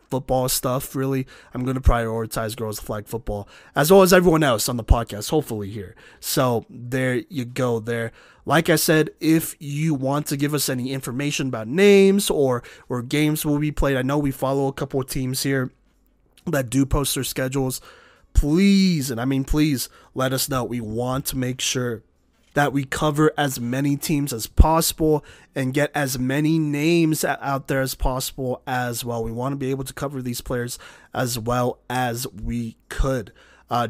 S2: football stuff, really. I'm going to prioritize girls flag football as well as everyone else on the podcast, hopefully here. So there you go there. Like I said, if you want to give us any information about names or where games will be played, I know we follow a couple of teams here that do post their schedules. Please, and I mean please, let us know. We want to make sure that we cover as many teams as possible and get as many names out there as possible as well. We want to be able to cover these players as well as we could.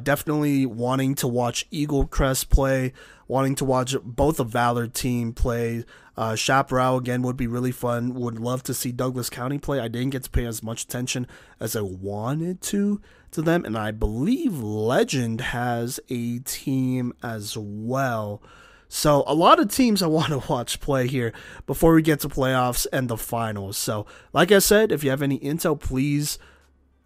S2: Definitely wanting to watch Eagle Crest play, wanting to watch both a Valor team play. Chaparral, again, would be really fun. Would love to see Douglas County play. I didn't get to pay as much attention as I wanted to them. And I believe Legend has a team as well. So a lot of teams I want to watch play here before we get to playoffs and the finals. So like I said, if you have any intel, please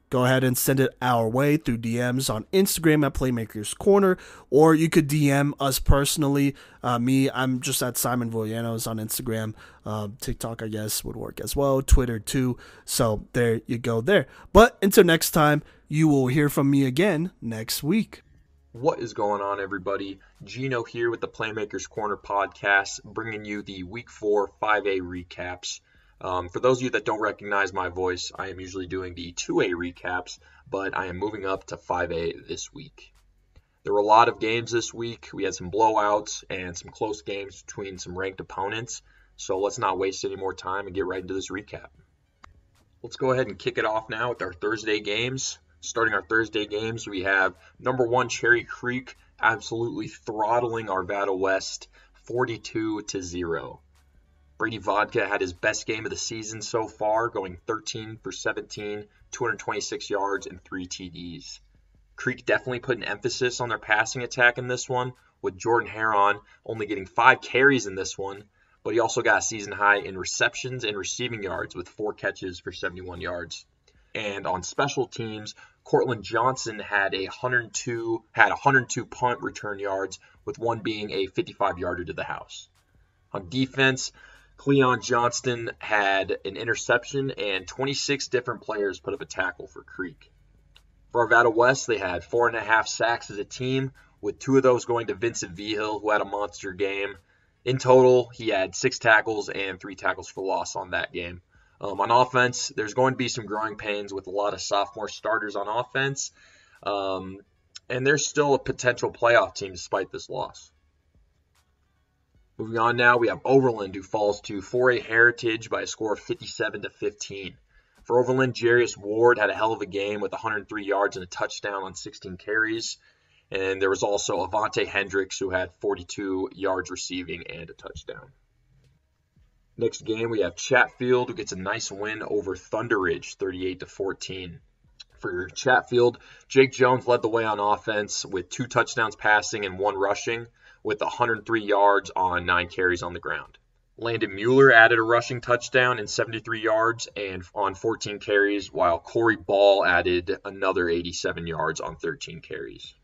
S2: go ahead and send it our way through DMs on Instagram at Playmakers Corner, or you could DM us personally. I'm just at Simon Villanos on Instagram. TikTok, I guess, would work as well. Twitter, too. So there you go there. But until next time, you will hear from me again next week.
S9: What is going on, everybody? Gino here with the Playmakers Corner podcast, bringing you the Week 4 5A recaps. For those of you that don't recognize my voice, I am usually doing the 2A recaps, but I am moving up to 5A this week. There were a lot of games this week. We had some blowouts and some close games between some ranked opponents. So let's not waste any more time and get right into this recap. Let's go ahead and kick it off now with our Thursday games. Starting our Thursday games, we have number 1 Cherry Creek absolutely throttling Arvada West 42-0. Brady Vodka had his best game of the season so far, going 13 for 17, 226 yards, and 3 TDs. Creek definitely put an emphasis on their passing attack in this one, with Jordan Heron only getting 5 carries in this one, but he also got a season high in receptions and receiving yards with 4 catches for 71 yards. And on special teams, Cortland Johnson had 102 punt return yards, with one being a 55-yarder to the house. On defense, Cleon Johnston had an interception, and 26 different players put up a tackle for Creek. For Arvada West, they had 4.5 sacks as a team, with 2 of those going to Vincent Vigil, who had a monster game. In total, he had 6 tackles and 3 tackles for loss on that game. On offense, there's going to be some growing pains with a lot of sophomore starters on offense, and there's still a potential playoff team despite this loss. Moving on now, we have Overland, who falls to 4A Heritage by a score of 57-15. For Overland, Jarius Ward had a hell of a game with 103 yards and a touchdown on 16 carries. And there was also Avante Hendricks, who had 42 yards receiving and a touchdown. Next game, we have Chatfield, who gets a nice win over Thunder Ridge, 38-14. For Chatfield, Jake Jones led the way on offense with 2 touchdowns passing and 1 rushing, with 103 yards on 9 carries on the ground. Landon Mueller added a rushing touchdown and 73 yards and on 14 carries, while Corey Ball added another 87 yards on 13 carries.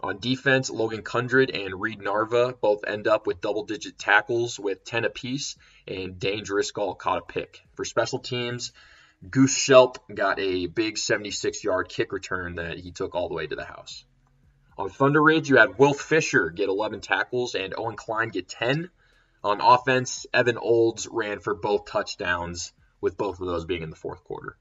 S9: On defense, Logan Kundred and Reed Narva both end up with double-digit tackles with 10 apiece, and Dane Driscoll caught a pick. For special teams, Goose Shelp got a big 76-yard kick return that he took all the way to the house. On Thunder Ridge, you had Wilf Fisher get 11 tackles and Owen Klein get 10. On offense, Evan Olds ran for both touchdowns, with both of those being in the fourth quarter.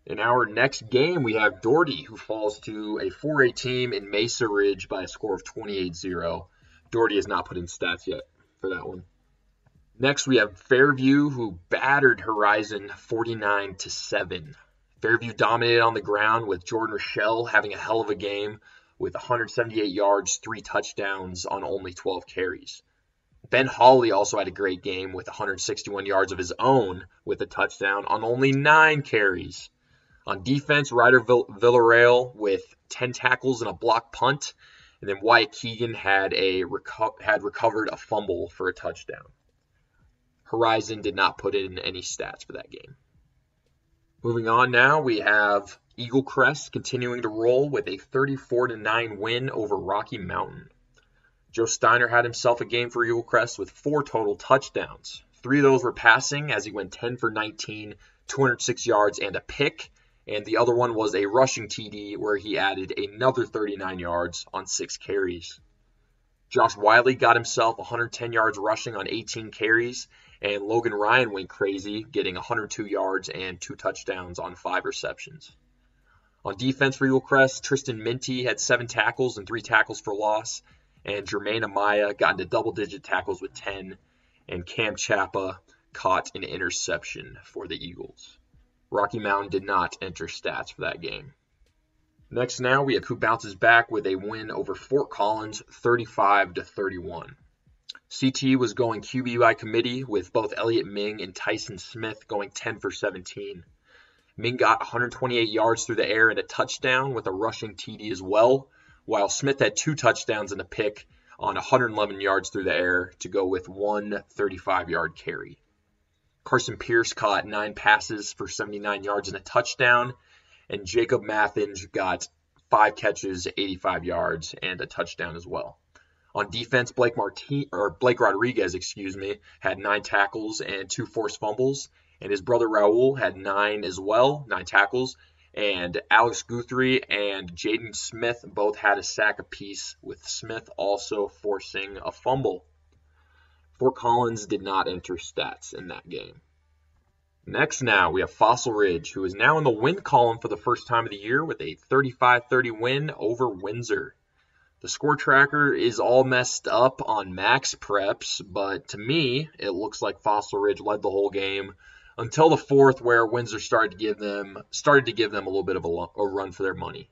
S9: In our next game, we have Doherty, who falls to a 4A team in Mesa Ridge by a score of 28-0. Doherty has not put in stats yet for that one. Next, we have Fairview, who battered Horizon 49-7. Fairview dominated on the ground, with Jordan Rochelle having a hell of a game with 178 yards, 3 touchdowns on only 12 carries. Ben Hawley also had a great game with 161 yards of his own with a touchdown on only 9 carries. On defense, Ryder Villarreal with 10 tackles and a block punt, and then Wyatt Keegan had recovered a fumble for a touchdown. Horizon did not put in any stats for that game. Moving on now, we have Eagle Crest continuing to roll with a 34-9 win over Rocky Mountain. Joe Steiner had himself a game for Eagle Crest with 4 total touchdowns. 3 of those were passing as he went 10 for 19, 206 yards and a pick. And the other one was a rushing TD where he added another 39 yards on 6 carries. Josh Wiley got himself 110 yards rushing on 18 carries. And Logan Ryan went crazy, getting 102 yards and 2 touchdowns on 5 receptions. On defense for Eagle Crest, Tristan Minty had 7 tackles and 3 tackles for loss. And Jermaine Amaya got into double-digit tackles with 10. And Cam Chappa caught an interception for the Eagles. Rocky Mountain did not enter stats for that game. Next now, we have who bounces back with a win over Fort Collins, 35-31. CT was going QB by committee with both Elliott Ming and Tyson Smith going 10 for 17. Ming got 128 yards through the air and a touchdown with a rushing TD as well, while Smith had 2 touchdowns and a pick on 111 yards through the air to go with 1 35-yard carry. Carson Pierce caught 9 passes for 79 yards and a touchdown, and Jacob Mathenge got 5 catches, 85 yards, and a touchdown as well. On defense, Blake Rodriguez, had 9 tackles and 2 forced fumbles, and his brother Raul had 9 as well, 9 tackles, and Alex Guthrie and Jaden Smith both had a sack apiece, with Smith also forcing a fumble. Fort Collins did not enter stats in that game. Next now, we have Fossil Ridge, who is now in the win column for the first time of the year with a 35-30 win over Windsor. The score tracker is all messed up on max preps, but to me, it looks like Fossil Ridge led the whole game until the fourth, where Windsor started to give them a little bit of a run for their money.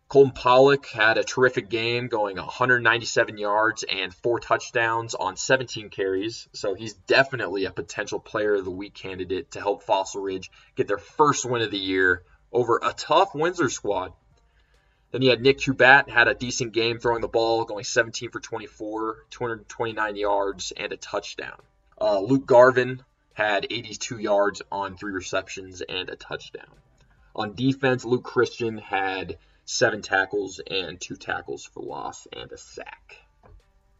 S9: Colton Pollock had a terrific game, going 197 yards and 4 touchdowns on 17 carries, so he's definitely a potential player of the week candidate to help Fossil Ridge get their first win of the year over a tough Windsor squad. Then you had Nick Cubat, had a decent game throwing the ball, going 17 for 24, 229 yards, and a touchdown. Luke Garvin had 82 yards on 3 receptions and a touchdown. On defense, Luke Christian had 7 tackles and 2 tackles for loss and a sack.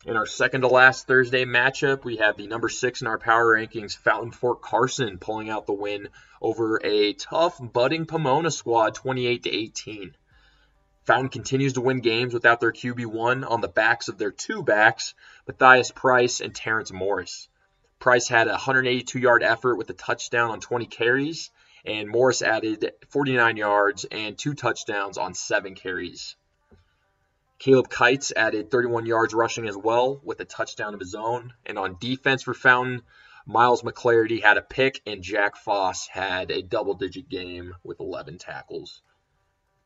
S9: In our second to last Thursday matchup, we have the number 6 in our power rankings, Fountain Fort Carson, pulling out the win over a tough budding Pomona squad, 28-18. Fountain continues to win games without their QB1 on the backs of their 2 backs, Matthias Price and Terrence Morris. Price had a 182-yard effort with a touchdown on 20 carries, and Morris added 49 yards and 2 touchdowns on 7 carries. Caleb Kites added 31 yards rushing as well with a touchdown of his own. And on defense for Fountain, Miles McClarity had a pick, and Jack Foss had a double-digit game with 11 tackles.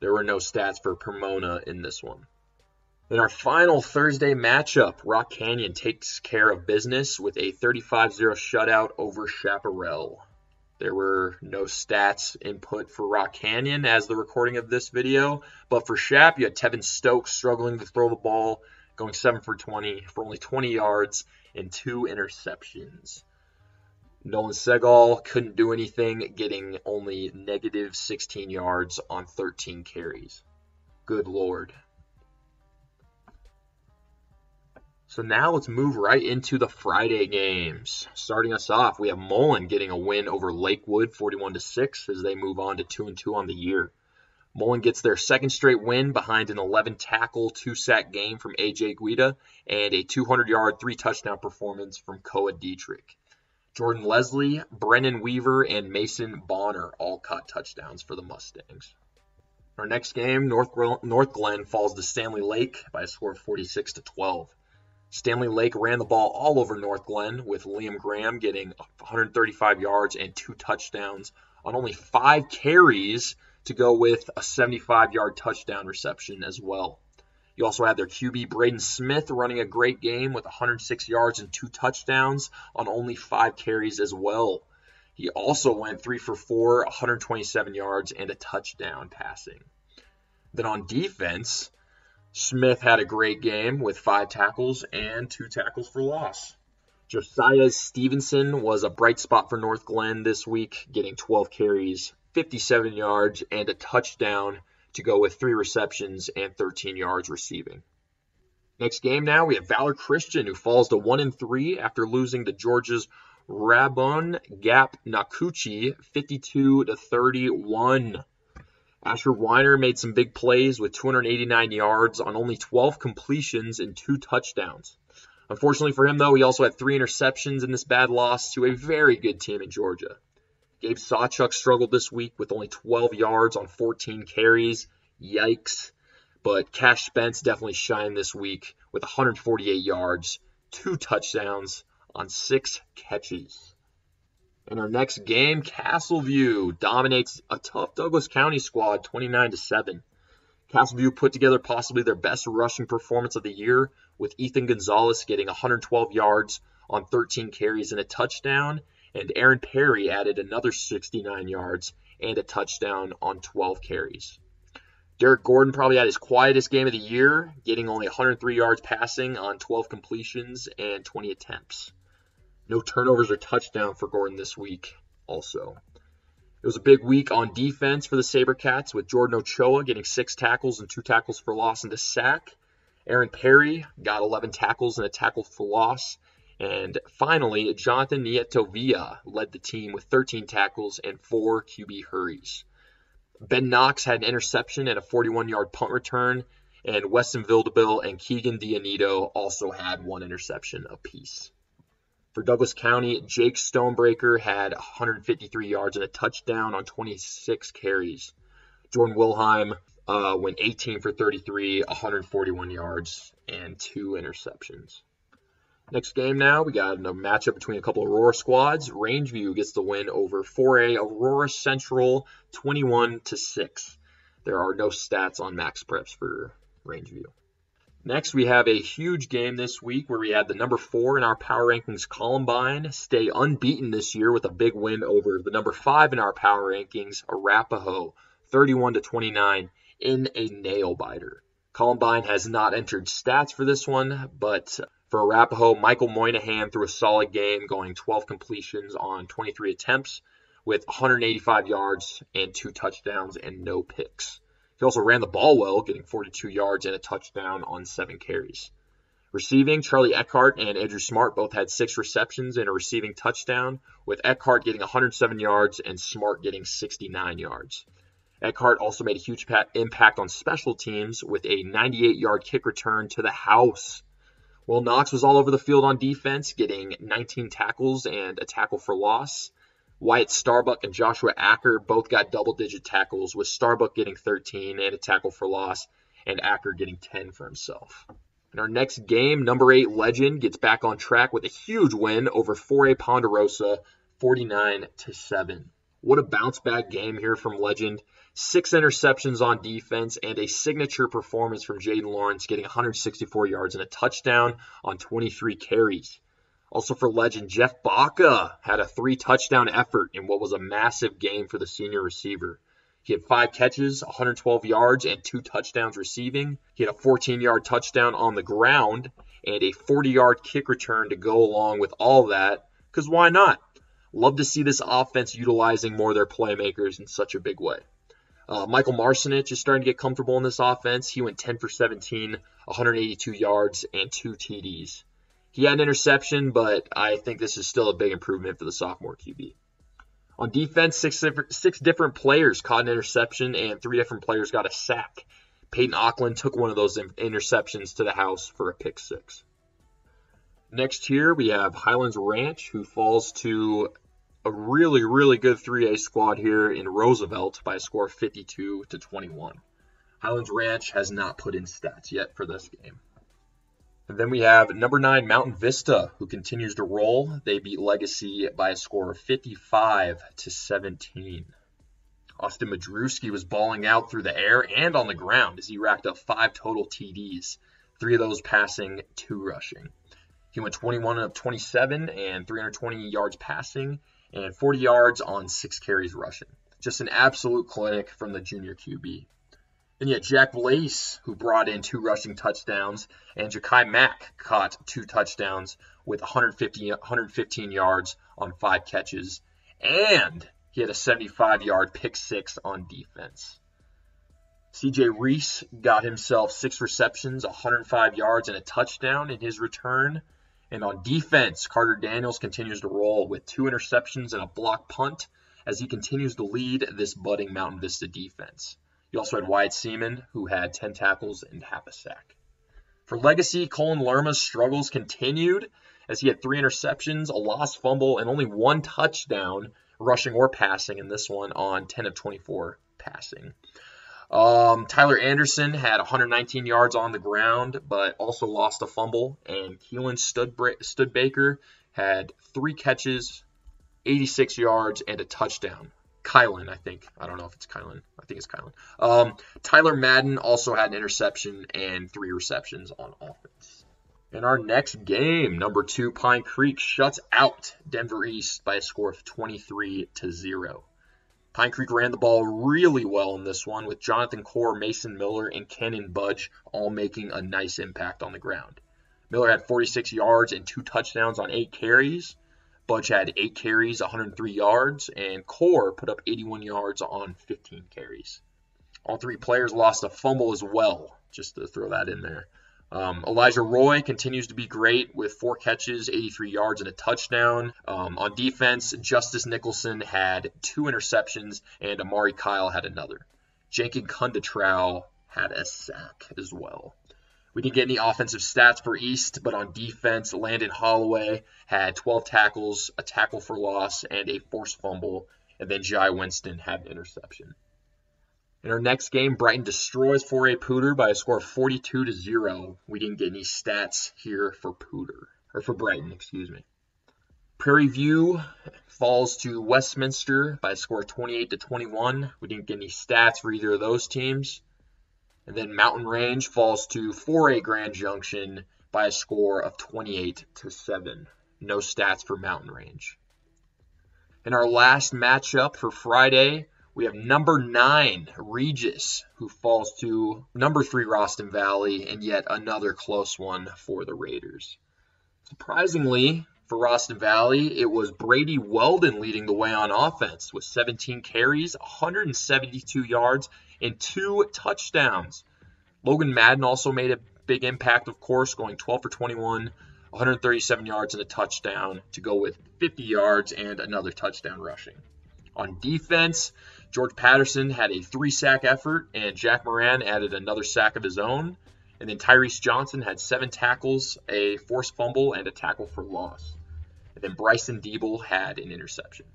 S9: There were no stats for Pomona in this one. In our final Thursday matchup, Rock Canyon takes care of business with a 35-0 shutout over Chaparral. There were no stats input for Rock Canyon as the recording of this video, but for Chap, you had Tevin Stokes struggling to throw the ball, going 7 for 20 for only 20 yards and 2 interceptions. Nolan Segal couldn't do anything, getting only negative 16 yards on 13 carries. Good Lord. So now let's move right into the Friday games. Starting us off, we have Mullen getting a win over Lakewood 41-6 as they move on to 2-2 on the year. Mullen gets their second straight win behind an 11-tackle, 2-sack game from A.J. Guida and a 200-yard, 3-touchdown performance from Koa Dietrich. Jordan Leslie, Brennan Weaver, and Mason Bonner all caught touchdowns for the Mustangs. Our next game, North Glen falls to Stanley Lake by a score of 46-12. Stanley Lake ran the ball all over North Glen, with Liam Graham getting 135 yards and 2 touchdowns on only 5 carries to go with a 75-yard touchdown reception as well. You also had their QB Braden Smith running a great game with 106 yards and 2 touchdowns on only 5 carries as well. He also went 3 for 4, 127 yards and a touchdown passing. Then on defense, Smith had a great game with 5 tackles and 2 tackles for loss. Josiah Stevenson was a bright spot for North Glen this week, getting 12 carries, 57 yards, and a touchdown to go with 3 receptions and 13 yards receiving. Next game now, we have Valor Christian, who falls to 1-3 after losing to Georgia's Rabun Gap Nakuchi 52-31. Asher Weiner made some big plays with 289 yards on only 12 completions and 2 touchdowns. Unfortunately for him, though, he also had 3 interceptions in this bad loss to a very good team in Georgia. Gabe Sawchuk struggled this week with only 12 yards on 14 carries. Yikes. But Cash Spence definitely shined this week with 148 yards, 2 touchdowns on 6 catches. In our next game, Castleview dominates a tough Douglas County squad 29-7. Castleview put together possibly their best rushing performance of the year, with Ethan Gonzalez getting 112 yards on 13 carries and a touchdown, and Aaron Perry added another 69 yards and a touchdown on 12 carries. Derek Gordon probably had his quietest game of the year, getting only 103 yards passing on 12 completions and 20 attempts. No turnovers or touchdown for Gordon this week also. It was a big week on defense for the SaberCats, with Jordan Ochoa getting 6 tackles and 2 tackles for loss and a sack. Aaron Perry got 11 tackles and a tackle for loss. And finally, Jonathan Nietovilla led the team with 13 tackles and 4 QB hurries. Ben Knox had an interception and a 41-yard punt return, and Weston Vildabill and Keegan Dionito also had 1 interception apiece. For Douglas County, Jake Stonebreaker had 153 yards and a touchdown on 26 carries. Jordan Wilhelm went 18 for 33, 141 yards, and 2 interceptions. Next game now, we got a matchup between a couple of Aurora squads. Rangeview gets the win over 4A Aurora Central, 21-6. There are no stats on max preps for Rangeview. Next, we have a huge game this week where we had the number 4 in our power rankings, Columbine, stay unbeaten this year with a big win over the number 5 in our power rankings, Arapahoe, 31-29 in a nail-biter. Columbine has not entered stats for this one, but for Arapahoe, Michael Moynihan threw a solid game, going 12 completions on 23 attempts with 185 yards and 2 touchdowns and no picks. He also ran the ball well, getting 42 yards and a touchdown on 7 carries. Receiving, Charlie Eckhart and Andrew Smart both had 6 receptions and a receiving touchdown, with Eckhart getting 107 yards and Smart getting 69 yards. Eckhart also made a huge impact on special teams with a 98-yard kick return to the house. Will Knox was all over the field on defense, getting 19 tackles and a tackle for loss. Wyatt Starbuck and Joshua Acker both got double-digit tackles, with Starbuck getting 13 and a tackle for loss, and Acker getting 10 for himself. In our next game, number 8 Legend gets back on track with a huge win over 4A Ponderosa, 49-7. What a bounce-back game here from Legend. 6 interceptions on defense and a signature performance from Jaden Lawrence, getting 164 yards and a touchdown on 23 carries. Also for Legend, Jeff Baca had a 3-touchdown effort in what was a massive game for the senior receiver. He had 5 catches, 112 yards, and 2 touchdowns receiving. He had a 14-yard touchdown on the ground and a 40-yard kick return to go along with all that, because why not? Love to see this offense utilizing more of their playmakers in such a big way. Michael Marcinich is starting to get comfortable in this offense. He went 10 for 17, 182 yards, and 2 TDs. He had an interception, but I think this is still a big improvement for the sophomore QB. On defense, six different players caught an interception, and 3 different players got a sack. Peyton Auckland took one of those interceptions to the house for a pick 6. Next here, we have Highlands Ranch, who falls to a really, really good 3A squad here in Roosevelt by a score of 52-21. Highlands Ranch has not put in stats yet for this game. And then we have number 9 Mountain Vista, who continues to roll. They beat Legacy by a score of 55-17. Austin Madrewski was balling out through the air and on the ground as he racked up 5 total TDs, 3 of those passing, 2 rushing. He went 21 of 27 and 320 yards passing and 40 yards on 6 carries rushing. Just an absolute clinic from the junior QB. And yet Jack Blaze, who brought in 2 rushing touchdowns, and Ja'Kai Mack caught 2 touchdowns with 115 yards on 5 catches, and he had a 75-yard pick 6 on defense. CJ Reese got himself 6 receptions, 105 yards, and a touchdown in his return. And on defense, Carter Daniels continues to roll with 2 interceptions and a block punt as he continues to lead this budding Mountain Vista defense. You also had Wyatt Seaman, who had 10 tackles and half a sack. For Legacy, Colin Lerma's struggles continued as he had 3 interceptions, a lost fumble, and only 1 touchdown, rushing or passing in this one on 10 of 24 passing. Tyler Anderson had 119 yards on the ground, but also lost a fumble. And Keelan Studbaker had 3 catches, 86 yards, and a touchdown. Kylan, I think. I don't know if it's Kylan. I think it's Kylan. Tyler Madden also had an interception and 3 receptions on offense. In our next game, number 2 Pine Creek shuts out Denver East by a score of 23-0. Pine Creek ran the ball really well in this one, with Jonathan Core, Mason Miller, and Kenan Budge all making a nice impact on the ground. Miller had 46 yards and 2 touchdowns on 8 carries. Budge had 8 carries, 103 yards, and Core put up 81 yards on 15 carries. All 3 players lost a fumble as well, just to throw that in there. Elijah Roy continues to be great with 4 catches, 83 yards, and a touchdown. On defense, Justice Nicholson had 2 interceptions, and Amari Kyle had another. Jenkins Kundatrow had a sack as well. We didn't get any offensive stats for East, but on defense, Landon Holloway had 12 tackles, a tackle for loss, and a forced fumble, and then Jai Winston had an interception. In our next game, Brighton destroys 4A Pooter by a score of 42-0. We didn't get any stats here for Brighton, excuse me. Prairie View falls to Westminster by a score of 28-21. We didn't get any stats for either of those teams. And then Mountain Range falls to 4A Grand Junction by a score of 28-7. No stats for Mountain Range. In our last matchup for Friday, we have number 9, Regis, who falls to number 3, Roston Valley, and yet another close one for the Raiders. Surprisingly, for Roston Valley, it was Brady Weldon leading the way on offense with 17 carries, 172 yards, and 2 touchdowns. Logan Madden also made a big impact, of course, going 12 for 21, 137 yards and a touchdown to go with 50 yards and another touchdown rushing. On defense, George Patterson had a 3-sack effort, and Jack Moran added another sack of his own. And then Tyrese Johnson had 7 tackles, a forced fumble, and a tackle for loss. And then Bryson Diebel had an interception.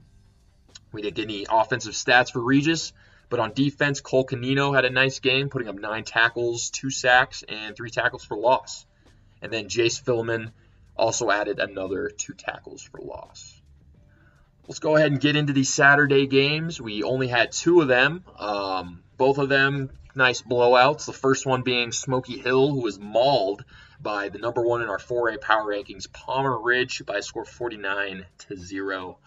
S9: We didn't get any offensive stats for Regis, but on defense, Cole Canino had a nice game, putting up 9 tackles, 2 sacks, and 3 tackles for loss. And then Jace Philman also added another 2 tackles for loss. Let's go ahead and get into these Saturday games. We only had 2 of them. Both of them nice blowouts. The first one being Smoky Hill, who was mauled by the number 1 in our 4A power rankings, Palmer Ridge, by a score of 49-0.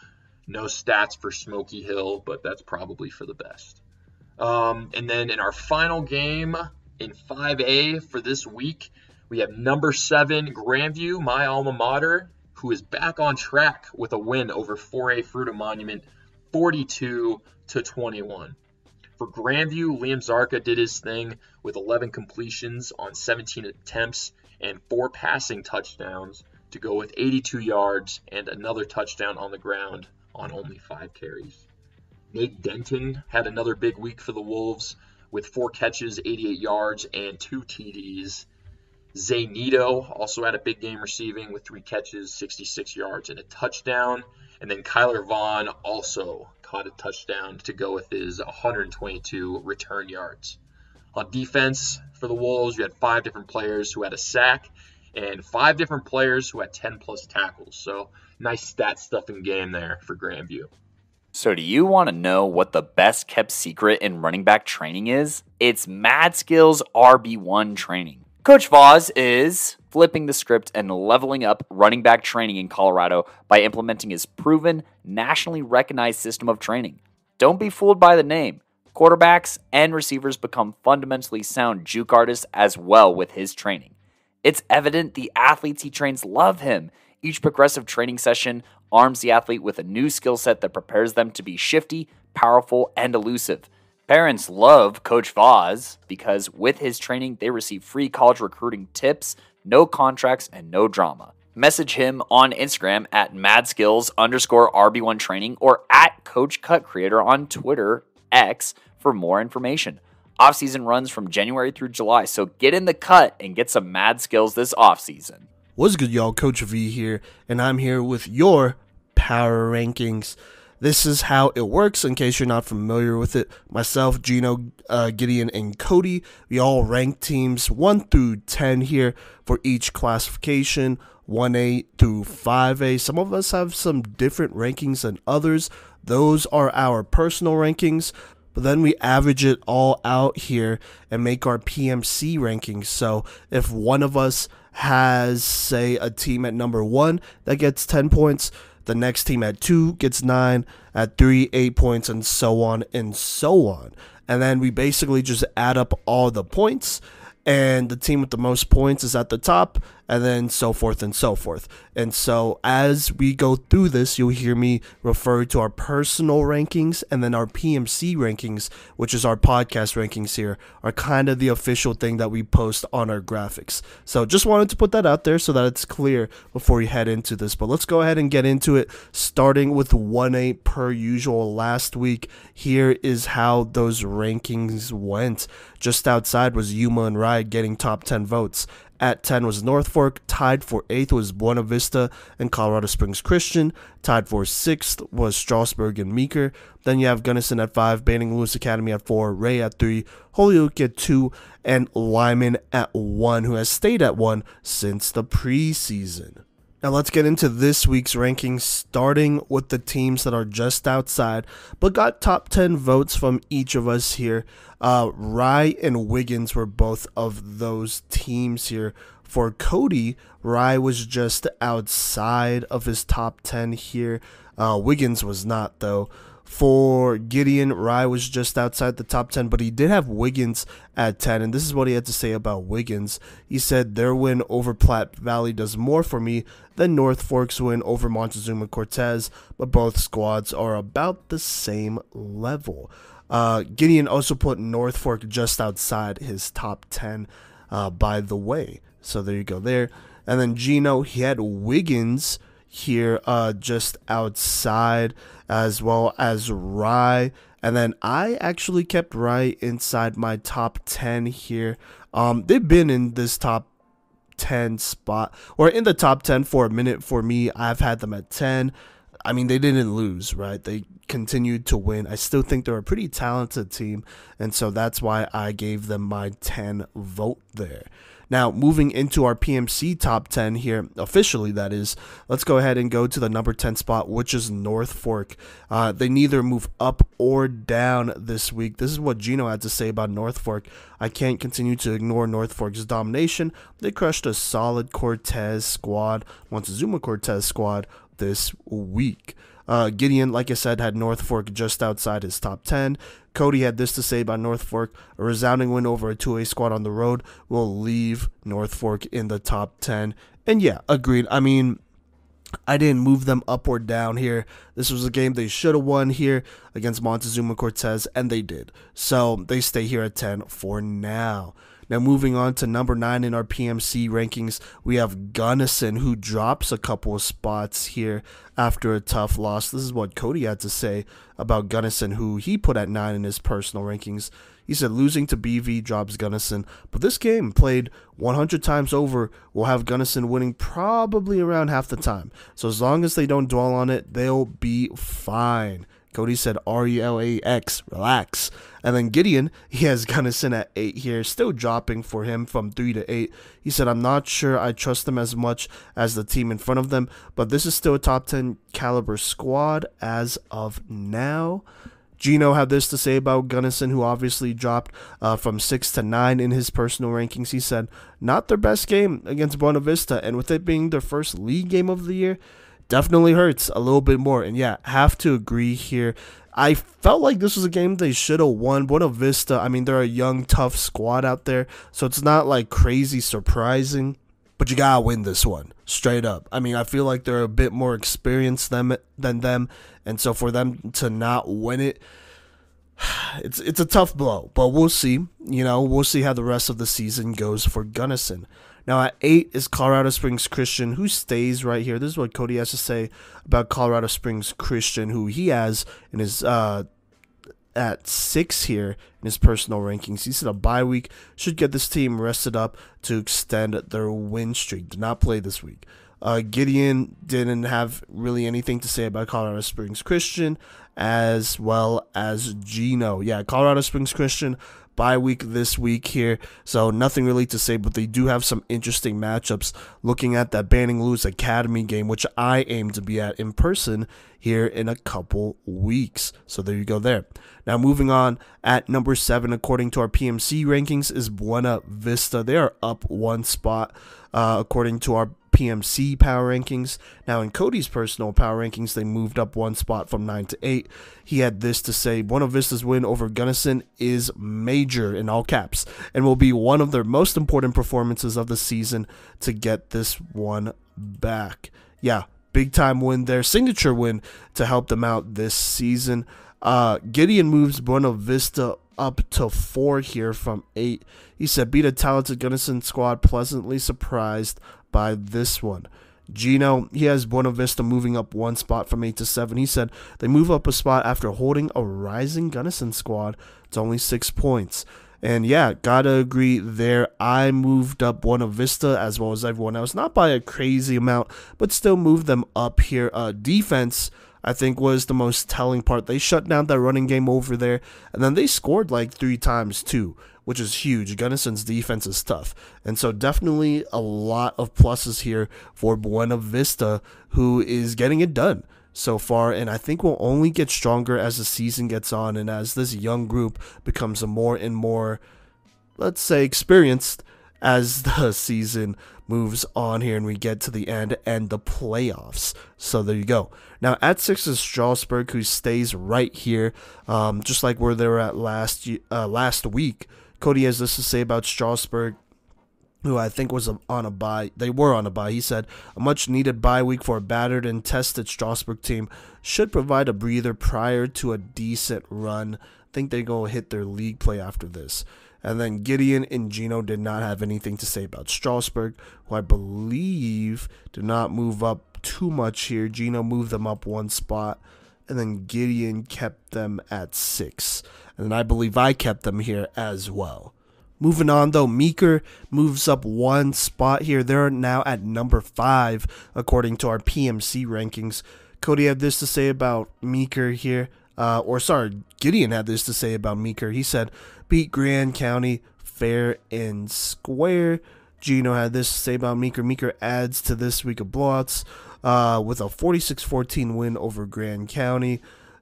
S9: No stats for Smoky Hill, but that's probably for the best. And then in our final game in 5A for this week, we have number 7, Grandview, my alma mater, who is back on track with a win over 4A Fruita Monument, 42-21. For Grandview, Liam Zarka did his thing with 11 completions on 17 attempts and 4 passing touchdowns to go with 82 yards and another touchdown on the ground on only 5 carries. Nate Denton had another big week for the Wolves with 4 catches, 88 yards, and 2 TDs. Zay Nito also had a big game receiving with 3 catches, 66 yards, and a touchdown. And then Kyler Vaughn also caught a touchdown to go with his 122 return yards. On defense for the Wolves, you had 5 different players who had a sack and 5 different players who had 10-plus tackles. So nice stat-stuffing game there for Grandview.
S1: So do you want to know what the best kept secret in running back training is? It's madskillz RB1 training. Coach Voss is flipping the script and leveling up running back training in Colorado by implementing his proven, nationally recognized system of training. Don't be fooled by the name. Quarterbacks and receivers become fundamentally sound juke artists as well with his training. It's evident the athletes he trains love him. Each progressive training session arms the athlete with a new skill set that prepares them to be shifty, powerful, and elusive. Parents love Coach Voss because with his training, they receive free college recruiting tips, no contracts, and no drama. Message him on Instagram at madskillz_RB1 training or at Coach Cut Creator on Twitter, X, for more information. Offseason runs from January through July, so get in the cut and get some mad skills this offseason.
S2: What's good, y'all? Coach V here, and I'm here with your power rankings. This is how it works in case you're not familiar with it. Myself, Gino, Gideon, and Kodey, we all rank teams 1 through 10 here for each classification, 1A through 5A. Some of us have some different rankings than others. Those are our personal rankings. But then we average it all out here and make our PMC rankings. So if one of us has, say, a team at number 1 that gets 10 points, the next team at 2 gets 9, at 3, 8 points, and so on and so on. And then we basically just add up all the points, and the team with the most points is at the top, and then so forth and so forth. And so as we go through this, you'll hear me refer to our personal rankings, and then our PMC rankings, which is our podcast rankings here, are kind of the official thing that we post on our graphics. So just wanted to put that out there so that it's clear before we head into this. But let's go ahead and get into it, starting with 1A per usual last week. Here is how those rankings went. Just outside was Yuma and Ride getting top 10 votes. At 10 was North Fork. Tied for 8th was Buena Vista and Colorado Springs Christian. Tied for 6th was Strasburg and Meeker. Then you have Gunnison at 5, Banning Lewis Academy at 4, Ray at 3, Holyoke at 2, and Lyman at 1, who has stayed at 1 since the preseason. Now let's get into this week's rankings, starting with the teams that are just outside, but got top 10 votes from each of us here. Rye and Wiggins were both of those teams here. For Kodey, Rye was just outside of his top 10 here. Wiggins was not, though. For Gideon, Rye was just outside the top 10, but he did have Wiggins at 10, and this is what he had to say about Wiggins. He said, their win over Platte Valley does more for me than North Fork's win over Montezuma Cortez, but both squads are about the same level. Gideon also put North Fork just outside his top 10, by the way. So there you go there. And then Gino, he had Wiggins here just outside, as well as Rye. And then I actually kept Rye inside my top 10 here. They've been in this top 10 spot, or in the top 10 for a minute for me. I've had them at 10. I mean, they didn't lose, right? They continued to win. I still think they're a pretty talented team, and so that's why I gave them my 10 vote there. Now, moving into our PMC top 10 here, officially that is, let's go ahead and go to the number 10 spot, which is North Fork. They neither move up or down this week. This is what Gino had to say about North Fork. I can't continue to ignore North Fork's domination. They crushed a solid Cortez squad, Montezuma Cortez squad, this week. Gideon, like I said, had North Fork just outside his top 10. Kodey had this to say about North Fork: a resounding win over a 2A squad on the road will leave North Fork in the top 10. And yeah, agreed. I mean, I didn't move them up or down here. This was a game they should have won here against Montezuma Cortez, and they did. So they stay here at 10 for now. Now, moving on to number 9 in our PMC rankings, we have Gunnison, who drops a couple of spots here after a tough loss. This is what Kodey had to say about Gunnison, who he put at 9 in his personal rankings. He said, losing to BV drops Gunnison, but this game played 100 times over will have Gunnison winning probably around half the time. So as long as they don't dwell on it, they'll be fine. Kodey said RELAX, relax. And then Gideon, he has Gunnison at 8 here, still dropping for him from 3 to 8. He said, I'm not sure I trust them as much as the team in front of them, but this is still a top 10 caliber squad as of now. Gino had this to say about Gunnison, who obviously dropped from 6 to 9 in his personal rankings. He said, not their best game against Buena Vista, and with it being their first league game of the year, definitely hurts a little bit more. And yeah, have to agree here. I felt like this was a game they should have won. Buena Vista, I mean, they're a young, tough squad out there, so it's not like crazy surprising. But you gotta win this one, straight up. I mean, I feel like they're a bit more experienced than them, and so for them to not win it, it's a tough blow. But we'll see. We'll see how the rest of the season goes for Gunnison. Now at 8 is Colorado Springs Christian, who stays right here. This is what Kodey has to say about Colorado Springs Christian, who he has in his at 6 here in his personal rankings. He said a bye week should get this team rested up to extend their win streak. Did not play this week. Gideon didn't have really anything to say about Colorado Springs Christian, as well as Gino. Yeah, Colorado Springs Christian, bye week this week here, so nothing really to say, but they do have some interesting matchups looking at that Banning Lewis Academy game, which I aim to be at in person here in a couple weeks. So there you go there. Now moving on, at number 7 according to our PMC rankings is Buena Vista. They are up 1 spot according to our PMC power rankings. Now in Kodey's personal power rankings, they moved up 1 spot from 9 to 8. He had this to say: Buena Vista's win over Gunnison is major, in all caps, and will be one of their most important performances of the season to get this one back. Yeah, big time win there, signature win to help them out this season. Gideon moves Buena Vista up to 4 here from 8. He said, beat a talented Gunnison squad, pleasantly surprised by this one. Gino, he has Buena Vista moving up 1 spot from 8 to 7. He said they move up a spot after holding a rising Gunnison squad. It's only 6 points. And yeah, gotta agree there. I moved up Buena Vista as well as everyone else. Not by a crazy amount, but still moved them up here. Defense, I think, was the most telling part. They shut down that running game over there, and then they scored like 3 times too, which is huge. Gunnison's defense is tough. And so definitely a lot of pluses here for Buena Vista, who is getting it done so far, and I think will only get stronger as the season gets on and as this young group becomes a more and more, let's say, experienced as the season moves on here and we get to the end and the playoffs. So there you go. Now at 6 is Strasburg, who stays right here, just like where they were at last week. Kodey has this to say about Strasburg, who I think was on a bye. They were on a bye. He said, a much-needed bye week for a battered and tested Strasburg team should provide a breather prior to a decent run. I think they're going to hit their league play after this. And then Gideon and Gino did not have anything to say about Strasburg, who I believe did not move up too much here. Gino moved them up 1 spot, and then Gideon kept them at 6. And I believe I kept them here as well. Moving on, though, Meeker moves up 1 spot here. They're now at number 5, according to our PMC rankings. Kodey had this to say about Meeker here. Gideon had this to say about Meeker. He said, beat Grand County fair and square. Gino had this to say about Meeker. Meeker adds to this week of blowouts with a 46-14 win over Grand County.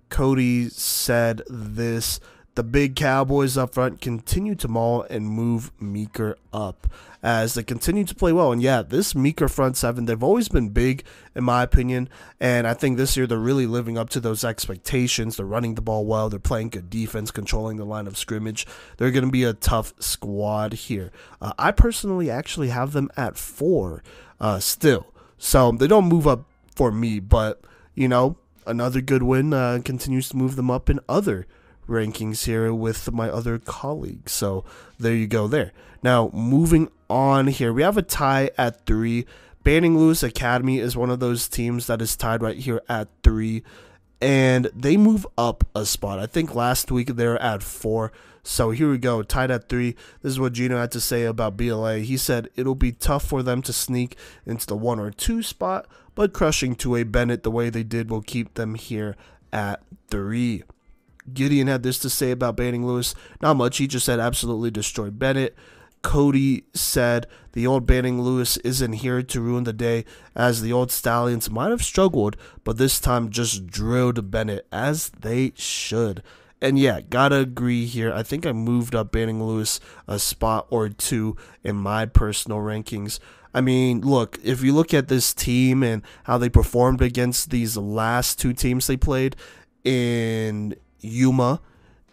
S2: Kodey said this: the big Cowboys up front continue to maul and move Meeker up as they continue to play well. And yeah, this Meeker front 7, they've always been big in my opinion. And I think this year they're really living up to those expectations. They're running the ball well. They're playing good defense, controlling the line of scrimmage. They're going to be a tough squad here. I personally actually have them at 4 still. So they don't move up for me, but you know, another good win continues to move them up in other rankings here with my other colleagues. So there you go there. Now moving on here, we have a tie at 3. Banning Lewis Academy is one of those teams that is tied right here at 3, and they move up a spot. I think last week they were at 4. So here we go, tied at 3. This is what Gino had to say about BLA. He said it'll be tough for them to sneak into the 1 or 2 spot, but crushing 2A Bennett the way they did will keep them here at 3. Gideon had this to say about Banning Lewis. Not much. He just said absolutely destroyed Bennett. Kodey said the old Banning Lewis isn't here to ruin the day, as the old Stallions might have struggled, but this time just drilled Bennett as they should. And yeah, gotta agree here. I think I moved up Banning Lewis a spot or 2 in my personal rankings. I mean, look, if you look at this team and how they performed against these last 2 teams they played in Yuma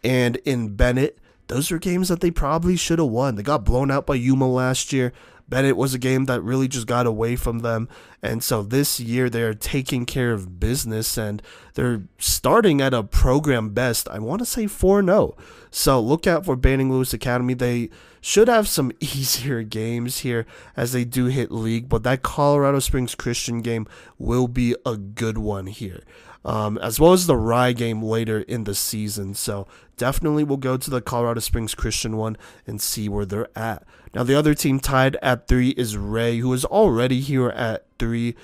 S2: and in Bennett, those are games that they probably should have won. They got blown out by Yuma last year. Bennett was a game that really just got away from them. And so this year they're taking care of business and they're starting at a program best, I want to say 4-0. So look out for Banning Lewis Academy. They should have some easier games here as they do hit league, but that Colorado Springs Christian game will be a good one here. As well as the Rye game later in the season. So definitely we'll go to the Colorado Springs Christian one and see where they're at. Now the other team tied at 3 is Ray, who is already here at 3.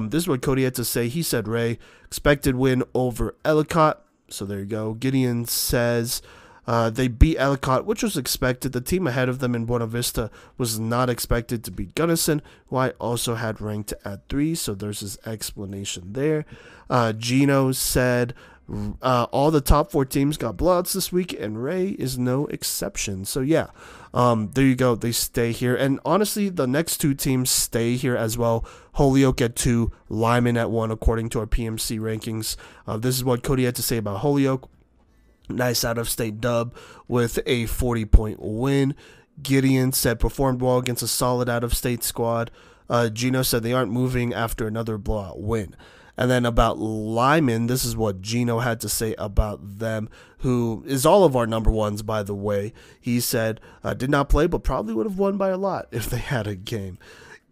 S2: This is what Kodey had to say. He said Ray expected win over Ellicott. So there you go. Gideon says they beat Ellicott, which was expected. The team ahead of them in Buena Vista was not expected to beat Gunnison, who I also had ranked at 3. So there's his explanation there. Gino said all the top 4 teams got blowouts this week, and Ray is no exception. So yeah, there you go. They stay here. And honestly, the next 2 teams stay here as well. Holyoke at 2, Lyman at 1, according to our PMC rankings. This is what Kodey had to say about Holyoke. Nice out-of-state dub with a 40-point win. Gideon said performed well against a solid out-of-state squad. Gino said they aren't moving after another blowout win. And then about Lyman, this is what Gino had to say about them, who is all of our number 1s, by the way. He said, did not play, but probably would have won by a lot if they had a game.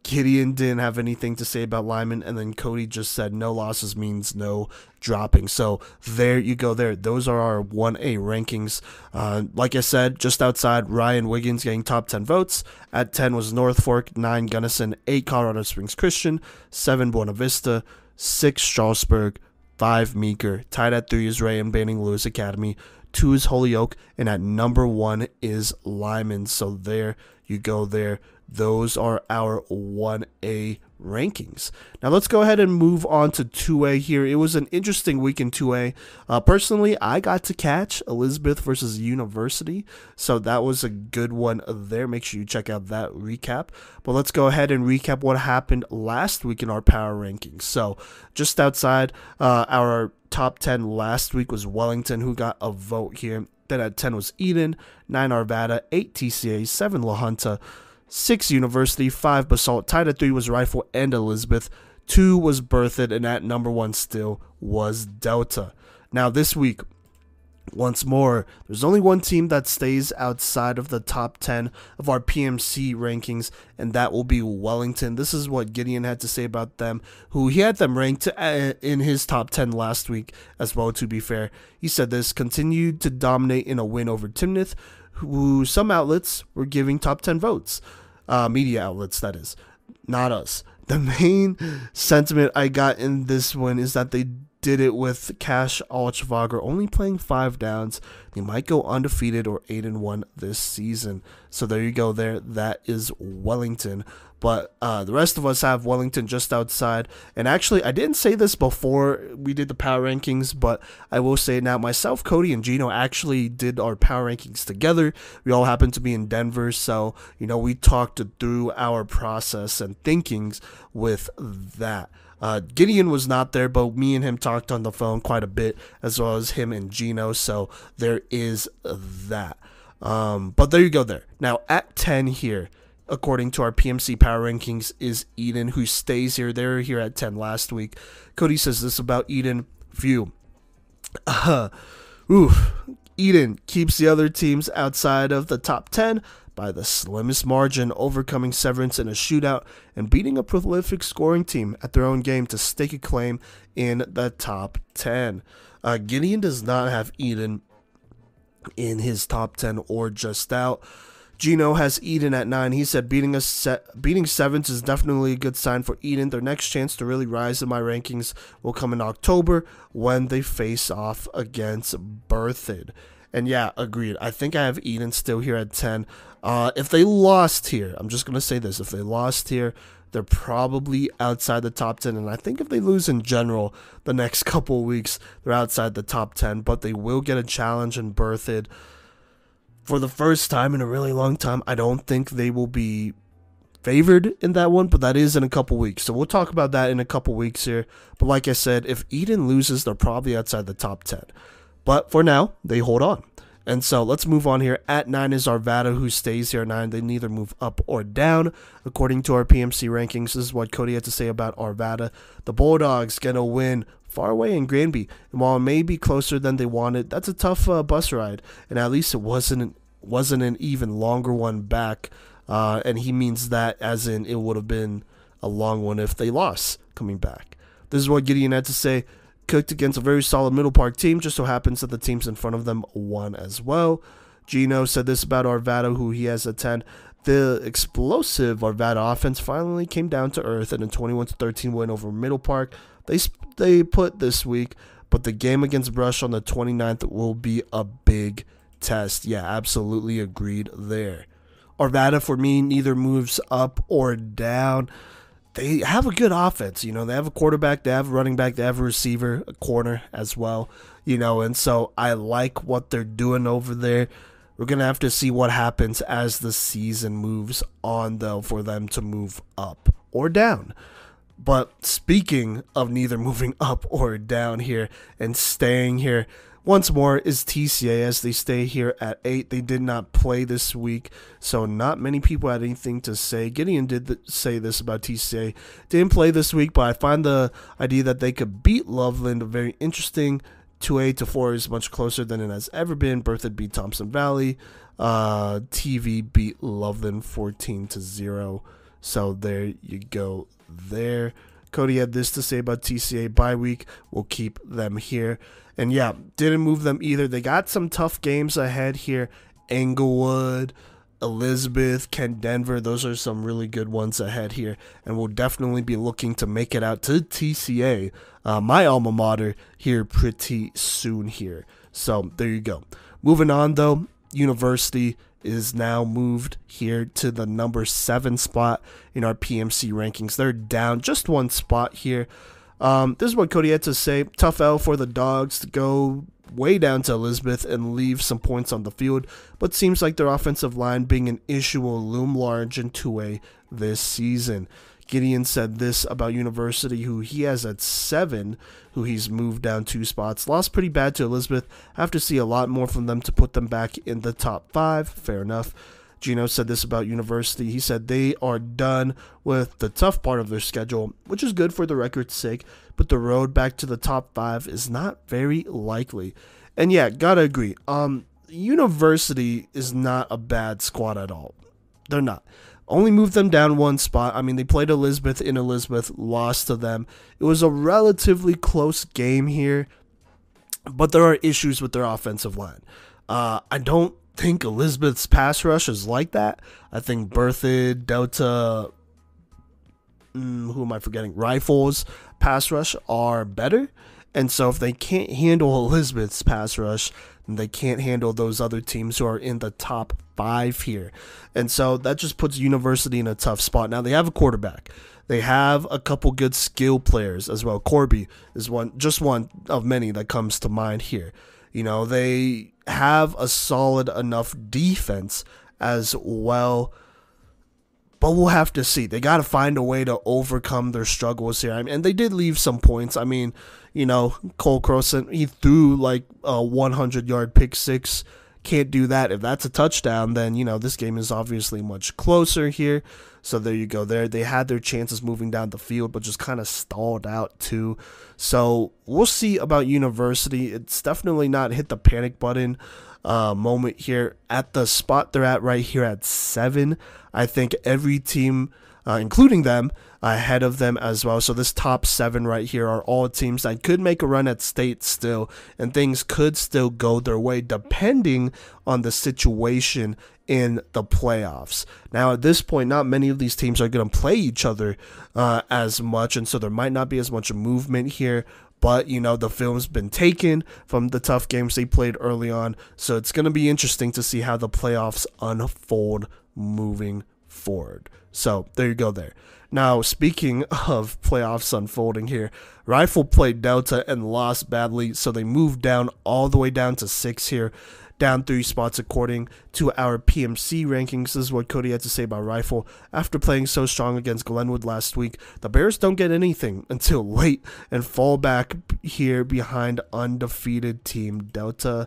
S2: Gideon didn't have anything to say about Lyman, and then Kodey just said no losses means no dropping. So there you go there. Those are our 1A rankings. Like I said, just outside, Ryan Wiggins getting top 10 votes. At 10 was North Fork, 9 Gunnison, 8 Colorado Springs Christian, 7 Buena Vista, 6 Strasburg, 5 Meeker. Tied at 3 is Ray and Banning Lewis Academy. 2 is Holyoke, and at number 1 is Lyman. So there you go there. Those are our 1A rankings. Now let's go ahead and move on to 2A here. It was an interesting week in 2A. Personally, I got to catch Elizabeth versus University, so that was a good one there. Make sure you check out that recap. But let's go ahead and recap what happened last week in our power rankings. So just outside our top 10 last week was Wellington, who got a vote here. Then at 10 was Eden, 9 Arvada, 8 TCA, 7 La Junta, 6 University, 5 Basalt. Tied at 3 was Rifle and Elizabeth. 2 was Berthoud, and at number 1 still was Delta. Now this week, once more, there's only one team that stays outside of the top 10 of our PMC rankings, and that will be Wellington. This is what Gideon had to say about them, who he had them ranked in his top 10 last week as well, to be fair. He said this: continued to dominate in a win over Timnath, who some outlets were giving top 10 votes. Media outlets, that is, not us. The main sentiment I got in this one is that they did it with Cash Alchvager only playing 5 downs. They might go undefeated or 8-1 this season. So there you go there. That is Wellington. But the rest of us have Wellington just outside. And actually, I didn't say this before we did the power rankings, but I will say it now. Myself, Kodey, and Gino actually did our power rankings together. We all happened to be in Denver, so, you know, we talked through our process and thinkings with that. Gideon was not there, but me and him talked on the phone quite a bit, as well as him and Gino, so there is that. But there you go there. Now, at 10 here, according to our PMC power rankings, is Eden, who stays here. They were here at 10 last week. Kodey says this about Eden. View. Eden keeps the other teams outside of the top 10 by the slimmest margin, overcoming Severance in a shootout and beating a prolific scoring team at their own game to stake a claim in the top 10. Gideon does not have Eden in his top 10 or just out. Gino has Eden at 9. He said beating Severance is definitely a good sign for Eden. Their next chance to really rise in my rankings will come in October when they face off against Berthoud. And yeah, agreed. I think I have Eden still here at 10. If they lost here, I'm just going to say this. If they lost here, they're probably outside the top 10. And I think if they lose in general the next couple of weeks, they're outside the top 10. But they will get a challenge in Berthoud. For the first time in a really long time, I don't think they will be favored in that one, but that is in a couple weeks. So we'll talk about that in a couple weeks here. But like I said, if Eden loses, they're probably outside the top 10. But for now, they hold on. And so let's move on here. At 9 is Arvada, who stays here at 9. They neither move up or down. According to our PMC rankings, this is what Kodey had to say about Arvada. The Bulldogs get a win far away in Granby. And while it may be closer than they wanted, that's a tough bus ride. And at least it wasn't an even longer one back. And he means that as in it would have been a long one if they lost coming back. This is what Gideon had to say. Cooked against a very solid Middle Park team. Just so happens that the teams in front of them won as well. Gino said this about Arvada, who he has at 10. The explosive Arvada offense finally came down to earth in a 21-13 win over Middle Park. They put this week, but the game against Brush on the 29th will be a big test. Yeah, absolutely agreed there. Arvada, for me, neither moves up or down. They have a good offense, you know. They have a quarterback, they have a running back, they have a receiver, a corner as well, you know. And so I like what they're doing over there. We're going to have to see what happens as the season moves on, though, for them to move up or down. But speaking of neither moving up or down here and staying here, once more is TCA as they stay here at 8. They did not play this week, so not many people had anything to say. Gideon did say this about TCA. Didn't play this week, but I find the idea that they could beat Loveland very interesting. 2A to 4 is much closer than it has ever been. Berthoud beat Thompson Valley. TV beat Loveland 14-0. So there you go there. Kodey had this to say about TCA bye week. We'll keep them here. And yeah, didn't move them either. They got some tough games ahead here. Englewood, Elizabeth, Kent Denver. Those are some really good ones ahead here. And we'll definitely be looking to make it out to TCA, my alma mater, here pretty soon here. So there you go. Moving on though, University is now moved here to the number 7 spot in our PMC rankings. They're down just 1 spot here. This is what Kodey had to say. Tough L for the Dogs to go way down to Elizabeth and leave some points on the field, but seems like their offensive line being an issue will loom large in 2A this season. Gideon said this about University, who he has at 7, who he's moved down 2 spots. Lost pretty bad to Elizabeth. Have to see a lot more from them to put them back in the top 5. Fair enough. Gino said this about University. He said they are done with the tough part of their schedule, which is good for the record's sake, but the road back to the top 5 is not very likely. And yeah, gotta agree. University is not a bad squad at all. They're not. Only moved them down 1 spot. I mean, they played Elizabeth in Elizabeth, lost to them. It was a relatively close game here, but there are issues with their offensive line. I don't think Elizabeth's pass rush is like that. I think Berthoud, Delta, who am I forgetting? Rifles pass rush are better. And so if they can't handle Elizabeth's pass rush, then they can't handle those other teams who are in the top 5 here. And so that just puts University in a tough spot. Now they have a quarterback. They have a couple good skill players as well. Corby is just one of many that comes to mind here. You know, they have a solid enough defense as well, but we'll have to see. They got to find a way to overcome their struggles here. And they did leave some points. I mean, you know, Cole Croson, he threw like a 100-yard pick 6. Can't do that. If that's a touchdown, then, you know, this game is obviously much closer here. So there you go there. They had their chances moving down the field, but just kind of stalled out too. So we'll see about University. It's definitely not hit the panic button moment here at the spot they're at right here at 7. I think every team, including them, ahead of them as well. So this top 7 right here are all teams that could make a run at state still, and things could still go their way depending on the situation in the playoffs. Now at this point, not many of these teams are going to play each other as much, and so there might not be as much movement here. But, you know, the film's been taken from the tough games they played early on, so it's going to be interesting to see how the playoffs unfold moving forward. So there you go there. Now, speaking of playoffs unfolding here, Rifle played Delta and lost badly, so they moved down all the way down to 6 here, down 3 spots according to our PMC rankings. This is what Kodey had to say about Rifle. After playing so strong against Glenwood last week, the Bears don't get anything until late and fall back here behind undefeated team Delta.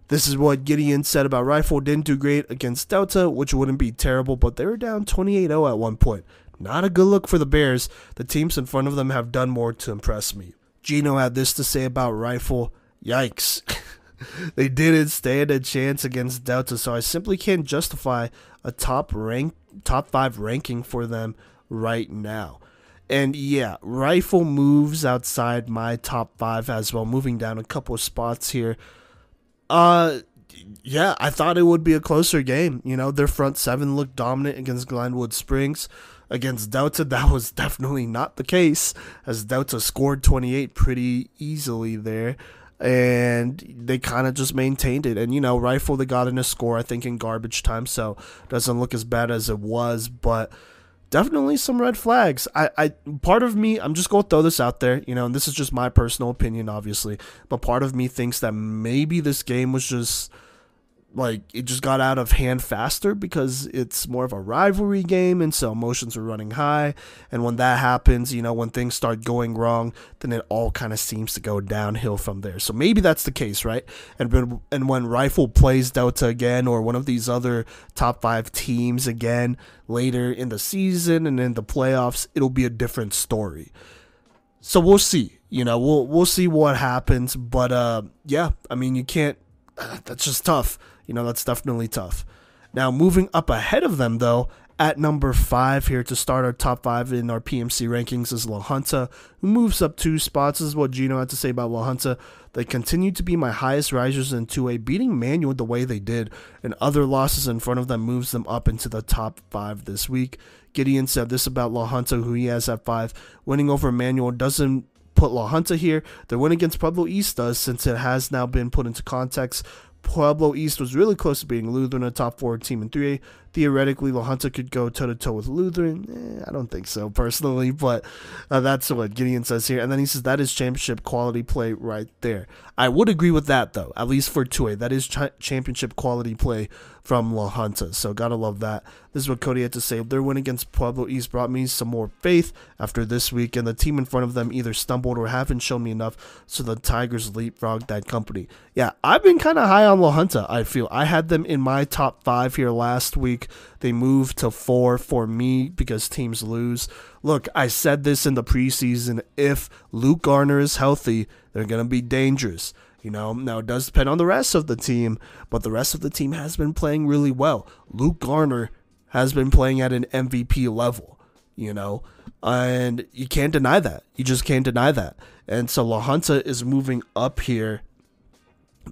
S2: This is what Gideon said about Rifle. Didn't do great against Delta, which wouldn't be terrible, but they were down 28-0 at one point. Not a good look for the Bears. The teams in front of them have done more to impress me. Gino had this to say about Rifle. Yikes. They didn't stand a chance against Delta, so I simply can't justify a top 5 ranking for them right now. And yeah, Rifle moves outside my top 5 as well, moving down a couple of spots here. Yeah, I thought it would be a closer game. You know, their front 7 looked dominant against Glenwood Springs. Against Delta, that was definitely not the case, as Delta scored 28 pretty easily there, and they kind of just maintained it. And, you know, Rifle, they got in a score, I think, in garbage time, so doesn't look as bad as it was, but definitely some red flags. Part of me, I'm just going to throw this out there, you know, and this is just my personal opinion, obviously, but part of me thinks that maybe this game was just, like, it just got out of hand faster because it's more of a rivalry game, and so emotions are running high, and when that happens, you know, when things start going wrong, then it all kind of seems to go downhill from there. So maybe that's the case, right? And when Rifle plays Delta again, or one of these other top 5 teams again later in the season and in the playoffs, it'll be a different story. So we'll see, you know, we'll see what happens, but yeah, I mean, you can't, that's just tough. You know, that's definitely tough. Now, moving up ahead of them, though, at number 5 here to start our top 5 in our PMC rankings is La Junta, who moves up 2 spots. This is what Gino had to say about La Junta. They continue to be my highest risers in 2A, beating Manual the way they did, and other losses in front of them moves them up into the top 5 this week. Gideon said this about La Junta, who he has at 5. Winning over Manual doesn't put La Junta here. Their win against Pueblo East does, since it has now been put into context. Pueblo East was really close to beating Lutheran, a top 4 team in 3A. Theoretically, La Junta could go toe-to-toe with Lutheran. I don't think so, personally, but that's what Gideon says here. And then he says that is championship quality play right there. I would agree with that, though, at least for 2A. That is championship quality play from La Junta, so gotta love that. This is what Kodey had to say. Their win against Pueblo East brought me some more faith after this week, and the team in front of them either stumbled or haven't shown me enough, so the Tigers leapfrogged that company. Yeah, I've been kind of high on La Junta, I feel. I had them in my top 5 here last week. They moved to 4 for me because teams lose. Look, I said this in the preseason. If Luke Garner is healthy, they're going to be dangerous. Now it does depend on the rest of the team, but the rest of the team has been playing really well. Luke Garner has been playing at an MVP level, and you can't deny that. You just can't deny that. And so La Junta is moving up here.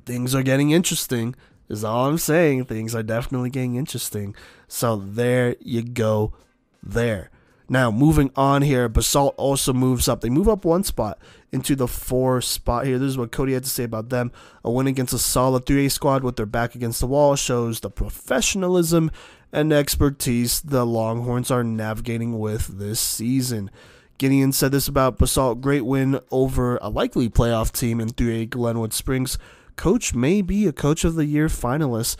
S2: Things are getting interesting, is all I'm saying. Things are definitely getting interesting. So there you go there. Now, moving on here, Basalt also moves up. They move up 1 spot into the 4 spot here. This is what Kodey had to say about them. A win against a solid 3A squad with their back against the wall shows the professionalism and expertise the Longhorns are navigating with this season. Gideon said this about Basalt. Great win over a likely playoff team in 3A Glenwood Springs. Coach may be a Coach of the Year finalist.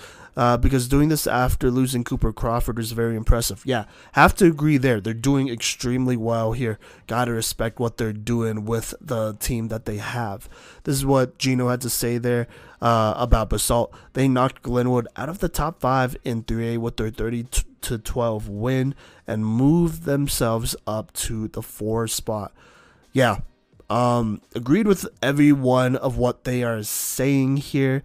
S2: Because doing this after losing Cooper Crawford is very impressive. Yeah, have to agree there. They're doing extremely well here. Gotta respect what they're doing with the team that they have. This is what Gino had to say there about Basalt. They knocked Glenwood out of the top 5 in 3A with their 30-12 win and moved themselves up to the 4 spot. Yeah, agreed with every one of what they are saying here.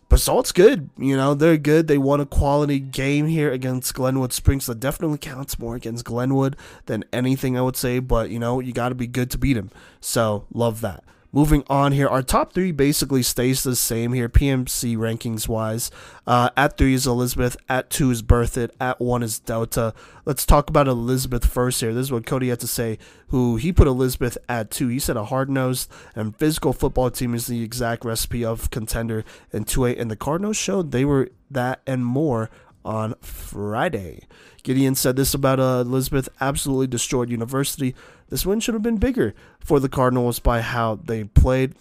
S2: Basalt's good, they're good. They won a quality game here against Glenwood Springs. That definitely counts more against Glenwood than anything, I would say. But, you got to be good to beat him. So, love that. Moving on here, our top 3 basically stays the same here, PMC rankings-wise. At 3 is Elizabeth, at 2 is Berthoud, at 1 is Delta. Let's talk about Elizabeth first here. This is what Kodey had to say, who he put Elizabeth at 2. He said a hard-nosed and physical football team is the exact recipe of contender in 2A, and the Cardinals showed they were that and more on Friday. Gideon said this about Elizabeth, absolutely destroyed University. This win should have been bigger for the Cardinals by how they played.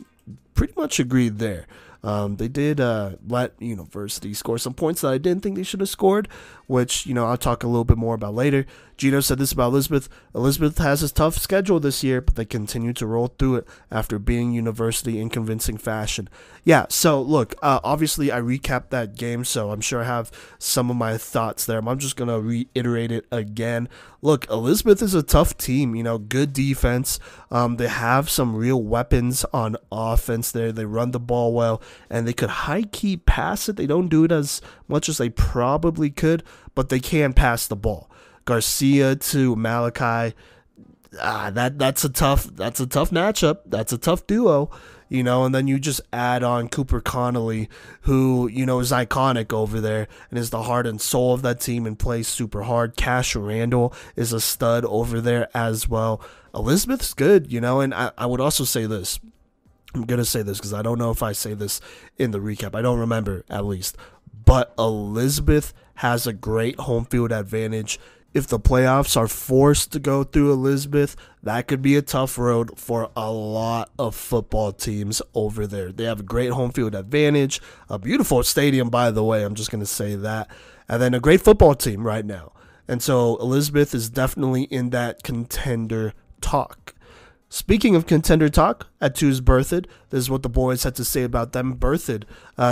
S2: Pretty much agreed there. They did let University score some points that I didn't think they should have scored, which, I'll talk a little bit more about later. Gino said this about Elizabeth. Elizabeth has a tough schedule this year, but they continue to roll through it after beating University in convincing fashion. Yeah, so look, obviously I recapped that game, so I'm sure I have some of my thoughts there. I'm just going to reiterate it again. Look, Elizabeth is a tough team, good defense. They have some real weapons on offense there. They run the ball well, and they could high-key pass it. They don't do it as much as they probably could, but they can pass the ball. Garcia to Malachi, that's a tough matchup. That's a tough duo, and then you just add on Cooper Connolly, who, is iconic over there and is the heart and soul of that team and plays super hard. Cash Randall is a stud over there as well. Elizabeth's good, and I would also say this. I'm going to say this because I don't know if I say this in the recap. I don't remember, at least. But Elizabeth has a great home field advantage. If the playoffs are forced to go through Elizabeth, that could be a tough road for a lot of football teams over there. They have a great home field advantage, a beautiful stadium, by the way. I'm just going to say that. And then a great football team right now. And so Elizabeth is definitely in that contender talk. Speaking of contender talk, at 2 is Berthoud. This is what the boys had to say about them. Berthoud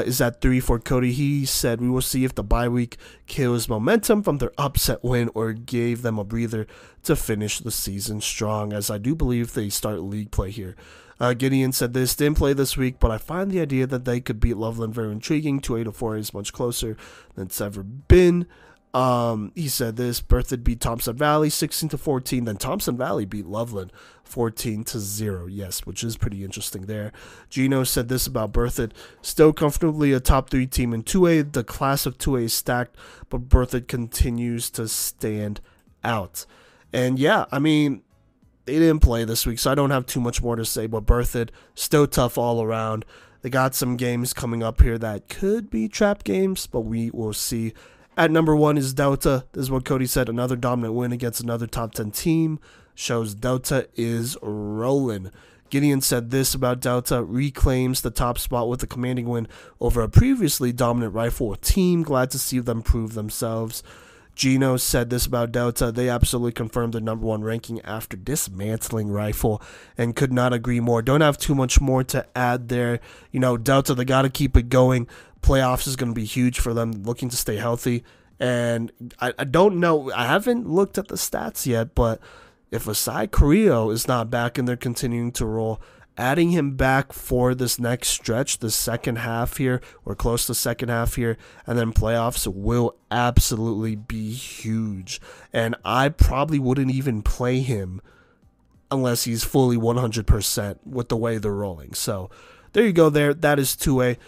S2: is at 3 for Kodey. He said, we will see if the bye week kills momentum from their upset win or gave them a breather to finish the season strong, as I do believe they start league play here. Gideon said this, didn't play this week, but I find the idea that they could beat Loveland very intriguing. 2A to 4A is much closer than it's ever been. He said this: Berthoud beat Thompson Valley 16-14. Then Thompson Valley beat Loveland 14-0. Yes, which is pretty interesting there. Gino said this about Berthoud: still comfortably a top 3 team in 2A. The class of 2A is stacked, but Berthoud continues to stand out. And yeah, I mean, they didn't play this week, so I don't have too much more to say. But Berthoud, still tough all around. They got some games coming up here that could be trap games, but we will see. At number 1 is Delta. This is what Kodey said. Another dominant win against another top 10 team shows Delta is rolling. Gideon said this about Delta: reclaims the top spot with a commanding win over a previously dominant rifle team. Glad to see them prove themselves. Gino said this about Delta: they absolutely confirmed the number 1 ranking after dismantling rifle, and could not agree more. Don't have too much more to add there. Delta, they got to keep it going. Playoffs is going to be huge for them, looking to stay healthy. And I don't know, I haven't looked at the stats yet, but if Asai Carrillo is not back and they're continuing to roll, adding him back for this next stretch, the second half here, or close to second half here, and then playoffs will absolutely be huge. And I probably wouldn't even play him unless he's fully 100% with the way they're rolling. So there you go there. That is 2A.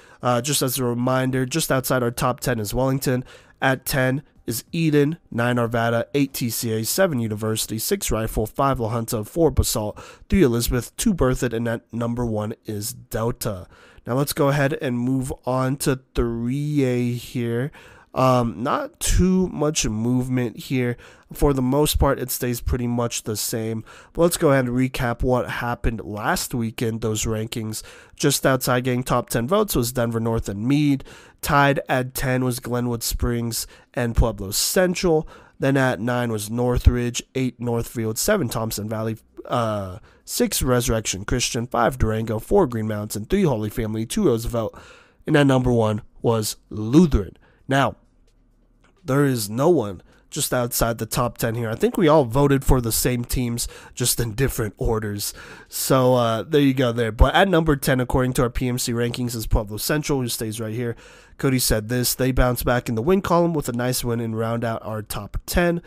S2: Just as a reminder, just outside our top 10 is Wellington. At 10 is Eden, 9 Arvada, 8 TCA, 7 University, 6 Rifle, 5 La Junta, 4 Basalt, 3 Elizabeth, 2 Berthoud, and at number 1 is Delta. Now let's go ahead and move on to 3A here. Not too much movement here. For the most part, it stays pretty much the same. But let's go ahead and recap what happened last weekend, those rankings. Just outside getting top 10 votes was Denver North and Meade. Tied at 10 was Glenwood Springs and Pueblo Central. Then at 9 was Northridge, 8 Northfield, 7 Thompson Valley, 6 Resurrection Christian, 5 Durango, 4 Green Mountain, 3 Holy Family, 2 Roosevelt. And at number 1 was Lutheran. Now, there is no one just outside the top 10 here. I think we all voted for the same teams, just in different orders. So there you go there. But at number 10, according to our PMC rankings, is Pueblo Central, who stays right here. Kodey said this: they bounce back in the win column with a nice win and round out our top 10.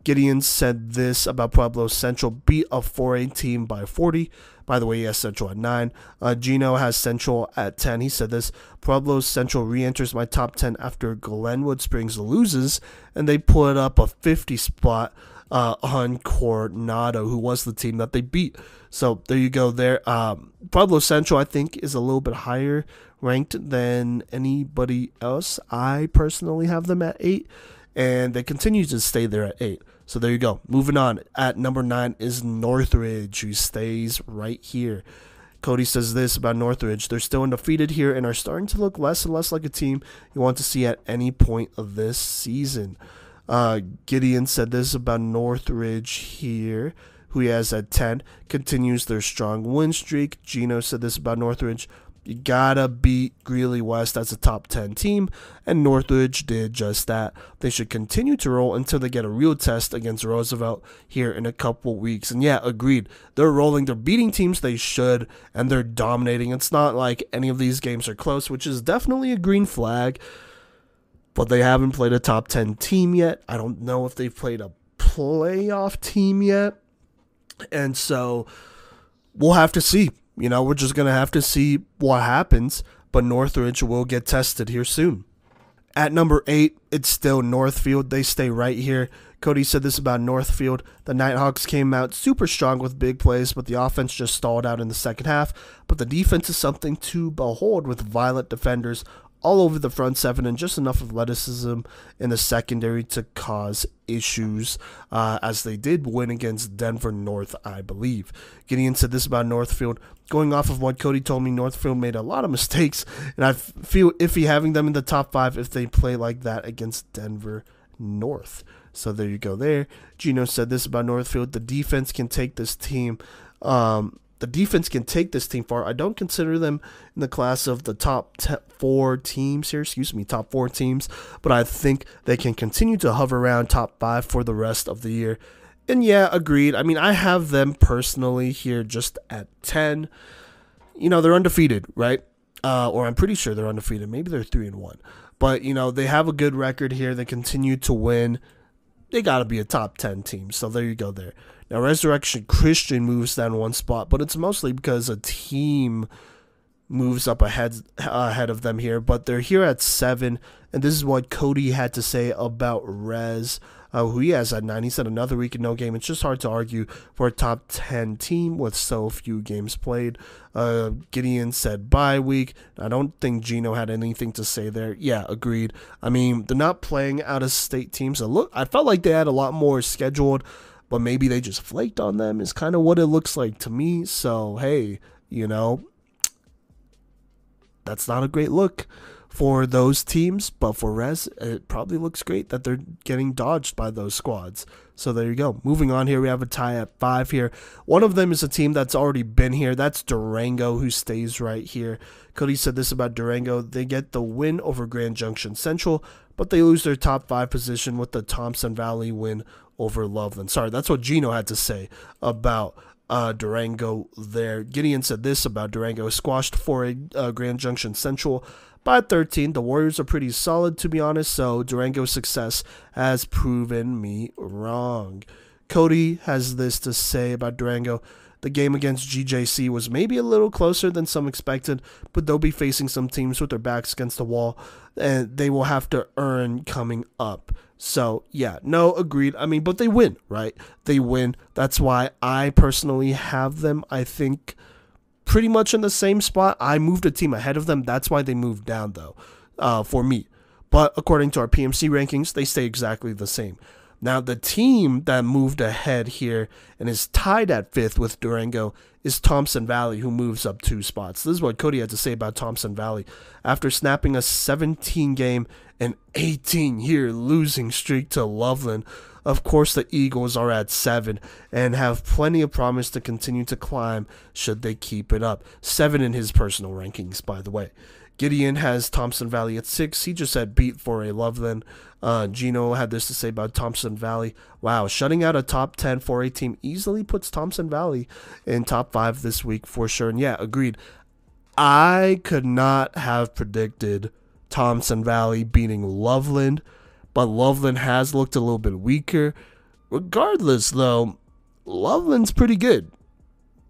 S2: Gideon said this about Pueblo Central: beat a 4A team by 40. By the way, he has Central at 9. Gino has Central at 10. He said this: Pueblo Central re-enters my top 10 after Glenwood Springs loses, and they put up a 50 spot on Coronado, who was the team that they beat. So there you go there. Pueblo Central, I think, is a little bit higher ranked than anybody else. I personally have them at 8, and they continue to stay there at 8. So there you go. Moving on. At number 9 is Northridge, who stays right here. Kodey says this about Northridge: they're still undefeated here and are starting to look less and less like a team you want to see at any point of this season. Gideon said this about Northridge here, who he has at 10, continues their strong win streak. Gino said this about Northridge: you gotta beat Greeley West as a top 10 team, and Northridge did just that. They should continue to roll until they get a real test against Roosevelt here in a couple weeks. And yeah, agreed. They're rolling. They're beating teams they should, and they're dominating. It's not like any of these games are close, which is definitely a green flag. But they haven't played a top 10 team yet. I don't know if they've played a playoff team yet. And so we'll have to see. We're just going to have to see what happens, but Northridge will get tested here soon. At number 8, it's still Northfield. They stay right here. Kodey said this about Northfield: the Nighthawks came out super strong with big plays, but the offense just stalled out in the second half. But the defense is something to behold, with violent defenders all over the front 7 and just enough athleticism in the secondary to cause issues, as they did win against Denver North, I believe. Gideon said this about Northfield: going off of what Kodey told me, Northfield made a lot of mistakes, and I feel iffy having them in the top 5 if they play like that against Denver North. So there you go there. Gino said this about Northfield: the defense can take this team far. I don't consider them in the class of the top 4 teams here. Top 4 teams. But I think they can continue to hover around top 5 for the rest of the year. And yeah, agreed. I mean, I have them personally here just at 10. They're undefeated, right? or I'm pretty sure they're undefeated. Maybe they're 3-1. But, they have a good record here. They continue to win. They got to be a top 10 team. So there you go there. Now, Resurrection Christian moves down one spot, but it's mostly because a team moves up ahead of them here. But they're here at 7, and this is what Kodey had to say about Rez, who he has at 9. He said another week and no game. It's just hard to argue for a top 10 team with so few games played. Gideon said bye week. I don't think Gino had anything to say there. Yeah, agreed. I mean, they're not playing out-of-state teams. So look, I felt like they had a lot more scheduled, but maybe they just flaked on them is kind of what it looks like to me. So, hey, that's not a great look for those teams, but for Rez, it probably looks great that they're getting dodged by those squads. So there you go. Moving on here, we have a tie at 5 here. One of them is a team that's already been here. That's Durango, who stays right here. Kodey said this about Durango. They get the win over Grand Junction Central, but they lose their top 5 position with the Thompson Valley win over Loveland. Sorry, that's what Gino had to say about Durango there. Gideon said this about Durango. Squashed for a Grand Junction Central by 13. The Warriors are pretty solid, to be honest, so Durango's success has proven me wrong. Kodey has this to say about Durango. The game against GJC was maybe a little closer than some expected, but they'll be facing some teams with their backs against the wall, and they will have to earn coming up. So, yeah, no, agreed. I mean, but they win, right? They win. That's why I personally have them, I think, pretty much in the same spot. I moved a team ahead of them. That's why they moved down, though, for me. But according to our PMC rankings, they stay exactly the same. Now, the team that moved ahead here and is tied at 5th with Durango is Thompson Valley, who moves up 2 spots. This is what Kodey had to say about Thompson Valley. After snapping a 17-game and 18-year losing streak to Loveland, of course, the Eagles are at 7 and have plenty of promise to continue to climb should they keep it up. 7 in his personal rankings, by the way. Gideon has Thompson Valley at 6. He just said beat for a Loveland. Gino had this to say about Thompson Valley. Wow, shutting out a top 10 4A team easily puts Thompson Valley in top 5 this week for sure. And yeah, agreed. I could not have predicted Thompson Valley beating Loveland, but Loveland has looked a little bit weaker. Regardless, though, Loveland's pretty good.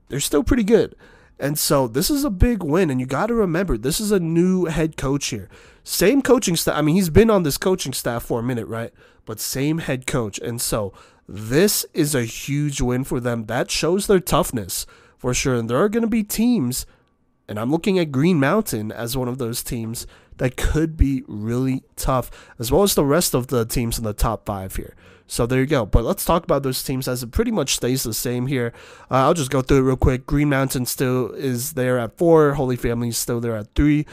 S2: They're still pretty good. And so this is a big win, and you got to remember, this is a new head coach here. Same coaching staff. I mean, he's been on this coaching staff for a minute, right? But same head coach. And so this is a huge win for them. That shows their toughness for sure. And there are going to be teams, and I'm looking at Green Mountain as one of those teams that could be really tough, as well as the rest of the teams in the top 5 here. So there you go. But let's talk about those teams as it pretty much stays the same here. I'll just go through it real quick. Green Mountain still is there at 4. Holy Family is still there at 3.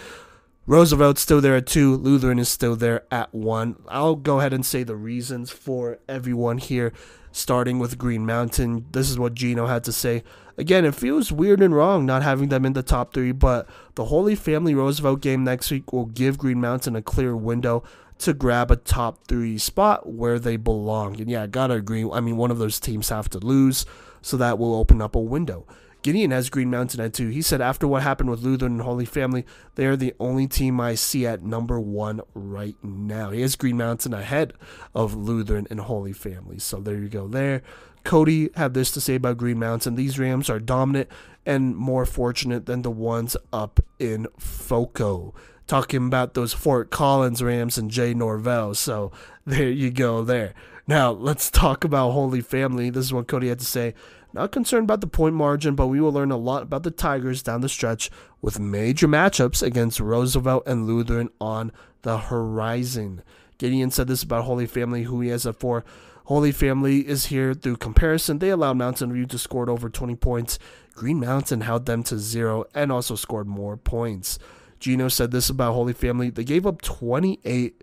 S2: Roosevelt's still there at 2. Lutheran is still there at 1. I'll go ahead and say the reasons for everyone here, starting with Green Mountain. This is what Gino had to say. Again, it feels weird and wrong not having them in the top 3, but the Holy Family Roosevelt game next week will give Green Mountain a clear window to grab a top 3 spot where they belong. And yeah, I gotta agree. I mean, one of those teams have to lose, so that will open up a window. Gideon has Green Mountain at 2. He said after what happened with Lutheran and Holy Family, they are the only team I see at number 1 right now. He has Green Mountain ahead of Lutheran and Holy Family. So there you go there. Kodey had this to say about Green Mountain. These Rams are dominant and more fortunate than the ones up in FOCO. Talking about those Fort Collins Rams and Jay Norvell. So there you go there. Now let's talk about Holy Family. This is what Kodey had to say. Not concerned about the point margin, but we will learn a lot about the Tigers down the stretch with major matchups against Roosevelt and Lutheran on the horizon. Gideon said this about Holy Family, who he has at 4. Holy Family is here through comparison. They allowed Mountain View to score over 20 points. Green Mountain held them to 0 and also scored more points. Gino said this about Holy Family. They gave up 28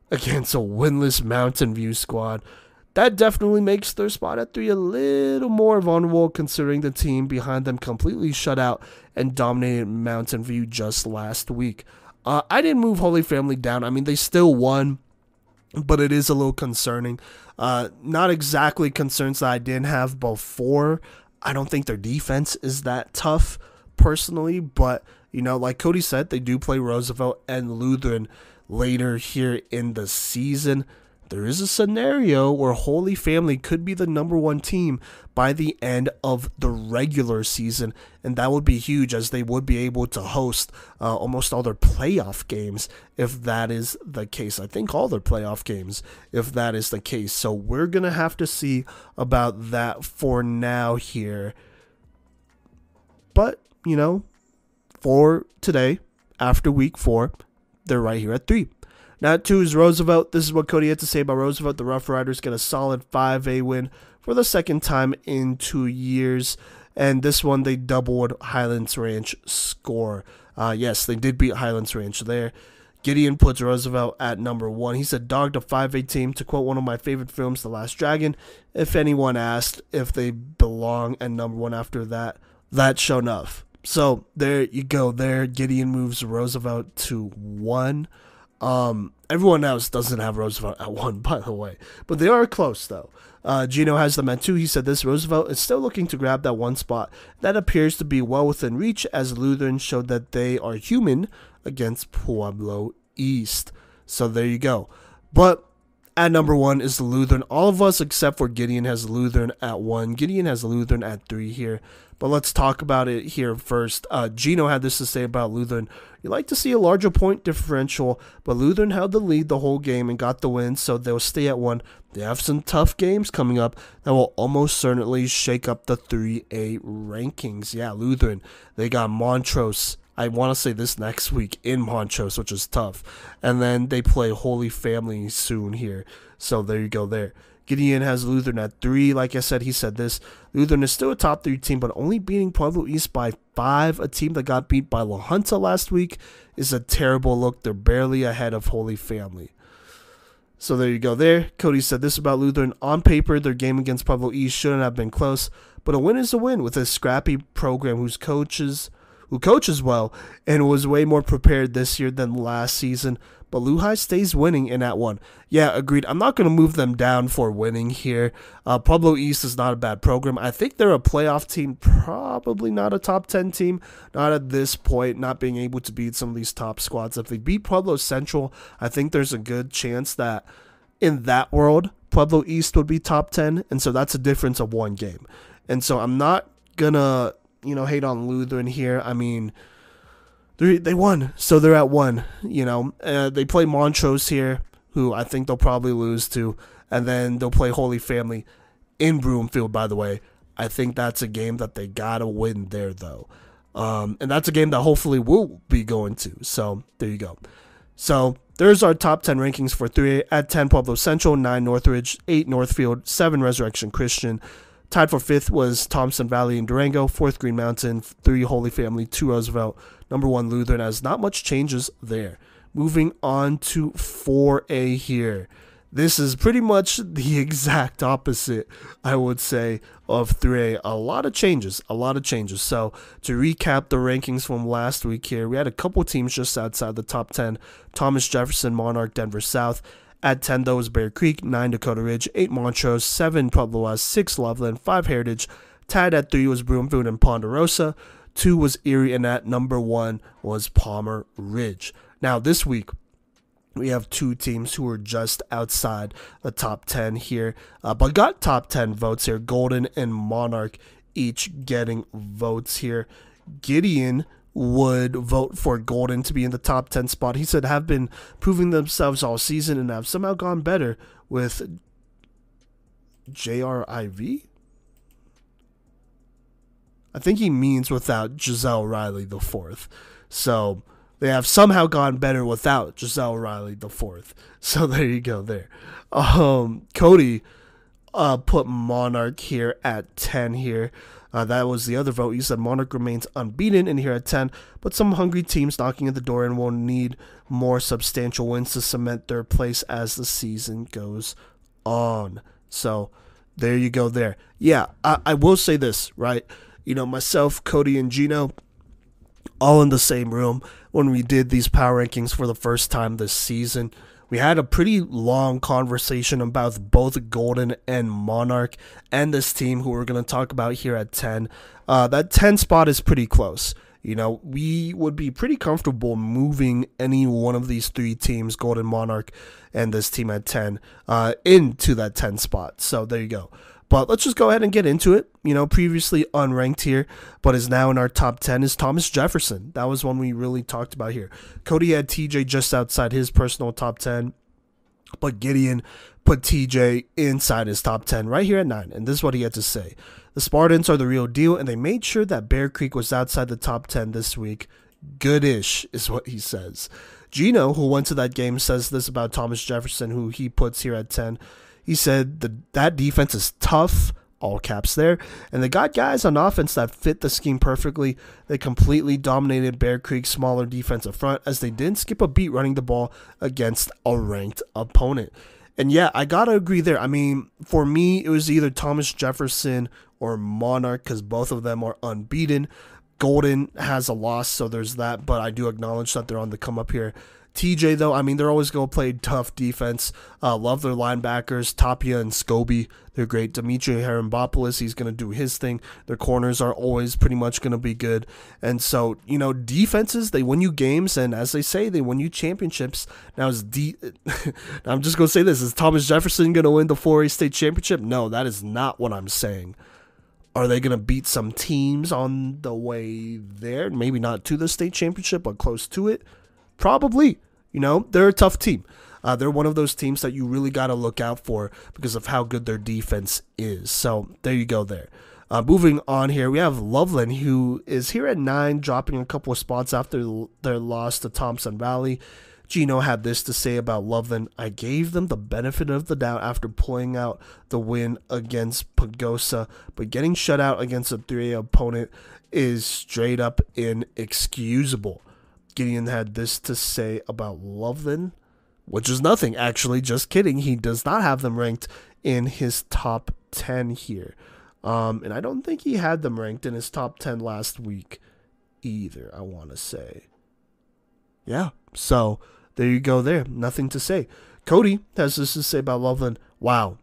S2: against a winless Mountain View squad. That definitely makes their spot at 3 a little more vulnerable, considering the team behind them completely shut out and dominated Mountain View just last week. I didn't move Holy Family down. I mean, they still won, but it is a little concerning. Not exactly concerns that I didn't have before. I don't think their defense is that tough, personally, but, like Kodey said, they do play Roosevelt and Lutheran later here in the season. There is a scenario where Holy Family could be the number 1 team by the end of the regular season, and that would be huge, as they would be able to host almost all their playoff games if that is the case. I think all their playoff games if that is the case. So we're going to have to see about that for now here. But, for today, after week 4, they're right here at 3. Now at 2 is Roosevelt. This is what Kodey had to say about Roosevelt. The Rough Riders get a solid 5A win for the second time in 2 years. And this one, they doubled Highlands Ranch score. Yes, they did beat Highlands Ranch there. Gideon puts Roosevelt at number 1. He said, dogged a 5A team, to quote one of my favorite films, The Last Dragon. If anyone asked if they belong at number 1 after that, that's show enough. So there you go there. Gideon moves Roosevelt to 1. Everyone else doesn't have Roosevelt at 1, by the way, but they are close though. Gino has them at 2. He said this: Roosevelt is still looking to grab that 1 spot. That appears to be well within reach, as Lutheran showed that they are human against Pueblo East. So there you go. But at number 1 is the Lutheran. All of us except for Gideon has Lutheran at 1. Gideon has Lutheran at 3 here. But let's talk about it here first. Gino had this to say about Lutheran. You like to see a larger point differential, but Lutheran held the lead the whole game and got the win, so they'll stay at 1. They have some tough games coming up that will almost certainly shake up the 3A rankings. Yeah, Lutheran, they got Montrose. I want to say this next week in Montrose, which is tough. And then they play Holy Family soon here. So there you go there. Gideon has Lutheran at 3. Like I said, he said this: Lutheran is still a top 3 team, but only beating Pueblo East by 5. A team that got beat by La Junta last week is a terrible look. They're barely ahead of Holy Family. So there you go there. Kodey said this about Lutheran: on paper, their game against Pueblo East shouldn't have been close, but a win is a win with a scrappy program who coaches well and was way more prepared this year than last season. But Luhai stays winning in at 1. Yeah, agreed. I'm not going to move them down for winning here. Pueblo East is not a bad program. I think they're a playoff team, probably not a top 10 team. Not at this point, not being able to beat some of these top squads. If they beat Pueblo Central, I think there's a good chance that in that world, Pueblo East would be top 10. And so that's a difference of 1 game. And so I'm not going to, hate on Lutheran here. I mean, they won, so they're at 1, They play Montrose here, who I think they'll probably lose to, and then they'll play Holy Family in Broomfield, by the way. I think that's a game that they gotta win there, though. And that's a game that hopefully we'll be going to, so there you go. So there's our top 10 rankings for 3A. At 10, Pueblo Central, 9, Northridge, 8, Northfield, 7, Resurrection Christian. Tied for 5th was Thompson Valley and Durango, 4th Green Mountain, 3 Holy Family, 2 Roosevelt, number 1 Lutheran, as not much changes there. Moving on to 4A here. This is pretty much the exact opposite, I would say, of 3A. A lot of changes. So to recap the rankings from last week here, we had a couple teams just outside the top 10. Thomas Jefferson, Monarch, Denver South. At 10, though, was Bear Creek, 9, Dakota Ridge, 8, Montrose, 7, Pueblo West, 6, Loveland, 5, Heritage. Tied at 3 was Broomfield and Ponderosa. 2 was Erie, and at number 1 was Palmer Ridge. Now, this week, we have 2 teams who are just outside the top 10 here, but got top 10 votes here. Golden and Monarch each getting votes here. Gideon would vote for Golden to be in the top 10 spot. He said have been proving themselves all season and have somehow gone better with JRIV. I think he means without Giselle Riley the 4th. So they have somehow gone better without Giselle Riley the 4th. So there you go there. Kodey put Monarch here at 10 here. That was the other vote. You said Monarch remains unbeaten in here at 10, but some hungry teams knocking at the door and will need more substantial wins to cement their place as the season goes on. So there you go there. Yeah, I will say this, right? Myself, Kodey, and Gino, all in the same room when we did these power rankings for the first time this season. we had a pretty long conversation about both Golden and Monarch and this team who we're going to talk about here at 10. That 10 spot is pretty close. You know, we would be pretty comfortable moving any one of these three teams, Golden, Monarch, and this team at 10, into that 10 spot. So there you go. But let's just go ahead and get into it. You know, previously unranked here, but is now in our top 10 is Thomas Jefferson. That was one we really talked about here. Kodey had TJ just outside his personal top 10, but Gideon put TJ inside his top 10 right here at 9. And this is what he had to say. The Spartans are the real deal, and they made sure that Bear Creek was outside the top 10 this week. Goodish is what he says. Gino, who went to that game, says this about Thomas Jefferson, who he puts here at 10. He said that defense is tough, all caps there, and they got guys on offense that fit the scheme perfectly. They completely dominated Bear Creek's smaller defensive front as they didn't skip a beat running the ball against a ranked opponent. And yeah, I gotta agree there. I mean, for me, it was either Thomas Jefferson or Monarch because both of them are unbeaten. Golden has a loss, so there's that, but I do acknowledge that they're on the come up here. TJ, though, I mean, they're always going to play tough defense. Love their linebackers, Tapia and Scobie. They're great. Dimitri Harambopoulos, he's going to do his thing. Their corners are always pretty much going to be good. And so, you know, defenses, they win you games, and as they say, they win you championships. Now, I'm just going to say this. Is Thomas Jefferson going to win the 4A state championship? No, that is not what I'm saying. Are they going to beat some teams on the way there? Maybe not to the state championship, but close to it. Probably. You know, they're a tough team. They're one of those teams that you really got to look out for because of how good their defense is. So there you go there. Moving on here, we have Loveland, who is here at 9, dropping a couple of spots after their loss to Thompson Valley. Gino had this to say about Loveland. I gave them the benefit of the doubt after pulling out the win against Pagosa, but getting shut out against a 3A opponent is straight up inexcusable. Gideon had this to say about Loveland, which is nothing, actually. Just kidding. He does not have them ranked in his top 10 here. And I don't think he had them ranked in his top 10 last week either, I want to say. Yeah, so there you go there. Nothing to say. Kodey has this to say about Loveland. Wow.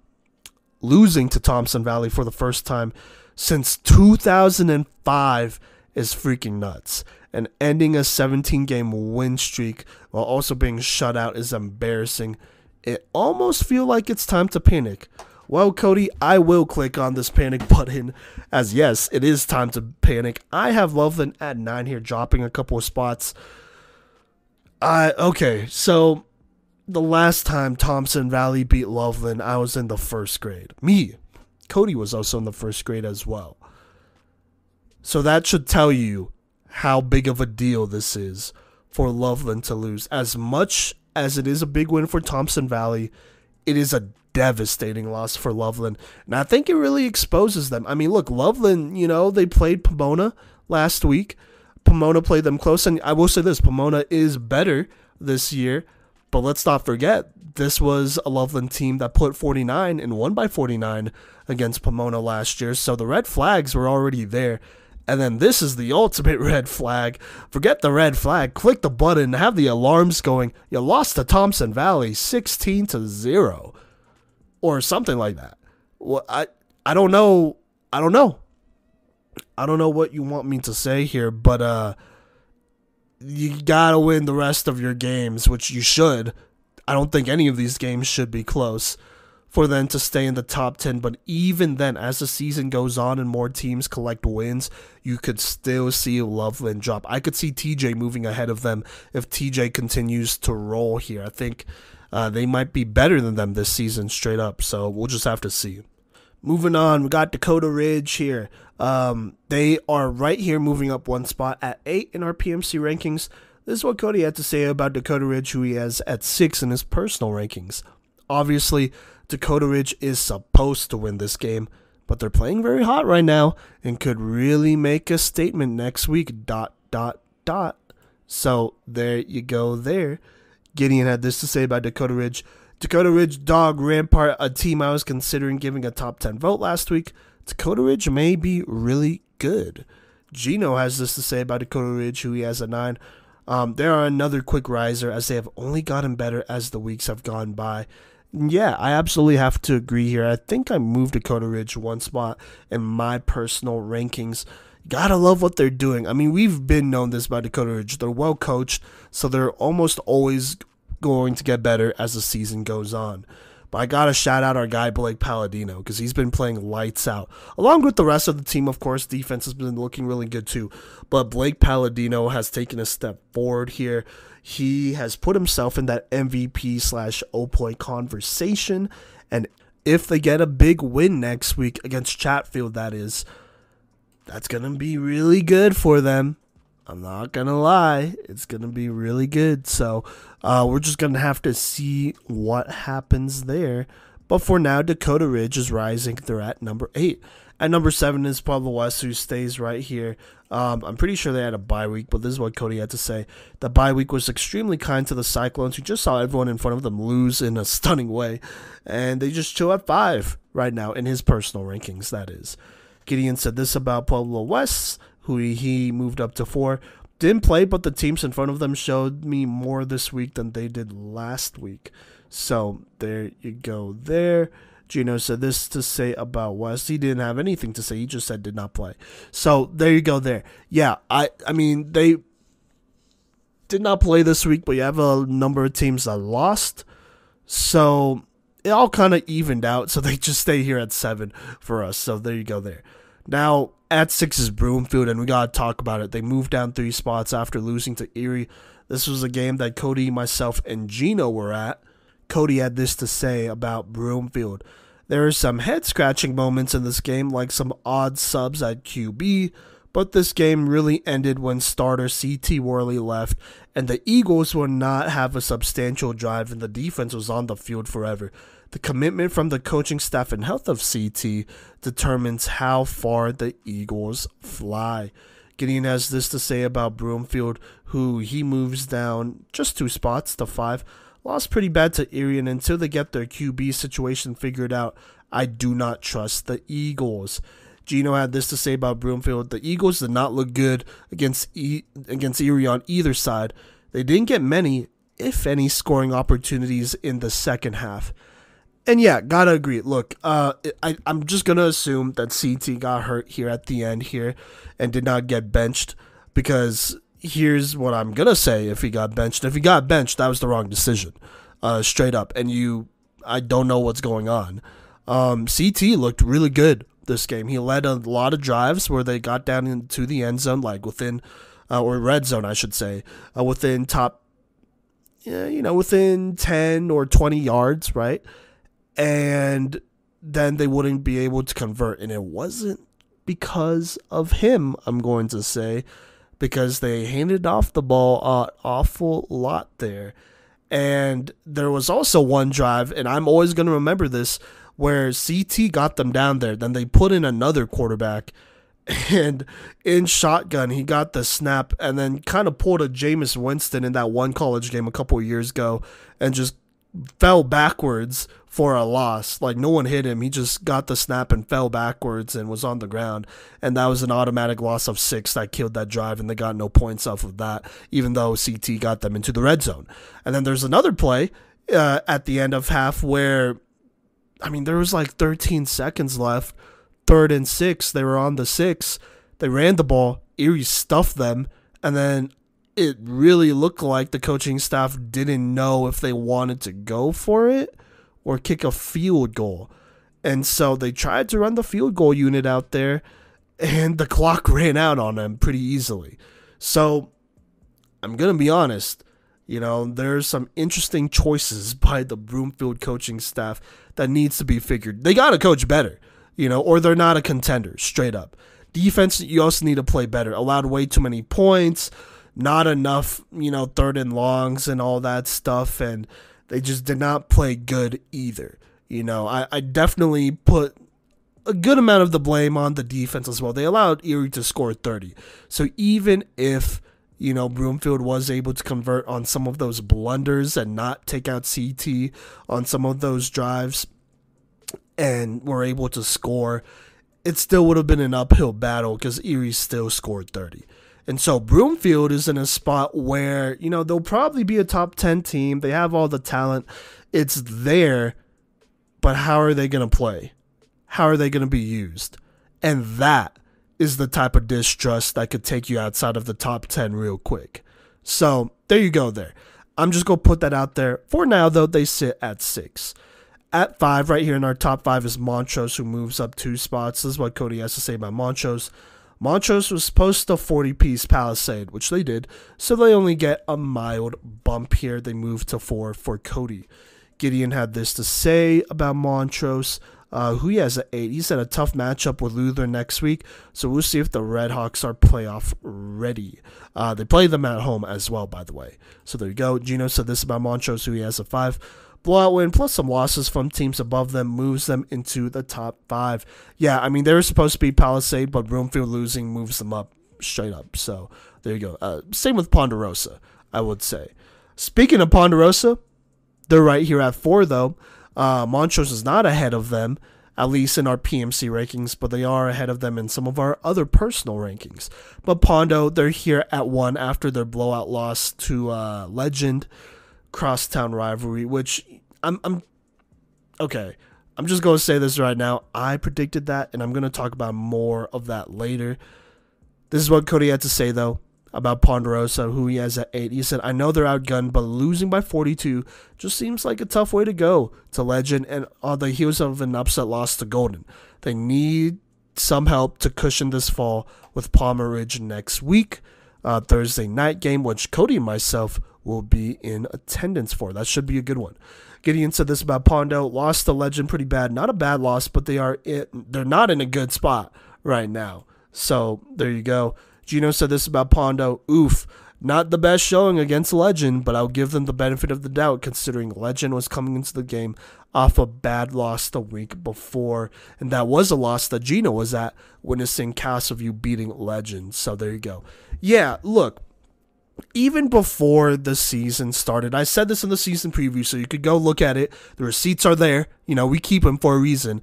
S2: Losing to Thompson Valley for the first time since 2005 is freaking nuts. And ending a 17-game win streak while also being shut out is embarrassing. It almost feels like it's time to panic. Well, Kodey, I will click on this panic button as yes, it is time to panic. I have Loveland at 9 here, dropping a couple of spots. Okay, so the last time Thompson Valley beat Loveland, I was in the first grade. Kodey was also in the first grade as well. So that should tell you how big of a deal this is for Loveland to lose. As much as it is a big win for Thompson Valley, it is a devastating loss for Loveland. And I think it really exposes them. I mean, look, Loveland, you know, they played Pomona last week. Pomona played them close. And I will say this, Pomona is better this year. But let's not forget, this was a Loveland team that put 49 and won by 49 against Pomona last year. So the red flags were already there. And then this is the ultimate red flag. Forget the red flag. Click the button. Have the alarms going. You lost to Thompson Valley 16-0. Or something like that. Well, I don't know. I don't know what you want me to say here. But you got to win the rest of your games, which you should. I don't think any of these games should be close for them to stay in the top 10. But even then, as the season goes on and more teams collect wins, you could still see Loveland drop. I could see TJ moving ahead of them if TJ continues to roll here. I think they might be better than them this season straight up. So we'll just have to see. Moving on, we got Dakota Ridge here. They are right here moving up one spot at 8 in our PMC rankings. This is what Kodey had to say about Dakota Ridge, who he has at 6 in his personal rankings. Obviously, Dakota Ridge is supposed to win this game, but they're playing very hot right now and could really make a statement next week, ... So there you go there. Gideon had this to say about Dakota Ridge. Dakota Ridge Dog Rampart, a team I was considering giving a top 10 vote last week. Dakota Ridge may be really good. Gino has this to say about Dakota Ridge, who he has a 9. They are another quick riser as they have only gotten better as the weeks have gone by. Yeah, I absolutely have to agree here. I think I moved Dakota Ridge one spot in my personal rankings. Gotta love what they're doing. I mean, we've been known this by Dakota Ridge. They're well coached, so they're almost always going to get better as the season goes on. But I gotta shout out our guy Blake Palladino because he's been playing lights out. Along with the rest of the team, of course, defense has been looking really good too. But Blake Palladino has taken a step forward here. He has put himself in that MVP/0 conversation. And if they get a big win next week against Chatfield, that's going to be really good for them. I'm not going to lie. It's going to be really good. So we're just going to have to see what happens there. But for now, Dakota Ridge is rising. They're at number 8. At number 7 is Pueblo West, who stays right here. I'm pretty sure they had a bye week, but this is what Kodey had to say. The bye week was extremely kind to the Cyclones, who just saw everyone in front of them lose in a stunning way. And they just chill at 5 right now, in his personal rankings, that is. Gideon said this about Pueblo West, who he moved up to 4. Didn't play, but the teams in front of them showed me more this week than they did last week. So there you go there. Gino said this to say about West. He didn't have anything to say. He just said did not play. So there you go there. Yeah, I mean, they did not play this week, but you have a number of teams that lost. So it all kind of evened out. So they just stay here at 7 for us. So there you go there. Now, at 6 is Broomfield, and we got to talk about it. They moved down 3 spots after losing to Erie. This was a game that Kodey, myself, and Gino were at. Kodey had this to say about Broomfield. There are some head-scratching moments in this game, like some odd subs at QB, but this game really ended when starter C.T. Worley left, and the Eagles would not have a substantial drive, and the defense was on the field forever. The commitment from the coaching staff and health of CT determines how far the Eagles fly. Gideon has this to say about Broomfield, who he moves down just 2 spots to 5. Lost pretty bad to Erie, and until they get their QB situation figured out, I do not trust the Eagles. Gino had this to say about Broomfield. The Eagles did not look good against Erie on either side. They didn't get many, if any, scoring opportunities in the second half. And yeah, gotta agree. Look, I'm just gonna assume that CT got hurt here at the end here and did not get benched, because here's what I'm gonna say. If he got benched, that was the wrong decision, straight up. And I don't know what's going on. CT looked really good this game. He led a lot of drives where they got down into the end zone, like within, or red zone, I should say, within within 10 or 20 yards, right? And then they wouldn't be able to convert. And it wasn't because of him, I'm going to say, because they handed off the ball an awful lot there. And there was also one drive, and I'm always going to remember this, where CT got them down there. Then they put in another quarterback, and in shotgun, he got the snap and then kind of pulled a Jameis Winston in that one college game a couple of years ago and just fell backwards for a loss. Like, no one hit him. He just got the snap and fell backwards and was on the ground. And that was an automatic loss of 6 that killed that drive, and they got no points off of that, even though CT got them into the red zone. And then there's another play at the end of half where, I mean, there was like 13 seconds left. 3rd and 6. They were on the 6. They ran the ball. Erie stuffed them. And then it really looked like the coaching staff didn't know if they wanted to go for it or kick a field goal. And so they tried to run the field goal unit out there, and the clock ran out on them pretty easily. So I'm going to be honest, there's some interesting choices by the Broomfield coaching staff that needs to be figured. They got to coach better, or they're not a contender, straight up. Defense, you also need to play better. Allowed way too many points, not enough, 3rd and longs and all that stuff, and they just did not play good either. I definitely put a good amount of the blame on the defense as well. They allowed Erie to score 30. So even if, Broomfield was able to convert on some of those blunders and not take out CT on some of those drives and were able to score, it still would have been an uphill battle because Erie still scored 30. And so Broomfield is in a spot where, they'll probably be a top 10 team. They have all the talent. It's there, but how are they going to play? How are they going to be used? And that is the type of distrust that could take you outside of the top 10 real quick. So there you go there. I'm just going to put that out there. For now, though, they sit at 6. At 5, right here in our top 5 is Montrose, who moves up 2 spots. This is what Kodey has to say about Montrose. Montrose was supposed to 40-piece Palisade, which they did, so they only get a mild bump here. They move to 4 for Kodey. Gideon had this to say about Montrose, who he has at 8. He said a tough matchup with Luther next week, so we'll see if the Redhawks are playoff ready. They play them at home as well, by the way. So there you go. Gino said this about Montrose, who he has at 5. Blowout win plus some losses from teams above them moves them into the top 5. Yeah, I mean, they were supposed to be Palisade, but Broomfield losing moves them up straight up. So there you go. Same with Ponderosa, I would say. Speaking of Ponderosa, they're right here at 4, though. Montrose is not ahead of them, at least in our PMC rankings, but they are ahead of them in some of our other personal rankings. But Pondo, they're here at 1 after their blowout loss to Legend Crosstown Rivalry, which I'm okay. I'm just going to say this right now. I predicted that, and I'm going to talk about more of that later. This is what Kodey had to say, though, about Ponderosa, who he has at 8. He said, I know they're outgunned, but losing by 42 just seems like a tough way to go to Legend and on the heels of an upset loss to Golden. They need some help to cushion this fall with Palmer Ridge next week. Thursday night game, which Kodey and myself will be in attendance for. That should be a good one. Gideon said this about Pondo. Lost to Legend pretty bad. Not a bad loss, but they're not in a good spot right now. So there you go. Gino said this about Pondo. Oof, not the best showing against Legend, but I'll give them the benefit of the doubt considering Legend was coming into the game off a bad loss the week before. And that was a loss that Gino was at, witnessing Castle View beating Legend. So there you go. Yeah, look, even before the season started, I said this in the season preview, so you could go look at it. The receipts are there. We keep them for a reason.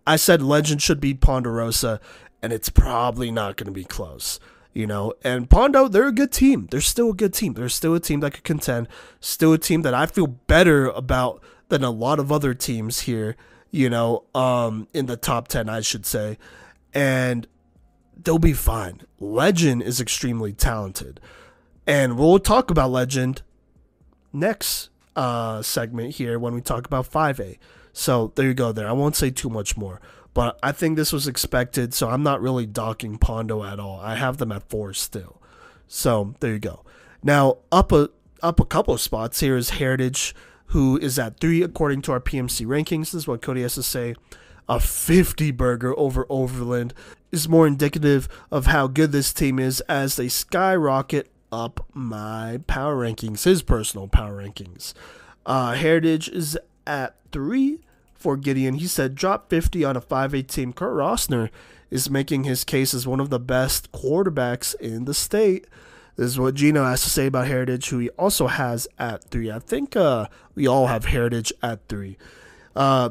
S2: I said Legend should beat Ponderosa, and it's probably not going to be close. And Pondo, they're a good team. They're still a good team. They're still a team that could contend. Still a team that I feel better about than a lot of other teams here, in the top 10, I should say. And they'll be fine. Legend is extremely talented. And we'll talk about Legend next segment here when we talk about 5A. So there you go there. I won't say too much more. But I think this was expected, so I'm not really docking Pondo at all. I have them at 4 still. So there you go. Now, up a couple of spots here is Heritage, who is at 3 according to our PMC rankings. This is what Kodey has to say. A 50 burger over Overland is more indicative of how good this team is as they skyrocket up my power rankings, his personal power rankings. Heritage is at 3 for Gideon. He said, drop 50 on a 5A team. Kurt Rossner is making his case as one of the best quarterbacks in the state. This is what Gino has to say about Heritage, who he also has at 3. I think we all have Heritage at 3.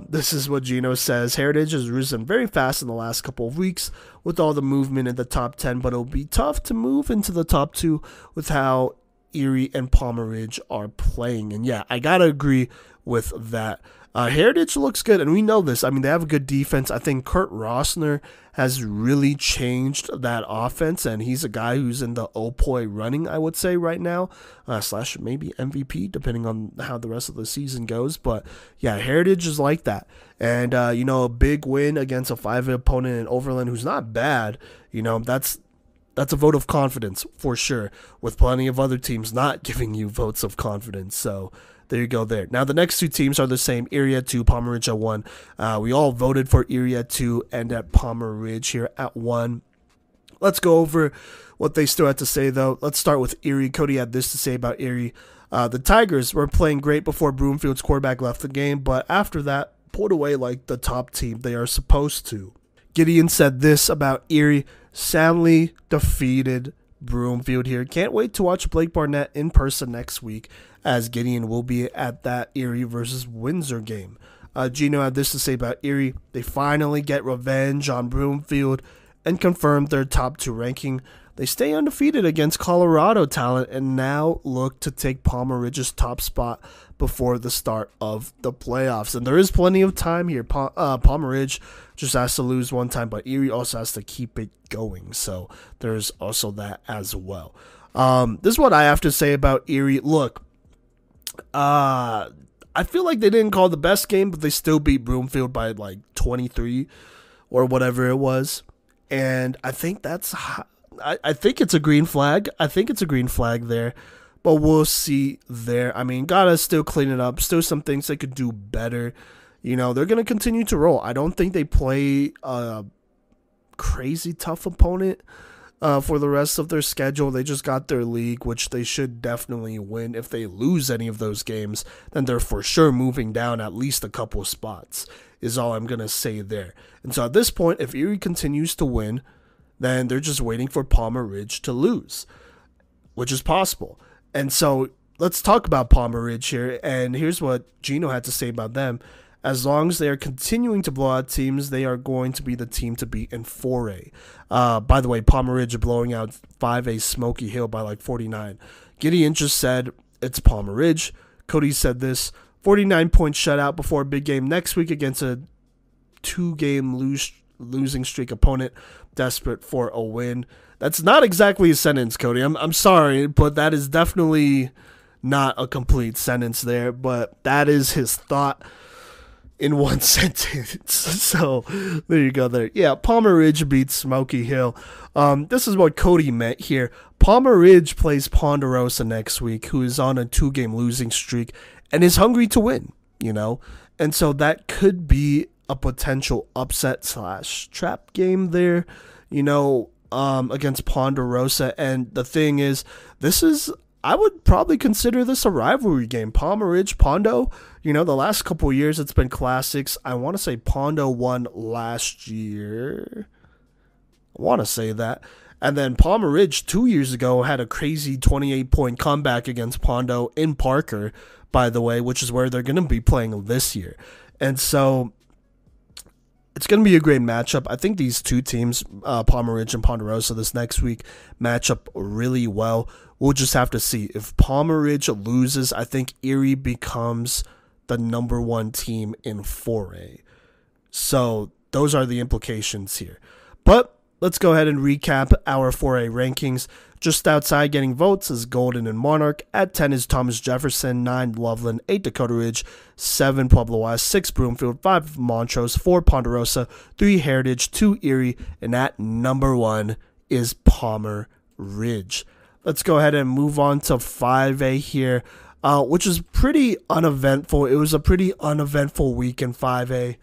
S2: This is what Gino says. Heritage has risen very fast in the last couple of weeks with all the movement in the top 10, but it'll be tough to move into the top 2 with how Erie and Palmer Ridge are playing. And yeah, I gotta agree with that. Heritage looks good, and we know this. I mean, they have a good defense. I think Kurt Rossner has really changed that offense, and he's a guy who's in the Opoi running, I would say, right now, / maybe MVP, depending on how the rest of the season goes. But yeah, Heritage is like that. And, a big win against a 5A opponent in Overland who's not bad, that's a vote of confidence for sure, with plenty of other teams not giving you votes of confidence. So there you go there. Now, the next 2 teams are the same. Erie at 2, Palmer Ridge at 1. We all voted for Erie at 2 and at Palmer Ridge here at 1. Let's go over what they still had to say, though. Let's start with Erie. Kodey had this to say about Erie. The Tigers were playing great before Broomfield's quarterback left the game, but after that, pulled away like the top team they are supposed to. Gideon said this about Erie. Soundly defeated Broomfield here. Can't wait to watch Blake Barnett in person next week, as Gideon will be at that Erie versus Windsor game. Gino had this to say about Erie. They finally get revenge on Broomfield and confirmed their top 2 ranking. they stay undefeated against Colorado talent and now look to take Palmer Ridge's top spot before the start of the playoffs. And there is plenty of time here. Palmer Ridge just has to lose one time, but Erie also has to keep it going. So there's also that as well. This is what I have to say about Erie. Look, I feel like they didn't call the best game, but they still beat Broomfield by like 23 or whatever it was. And I think I think it's a green flag. I think it's a green flag there, but we'll see there. I mean, gotta still clean it up. Still some things they could do better. You know, they're going to continue to roll. I don't think they play a crazy tough opponent for the rest of their schedule. They just got their league, which they should definitely win. If they lose any of those games, then they're for sure moving down at least a couple spots, is all I'm going to say there. And so at this point, if Erie continues to win, then they're just waiting for Palmer Ridge to lose, which is possible. And so let's talk about Palmer Ridge here. And here's what Gino had to say about them. As long as they are continuing to blow out teams, they are going to be the team to beat in 4A. By the way, Palmer Ridge blowing out 5A Smoky Hill by like 49. Gideon just said it's Palmer Ridge. Kodey said this, 49-point shutout before a big game next week against a 2-game losing streak opponent desperate for a win. That's not exactly a sentence, Kodey. I'm sorry, but that is definitely not a complete sentence there, but that is his thought in one sentence. So there you go there. Yeah, Palmer Ridge beats Smoky Hill. This is what Kodey meant here. Palmer Ridge plays Ponderosa next week, who is on a 2-game losing streak and is hungry to win, you know? And so that could be a potential upset / trap game there, you know, against Ponderosa. And the thing is, I would probably consider this a rivalry game. Palmer Ridge, Pondo, you know, the last couple of years it's been classics. I want to say Pondo won last year. I want to say that. And then Palmer Ridge 2 years ago had a crazy 28-point comeback against Pondo in Parker, by the way, which is where they're going to be playing this year. And so it's going to be a great matchup. I think these two teams, Palmer Ridge and Ponderosa, this next week match up really well. We'll just have to see. If Palmer Ridge loses, I think Erie becomes the number 1 team in 4A. So those are the implications here. But let's go ahead and recap our 4A rankings. Just outside getting votes is Golden and Monarch. At 10 is Thomas Jefferson, 9 Loveland, 8 Dakota Ridge, 7 Pueblo West, 6 Broomfield, 5 Montrose, 4 Ponderosa, 3 Heritage, 2 Erie, and at number 1 is Palmer Ridge. Let's go ahead and move on to 5A here, which is pretty uneventful. It was a pretty uneventful week in 5A.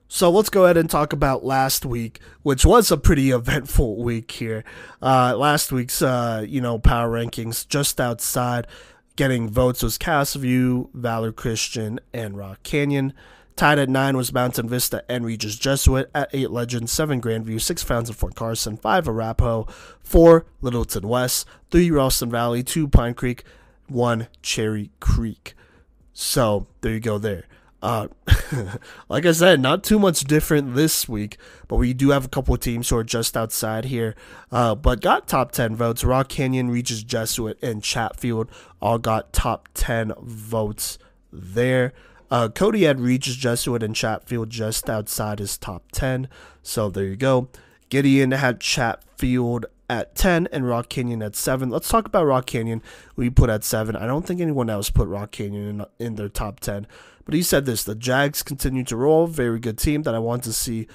S2: So let's go ahead and talk about last week, which was a pretty eventful week here. Last week's, power rankings just outside getting votes was Castleview, Valor Christian, and Rock Canyon. Tied at 9 was Mountain Vista and Regis Jesuit. At 8, Legend, 7, Grandview, 6, Fountain Fort Carson, 5, Arapahoe, 4, Littleton West, 3, Ralston Valley, 2, Pine Creek, 1, Cherry Creek. So there you go there. Like I said, not too much different this week, but we do have a couple of teams who are just outside here, but got top 10 votes. Rock Canyon, Regis Jesuit, and Chatfield all got top 10 votes there. Kodey had Regis Jesuit and Chatfield just outside his top 10, so there you go. Gideon had Chatfield at 10 and Rock Canyon at 7. Let's talk about Rock Canyon, we put at 7. I don't think anyone else put Rock Canyon in their top 10. But he said this, the Jags continue to roll, very good team that I want to see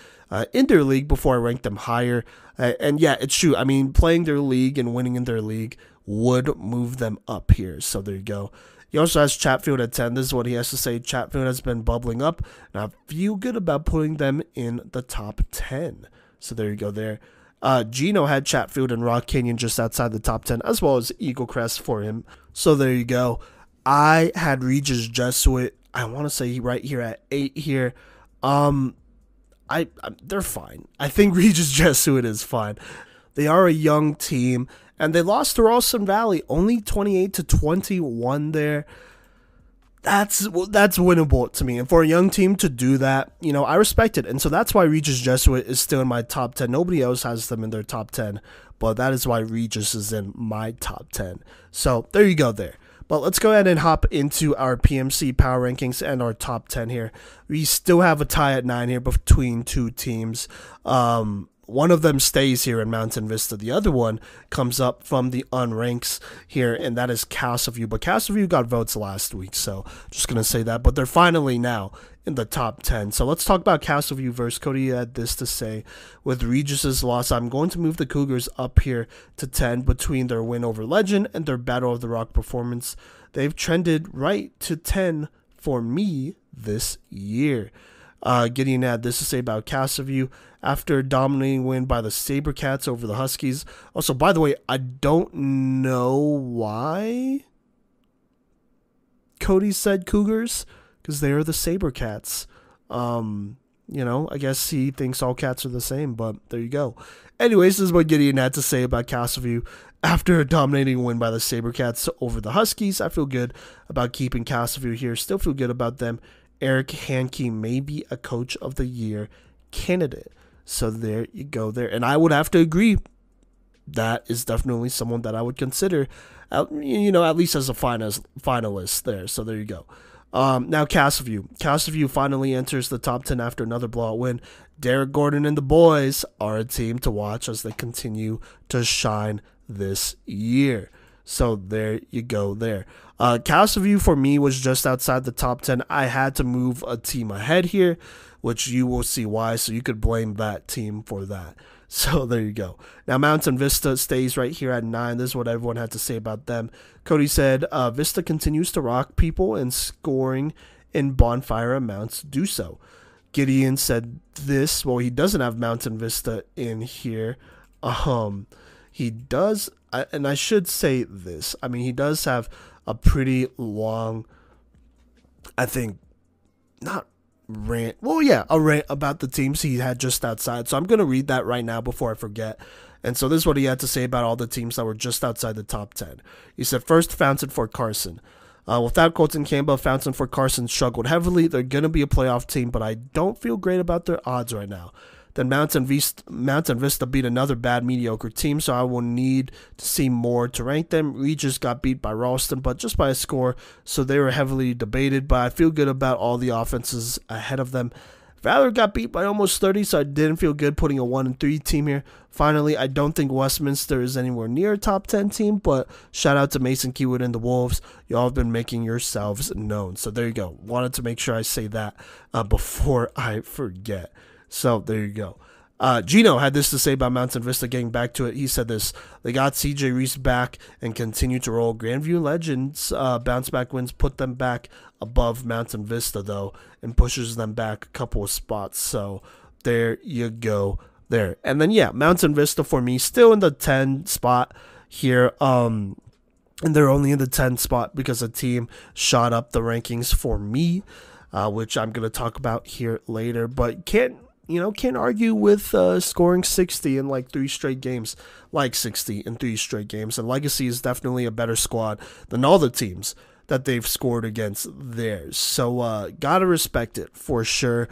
S2: in their league before I rank them higher. And yeah, it's true. I mean, playing their league and winning in their league would move them up here. So there you go. He also has Chatfield at 10. This is what he has to say. Chatfield has been bubbling up, and I feel good about putting them in the top 10. So there you go there. Gino had Chatfield and Rock Canyon just outside the top 10, as well as Eagle Crest for him. So there you go. I had Regis Jesuit, I want to say right here at 8 here. They're fine. I think Regis Jesuit is fine. They are a young team, and they lost to Ralston Valley, only 28-21 there. That's winnable to me. And for a young team to do that, you know, I respect it. And so that's why Regis Jesuit is still in my top 10. Nobody else has them in their top 10. but that is why Regis is in my top 10. So there you go there. But let's go ahead and hop into our PMC power rankings and our top 10 here. We still have a tie at 9 here between two teams. One of them stays here in Mountain Vista. The other one comes up from the unranks here, and that is Castleview. But Castleview got votes last week, so just going to say that. But they're finally now in the top 10. So let's talk about Castleview versus Kodey. Had this to say. With Regis's loss, I'm going to move the Cougars up here to 10 between their win over Legend and their Battle of the Rock performance. They've trended right to 10 for me this year. Gideon had this to say about Castleview after a dominating win by the Sabercats over the Huskies. Also, by the way, I don't know why Kodey said Cougars, because they are the Sabercats. I guess he thinks all cats are the same, but there you go. Anyways, this is what Gideon had to say about Castleview after a dominating win by the Sabercats over the Huskies. I feel good about keeping Castleview here. Still feel good about them. Eric Hankey may be a Coach of the Year candidate. So there you go there. And I would have to agree. That is definitely someone that I would consider, at least as a finalist there. So there you go. Now Castleview. Castleview finally enters the top 10 after another blowout win. Derek Gordon and the boys are a team to watch as they continue to shine this year. So there you go there. Castleview for me was just outside the top 10. I had to move a team ahead here, which you will see why, so you could blame that team for that. So there you go. Now Mountain Vista stays right here at 9. This is what everyone had to say about them. Kodey said, Vista continues to rock people and scoring in bonfire amounts do so. Gideon said this, well, he doesn't have Mountain Vista in here. He does, and I should say this. I mean, he does have a pretty long, I think, not rant. Well, yeah, a rant about the teams he had just outside. So I'm going to read that right now before I forget. And so this is what he had to say about all the teams that were just outside the top 10. He said, first, Fountain Fort Carson. Without Colton Campbell, Fountain Fort Carson struggled heavily. They're going to be a playoff team, but I don't feel great about their odds right now. Then Mountain Vista beat another bad, mediocre team, so I will need to see more to rank them. Regis got beat by Ralston, but just by a score, so they were heavily debated, but I feel good about all the offenses ahead of them. Valor got beat by almost 30, so I didn't feel good putting a 1-3 team here. Finally, I don't think Westminster is anywhere near a top 10 team, but shout out to Mason Keywood and the Wolves. Y'all have been making yourselves known. So there you go. Wanted to make sure I say that before I forget. So there you go. Gino had this to say about Mountain Vista getting back to it. He said this: they got CJ Reese back and continue to roll. Grandview Legends bounce back wins put them back above Mountain Vista, though, and pushes them back a couple of spots. So there you go there. And then, yeah, Mountain Vista for me still in the 10 spot here. And they're only in the 10 spot because a team shot up the rankings for me, which I'm going to talk about here later. But can't argue with scoring 60 in like 3 straight games, And Legacy is definitely a better squad than all the teams that they've scored against theirs. So gotta respect it for sure.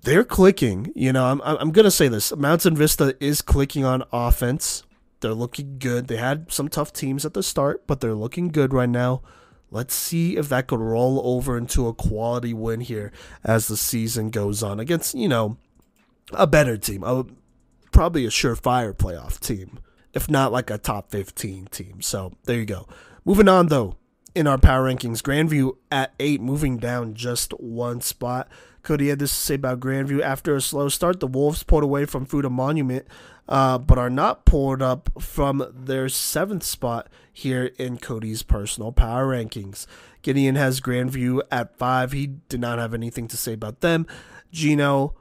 S2: They're clicking. I'm gonna say this: Mountain Vista is clicking on offense. They're looking good. They had some tough teams at the start, but they're looking good right now. Let's see if that could roll over into a quality win here as the season goes on against, a better team, probably a surefire playoff team, if not like a top 15 team. So there you go. Moving on, though, in our power rankings, Grandview at 8, moving down just 1 spot. Kodey had this to say about Grandview. After a slow start, the Wolves pulled away from Fruita Monument, but are not pulled up from their 7th spot here in Kodey's personal power rankings. Gideon has Grandview at 5. He did not have anything to say about them. Gino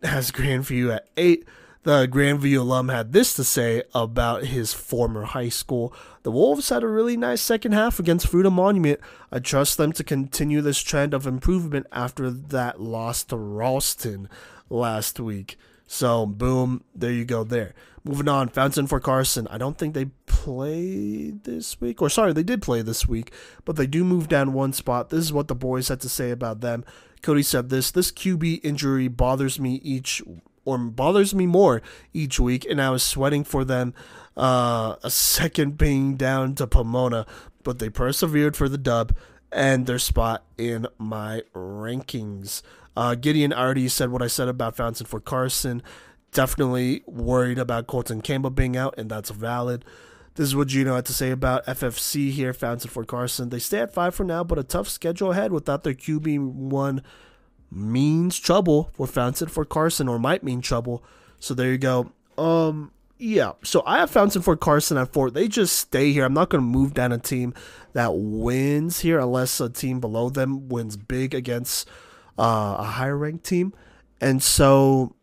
S2: has Grandview at 8. The Grandview alum had this to say about his former high school. The Wolves had a really nice second half against Fruita Monument. I trust them to continue this trend of improvement after that loss to Ralston last week. So, boom, there you go there. Moving on, Fountain Fort Carson. I don't think they played this week. They did play this week, but they do move down 1 spot. This is what the boys had to say about them. Kodey said this: this QB injury bothers me each bothers me more each week, and I was sweating for them a second being down to Pomona, but they persevered for the dub and their spot in my rankings. Gideon already said what I said about Fountain for Carson. Definitely worried about Colton Campbell being out, and that's valid. This is what Gino had to say about FFC here, Fountain for Carson. They stay at 5 for now, but a tough schedule ahead without their QB1 means trouble for Fountain for Carson, or might mean trouble. So there you go. Yeah, so I have Fountain for Carson at 4. They just stay here. I'm not going to move down a team that wins here unless a team below them wins big against a higher ranked team. And so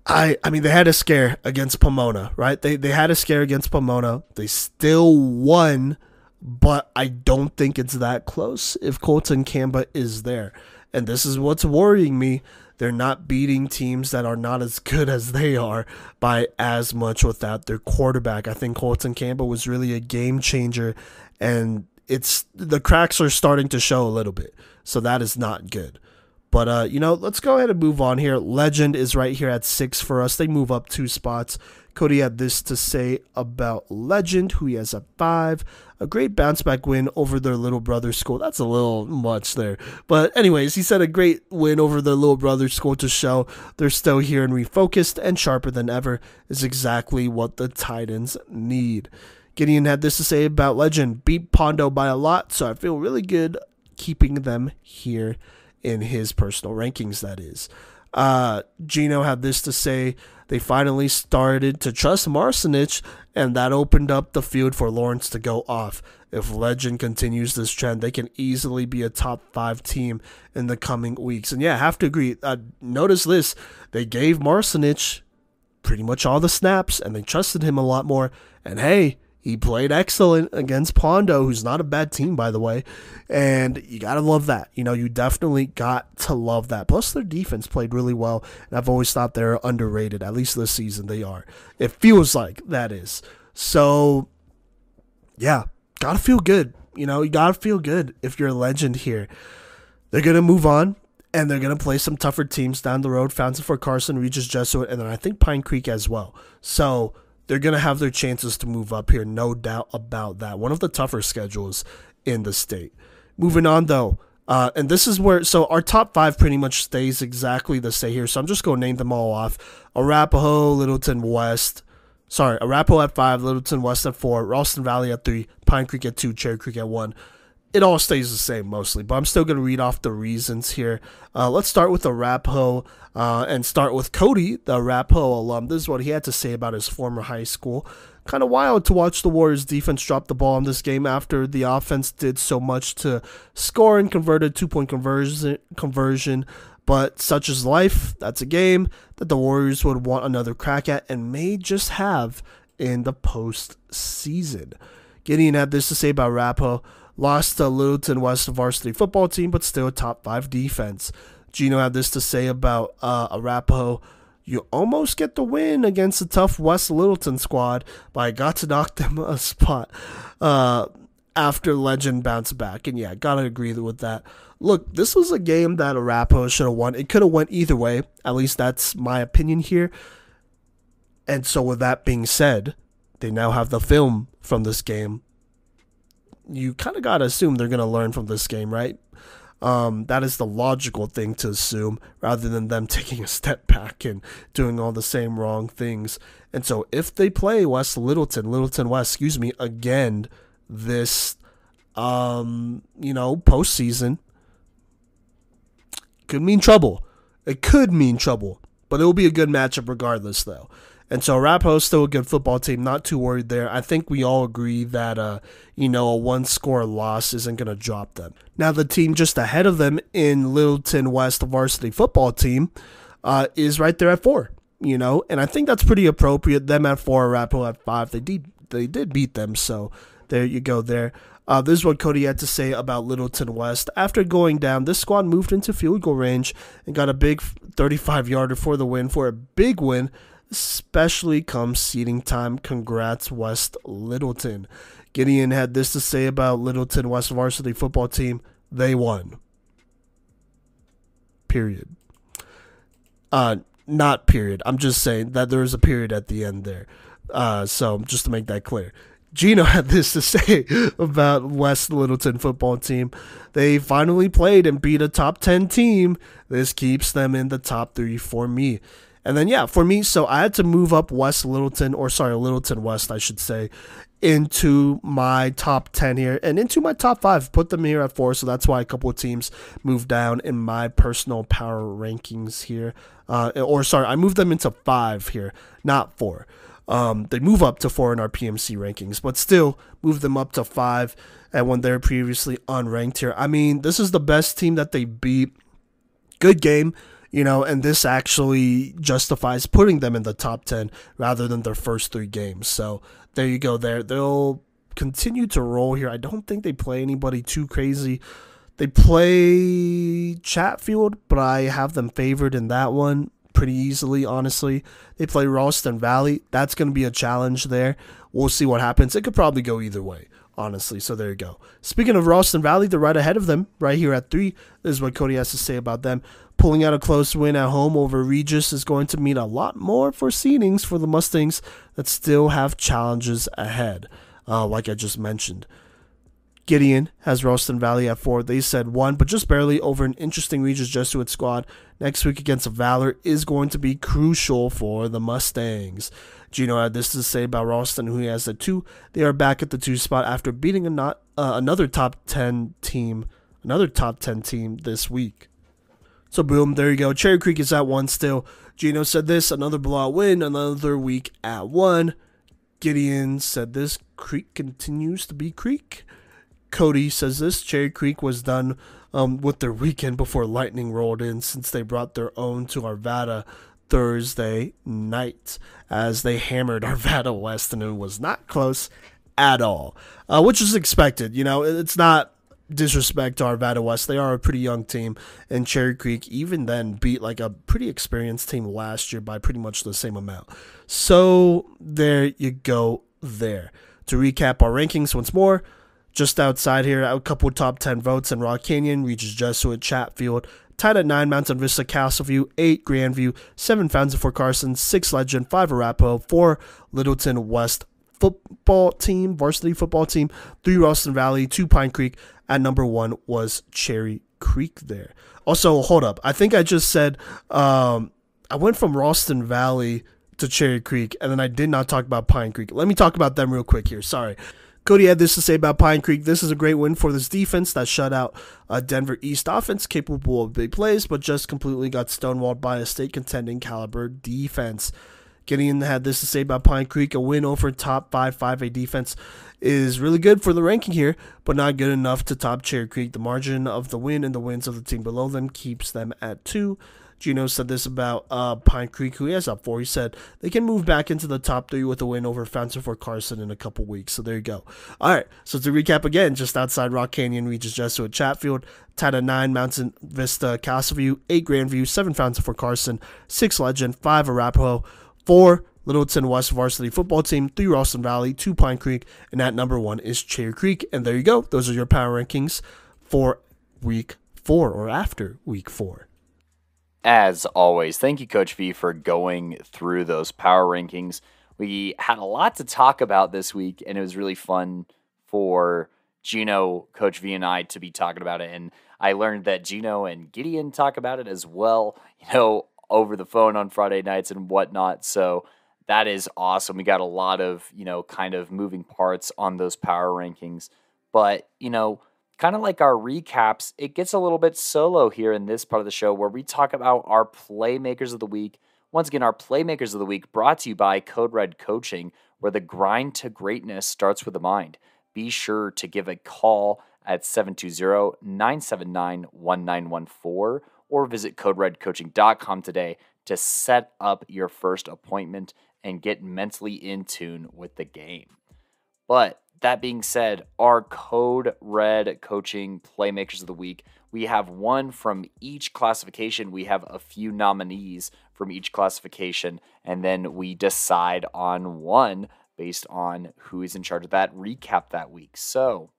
S2: I mean, they had a scare against Pomona, right? They had a scare against Pomona. They still won, but I don't think it's that close if Colton Campbell is there. And this is what's worrying me. They're not beating teams that are not as good as they are by as much without their quarterback. I think Colton Campbell was really a game changer, and the cracks are starting to show a little bit. So that is not good. But, let's go ahead and move on here. Legend is right here at 6 for us. They move up 2 spots. Kodey had this to say about Legend, who he has at 5. A great bounce-back win over their little brother school. That's a little much there. But anyways, he said a great win over their little brother school to show they're still here and refocused and sharper than ever is exactly what the Titans need. Gideon had this to say about Legend. Beat Pondo by a lot, so I feel really good keeping them here in his personal rankings, that is. Gino had this to say, they finally started to trust Marcinich, and that opened up the field for Lawrence to go off. If Legend continues this trend, they can easily be a top 5 team in the coming weeks. And yeah, I have to agree. Notice this. They gave Marcinich pretty much all the snaps, and they trusted him a lot more. And hey, he played excellent against Pondo, who's not a bad team, by the way. And you got to love that. You definitely got to love that. Plus, their defense played really well. And I've always thought they're underrated. At least this season, they are. It feels like that is. So, yeah, got to feel good. You got to feel good if you're a Legend here. They're going to move on, and they're going to play some tougher teams down the road. Fountain for Carson, Regis Jesuit, and then I think Pine Creek as well. So they're going to have their chances to move up here, no doubt about that. One of the tougher schedules in the state. Moving on, though, and this is where, so our top 5 pretty much stays exactly the same here, so I'm just going to name them all off. Arapahoe, Littleton West, Arapahoe at 5, Littleton West at 4, Ralston Valley at 3, Pine Creek at 2, Cherry Creek at 1. It all stays the same mostly, but I'm still going to read off the reasons here. Let's start with Arapahoe and start with Kodey, the Arapahoe alum. This is what he had to say about his former high school. Kind of wild to watch the Warriors defense drop the ball in this game after the offense did so much to score and convert a 2-point conversion. But such is life. That's a game that the Warriors would want another crack at and may just have in the postseason. Gideon had this to say about Arapahoe. Lost to Littleton West varsity football team, but still a top 5 defense. Gino had this to say about Arapahoe. You almost get the win against a tough West Littleton squad, but I got to knock them a spot after Legend bounced back. And yeah, gotta agree with that. Look, this was a game that Arapahoe should have won. It could have went either way. At least that's my opinion here. And so with that being said, they now have the film from this game. You kind of got to assume they're going to learn from this game, right? That is the logical thing to assume rather than them taking a step back and doing all the same wrong things. And so if they play Littleton West, again this, postseason, could mean trouble. It could mean trouble, but it will be a good matchup regardless, though. And so Arapahoe's still a good football team. Not too worried there. I think we all agree that, a 1-score loss isn't going to drop them. Now, the team just ahead of them in Littleton West, the varsity football team, is right there at 4, And I think that's pretty appropriate. Them at 4, Arapahoe at 5. They did beat them, so there you go there. This is what Kodey had to say about Littleton West. After going down, this squad moved into field goal range and got a big 35-yarder for the win, for a big win, especially come seeding time. Congrats, West Littleton. Gideon had this to say about Littleton West varsity football team. They won. period. Not period. I'm just saying that there is a period at the end there. So just to make that clear. Gino had this to say about West Littleton football team. They finally played and beat a top 10 team. This keeps them in the top 3 for me. And then, yeah, for me, so I had to move up Littleton West, I should say, into my top 10 here and into my top 5. Put them here at 4, so that's why a couple of teams moved down in my personal power rankings here. I moved them into 5 here, not 4. They move up to 4 in our PMC rankings, but still move them up to 5 and when they're previously unranked here. I mean, this is the best team that they beat. Good game, and this actually justifies putting them in the top 10 rather than their first 3 games. So there you go there. They'll continue to roll here. I don't think they play anybody too crazy. They play Chatfield, but I have them favored in that one pretty easily, honestly. They play Ralston Valley. That's going to be a challenge there. We'll see what happens. It could probably go either way, honestly. So there you go. Speaking of Ralston Valley, they're right ahead of them, right here at 3. This is what Kodey has to say about them. Pulling out a close win at home over Regis is going to mean a lot more for seedings for the Mustangs that still have challenges ahead, like I just mentioned. Gideon has Ralston Valley at 4. They said 1, but just barely over an interesting Regis Jesuit squad. Next week against Valor is going to be crucial for the Mustangs. Gino had this to say about Ralston, who he has at 2. They are back at the 2 spot after beating another top 10 team this week. So boom, there you go. Cherry Creek is at 1 still. Gino said this, another blowout win, another week at 1. Gideon said this, Creek continues to be Creek. Kodey says this, Cherry Creek was done with their weekend before Lightning rolled in since they brought their own to Arvada Thursday night as they hammered Arvada West, and it was not close at all, which is expected. It's not disrespect to Arvada West. They are a pretty young team, and Cherry Creek even then beat like a pretty experienced team last year by pretty much the same amount. So there you go there. To recap our rankings once more, just outside here, a couple of top 10 votes in Rock Canyon, Regis Jesuit, Chatfield. Tied at 9, Mountain Vista, Castleview. 8, Grandview. 7, Fountain Fort Carson. 6, Legend. 5, Arapahoe. 4, Littleton West football team, varsity football team. 3, Ralston Valley. 2, Pine Creek. At number 1 was Cherry Creek there. Also, hold up. I think I just said I went from Ralston Valley to Cherry Creek, and then I did not talk about Pine Creek. Let me talk about them real quick here. Sorry. Kodey had this to say about Pine Creek. This is a great win for this defense that shut out a Denver East offense capable of big plays, but just completely got stonewalled by a state contending caliber defense. Gideon had this to say about Pine Creek. A win over top 5A defense is really good for the ranking here, but not good enough to top Cherry Creek. The margin of the win and the wins of the team below them keeps them at 2. Gino said this about Pine Creek, who he has up 4. He said they can move back into the top 3 with a win over Fountain Fort Carson in a couple weeks. So there you go. All right, so to recap again, just outside Rock Canyon, Regis Jesuit, Chatfield. Tied at 9, Mountain Vista, Castleview. 8, Grandview. 7, Fountain Fort Carson. 6, Legend. 5, Arapahoe. 4, Littleton West varsity football team. 3, Ralston Valley. 2, Pine Creek. And at number 1 is Cherry Creek. And there you go. Those are your power rankings for week 4 or after week 4.
S1: As always, thank you, Coach V, for going through those power rankings. We had a lot to talk about this week, and it was really fun for Gino, Coach V, and I to be talking about it. And I learned that Gino and Gideon talk about it as well, over the phone on Friday nights and whatnot. So that is awesome. We got a lot of, kind of moving parts on those power rankings. But, kind of like our recaps, it gets a little bit solo here in this part of the show where we talk about our Playmakers of the Week. Once again, our Playmakers of the Week brought to you by Code Red Coaching, where the grind to greatness starts with the mind. Be sure to give a call at 720-979-1914 or visit coderedcoaching.com today to set up your first appointment and get mentally in tune with the game. But that being said, our Code Red Coaching Playmakers of the Week, we have one from each classification. We have a few nominees from each classification, and then we decide on one based on who is in charge of that recap that week. So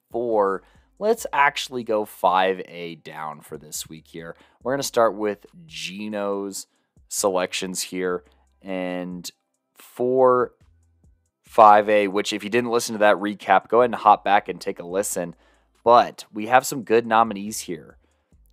S1: for let's actually go 5A down for this week here. We're going to start with Gino's selections here. And for 5A, which if you didn't listen to that recap, go ahead and hop back and take a listen. But we have some good nominees here.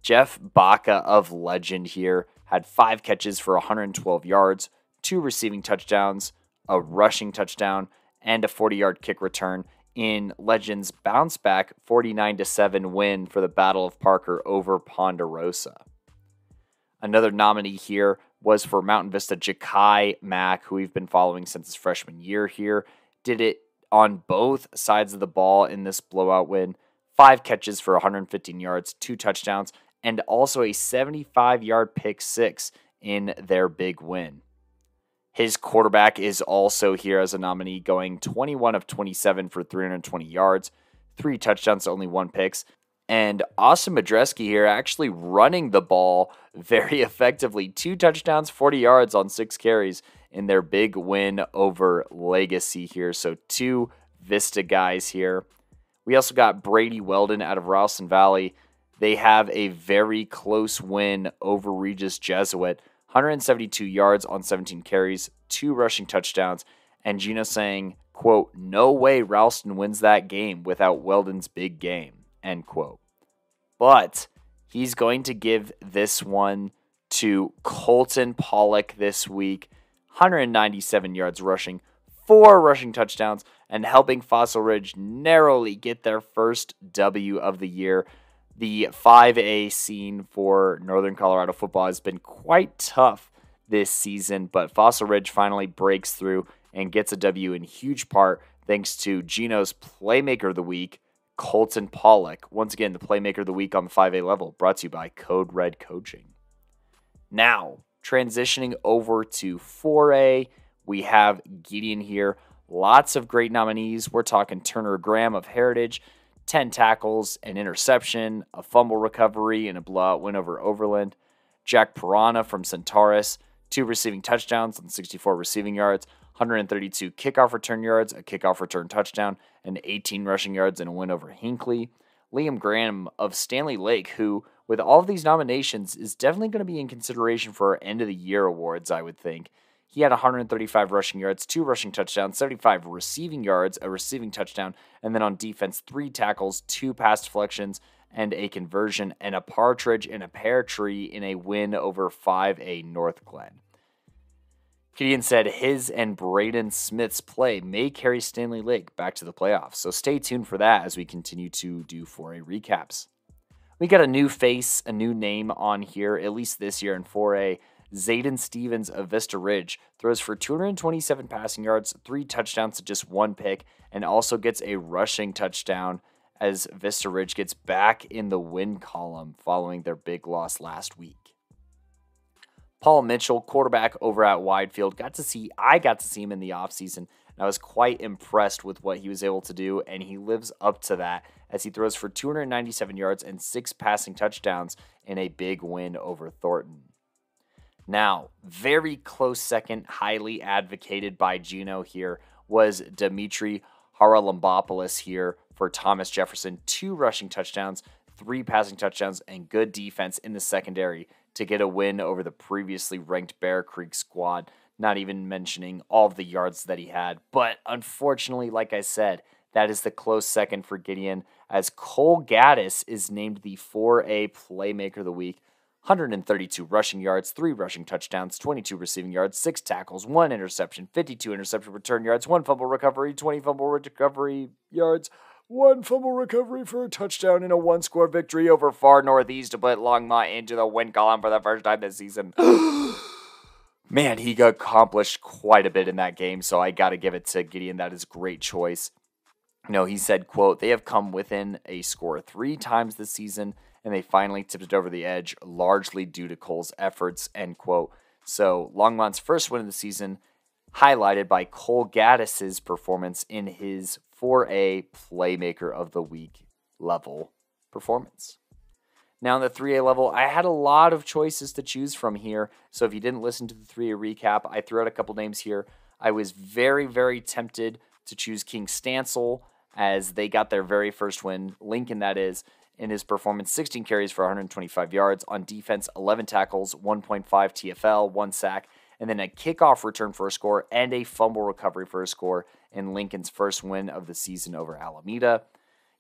S1: Jeff Baca of Legend here had 5 catches for 112 yards, 2 receiving touchdowns, a rushing touchdown, and a 40-yard kick return in Legend's bounce-back 49-7 win for the Battle of Parker over Ponderosa. Another nominee here was for Mountain Vista, Ja'Kai Mack, who we've been following since his freshman year here. Did it on both sides of the ball in this blowout win. 5 catches for 115 yards, 2 touchdowns, and also a 75-yard pick 6 in their big win. His quarterback is also here as a nominee, going 21 of 27 for 320 yards, 3 touchdowns to only 1 picks. And Austin Madreski here actually running the ball very effectively. 2 touchdowns, 40 yards on 6 carries in their big win over Legacy here. So 2 Vista guys here. We also got Brady Weldon out of Ralston Valley. They have a very close win over Regis Jesuit. 172 yards on 17 carries, 2 rushing touchdowns. And Gino saying, quote, "No way Ralston wins that game without Weldon's big game," end quote. But he's going to give this one to Colton Pollock this week. 197 yards rushing, 4 rushing touchdowns, and helping Fossil Ridge narrowly get their first W of the year. The 5A scene for Northern Colorado football has been quite tough this season, but Fossil Ridge finally breaks through and gets a W in huge part thanks to Gino's Playmaker of the Week, Colton Pollock. Once again, the Playmaker of the Week on the 5A level, brought to you by Code Red Coaching. Now, transitioning over to 4A, we have Gideon here. Lots of great nominees. We're talking Turner Graham of Heritage, 10 tackles, an interception, a fumble recovery, and a blowout win over Overland. Jack Piranha from Centaurus, 2 receiving touchdowns and 64 receiving yards, 132 kickoff return yards, a kickoff return touchdown, and 18 rushing yards in a win over Hinckley. Liam Graham of Stanley Lake, who, with all of these nominations, is definitely going to be in consideration for our end of the year awards, I would think. He had 135 rushing yards, 2 rushing touchdowns, 75 receiving yards, a receiving touchdown, and then on defense, 3 tackles, 2 pass deflections, and a conversion, and a partridge in a pear tree in a win over 5A North Glen. Gideon said his and Braden Smith's play may carry Stanley Lake back to the playoffs, so stay tuned for that as we continue to do 4A recaps. We got a new face, a new name on here, at least this year in 4A. Zayden Stevens of Vista Ridge throws for 227 passing yards, 3 touchdowns to just 1 pick, and also gets a rushing touchdown as Vista Ridge gets back in the win column following their big loss last week. Paul Mitchell, quarterback over at Widefield, I got to see him in the offseason, and I was quite impressed with what he was able to do, and he lives up to that as he throws for 297 yards and 6 passing touchdowns in a big win over Thornton. Now, very close second, highly advocated by Gino here, was Dimitri Haralambopoulos here for Thomas Jefferson. 2 rushing touchdowns, 3 passing touchdowns, and good defense in the secondary to get a win over the previously ranked Bear Creek squad, not even mentioning all of the yards that he had. But unfortunately, like I said, that is the close second for Gideon, as Cole Gaddis is named the 4A Playmaker of the Week. 132 rushing yards, 3 rushing touchdowns, 22 receiving yards, 6 tackles, 1 interception, 52 interception return yards, 1 fumble recovery, 20 fumble recovery yards, 1 fumble recovery for a touchdown in a 1-score victory over Far Northeast to put Longmont into the win column for the first time this season. Man, he accomplished quite a bit in that game, so I got to give it to Gideon. That is a great choice. He said, quote, "They have come within a score 3 times this season, and they finally tipped it over the edge, largely due to Cole's efforts," end quote. So Longmont's first win of the season, highlighted by Cole Gaddis's performance in his 4A Playmaker of the Week level performance. Now in the 3A level, I had a lot of choices to choose from here. So if you didn't listen to the 3A recap, I threw out a couple names here. I was very, very tempted to choose King Stancil as they got their very first win. Lincoln, that is, in his performance, 16 carries for 125 yards. On defense, 11 tackles, 1.5 TFL, 1 sack, and then a kickoff return for a score and a fumble recovery for a score in Lincoln's first win of the season over Alameda.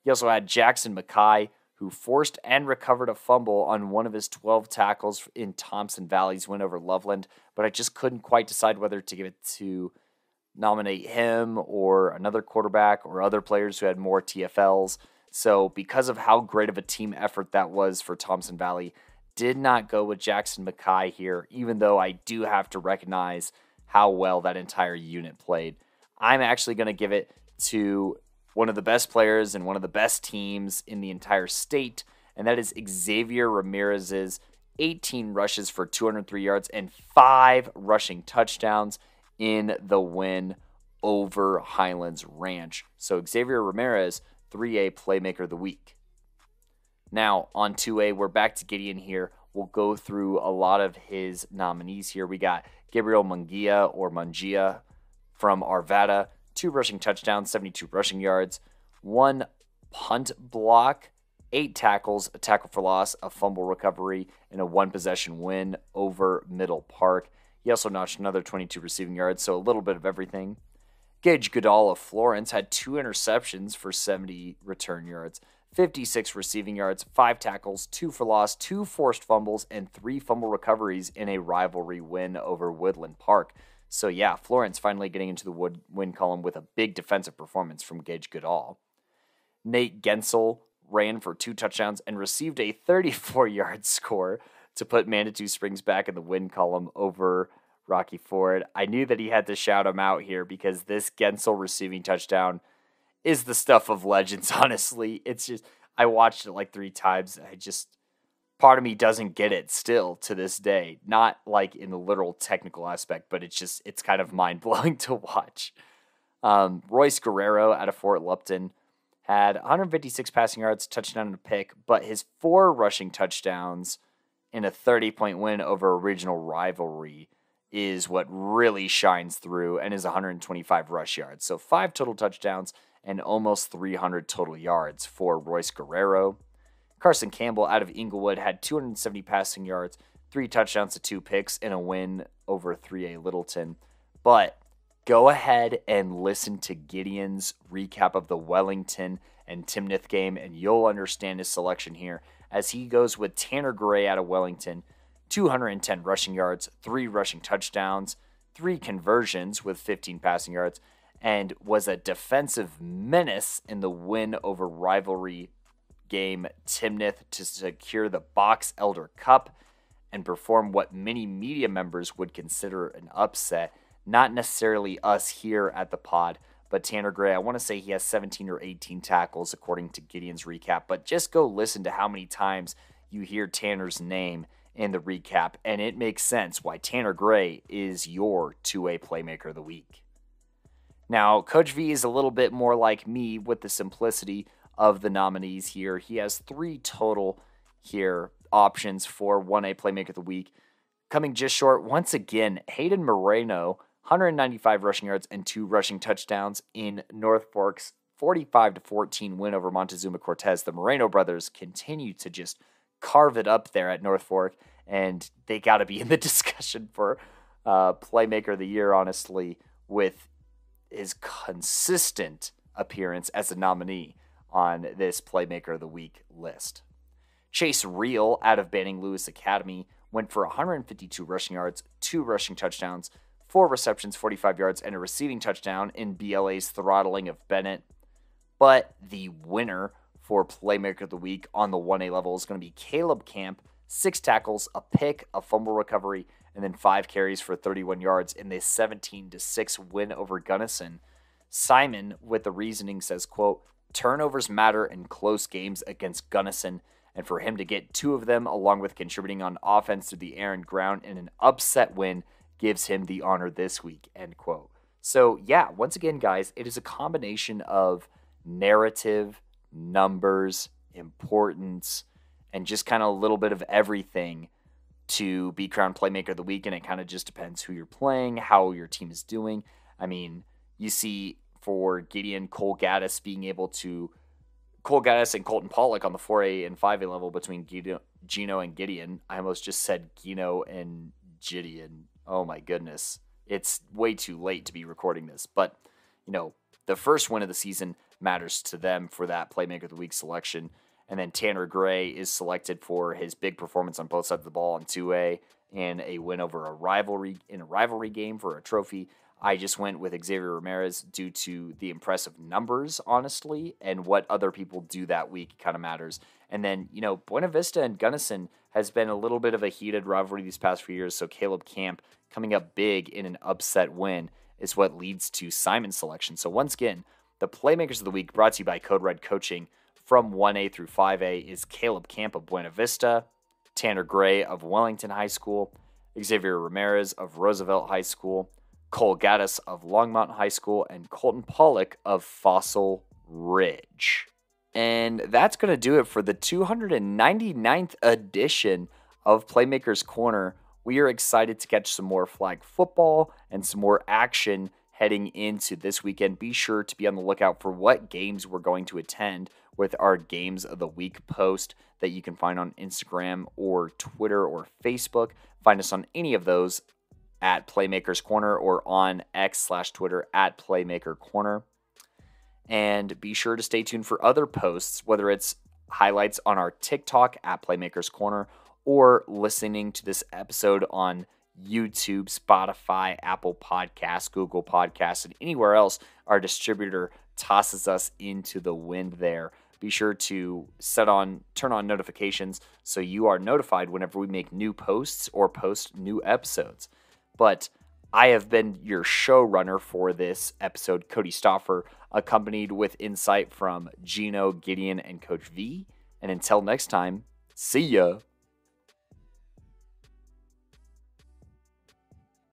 S1: He also had Jackson Mackay, who forced and recovered a fumble on one of his 12 tackles in Thompson Valley's win over Loveland, but I just couldn't quite decide whether to give it to nominate him or another quarterback or other players who had more TFLs. So because of how great of a team effort that was for Thompson Valley, did not go with Jackson Mackay here, even though I do have to recognize how well that entire unit played. I'm actually going to give it to one of the best players and one of the best teams in the entire state, and that is Xavier Ramirez's 18 rushes for 203 yards and 5 rushing touchdowns in the win over Highlands Ranch. So Xavier Ramirez, 3A Playmaker of the Week. Now, on 2A, we're back to Gideon here. We'll go through a lot of his nominees here. We got Gabriel Mungia from Arvada, 2 rushing touchdowns, 72 rushing yards, 1 punt block, 8 tackles, a tackle for loss, a fumble recovery, and a 1-possession win over Middle Park. He also notched another 22 receiving yards, so a little bit of everything. Gage Goodall of Florence had 2 interceptions for 70 return yards, 56 receiving yards, 5 tackles, 2 for loss, 2 forced fumbles, and 3 fumble recoveries in a rivalry win over Woodland Park. So yeah, Florence finally getting into the win column with a big defensive performance from Gage Goodall. Nate Gensel ran for 2 touchdowns and received a 34-yard score to put Manitou Springs back in the win column over Rocky Ford. I knew that he had to shout him out here because this Gensel receiving touchdown is the stuff of legends, honestly. It's just, I watched it like 3 times. Part of me doesn't get it still to this day. Not like in the literal technical aspect, but it's kind of mind-blowing to watch. Royce Guerrero out of Fort Lupton had 156 passing yards, touchdown and a pick, but his 4 rushing touchdowns in a 30-point win over a regional rivalry is what really shines through, and is 125 rush yards. So 5 total touchdowns and almost 300 total yards for Royce Guerrero. Carson Campbell out of Inglewood had 270 passing yards, 3 touchdowns to 2 picks in a win over 3A Littleton. But go ahead and listen to Gideon's recap of the Wellington and Timnath game, and you'll understand his selection here, as he goes with Tanner Gray out of Wellington, 210 rushing yards, 3 rushing touchdowns, 3 conversions with 15 passing yards, and was a defensive menace in the win over rivalry game Timnath to secure the Box Elder Cup and perform what many media members would consider an upset. Not necessarily us here at the pod, but Tanner Gray, I want to say he has 17 or 18 tackles according to Gideon's recap, but just go listen to how many times you hear Tanner's name in the recap, and it makes sense why Tanner Gray is your 2A Playmaker of the Week. Now, Coach V is a little bit more like me with the simplicity of the nominees here. He has 3 total here options for 1A Playmaker of the Week. Coming just short, once again, Hayden Moreno, 195 rushing yards and 2 rushing touchdowns in North Fork's 45-14 win over Montezuma Cortez. The Moreno brothers continue to just carve it up there at North Fork, and they got to be in the discussion for Playmaker of the Year, honestly, with his consistent appearance as a nominee on this Playmaker of the Week list. Chase Reel out of Banning Lewis Academy went for 152 rushing yards, 2 rushing touchdowns, 4 receptions, 45 yards, and a receiving touchdown in BLA's throttling of Bennett. But the winner for Playmaker of the Week on the 1A level is going to be Caleb Camp, 6 tackles, a pick, a fumble recovery, and then 5 carries for 31 yards in the 17-6 win over Gunnison. Simon, with the reasoning, says, quote, "Turnovers matter in close games against Gunnison, and for him to get 2 of them along with contributing on offense to the air and ground in an upset win gives him the honor this week," end quote. So yeah, once again, guys, it is a combination of narrative, numbers, importance, and just kind of a little bit of everything to be crowned Playmaker of the Week, and it kind of just depends who you're playing, how your team is doing. I mean, you see for Gideon, Cole Gaddis and Colton Pollock on the 4A and 5A level between Gino and Gideon. I almost just said Gino and Gideon. Oh my goodness. It's way too late to be recording this. But, the first win of the season matters to them for that Playmaker of the Week selection. And then Tanner Gray is selected for his big performance on both sides of the ball in 2A and a win over a rivalry game for a trophy. I just went with Xavier Ramirez due to the impressive numbers, honestly, and what other people do that week kind of matters. And then, Buena Vista and Gunnison has been a little bit of a heated rivalry these past few years, so Caleb Camp coming up big in an upset win is what leads to Simon's selection. So once again, the Playmakers of the Week brought to you by Code Red Coaching from 1A through 5A is Caleb Camp of Buena Vista, Tanner Gray of Wellington High School, Xavier Ramirez of Roosevelt High School, Cole Gaddis of Longmont High School, and Colton Pollock of Fossil Ridge. And that's going to do it for the 299th edition of Playmakers Corner. We are excited to catch some more flag football and some more action heading into this weekend. Be sure to be on the lookout for what games we're going to attend with our Games of the Week post that you can find on Instagram or Twitter or Facebook. Find us on any of those at Playmakers Corner or on X/Twitter at Playmaker Corner. And be sure to stay tuned for other posts, whether it's highlights on our TikTok at Playmakers Corner or listening to this episode on YouTube, Spotify, Apple Podcasts, Google Podcasts, and anywhere else our distributor tosses us into the wind there. Be sure to turn on notifications so you are notified whenever we make new posts or post new episodes. But I have been your showrunner for this episode, Kodey Stauffer, accompanied with insight from Gino, Gideon, and Coach V. And until next time, see ya.